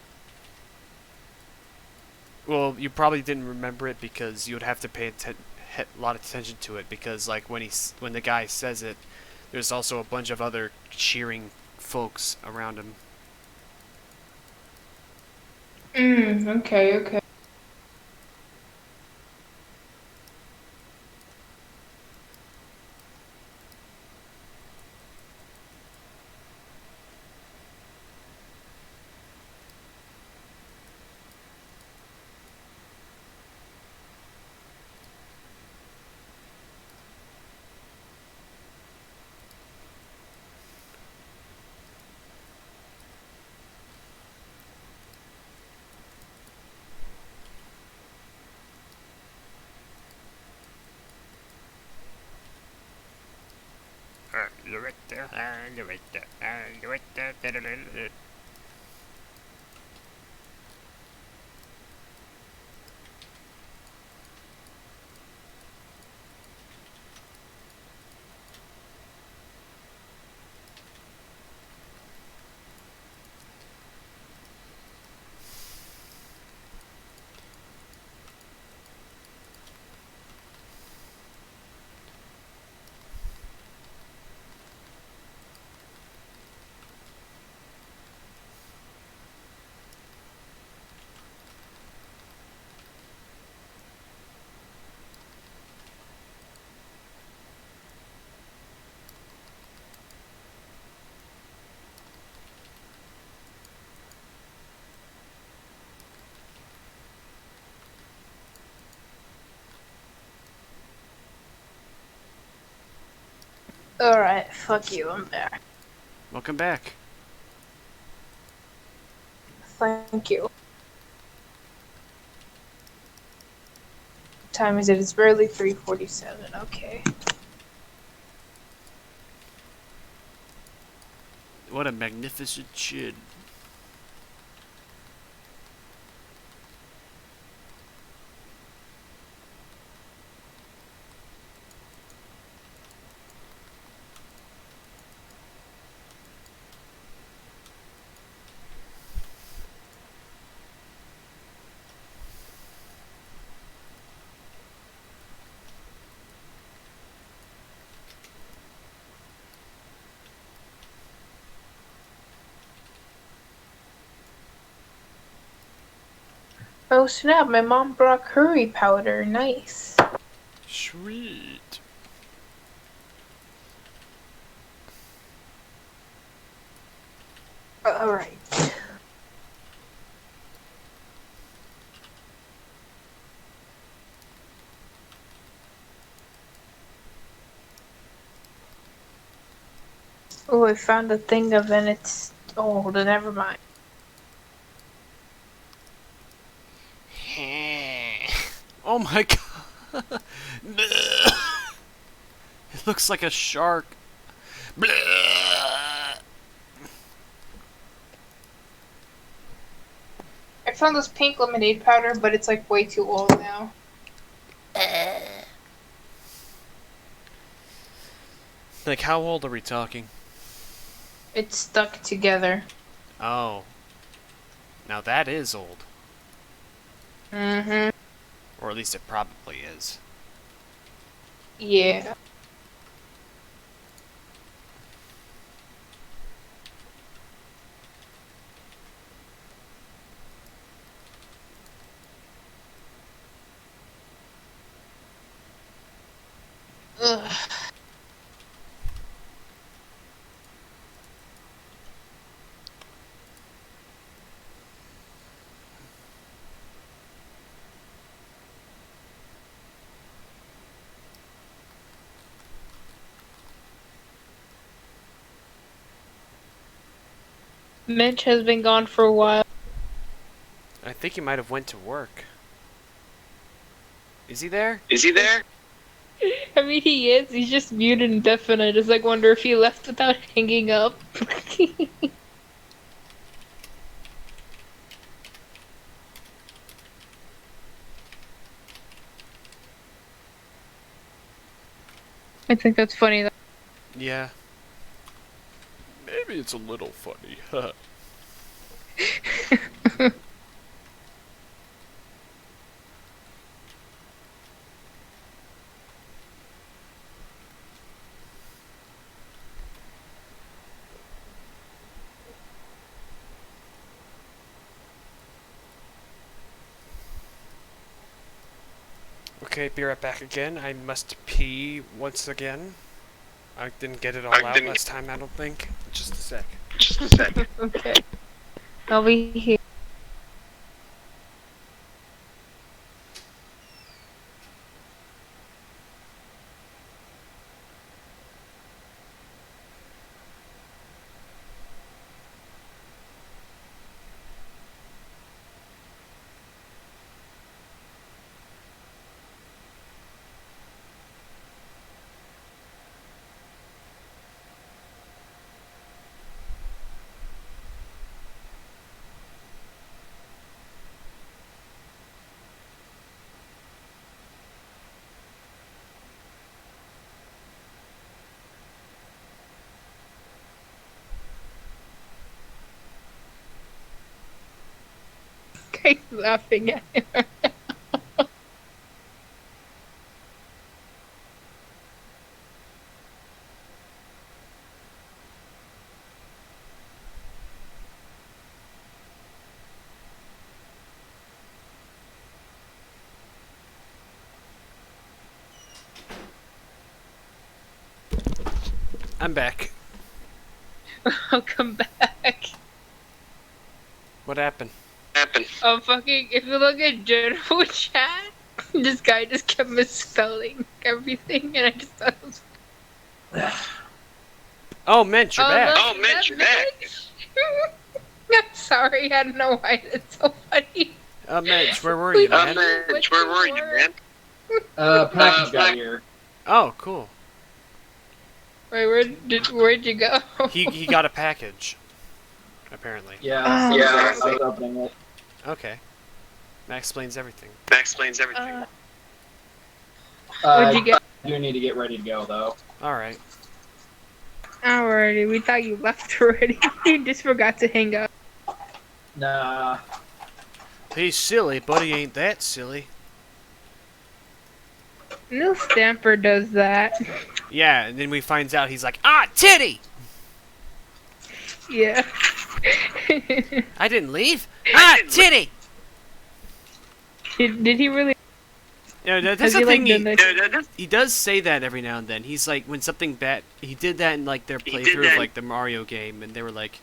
Well, you probably didn't remember it because you would have to pay a lot of attention to it because, like, when the guy says it, there's also a bunch of other cheering folks around him. Okay. You're right there, you're right there, you're right there. Alright, fuck you, I'm back. Welcome back. Thank you. What time is it? It's barely 3:47. Okay. What a magnificent chin. Oh snap, my mom brought curry powder. Nice. Sweet. Alright. Oh, I found a thing of and it's old, never mind. Oh my god. It looks like a shark. I found this pink lemonade powder, but it's like way too old now. Like, how old are we talking? It's stuck together. Oh. Now that is old. Mm-hmm. Or at least it probably is. Yeah. Ugh. Mitch has been gone for a while. I think he might have went to work. Is he there? Is he there? I mean, he is. He's just muted and deaf, and I just like wonder if he left without hanging up. I think that's funny. Yeah. Maybe it's a little funny. Okay, be right back again. I must pee once again. I didn't get it all out last time, I don't think. Just a sec. Okay. I'll be here. Guy's laughing at him. I'm back. Welcome back. What happened? Fucking, if you look at general chat, this guy just kept misspelling everything, and I just thought it was. Oh, Mint, you're back. You're back. I'm sorry, I don't know why that's so funny. Mint, where were you, man? Package got here. Oh, cool. Wait, where'd you go? He got a package, apparently. Yeah, Oh, I was opening it. Okay. That explains everything. What'd you get? I do need to get ready to go, though. Alright. Alrighty, we thought you left already. You just forgot to hang up. Nah. He's silly, but he ain't that silly. No stamper does that. Yeah, and then we finds out he's like, ah, titty! Yeah. I didn't leave. Ah, titty! Did he really? Yeah, that's Has the he, thing. like, done that? He does say that every now and then. He's like, when something bad, he did that in like their playthrough of like the Mario game, and they were like,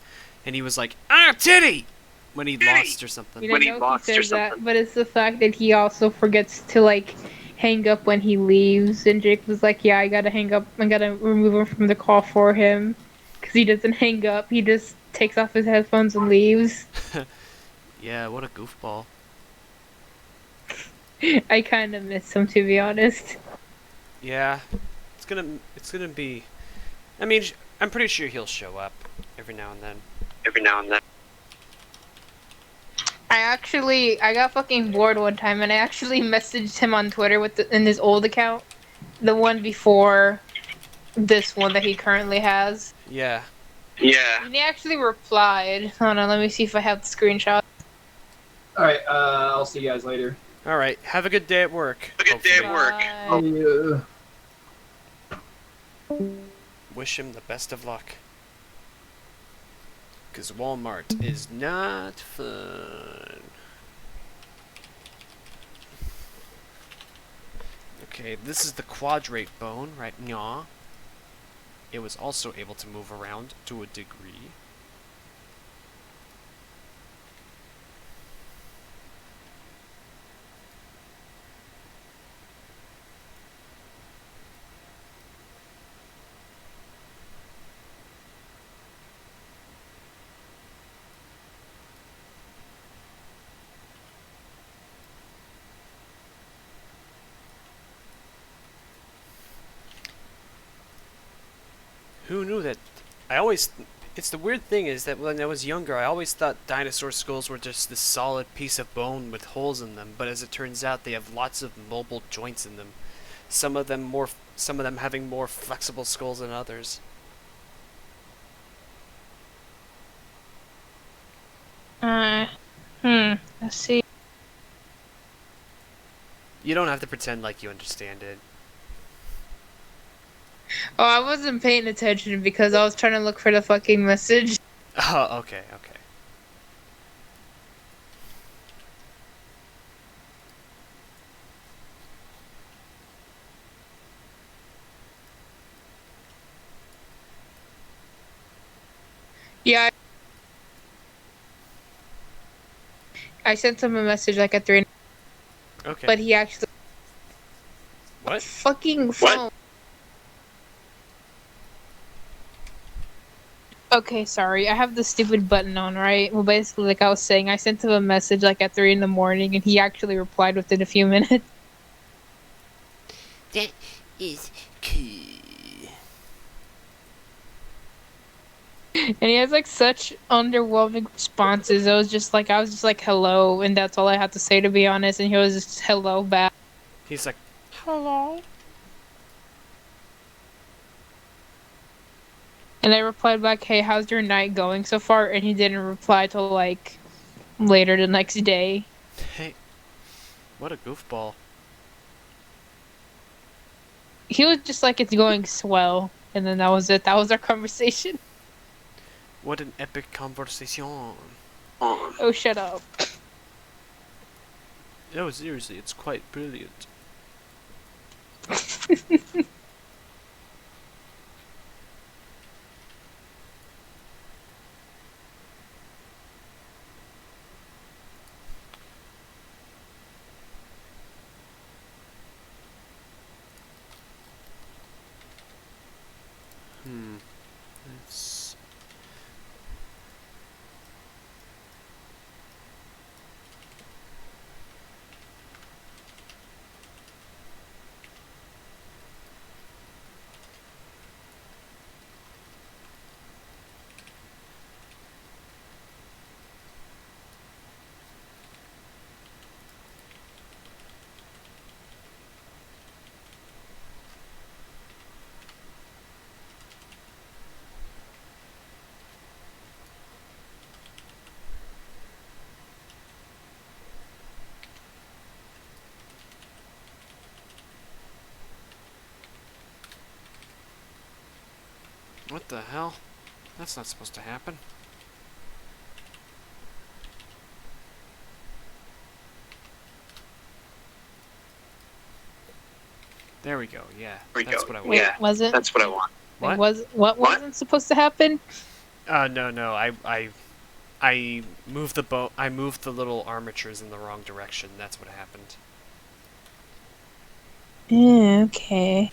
and he was like, ah, titty, when he lost or something. We don't know if he says that, but it's the fact that he also forgets to like hang up when he leaves, and Jake was like, yeah, I gotta hang up, I gotta remove him from the call for him, because he doesn't hang up, he just takes off his headphones and leaves. Yeah, what a goofball. I kind of miss him, to be honest. Yeah, it's gonna be. I mean, I'm pretty sure he'll show up every now and then. I got fucking bored one time, and I actually messaged him on Twitter in his old account, the one before this one that he currently has. Yeah. And he actually replied. Hold on, let me see if I have the screenshot. Alright, I'll see you guys later. Alright, have a good day at work. Bye. Wish him the best of luck. Because Walmart is not fun. Okay, this is the quadrate bone, right? Nya. It was also able to move around to a degree. Who knew that? It's the weird thing is that when I was younger, I always thought dinosaur skulls were just this solid piece of bone with holes in them, but as it turns out, they have lots of mobile joints in them. some of them having more flexible skulls than others. Let's see. You don't have to pretend like you understand it. Oh, I wasn't paying attention because I was trying to look for the fucking message. Oh, okay, okay. Yeah, I sent him a message like at 3. Okay. But he actually What? fucking phone. Okay, sorry. I have the stupid button on, right? Well, basically, like I was saying, I sent him a message like at 3 in the morning, and he actually replied within a few minutes. That is cool. And he has like such underwhelming responses. I was just like, hello, and that's all I had to say, to be honest. And he was just hello back. He's like, Hello. And I replied back, hey, how's your night going so far? And he didn't reply till like later the next day. hey, what a goofball. He was just like, it's going swell. And then that was it. That was our conversation. What an epic conversation. Oh, shut up. No, seriously, it's quite brilliant. Let's... What the hell? That's not supposed to happen. There we go, yeah. That's what I want. Wait, was it? That's what I want. What? What wasn't supposed to happen? No, I moved I moved the little armatures in the wrong direction. That's what happened. Okay.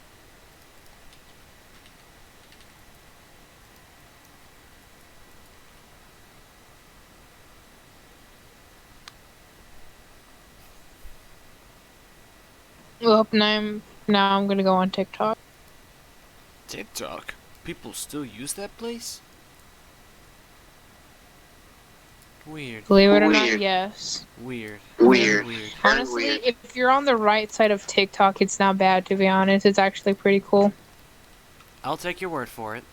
Well, now I'm gonna go on TikTok. TikTok? People still use that place? Weird. Believe it or not, yes. Weird. Weird. Weird. Honestly, if you're on the right side of TikTok, it's not bad, to be honest. It's actually pretty cool. I'll take your word for it.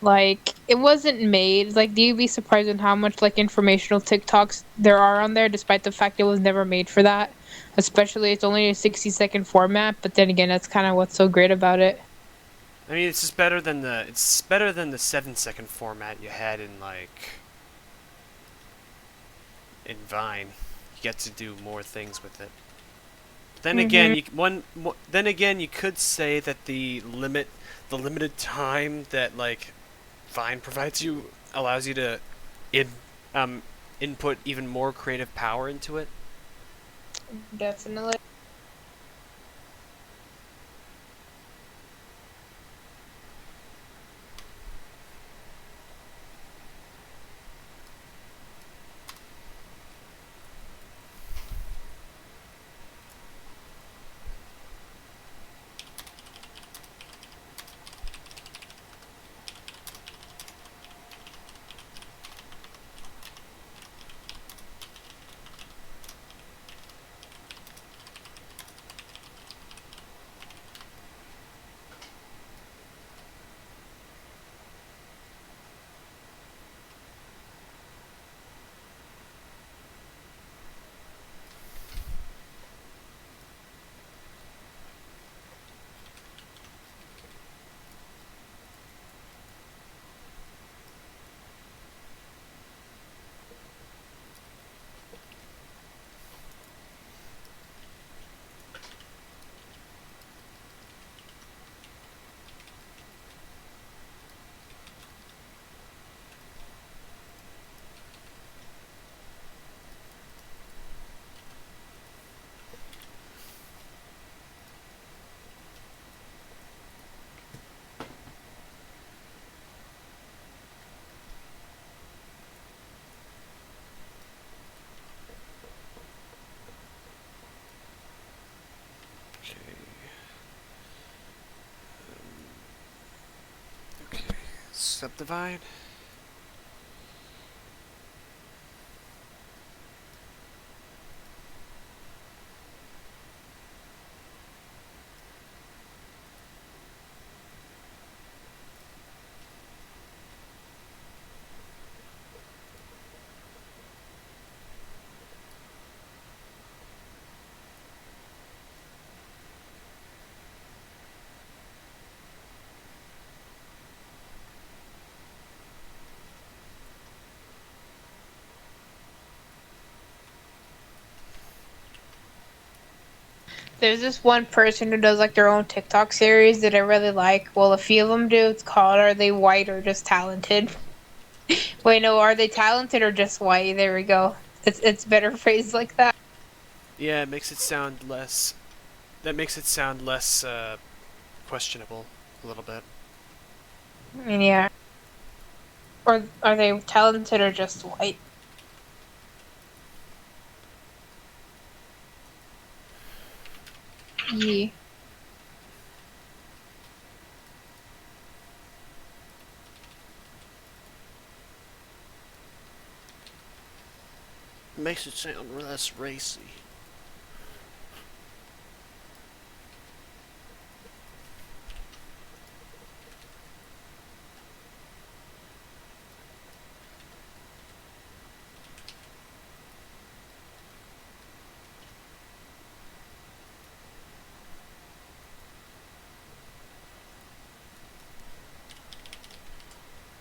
Like, it wasn't made. Like, do you be surprised on how much, like, informational TikToks there are on there, despite the fact it was never made for that? Especially, it's only a 60-second format, but then again, that's kind of what's so great about it. I mean, it's just better than the 7-second format you had in in Vine. You get to do more things with it. Then again, you could say that the limited time that Vine provides you allows you to input even more creative power into it. Definitely. subdivide. There's this one person who does like their own TikTok series that I really like. Well, a few of them do. It's called "Are They White or Just Talented?" Wait, no, are they talented or just white? There we go. It's better phrased like that. Yeah, it makes it sound less. That makes it sound less questionable a little bit. I mean, yeah. Or are they talented or just white? Yeah. Makes it sound less racy.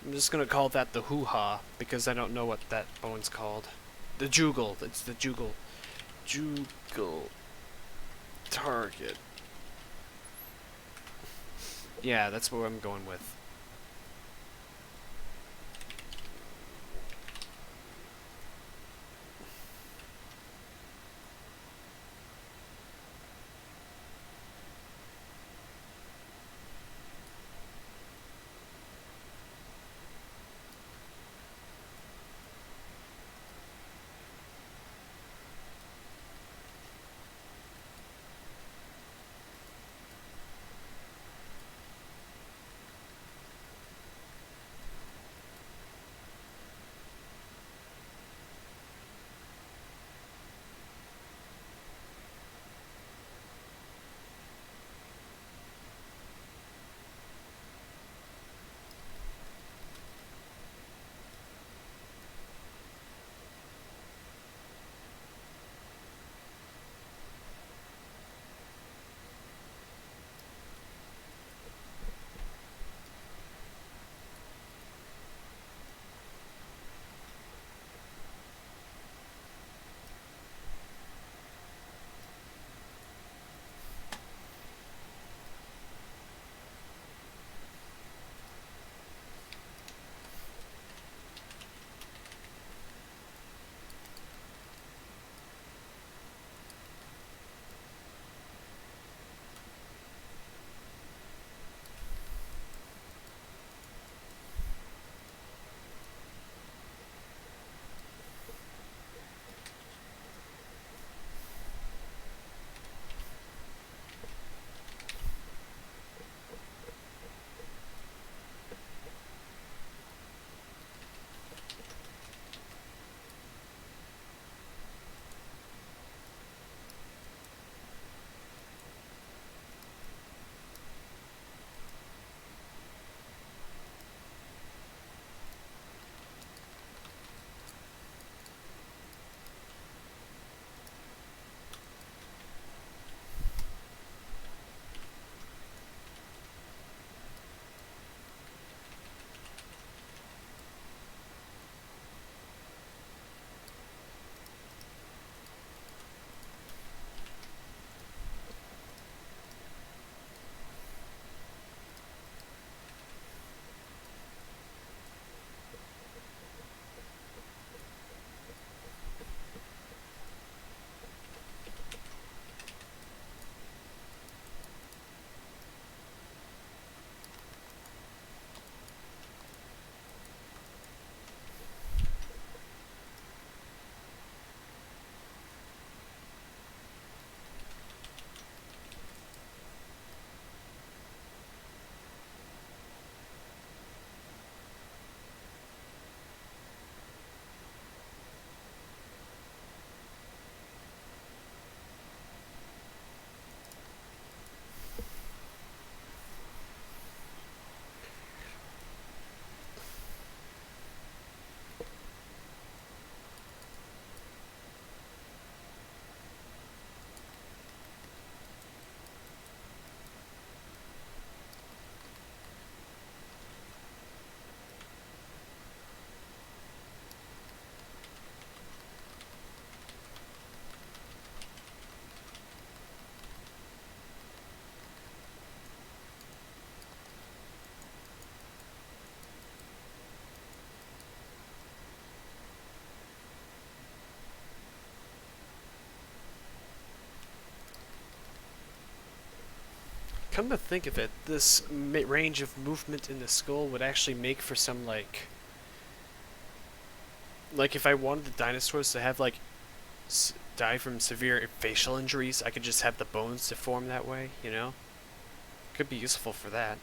I'm just gonna call that the hoo-ha because I don't know what that bone's called. The jugal. It's the jugal. Jugal. Target. Yeah, that's what I'm going with. Come to think of it, this range of movement in the skull would actually make for some, like if I wanted the dinosaurs to have, like, die from severe facial injuries, I could just have the bones deform that way, you know? Could be useful for that.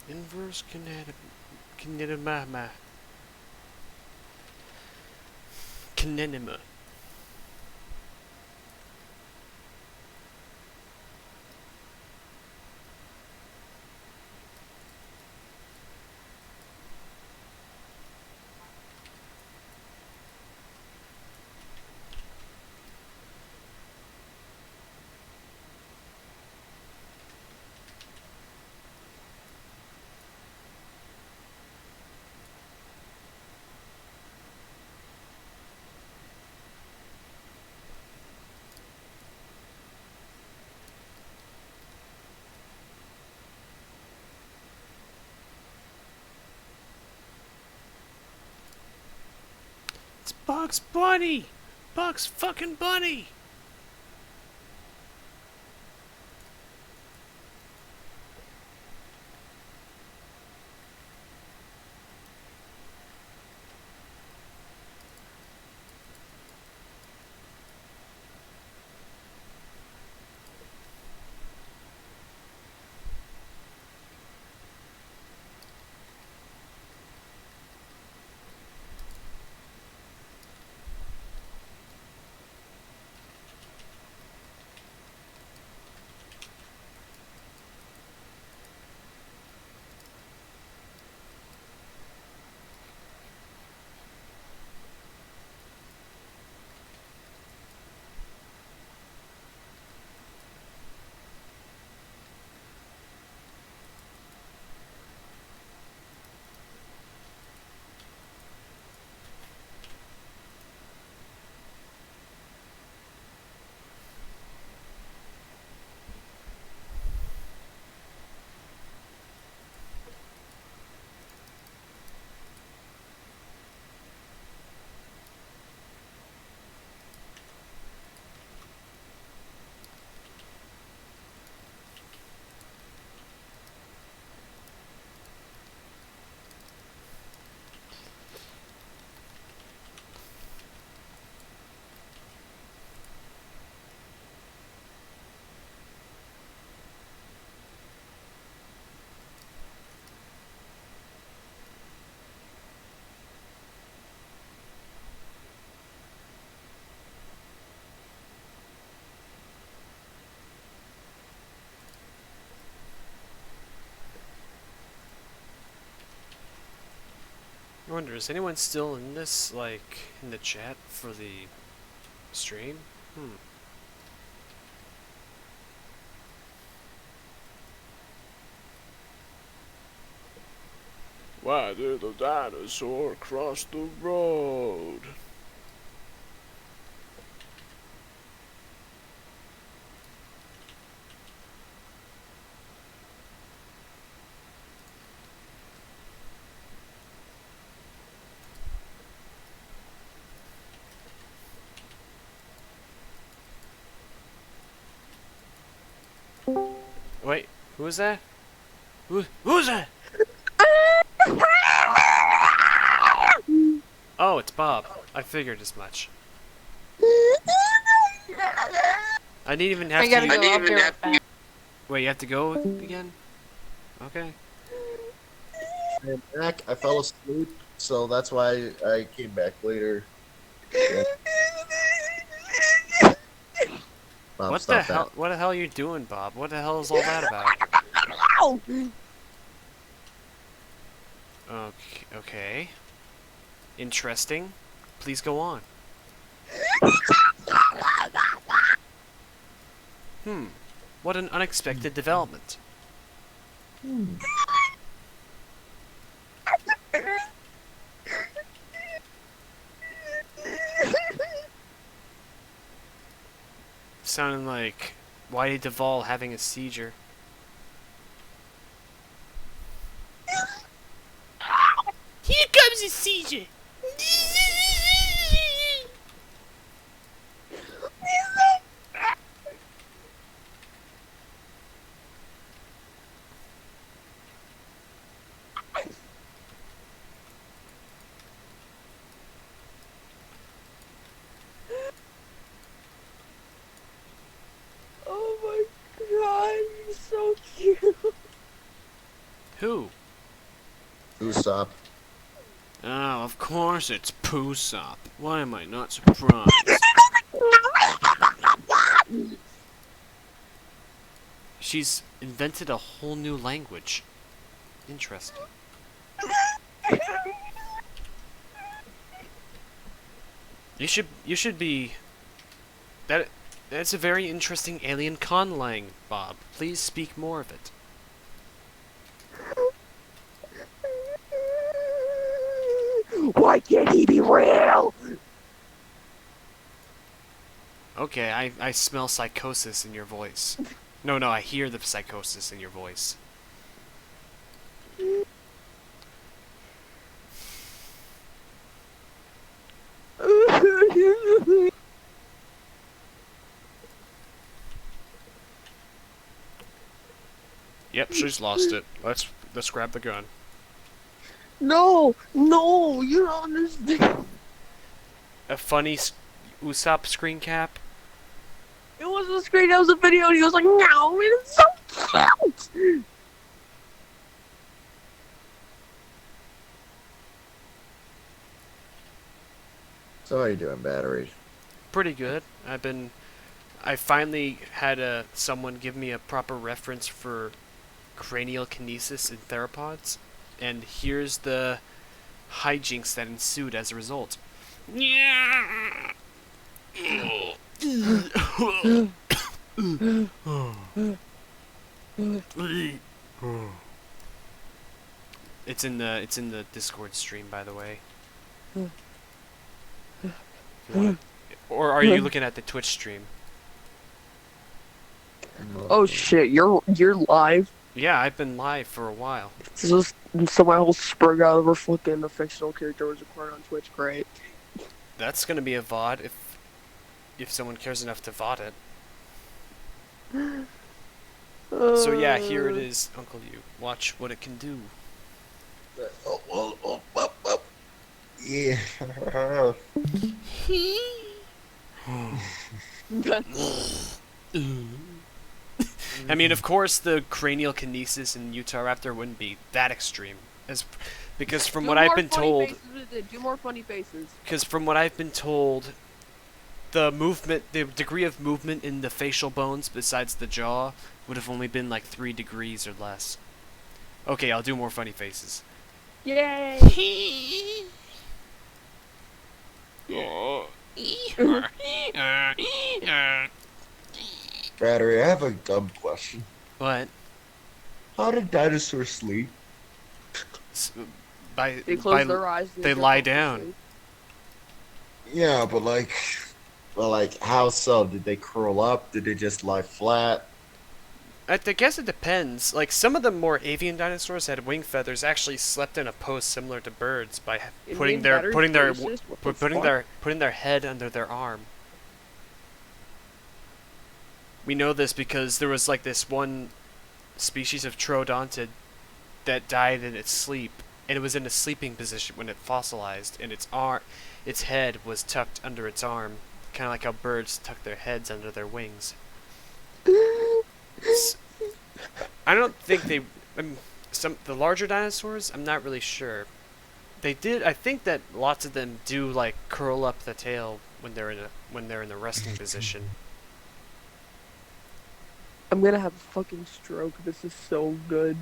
Inverse kinenema. Kinenema. It's Bugs Bunny! Bugs fucking Bunny! I wonder, is anyone still in this, like, in the chat for the stream? Why did the dinosaur cross the road? Wait, who is that? Who's that? Oh, it's Bob. I figured as much. I didn't even have I gotta to. go. I'll be right back. Wait, you have to go again? Okay. I'm back. I fell asleep, so that's why I came back later. Bob, What the stop hell? that. What the hell are you doing, Bob? What the hell is all that about? Okay. Okay. Interesting. Please go on. What an unexpected development. Sounding like Whitey Duvall having a seizure. Here comes a seizure. Oh my god, you're so cute. Who? Usopp. Oh, of course it's Poosop. Why am I not surprised? She's invented a whole new language. Interesting. You should be that's a very interesting alien conlang, Bob. Please speak more of it. Why can't he be real? Okay, I smell psychosis in your voice. No, I hear the psychosis in your voice. Yep, she's lost it. Let's grab the gun. No, you don't understand. A funny Usopp screen cap. It wasn't a screen, that was a video, and he was like, no, it's so cute. So how you doing, battery? Pretty good. I finally had someone give me a proper reference for cranial kinesis in theropods, and here's the hijinks that ensued as a result. It's in the Discord stream, by the way. Or are you looking at the Twitch stream? Oh shit, you're live? Yeah, I've been live for a while. So my whole sprig out of her fucking fictional character was recorded on Twitch, great. That's gonna be a VOD if someone cares enough to VOD it. So yeah, here it is, Uncle You. Watch what it can do. Yeah. I mean, of course, the cranial kinesis in Utahraptor wouldn't be that extreme, because from what I've been told, do more funny faces. because from what I've been told, the degree of movement in the facial bones besides the jaw would have only been like 3 degrees or less. Okay, I'll do more funny faces. Yay! Battery, I have a dumb question. What? How did dinosaurs sleep? They close their eyes. And they drift lie off to down. sleep. Yeah, but like, how so? Did they curl up? Did they just lie flat? I guess it depends. Like some of the more avian dinosaurs that had wing feathers actually slept in a pose similar to birds by putting Indian their battery's putting their racist? What the putting fuck? their putting their head under their arm. We know this because there was like this one species of troodontid that died in its sleep, and it was in a sleeping position when it fossilized, and its head was tucked under its arm, kind of like how birds tuck their heads under their wings. I don't think they. The larger dinosaurs, I'm not really sure. They did. I think that lots of them do like curl up the tail when they're in a resting position. I'm gonna have a fucking stroke. This is so good.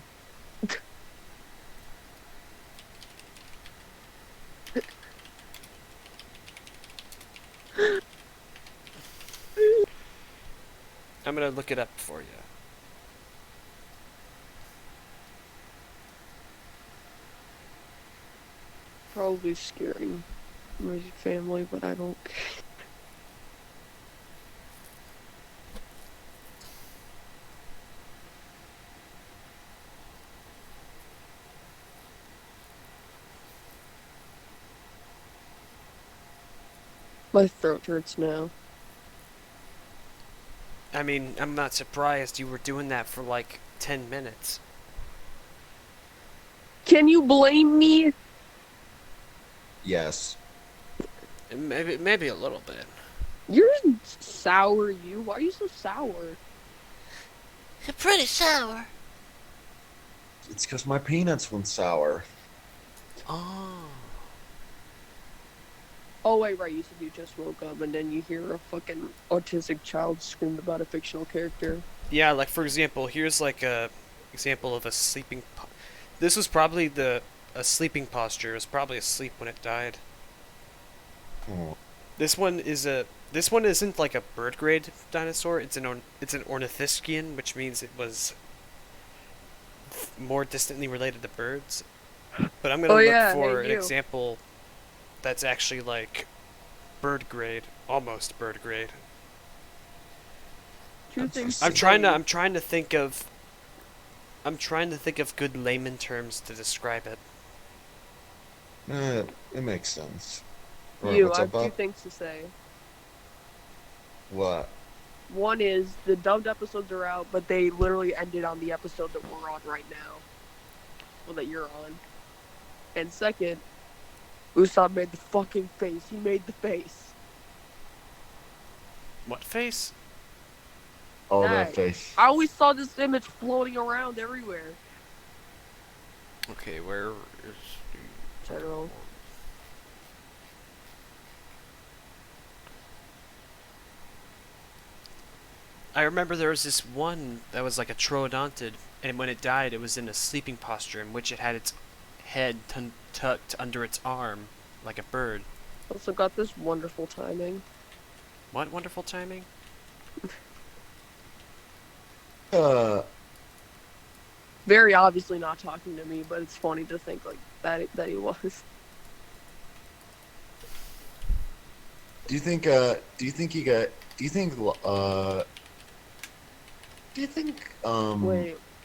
I'm gonna look it up for you. Probably scaring my family, but I don't. My throat hurts now. I mean, I'm not surprised you were doing that for like 10 minutes. Can you blame me? Yes. Maybe a little bit. You're sour, you. Why are you so sour? You're pretty sour. It's because my peanuts went sour. Oh. Oh, wait, right. You said you just woke up and then you hear a fucking autistic child scream about a fictional character. Yeah, like for example, here's like a example of a sleeping. This was probably a sleeping posture. It was probably asleep when it died. Oh. This one isn't like a bird grade dinosaur. It's an ornithischian, which means it was more distantly related to birds. But I'm gonna look for an example that's actually like bird grade, almost bird grade. Two things. I'm trying to think of good layman terms to describe it. It makes sense. You, What's I up, have two Bob? things to say. What? One is the dubbed episodes are out, but they literally ended on the episode that we're on right now. Well, that you're on. And second, Usopp made the fucking face. He made the face. What face? Oh, That. that face. I always saw this image floating around everywhere. Okay, where is General. I remember there was this one that was like a troodontid, and when it died, it was in a sleeping posture in which it had its head tucked under its arm, like a bird. Also got this wonderful timing. What wonderful timing? Very obviously not talking to me, but it's funny to think like that he was. Do you think Wait,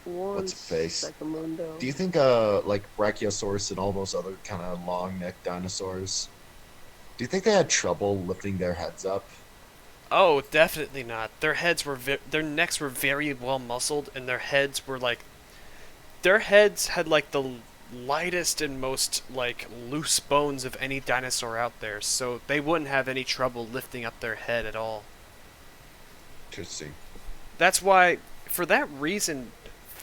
one what's its face? secondo. Do you think like Brachiosaurus and all those other kind of long-necked dinosaurs, do you think they had trouble lifting their heads up? Oh, definitely not. Their necks were very well muscled, and their heads had like the lightest and most like loose bones of any dinosaur out there, so they wouldn't have any trouble lifting up their head at all. Interesting. That's why, for that reason,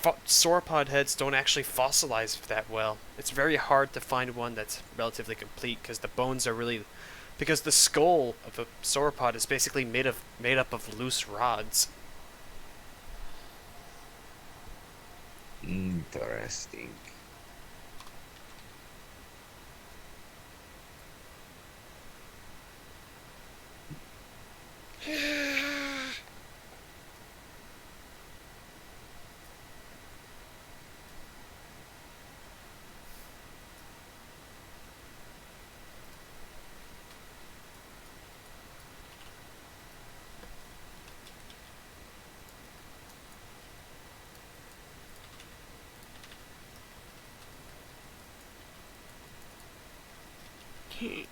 sauropod heads don't actually fossilize that well. It's very hard to find one that's relatively complete because the bones are really, because the skull of a sauropod is basically made up of loose rods. Interesting. Yay.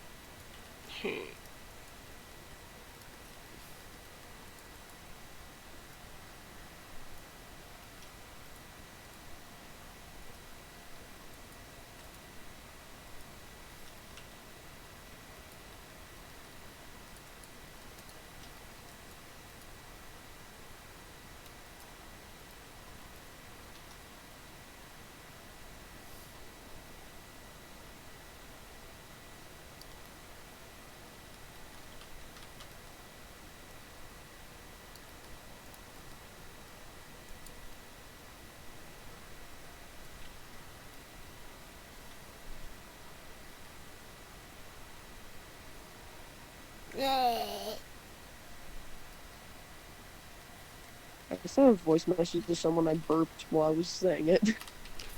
I sent a voice message to someone I burped while I was saying it.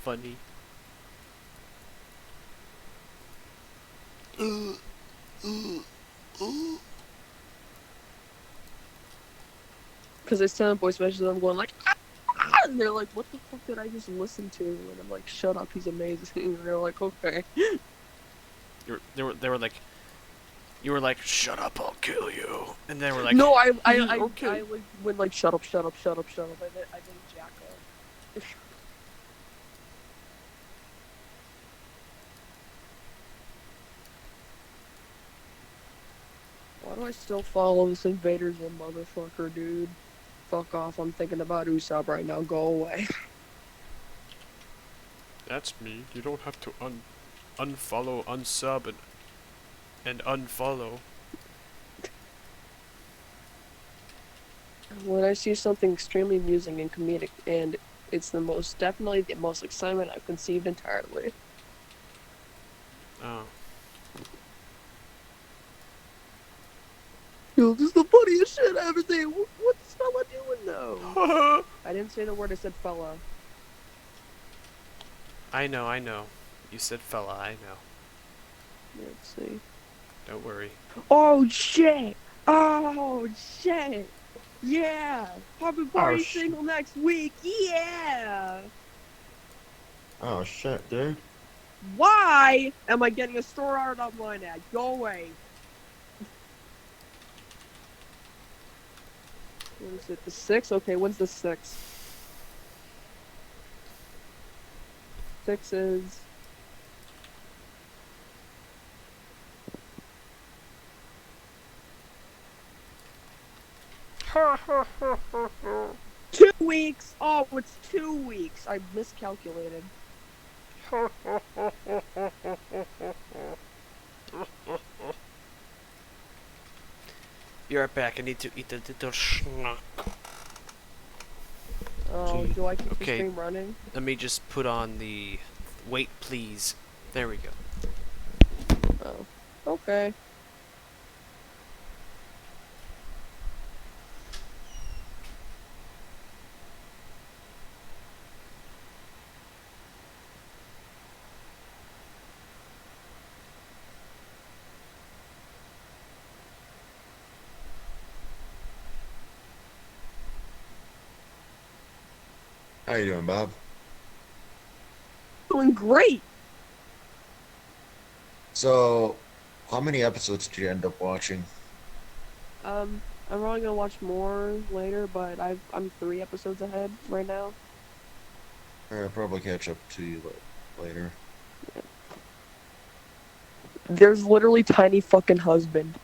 Funny. Because I sent a voice message to them going like, "Ah!" And they're like, what the fuck did I just listen to? And I'm like, shut up, he's amazing. And they're like, okay. They were like, you were like, shut up, I'll kill you. And they were like, No, I okay. like went like, shut up, shut up, shut up, shut up. I didn't jack up. Why do I still follow this Invaders Zim motherfucker, dude? Fuck off, I'm thinking about Usopp right now, go away. That's me. You don't have to unfollow, unsub, and unfollow. When I see something extremely amusing and comedic, and it's definitely the most excitement I've conceived entirely. Oh. Yo, this is the funniest shit I ever seen. What's fella doing though? I didn't say the word, I said fella. I know. You said fella, I know. Let's see. Don't worry. Oh shit! Oh shit! Yeah! Hobby party single next week! Yeah! Oh shit, dude. Why am I getting a store art online ad? Go away! What is it? The 6th? Okay, when's the 6th? 6 is... Ha ha ha ha ha. 2 weeks! Oh, it's 2 weeks! I miscalculated. Ha ha ha ha ha ha ha. Be right back. I need to eat the little snack. Oh, do I keep the Okay. stream running? Let me just put on the wait, please. There we go. Oh. Okay. How you doing, Bob? Doing great! So, how many episodes did you end up watching? I'm probably gonna watch more later, but I'm 3 episodes ahead right now. I'll probably catch up to you later. There's literally Tiny fucking Husband.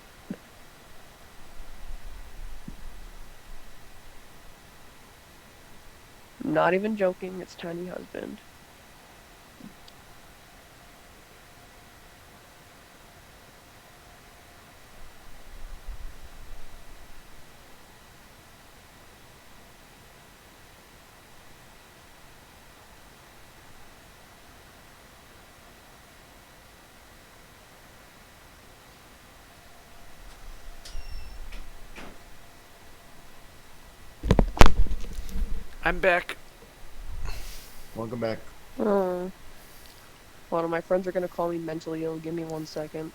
Not even joking, it's Tiny Husband. I'm back. Welcome back. One of my friends are gonna call me mentally ill. Give me 1 second.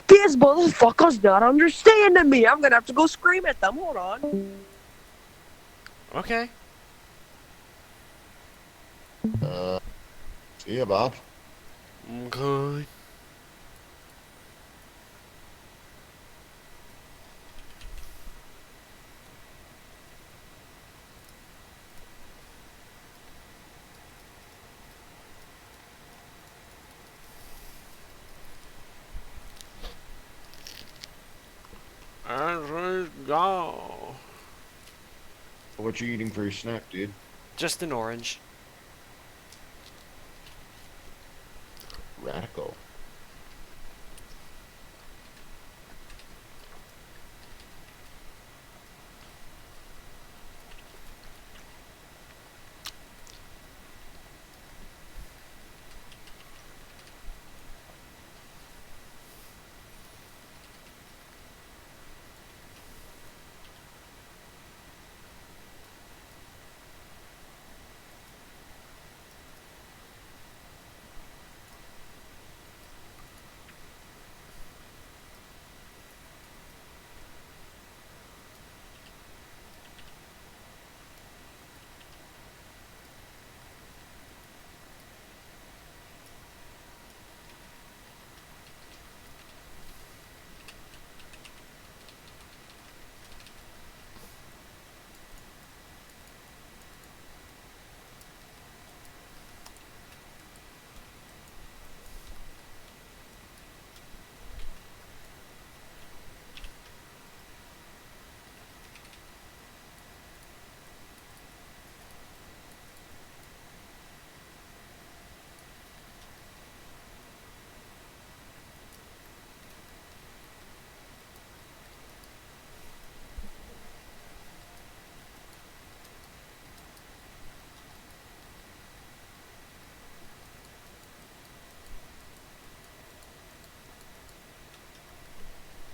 These motherfuckers not understanding me. I'm gonna have to go scream at them. Hold on. Okay. See ya, Bob. Okay. Let's go. So what you eating for your snack, dude? Just an orange. Radical.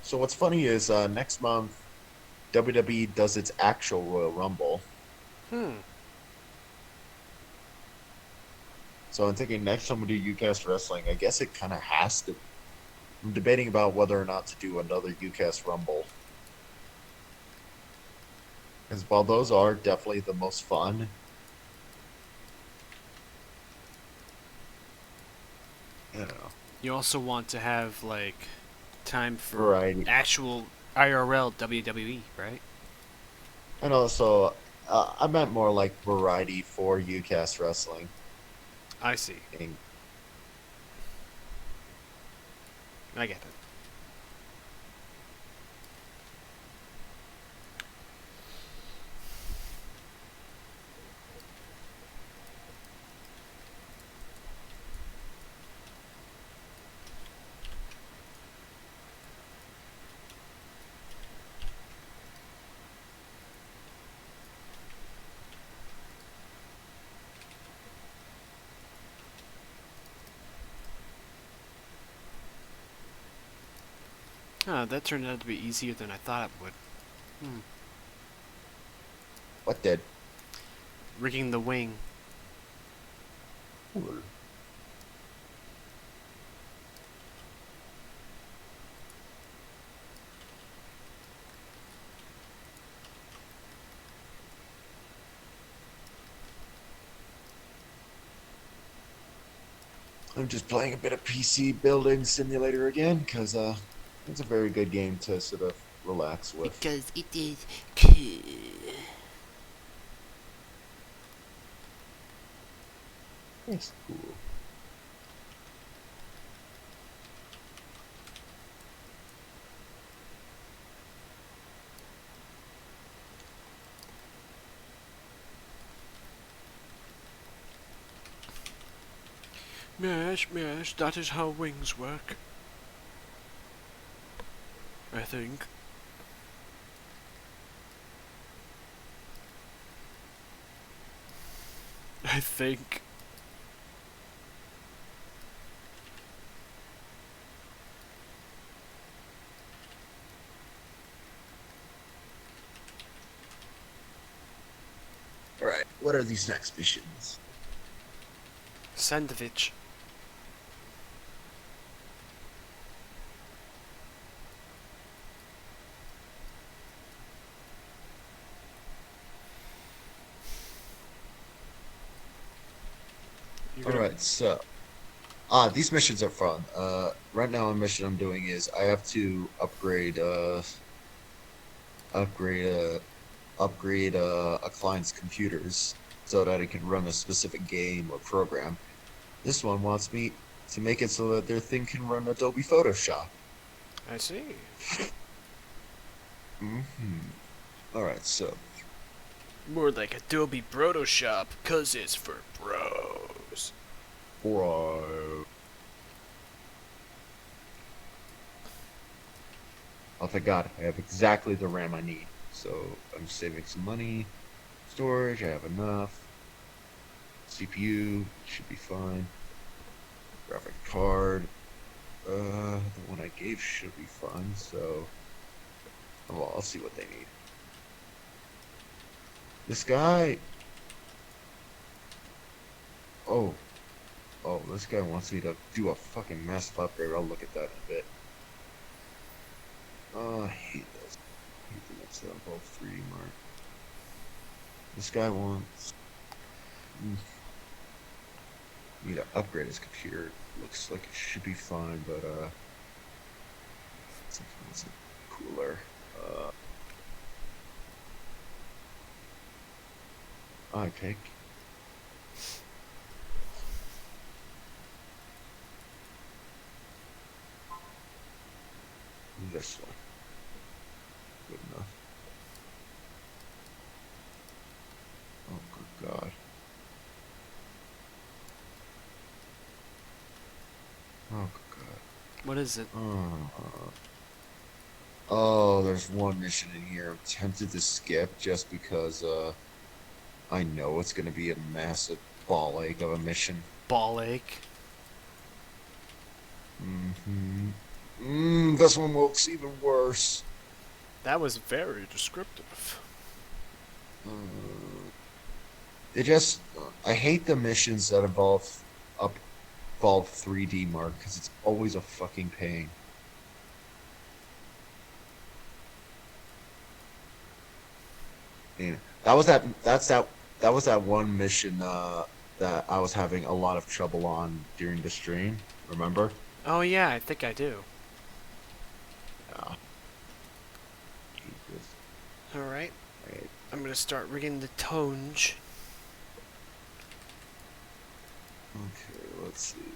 So what's funny is next month WWE does its actual Royal Rumble. So I'm thinking next time we do Ucast Wrestling, I guess it kind of has to. I'm debating about whether or not to do another Ucast Rumble. Because while those are definitely the most fun, I don't know. You also want to have, like, time for Variety. actual IRL WWE, right? And also, I meant more like variety for Ucast Wrestling. I see. And I get it. Ah, that turned out to be easier than I thought it would. what did? Rigging the wing. I'm just playing a bit of PC building simulator again because it's a very good game to sort of relax with. Because it is cool. It's cool. Yes, yes, that is how wings work. I think. I think. Alright, what are these next missions? Sandwich. You're gonna. Alright, so these missions are fun. Right now a mission I'm doing is I have to upgrade a client's computers so that it can run a specific game or program. This one wants me to make it so that their thing can run Adobe Photoshop. I see. Alright, so More like Adobe Protoshop, 'cause it's for bros. bro. Oh, thank God, I have exactly the RAM I need. So I'm saving some money. Storage, I have enough. CPU should be fine. Graphic card, the one I gave should be fine. So, well, I'll see what they need. This guy. Oh, this guy wants me to do a fucking massive upgrade. I'll look at that in a bit. I hate this. I hate the next level 3D mark. This guy wants me to upgrade his computer. Looks like it should be fine, but something cooler. I take this one. Good enough. Oh, good God. Oh, good God. What is it? Oh, there's one mission in here I'm tempted to skip just because, I know it's gonna be a massive ball ache of a mission. Ball ache. This one looks even worse. That was very descriptive. I hate the missions that involve 3D mark because it's always a fucking pain. And that was that one mission that I was having a lot of trouble on during the stream. Remember? Oh yeah, I think I do. Yeah. Alright. I'm gonna start rigging the tonge. Okay, let's see.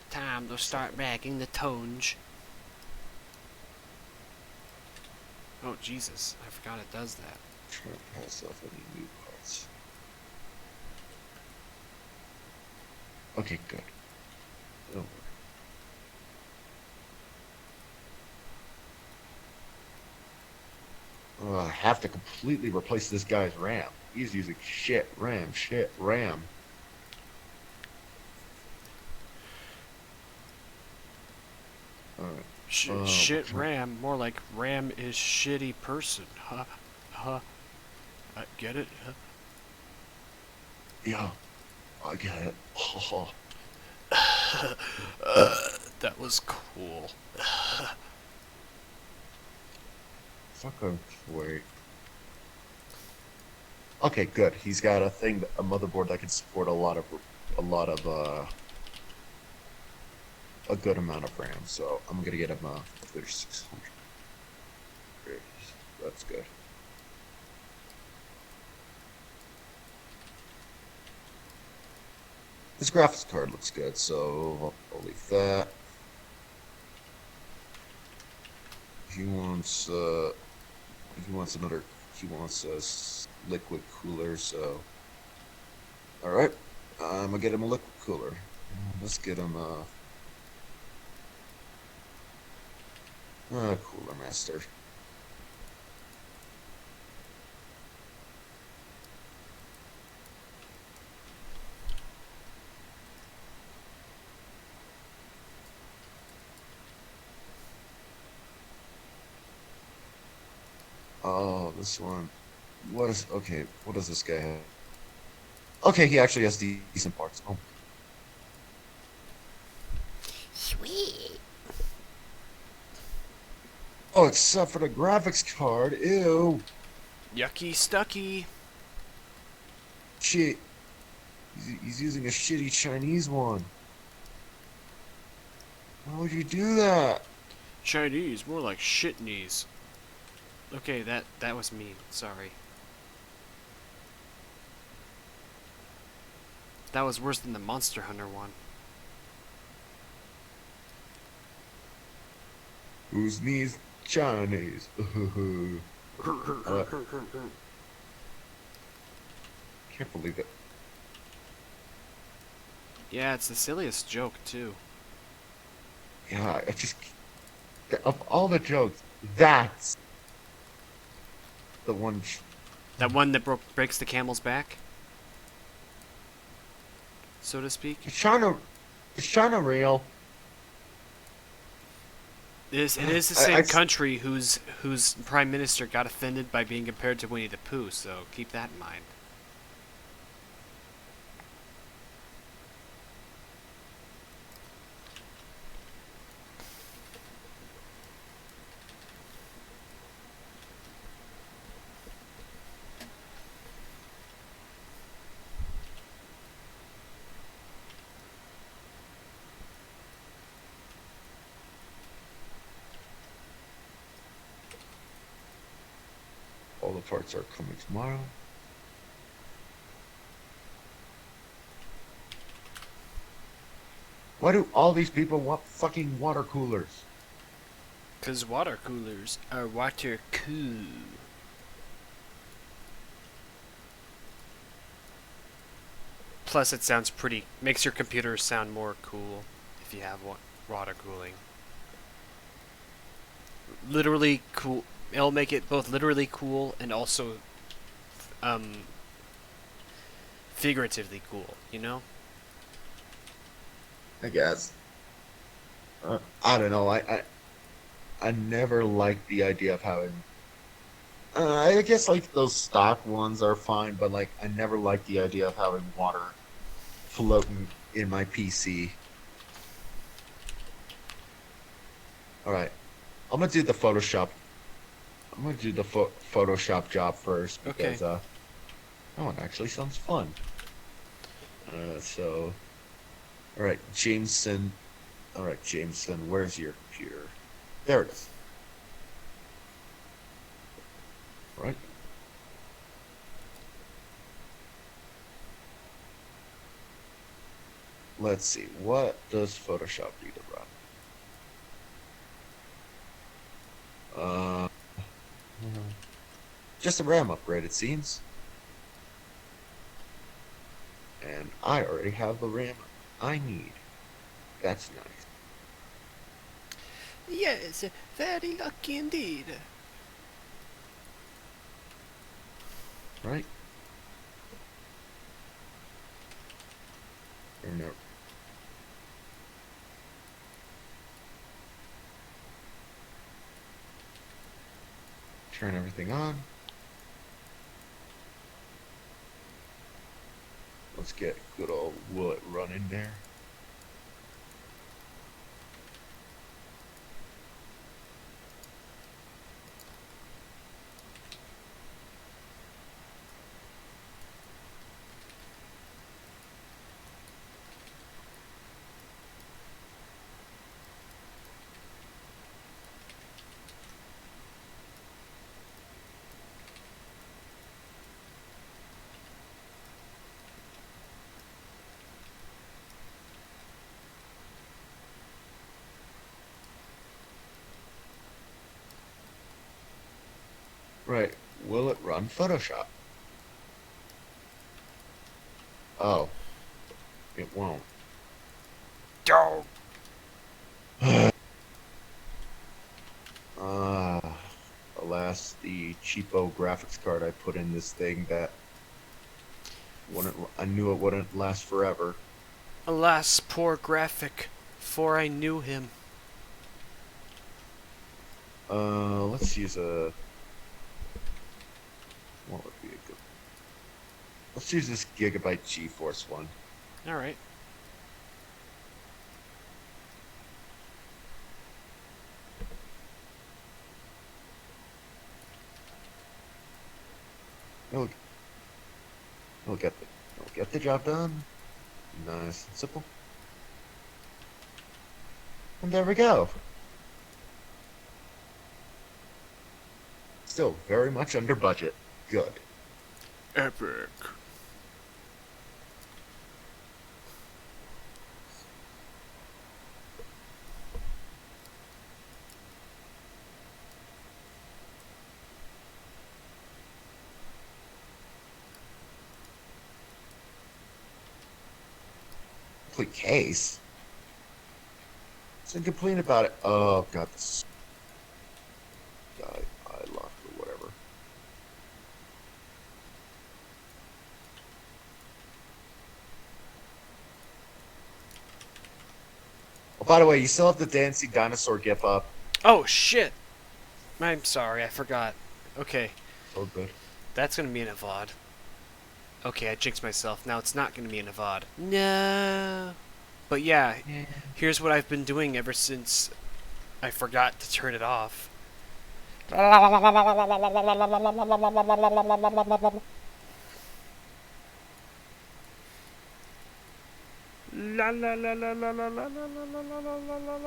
Time to start rigging the tonge. Oh Jesus, I forgot it does that. Trying to pass off any new parts. Okay, good. Don't worry. I have to completely replace this guy's RAM. He's using shit RAM. Alright. Shit Ram, more like Ram is shitty person. Get it? Huh? Yeah, I get it. That was cool. Fucking wait. Okay, good. He's got a motherboard that can support a good amount of RAM. So I'm gonna get him 3600. Great, that's good. This graphics card looks good, so I'll leave that. He wants a liquid cooler, so alright. I'm gonna get him a liquid cooler. Let's get him a cooler master. Oh, this one. What does this guy have? Okay, he actually has decent parts. Oh. Sweet. Oh, except for the graphics card. Ew. Yucky stucky. shit. He's using a shitty Chinese one. Why would you do that? Chinese, more like shit knees. Okay, that was mean. Sorry. That was worse than the Monster Hunter one. Whose knees Chinese? Can't believe it. Yeah, it's the silliest joke too. Yeah, I just of all the jokes, that's the one. That one that breaks the camel's back, so to speak. It's China real. It is the same country whose prime minister got offended by being compared to Winnie the Pooh, so keep that in mind. All the parts are coming tomorrow. Why do all these people want fucking water coolers? 'Cause water coolers are water cool. Plus, it sounds pretty. Makes your computer sound more cool if you have water cooling. Literally cool. It'll make it both literally cool and also, figuratively cool. You know? I guess. I don't know. I never liked the idea of having. I guess like those stock ones are fine, but like I never liked the idea of having water floating in my PC. All right, I'm gonna do the Photoshop. I'm gonna do the Photoshop job first because that one actually sounds fun. So, all right, Jameson. All right, Jameson, where's your computer? There it is. Right. Let's see. What does Photoshop need to run? Just a RAM upgrade, it seems. And I already have the RAM I need. That's nice. Yes, very lucky indeed. Right? Or no. Turn everything on. Let's get good old will it run in there. Right. Will it run Photoshop? Oh. It won't. Dog. Alas, the cheapo graphics card I put in this thing that I knew it wouldn't last forever. Alas, poor graphic, for I knew him. Let's use a... What would be a good... Let's use this Gigabyte GeForce one. Alright. Look at the I'll get the job done. Nice and simple. And there we go. Still very much under budget. Good. Epic. Complete case. What's incomplete about it? Oh god, this guy I locked or whatever. Oh, by the way, you still have the dancing dinosaur gif up. Oh shit! I'm sorry, I forgot. Okay, Oh good. that's gonna be in a VOD. Okay, I jinxed myself. Now it's not gonna be in a VOD. No. But yeah, here's what I've been doing ever since I forgot to turn it off. La la la la la la la la la la la la la la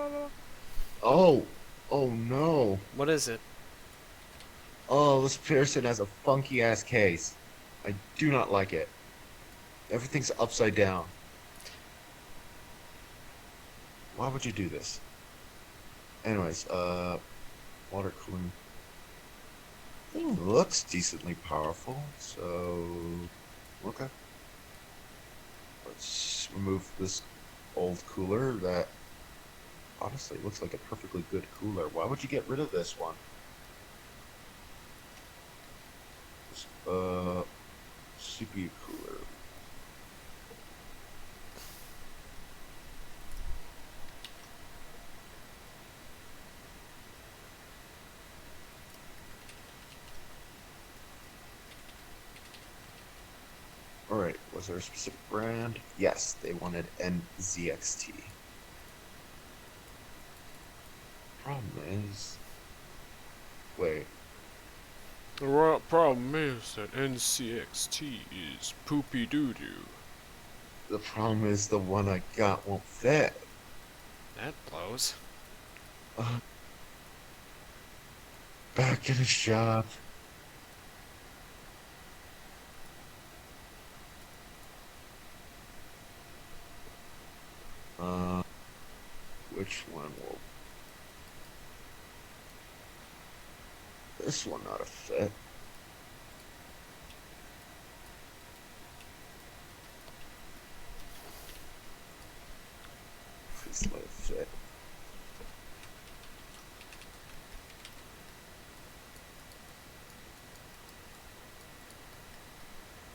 la. Oh. Oh no. What is it? Oh, this Pearson has a funky ass case. I do not like it. Everything's upside down. Why would you do this? Anyways, water cooling. Thing looks decently powerful, so okay. Let's remove this old cooler that honestly looks like a perfectly good cooler. Why would you get rid of this one? This, CPU cooler. Alright, was there a specific brand? Yes, they wanted NZXT. Problem is... Wait. The real problem is that NCXT is poopy doo-doo. The problem is the one I got won't fit. That blows. Back in the shop. Which one will... This one not a fit. Please let it fit.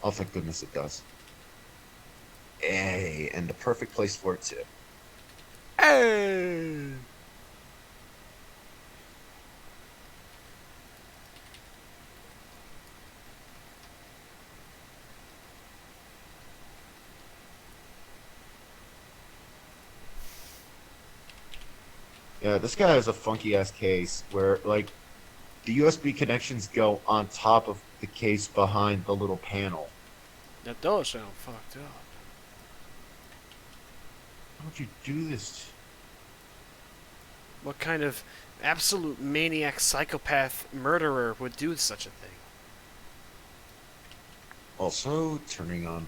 Oh, thank goodness it does. Hey, and the perfect place for it too. Hey! Yeah, this guy has a funky ass case where, like, the USB connections go on top of the case behind the little panel. That does sound fucked up. How would you do this? What kind of absolute maniac psychopath murderer would do such a thing? Also, turning on...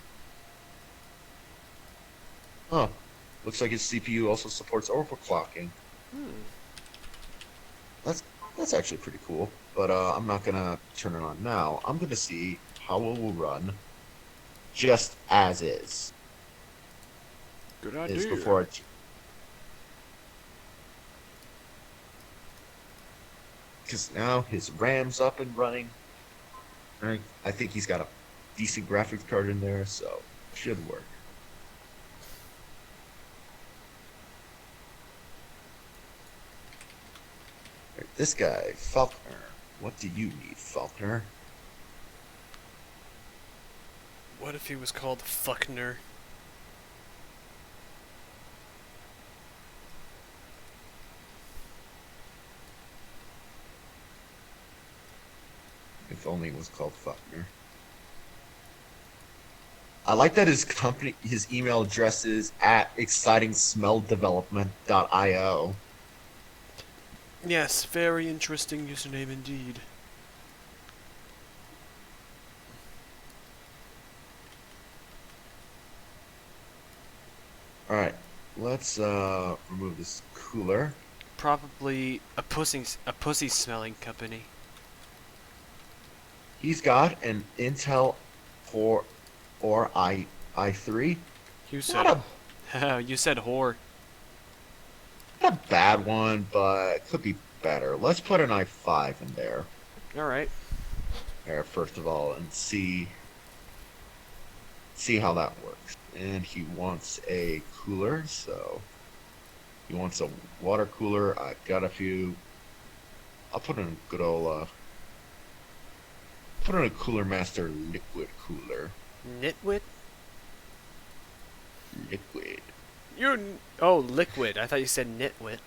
Oh, looks like his CPU also supports overclocking. That's actually pretty cool, but I'm not gonna turn it on now. I'm gonna see how it will run just as is. Good Is idea. before because now his RAM's up and running. I think he's got a decent graphics card in there, so should work. This guy, Faulkner. What do you need, Faulkner? What if he was called Fuckner? If only it was called Faulkner. I like that his email address is at excitingsmelldevelopment.io. Yes, very interesting username indeed. All right, let's remove this cooler. Probably a pussy smelling company. He's got an Intel Core or i3. You Not said you said whore. not a bad one, but could be better. Let's put an i5 in there. All right. There, first of all, and see how that works. And he wants a cooler, so he wants a water cooler. I've got a few. I'll put in a good old put in a Cooler Master liquid cooler. Nitwit. Liquid. Oh, liquid. I thought you said nitwit.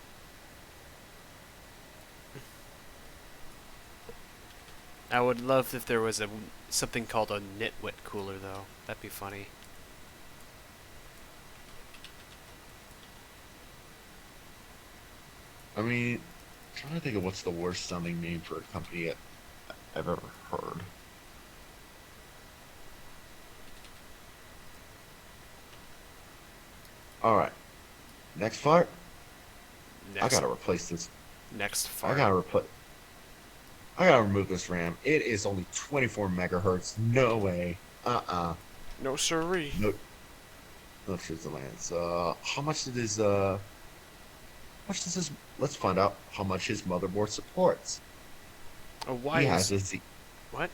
I would love if there was something called a nitwit cooler, though. That'd be funny. I mean, I'm trying to think of what's the worst sounding name for a company I've ever heard. Alright. Next part. I gotta replace this. Next fart. I gotta remove this RAM. It is only 24 megahertz. No way. No siree. No. No Switzerland's. How much it is, much does this, let's find out how much his motherboard supports. Why he has a What?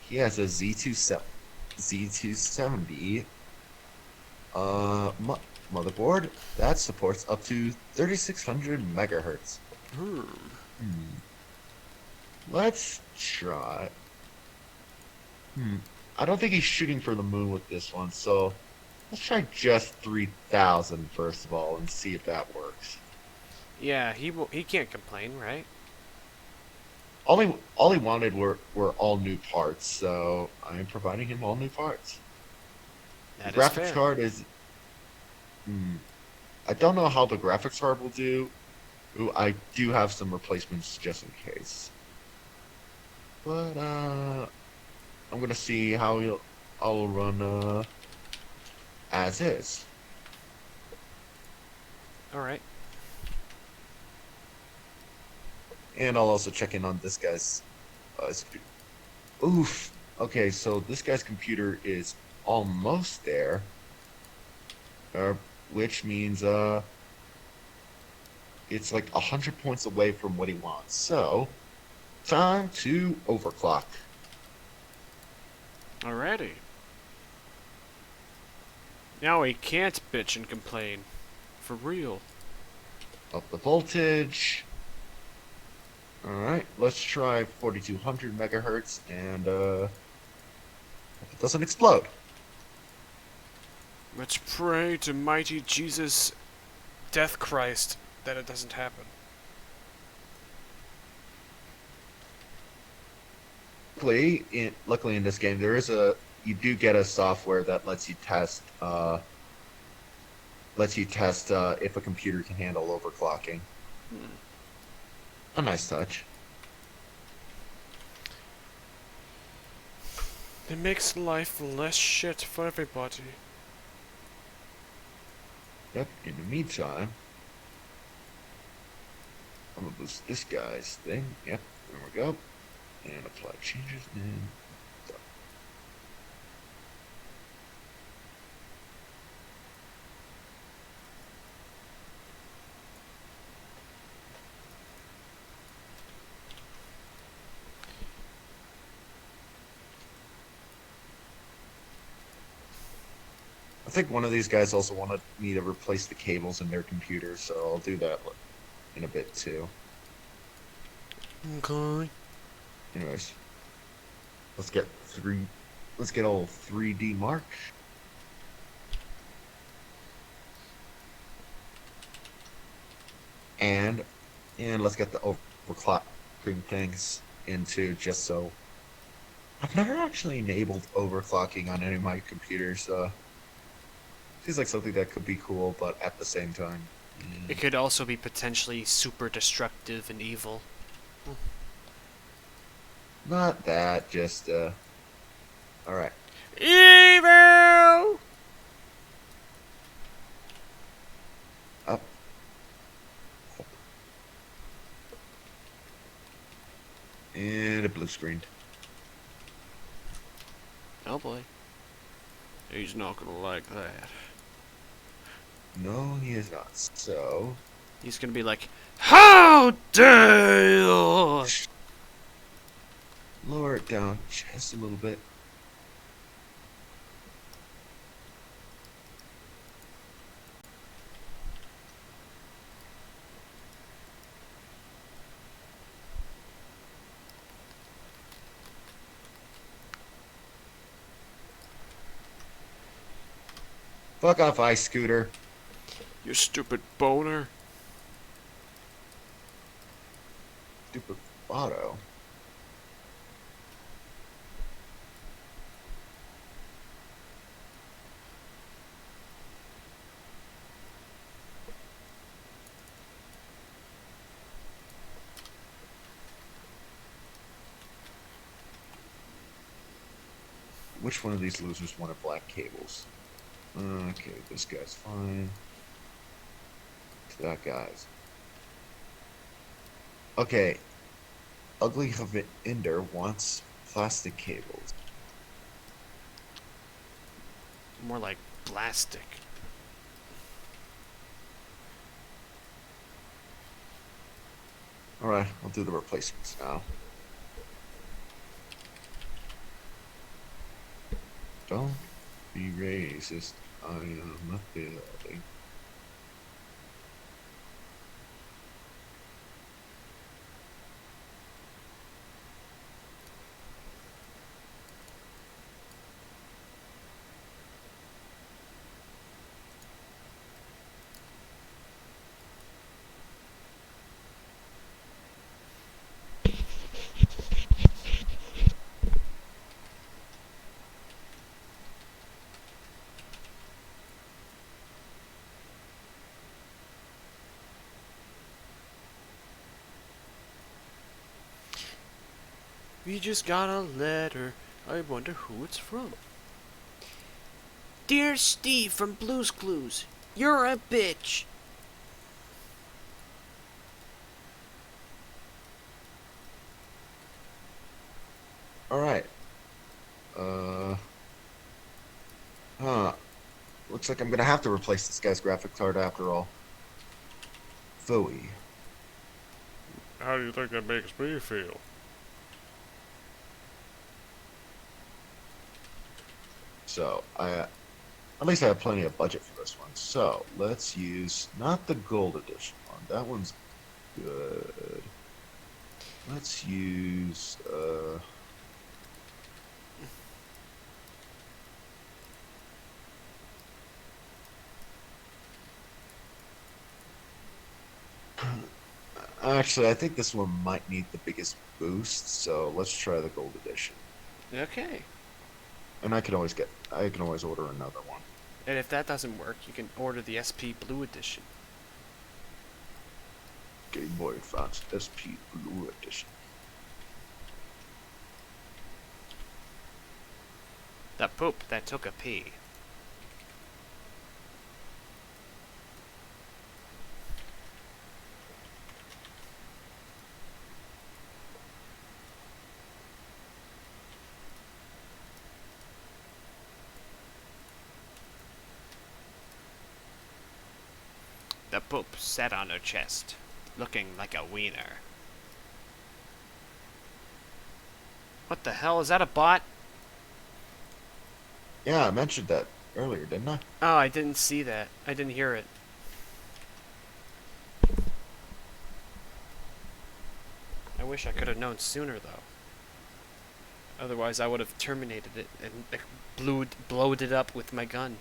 He has a Z270 motherboard that supports up to 3600 megahertz. Let's try. I don't think he's shooting for the moon with this one, so let's try just 3000 first of all and see if that works. Yeah, he can't complain, right? All he wanted were all new parts, so I am providing him all new parts. That The is graphics fair. card is. I don't know how the graphics card will do. Ooh, I do have some replacements just in case. But I'm gonna see how I'll run as is. All right. And I'll also check in on this guy's. Oof. Okay, so this guy's computer is almost there. Which means it's like 100 points away from what he wants. So, time to overclock. Alrighty. Now he can't bitch and complain. For real. Up the voltage. Alright, let's try 4200 megahertz and hope it doesn't explode. Let's pray to mighty Jesus, Death Christ, that it doesn't happen. Luckily in this game you do get a software that lets you test if a computer can handle overclocking. A nice touch. It makes life less shit for everybody. Yep, in the meantime, I'm gonna boost this guy's thing. Yep, there we go. And apply changes and done. I think one of these guys also wanted me to replace the cables in their computer, so I'll do that in a bit too. Okay. Anyways, let's get all 3D mark. And let's get the overclocking things into just so I've never actually enabled overclocking on any of my computers. Seems like something that could be cool, but at the same time, It could also be potentially super destructive and evil. not that. Just all right. Evil! Up. And a blue screen. Oh boy. He's not gonna like that. No, he is not. So, He's gonna be like, how dare you! lower it down just a little bit. Fuck off, ice scooter. You stupid boner. Stupid auto. Which one of these losers wanted black cables? Okay, this guy's fine. That guy's. Okay. Ugly Ender wants plastic cables. More like plastic. Alright, I'll do the replacements now. Don't be racist. I am a building. We just got a letter. I wonder who it's from. Dear Steve from Blue's Clues, you're a bitch. Alright. Huh. Looks like I'm gonna have to replace this guy's graphic card after all. Phooey. How do you think that makes me feel? So, at least I have plenty of budget for this one. So, let's use, not the gold edition one. That one's good. Let's use, actually, I think this one might need the biggest boost, so let's try the gold edition. Okay. And I can always order another one. And if that doesn't work, you can order the SP Blue Edition. Game Boy Advance SP Blue Edition. The poop that took a pee. The poop sat on her chest, looking like a wiener. What the hell? Is that a bot? Yeah, I mentioned that earlier, didn't I? Oh, I didn't see that. I didn't hear it. I wish I could have known sooner, though. Otherwise, I would have terminated it and blowed it up with my gun.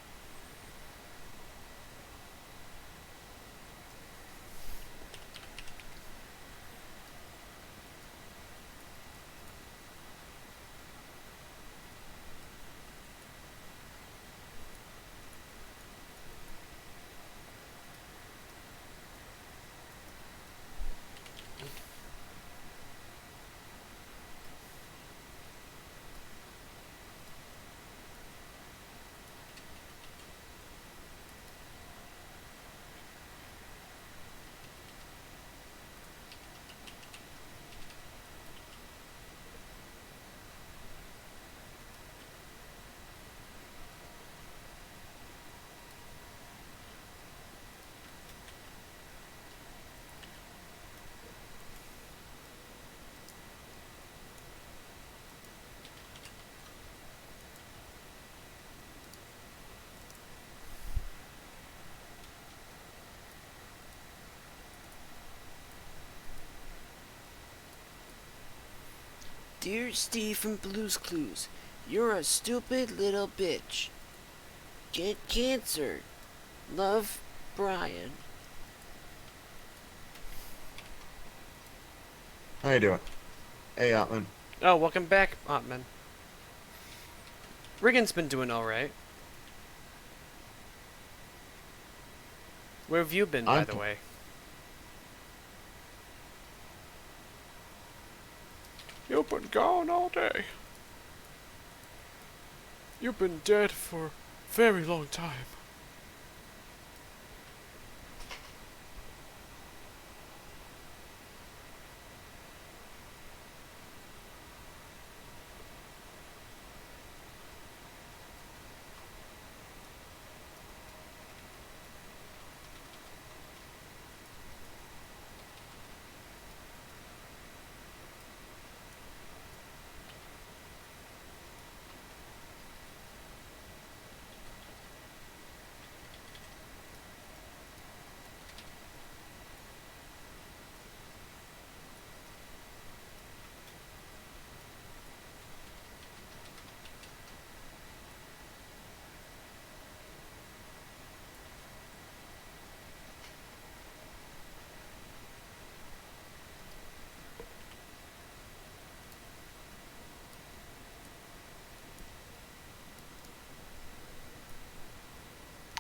Dear Steve from Blue's Clues, you're a stupid little bitch. Get cancer. Love, Brian. How you doing? Hey, Atman. Oh, welcome back, Ottman. Riggins been doing alright. Where have you been, by the way? You've been gone all day. You've been dead for a very long time.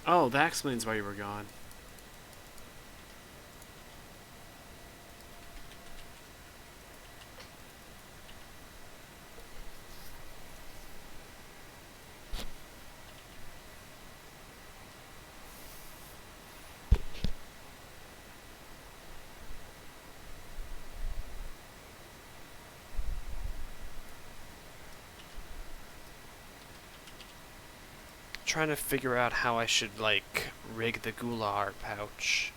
Oh, that explains why you were gone. Trying to figure out how I should, like, rig the Gular pouch.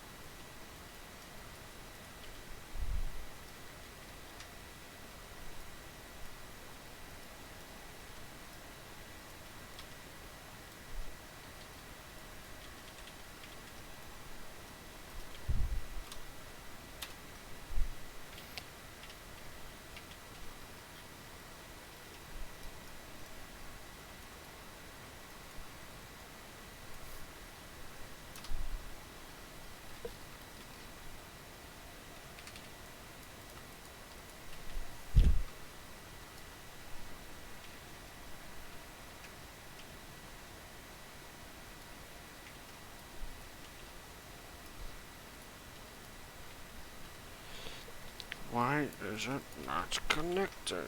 Why is it not connecting?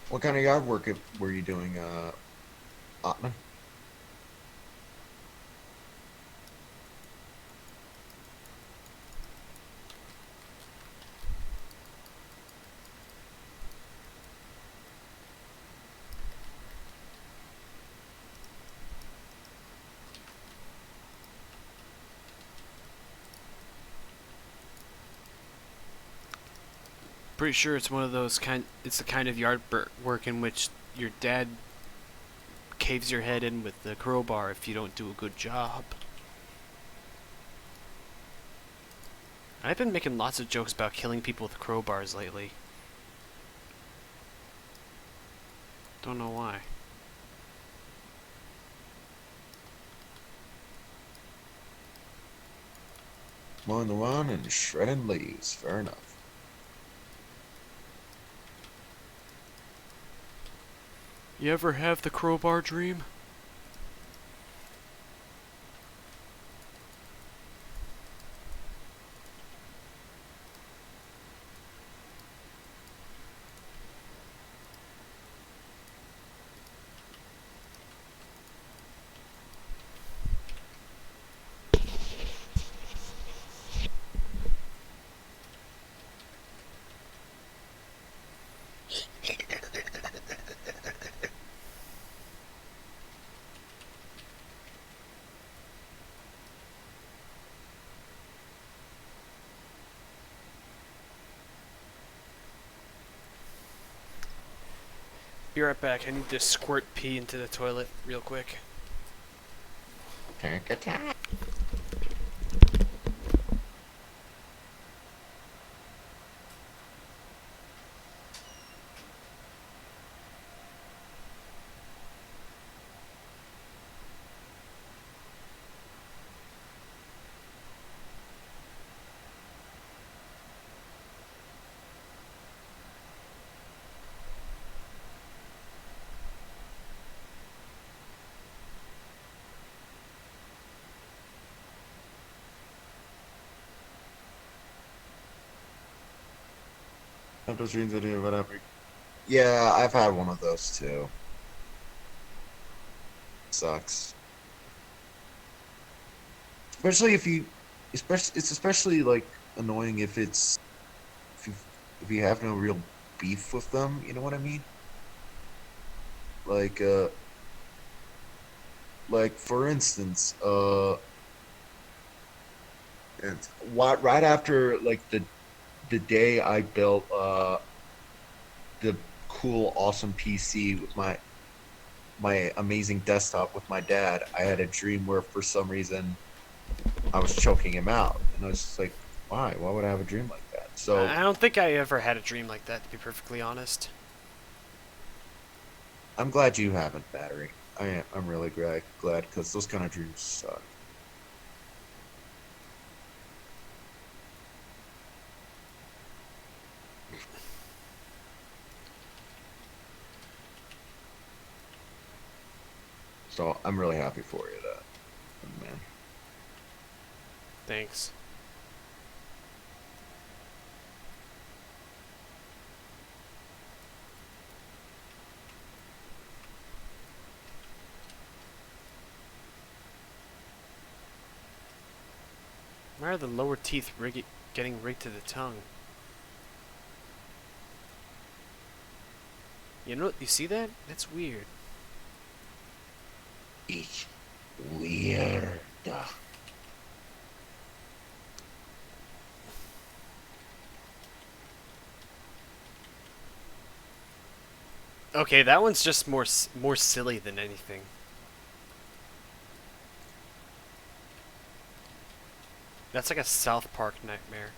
What kind of yard work were you doing, Atman? Pretty sure it's one of those it's the kind of yard work in which your dad caves your head in with the crowbar if you don't do a good job. I've been making lots of jokes about killing people with crowbars lately. Don't know why. Mowing the lawn and shredding leaves. Fair enough. You ever have the crowbar dream? Be right back. I need to squirt pee into the toilet real quick. Take a time. Have those dreams or whatever. Yeah, I've had one of those too. Sucks. Especially if you, it's especially like annoying if if you if you have no real beef with them. You know what I mean? Like like for instance, and right after like the day I built the cool awesome PC with my amazing desktop with my dad, I had a dream where for some reason I was choking him out, and I was just like, why? Why would I have a dream like that? So I don't think I ever had a dream like that, to be perfectly honest. I'm glad you haven't, Battery. I'm really glad because those kind of dreams suck. So I'm really happy for you, man. Thanks. Why are the lower teeth getting rigged to the tongue? You see that? That's weird. It's weird. Okay, that one's just more silly than anything. That's like a South Park nightmare.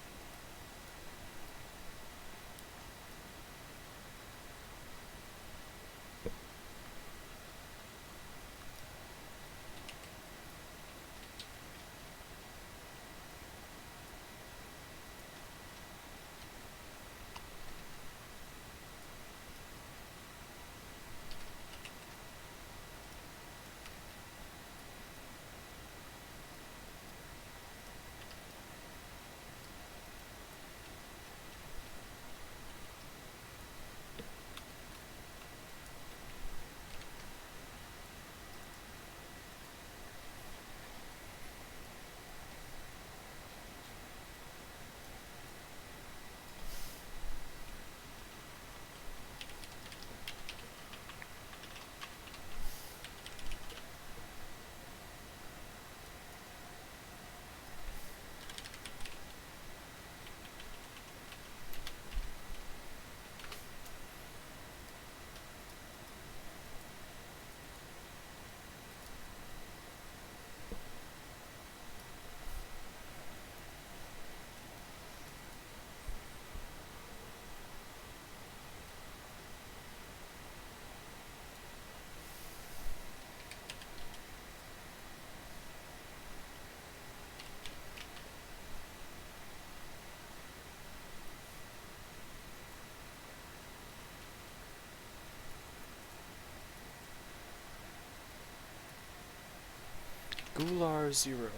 Gular Zero.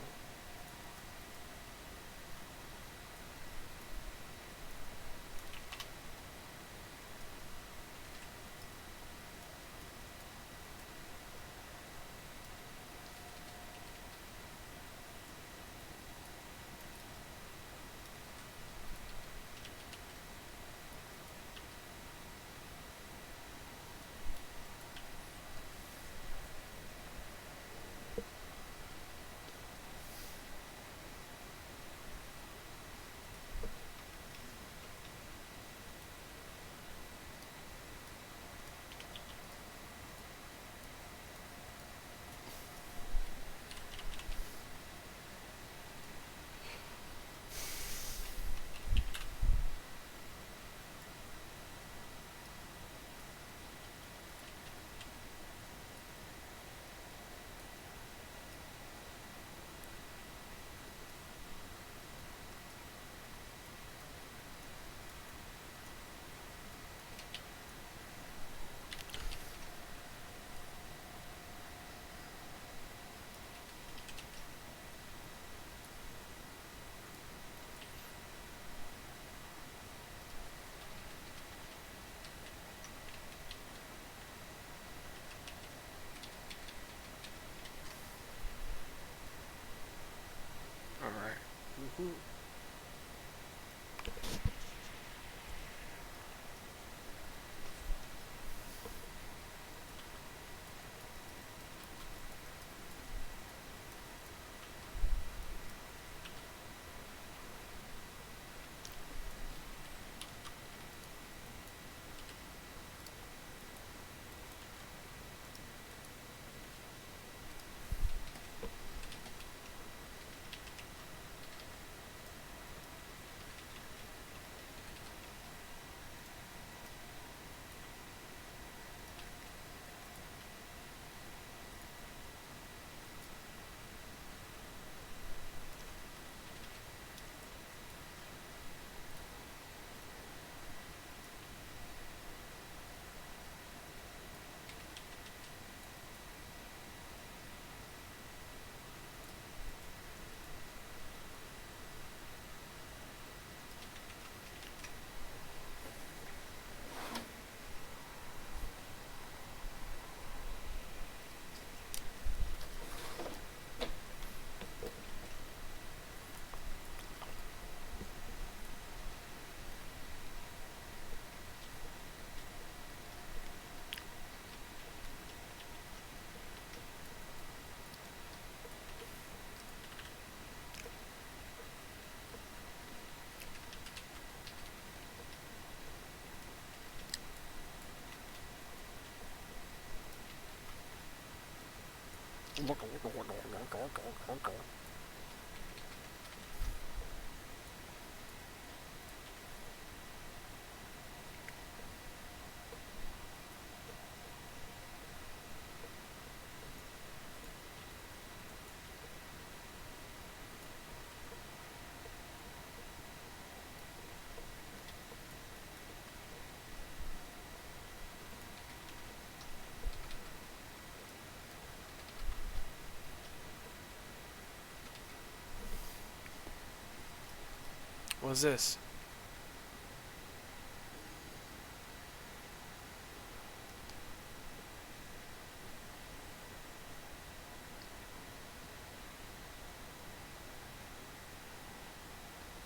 What's this?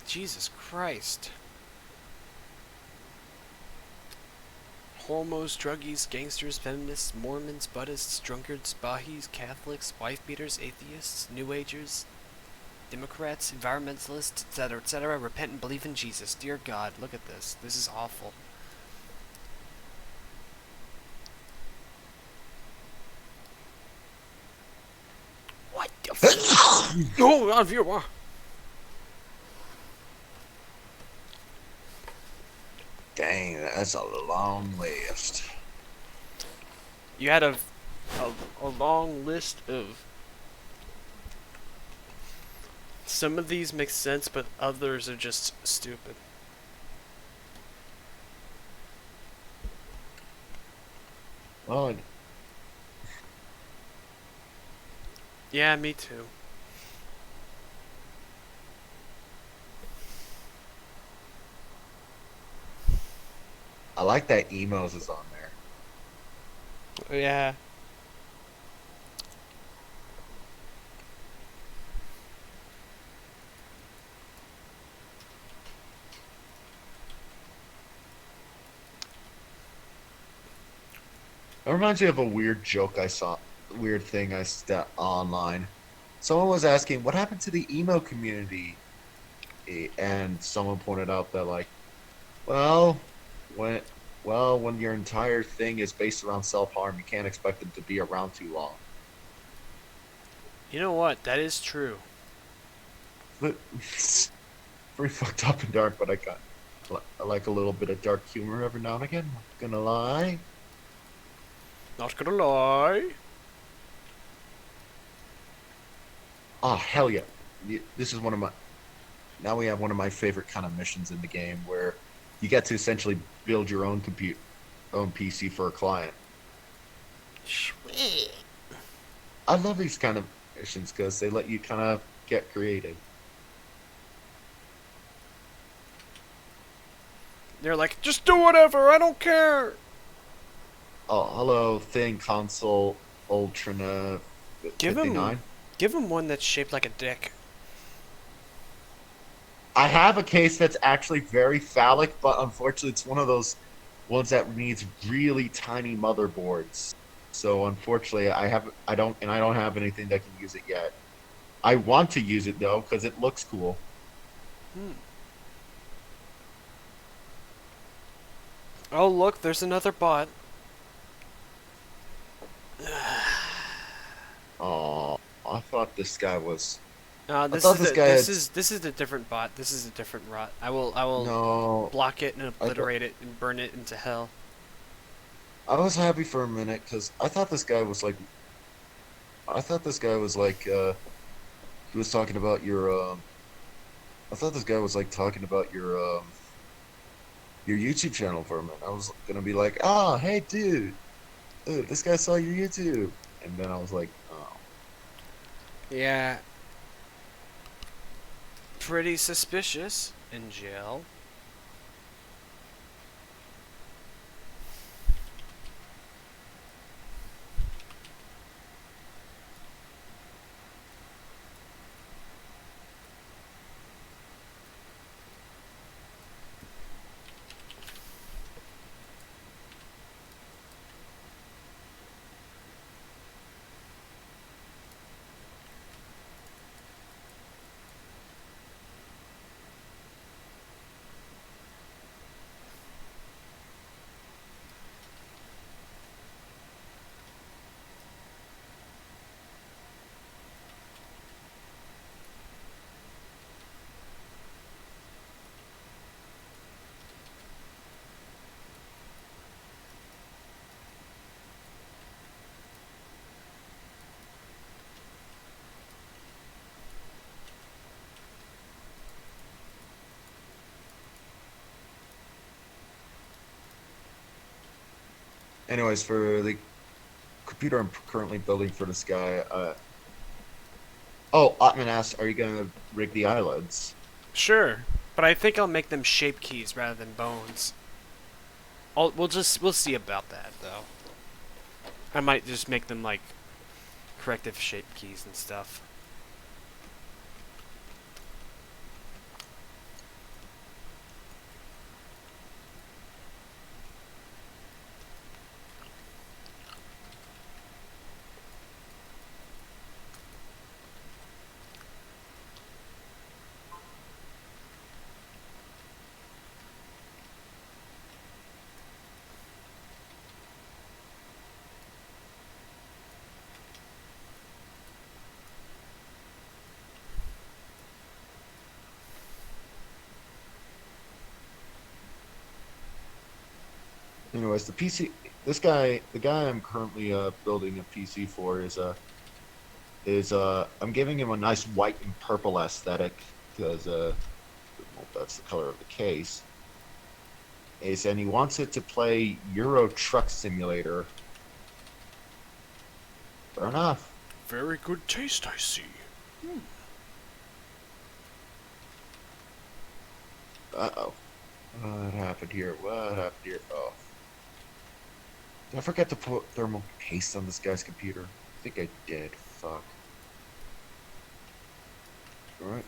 Jesus Christ. Homos, druggies, gangsters, feminists, Mormons, Buddhists, drunkards, Bahis, Catholics, wife beaters, atheists, New Agers, Democrats, environmentalists, etc., repent and believe in Jesus. Dear God, look at this. This is awful. What the f- Oh, out of here. Wow. Dang, that's a long list. You had a long list of... Some of these make sense, but others are just stupid. Well, Yeah, me too. I like that emos is on there. Yeah. It reminds me of a weird joke I saw, weird thing I saw online. Someone was asking, "What happened to the emo community?" And someone pointed out that, like, well, when when your entire thing is based around self-harm, you can't expect them to be around too long. You know what? That is true. But pretty fucked up and dark, but I like a little bit of dark humor every now and again. Not gonna lie. Not gonna lie. Oh hell yeah! This is one of my. Now we have one of my favorite kind of missions in the game where you get to essentially build your own own PC for a client. Sweet. I love these kind of missions because they let you kind of get creative. They're like, just do whatever, I don't care. Oh, hello, Thin Console Ultrana Give 59. him one that's shaped like a dick. I have a case that's actually very phallic, but unfortunately, it's one of those ones that needs really tiny motherboards. So unfortunately, I don't have anything that can use it yet. I want to use it though because it looks cool. Oh look, there's another bot. Oh, I thought this guy was. This thought is this the, guy this had. is this is a different bot. This is a different rot. I will No, block it and obliterate it and burn it into hell. I was happy for a minute because I thought this guy was like. I thought this guy was like. He was talking about your. I thought this guy was like talking about your YouTube channel for a minute. I was gonna be like, "Ah, hey, dude, this guy saw your YouTube," and then I was like, "Oh, Yeah. Pretty suspicious. In jail. Anyways, for the computer I'm currently building for this guy, oh, Otman asks, are you gonna rig the eyelids? Sure, but I think I'll make them shape keys rather than bones. We'll see about that though. I might just make them like corrective shape keys and stuff. Anyways, the PC, the guy I'm currently building a PC for I'm giving him a nice white and purple aesthetic because well, that's the color of the case. And he wants it to play Euro Truck Simulator. Fair enough. Very good taste, I see. Uh-oh. What happened here? What happened here? Oh. Did I forget to put thermal paste on this guy's computer? I think I did. Fuck. Alright.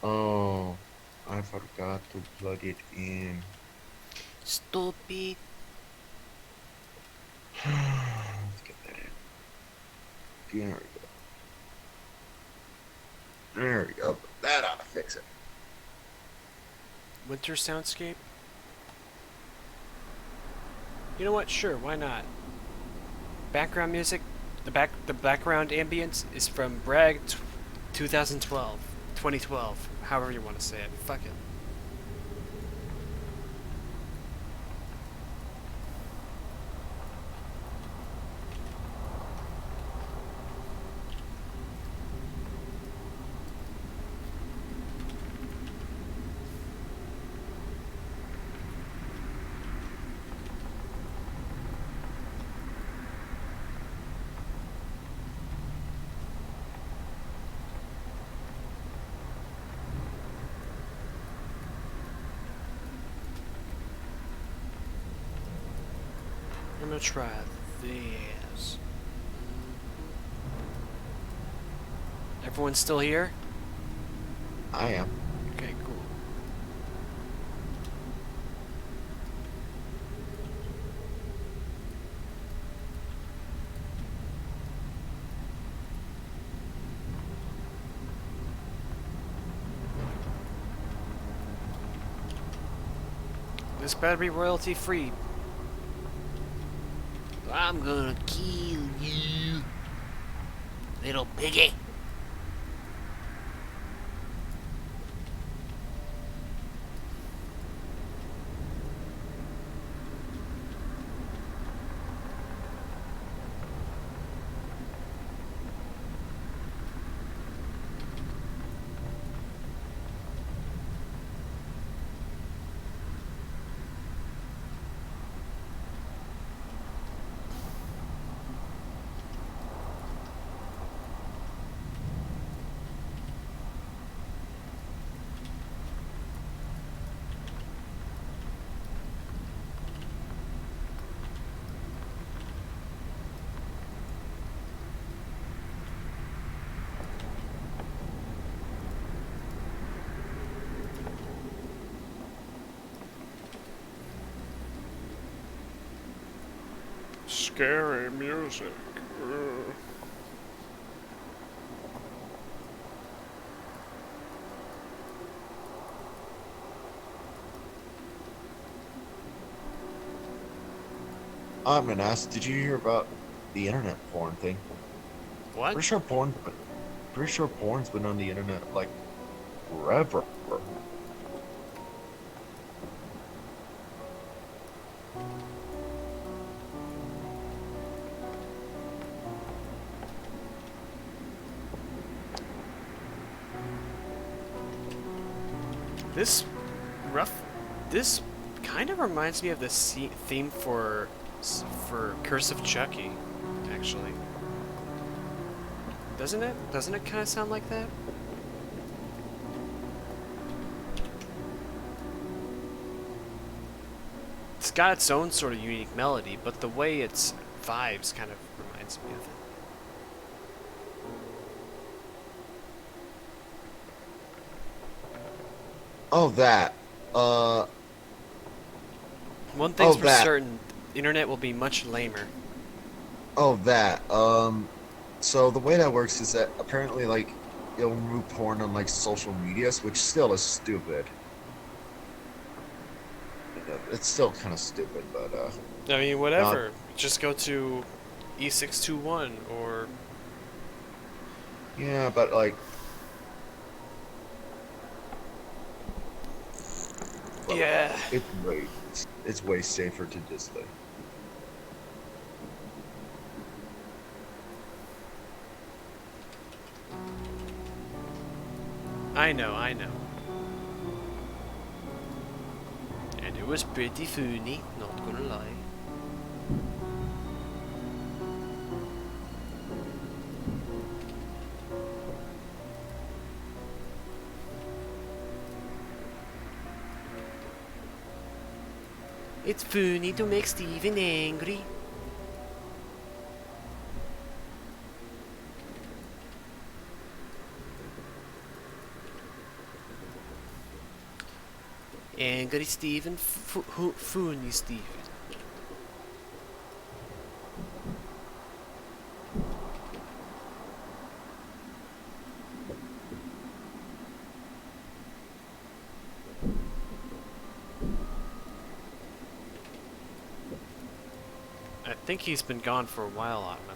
Oh, I forgot to plug it in. Stupid. Let's get that in. There we go. There we go. That ought to fix it. Winter soundscape? You know what? Sure, why not? Background music, the background ambience is from Bragg 2012, however you want to say it. Fuck it. I'm gonna try this. Everyone's still here? I am. Okay, cool. This better be royalty free. I'm gonna kill you, little piggy. scary music. Ugh. I'm gonna ask, did you hear about the internet porn thing? What? Pretty sure porn's been on the internet like forever. This this kind of reminds me of the theme for Curse of Chucky, actually. Doesn't it? Doesn't it kind of sound like that? It's got its own sort of unique melody, but the way its vibes kind of reminds me of it. Oh, that. One thing's Oh, for that. certain, the internet will be much lamer. Oh, that. So the way that works is that apparently, like, it'll remove porn on like social medias, which still is stupid. It's still kind of stupid, but I mean, whatever. Just go to E621 or... yeah, but like, well, Yeah. it's way safer to just like. I know. And it was pretty funny, not gonna lie. It's funny to make Steven angry. Angry Steven, funny Steven. I think he's been gone for a while, Otman.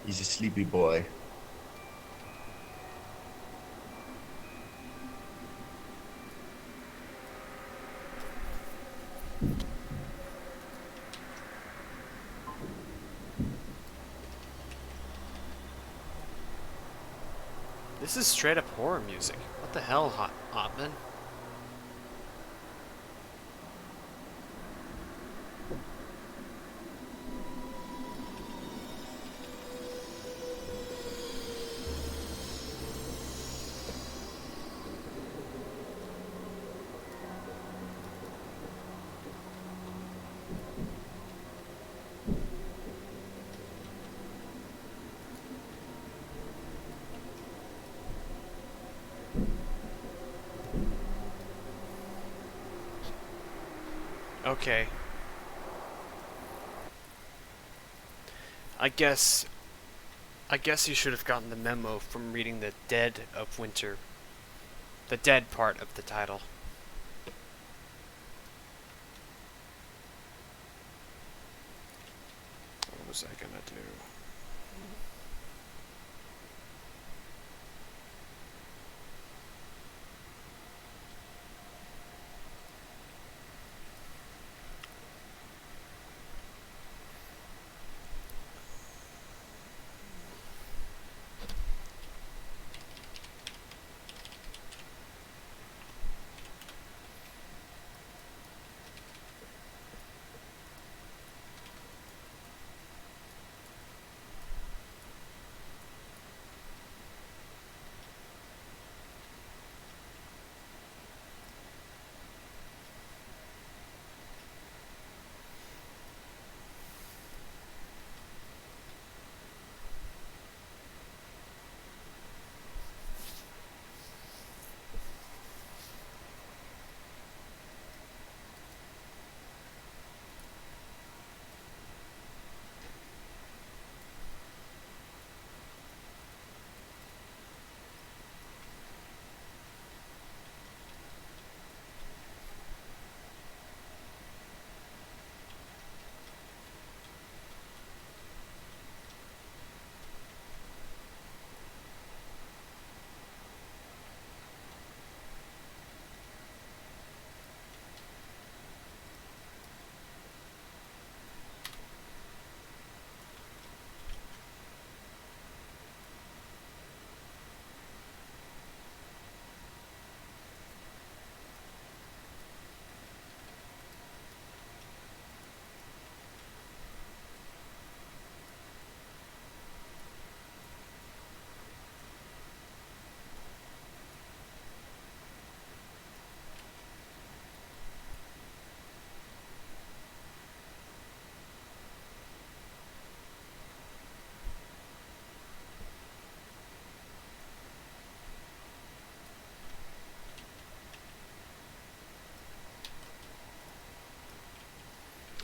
He's a sleepy boy. This is straight up horror music. What the hell, Otman? Okay. I guess you should have gotten the memo from reading the Dead of Winter. The dead part of the title. What was I gonna do?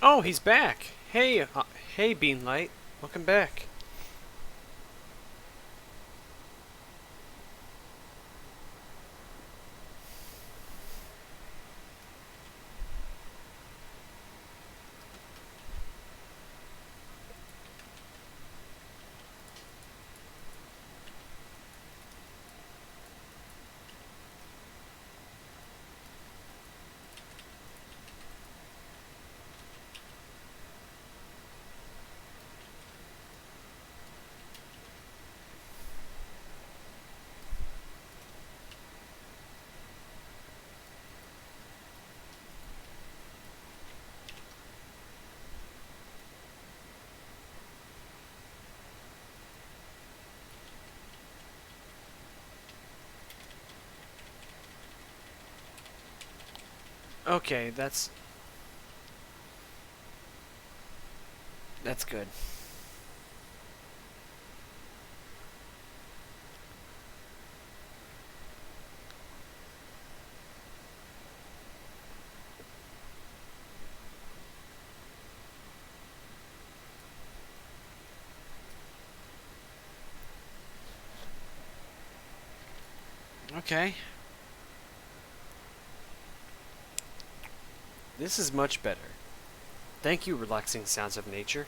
Oh, he's back. Hey, hey, Beanlight. Welcome back. Okay, that's good. Okay. This is much better. Thank you, Relaxing Sounds of Nature.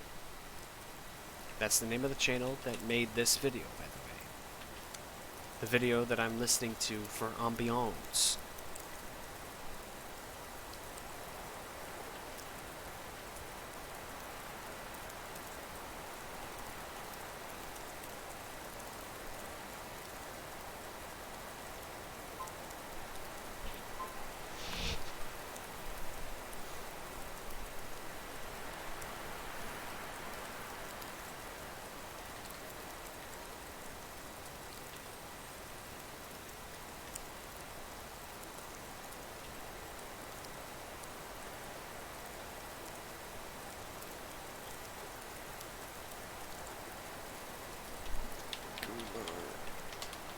That's the name of the channel that made this video, by the way. The video that I'm listening to for ambiance.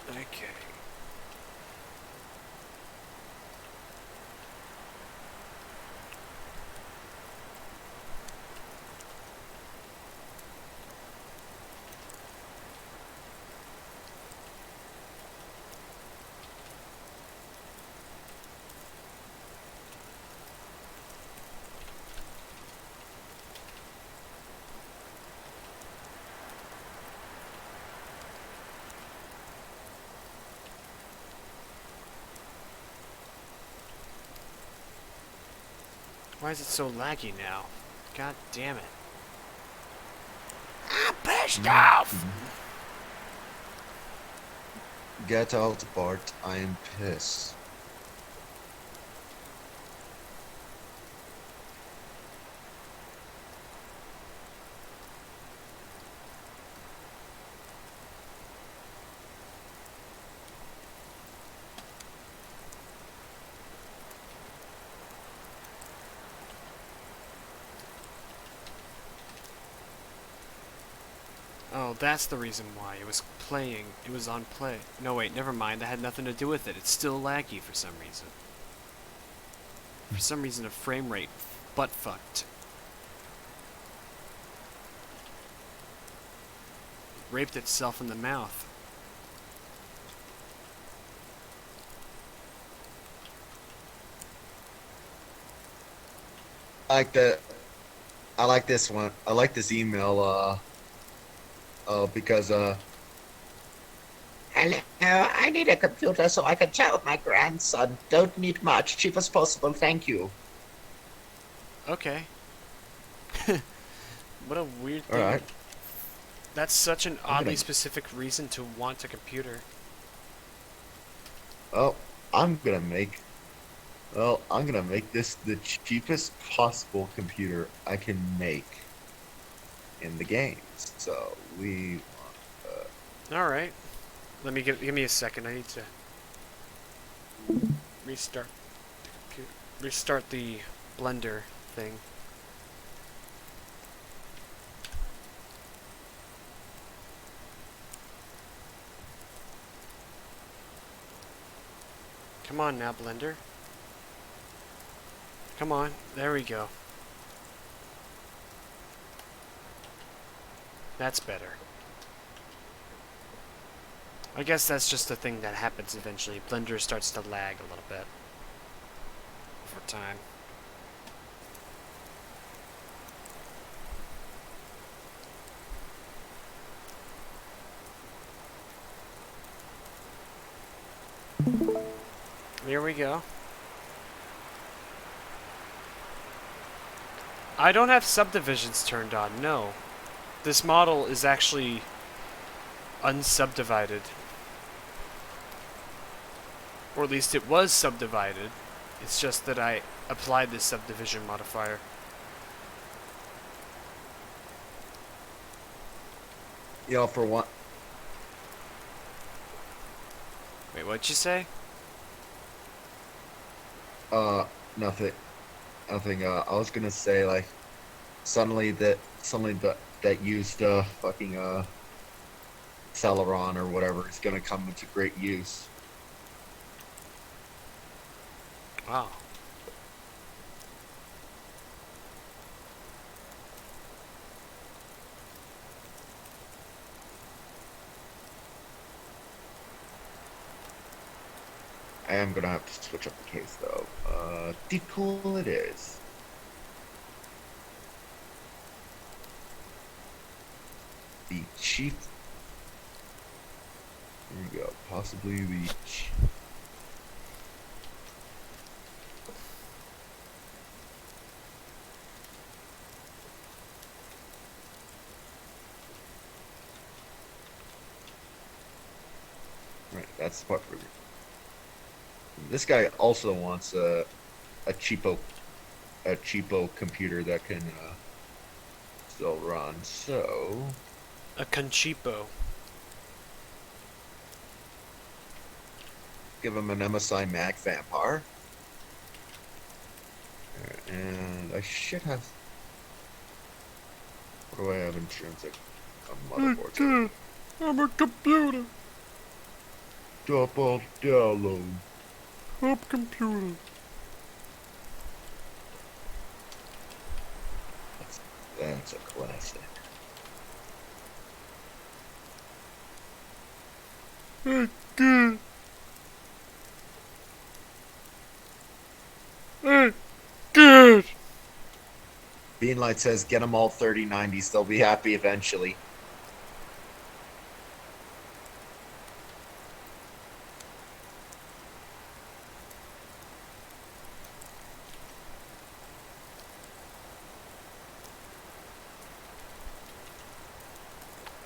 Okay. Why is it so laggy now? God damn it. I'm pissed off. Get out, Bart. I'm pissed. Oh, that's the reason why. It was playing. It was on play. No, wait, never mind. That had nothing to do with it. It's still laggy for some reason. For some reason, the frame rate butt fucked. Raped itself in the mouth. I like that. I like this one. I like this email. Because Hello, I need a computer so I can chat with my grandson. Don't need much. Cheap as possible, thank you. Okay. What a weird thing. Alright. That's such an oddly gonna- specific reason to want a computer. Oh, I'm gonna make this the cheapest possible computer I can make in the games. So we All right. Let me give me a second. I need to restart the computer. Restart the Blender thing. Come on now, Blender. Come on. There we go. That's better. I guess that's just a thing that happens eventually. Blender starts to lag a little bit over time. Here we go. I don't have subdivisions turned on, no. This model is actually unsubdivided. Or at least it was subdivided. It's just that I applied this subdivision modifier. Yo, for one. Wait, what'd you say? Nothing. Nothing. I was gonna say like, suddenly that used fucking Celeron or whatever is gonna come into great use. Wow. I am gonna have to switch up the case though. Decool it is. The chief. Here we go. Possibly the. Right, that's the part for me. This guy also wants a cheapo computer that can still run. So A Conchipo. give him an MSI Mag Vampire, and I should have. What do I have intrinsic on motherboards? I'm a computer. Double download. Hub computer. That's a classic. Hey, good. Hey, good. Beanlight says, "Get them all 3090s. They'll be happy eventually."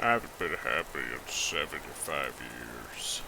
I haven't been happy in 75 years.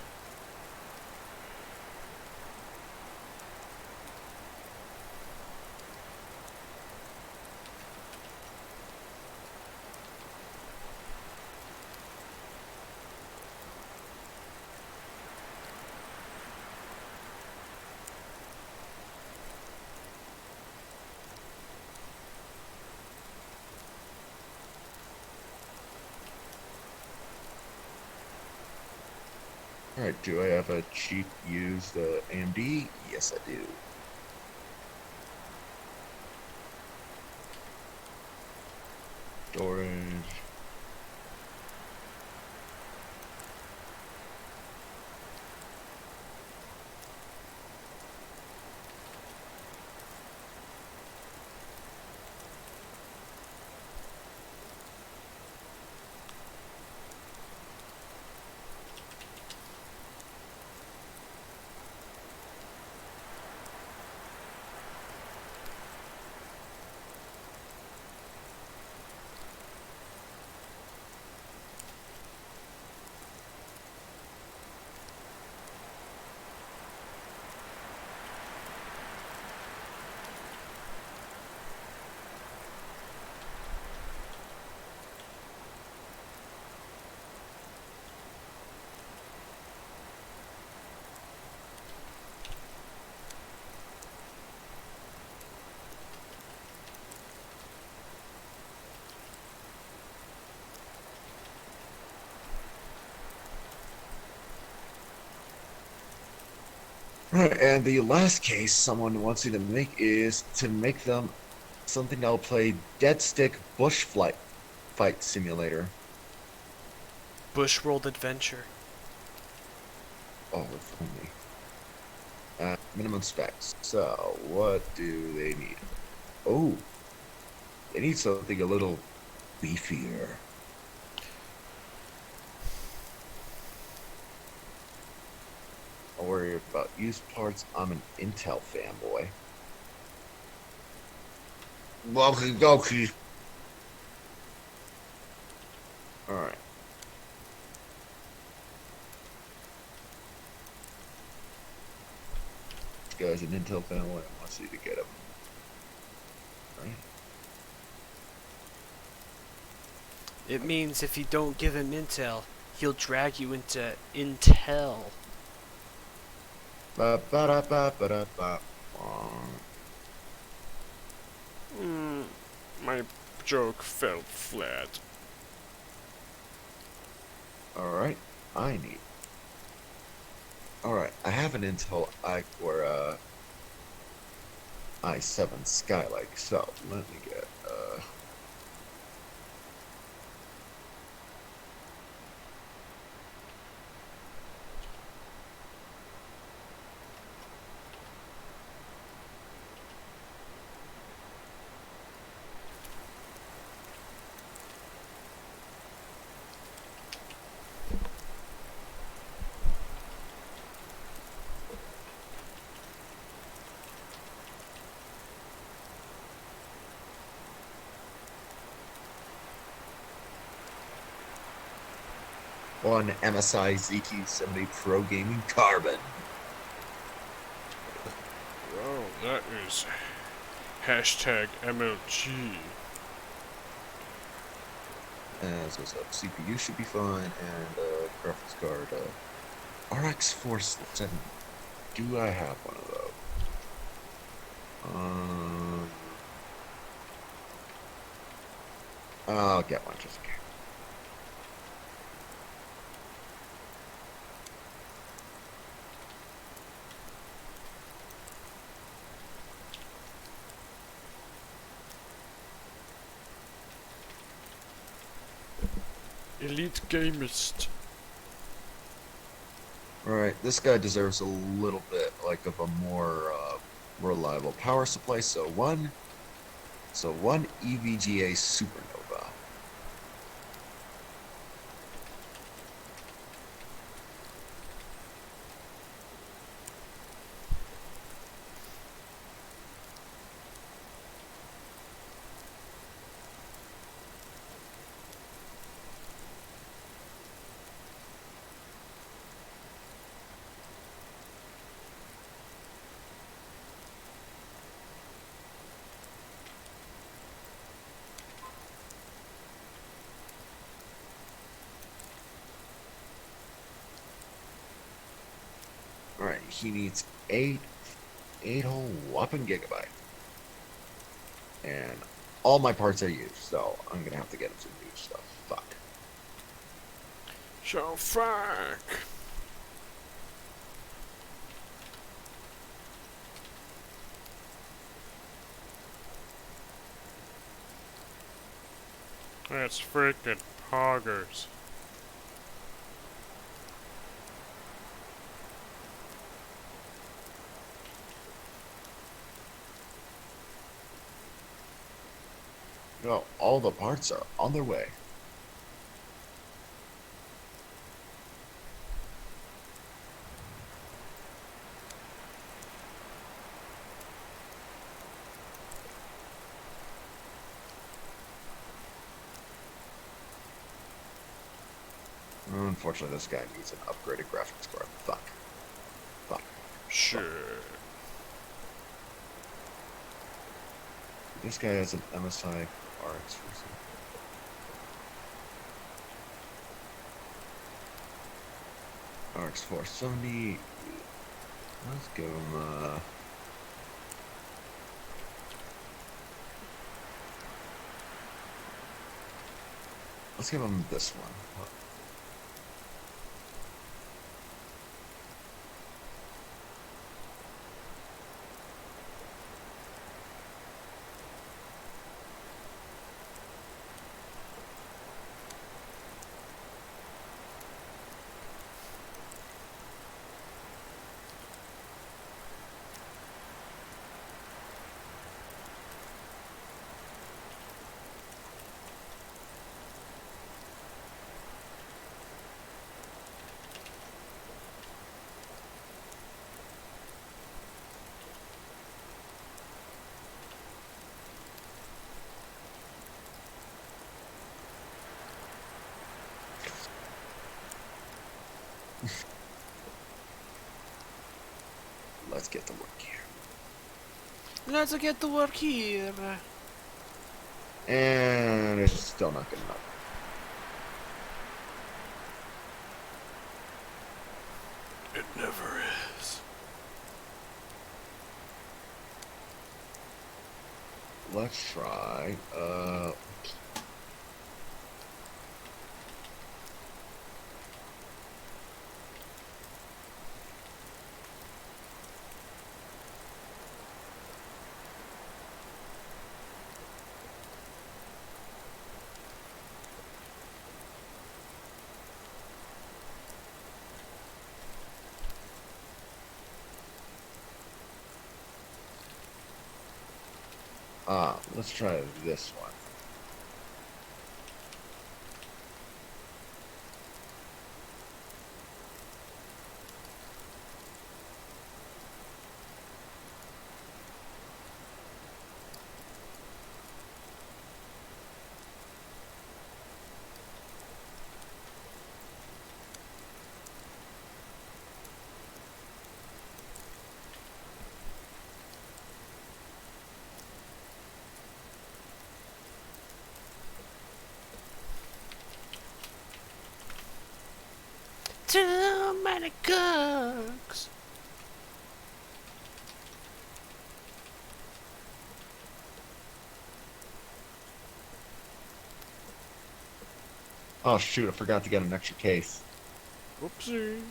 Alright, do I have a cheap used AMD? Yes, I do. Storage. Right, and the last case someone wants you to make is to make them something that'll play Dead Stick Bush Fight Simulator. Bushworld Adventure. Oh, if only. Minimum specs. So, what do they need? Oh, they need something a little beefier. Don't worry about used parts. I'm an Intel fanboy. Okie dokie. Alright. This guy's an Intel fanboy. I want you to get him. Right? It means if you don't give him intel, he'll drag you into Intel. Ba ba da ba ba da ba. My joke fell flat. Alright, Alright, I have an Intel i-Core i7 Skylake, so let me get one MSI ZT70 Pro Gaming Carbon. Well, that is hashtag MLG. As was up, CPU should be fine, and graphics card RX 470. Do I have one of those? I'll get one just in case. Elite Gamist. Alright, this guy deserves a little bit like of a more reliable power supply, so one EVGA Supernova. Alright, he needs eight whole whopping gigabyte. And all my parts are used, so I'm gonna have to get him some new stuff. Fuck. So fuck. That's freaking poggers. No, all the parts are on their way. Unfortunately, this guy needs an upgraded graphics card. Fuck. Fuck. Sure. This guy has an MSI RX 470. Let's give him let's give him this one. Let's get to work here. Let's get to work here. And it's still not good enough. It never is. Let's try, let's try this one. Too many cooks. Oh shoot, I forgot to get an extra case. Whoopsie.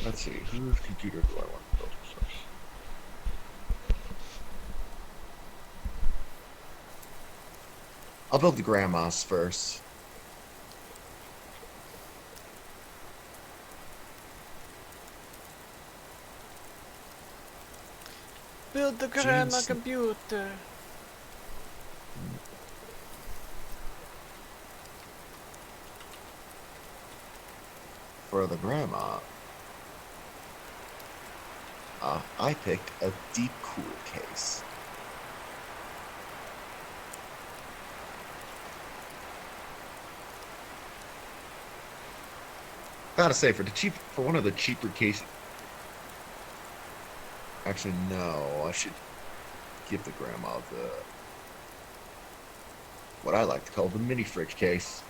Let's see, whose computer do I want to build first? I'll build the grandma's first. Build the grandma James. computer. For the grandma, I picked a deep cool case. Gotta say, for one of the cheaper cases. Actually, no, I should give the grandma what I like to call the mini fridge case.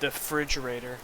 The refrigerator.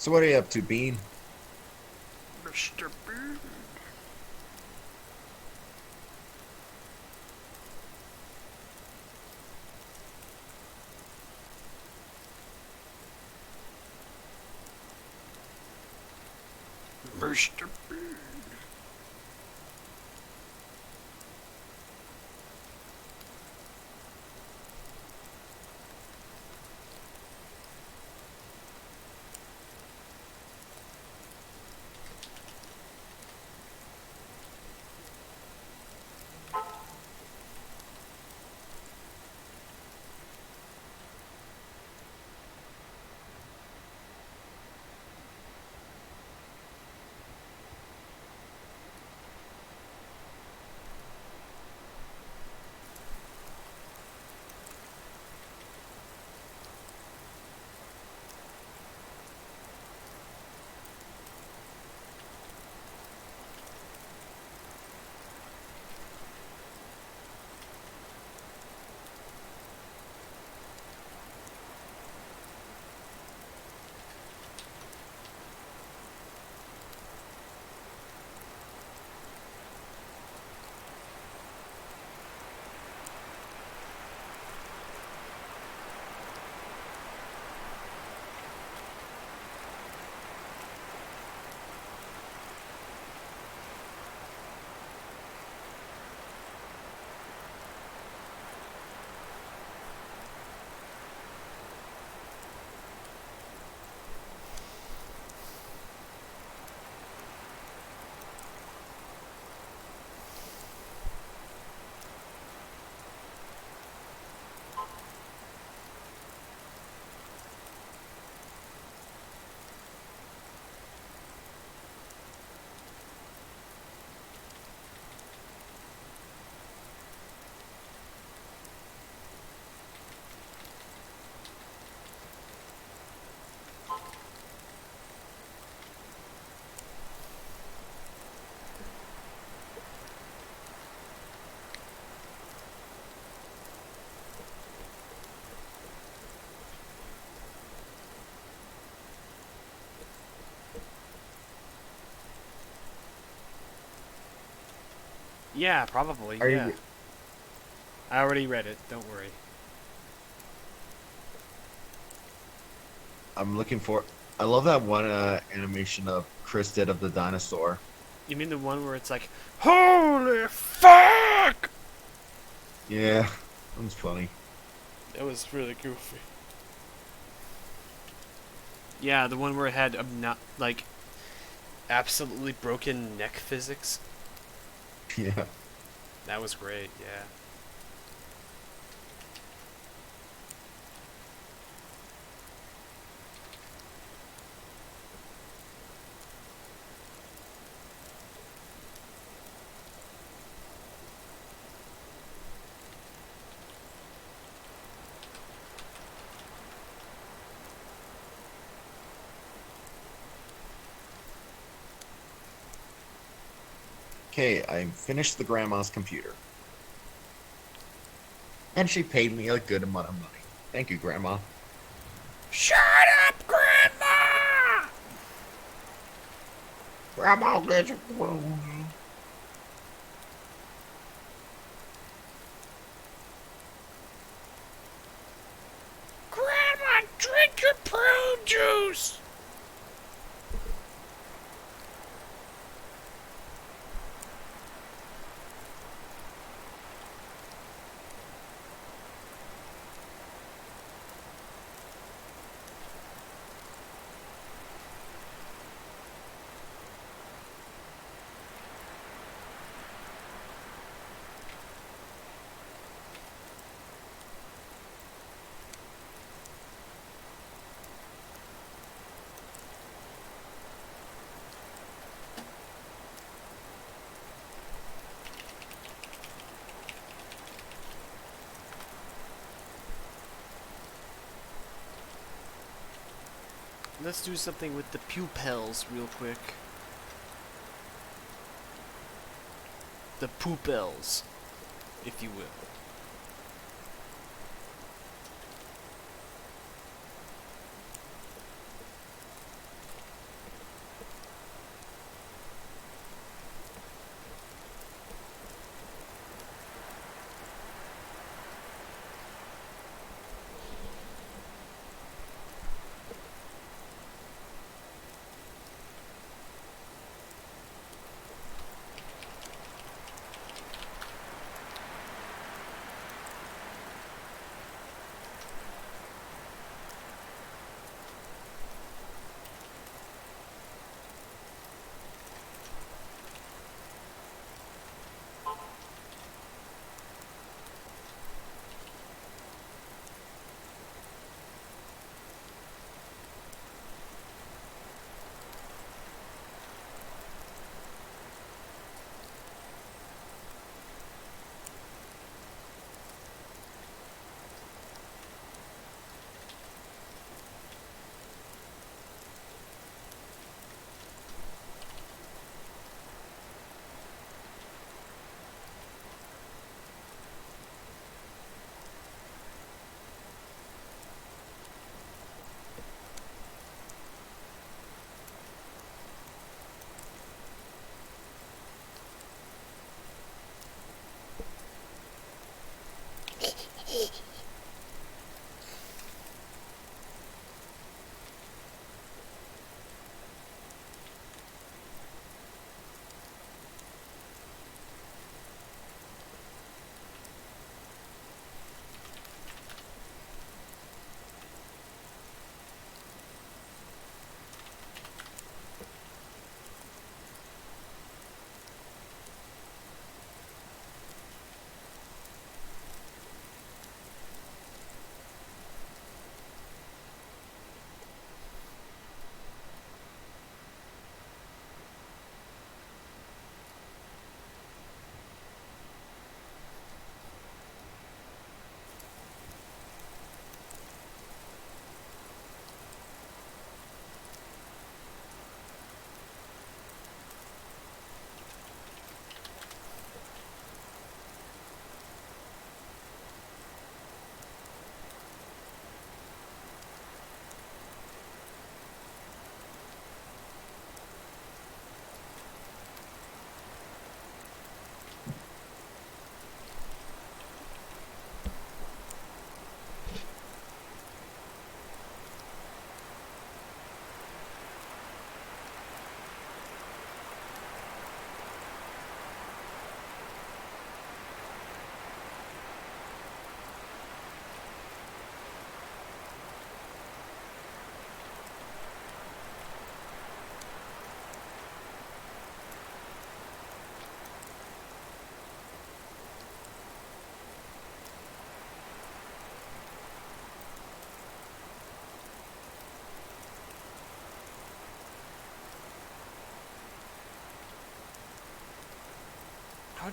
So what are you up to, Bean? Mr. Bean. Mr. Bean. Yeah, probably. Are Yeah. you? I already read it. Don't worry. I'm looking for. I love that one animation of Chris did of the dinosaur. You mean the one where it's like, holy fuck? Yeah, that was funny. That was really goofy. Yeah, the one where it had not like absolutely broken neck physics. Yeah. That was great. Yeah. Okay, I finished the grandma's computer. And she paid me a good amount of money. Thank you, Grandma. Shut up, Grandma! Grandma gets Grandma, drink your prune juice! Let's do something with the pupils real quick. The pupils, if you will.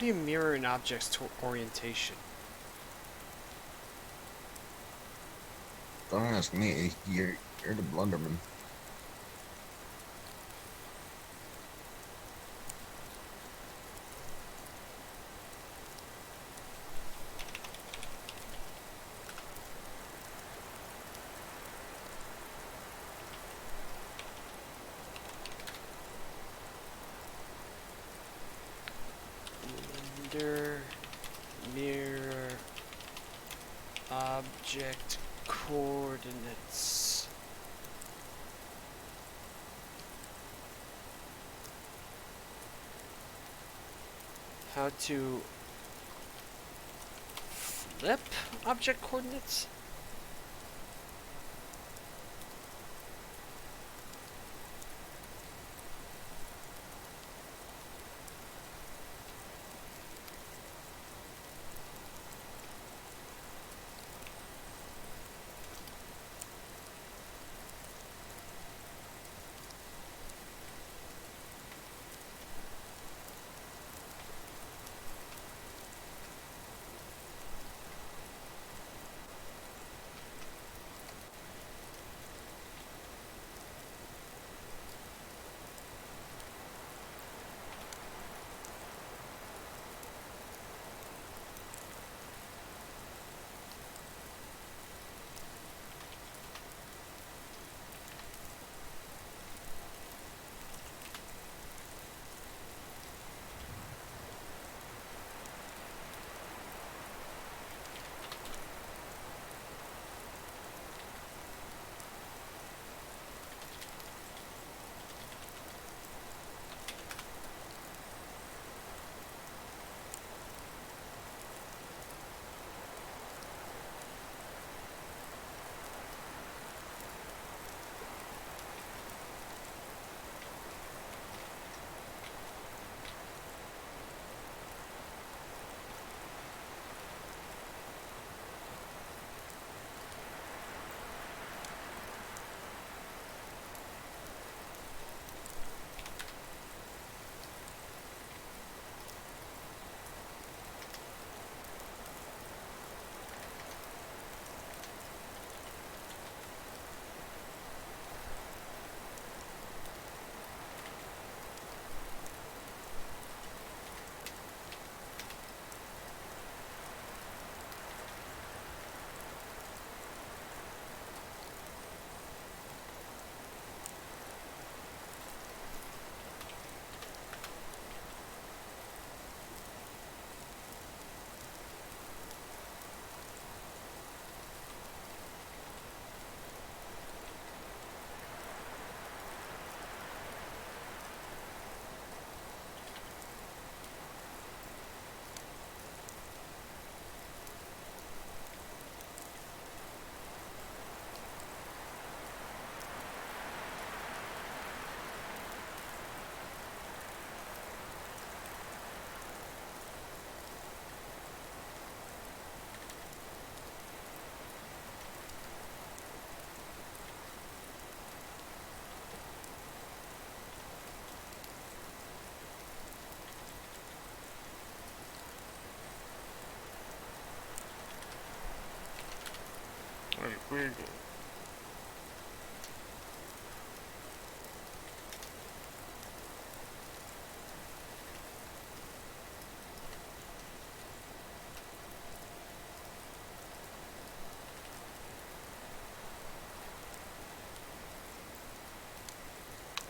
do you mirror an object's orientation? Don't ask me. You're the blunderman. Mirror object coordinates. How to flip object coordinates?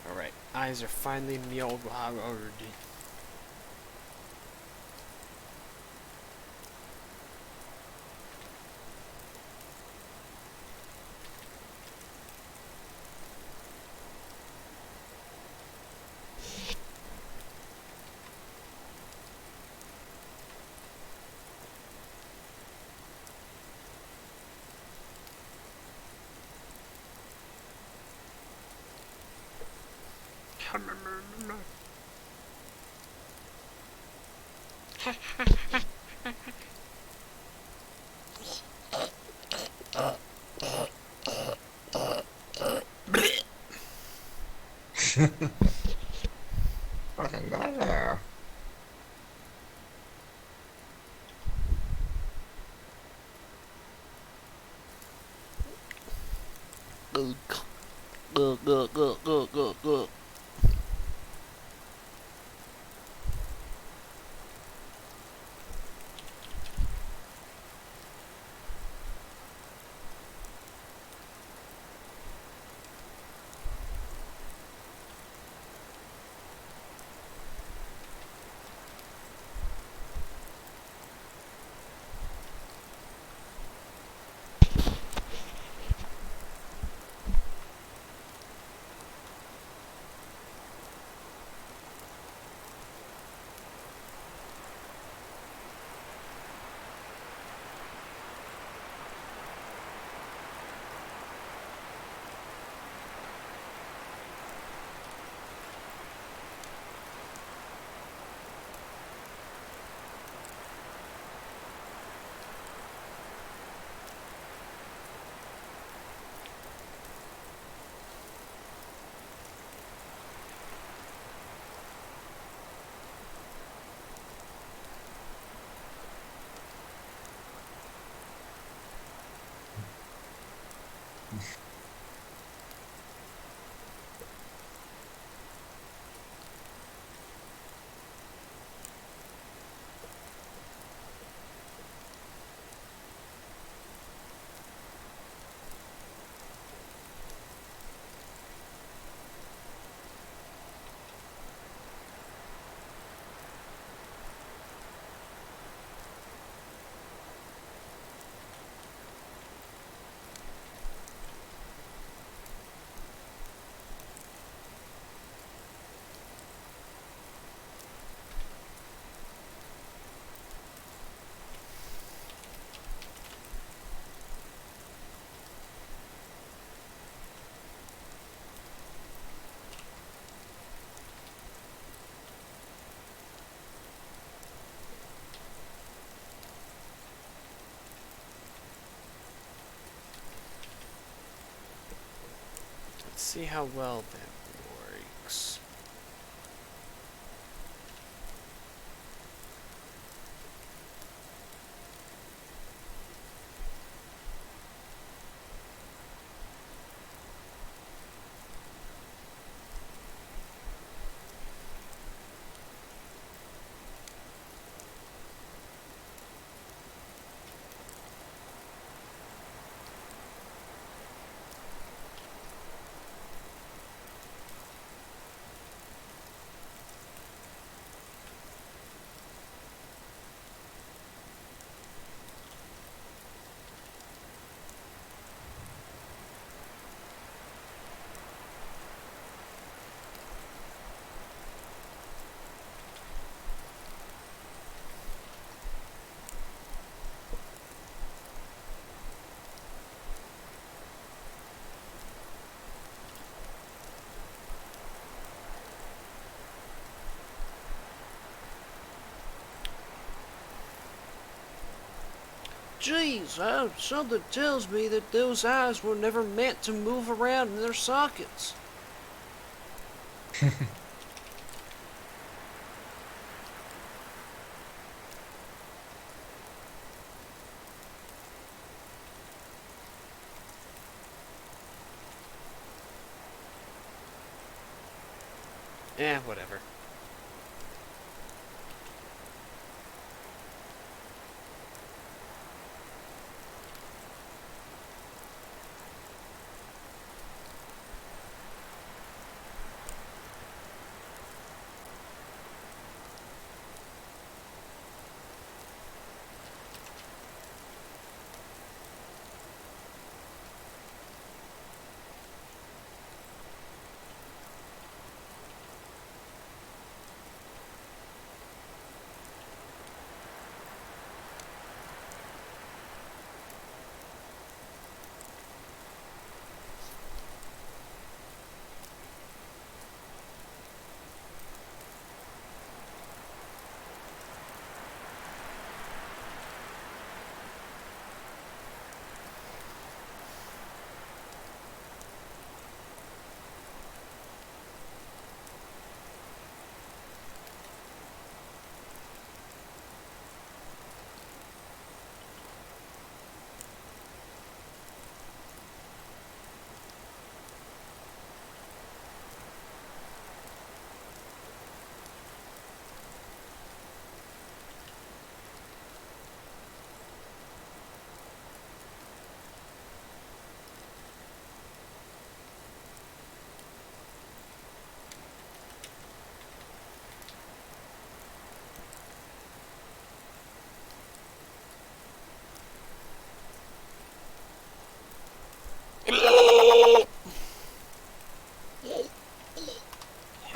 Alright, eyes are finally mealed. Nothing there. Let's see how well that works. Geez, something tells me that those eyes were never meant to move around in their sockets. Whatever.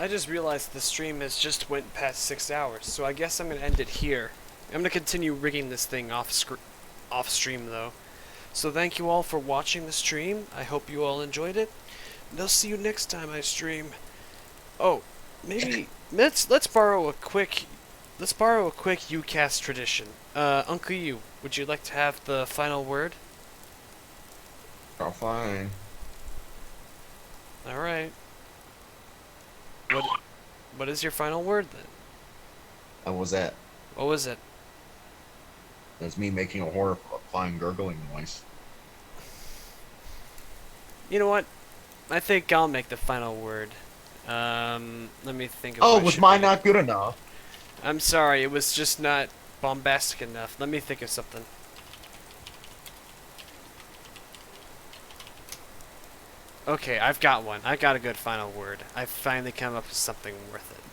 I just realized the stream has just went past 6 hours, so I guess I'm gonna end it here. I'm gonna continue rigging this thing off stream though. So thank you all for watching the stream. I hope you all enjoyed it. And I'll see you next time I stream. Oh, maybe let's borrow a quick Yuucast tradition. Uncle Yu, would you like to have the final word? Oh, fine. All right. What is your final word then? How was that? What was it? That's me making a horrifying gurgling noise. You know what? I think I'll make the final word. Let me think of Oh, what it was should mine be. not good enough? I'm sorry, it was just not bombastic enough. Let me think of something. Okay, I've got one. I got a good final word. I've finally come up with something worth it.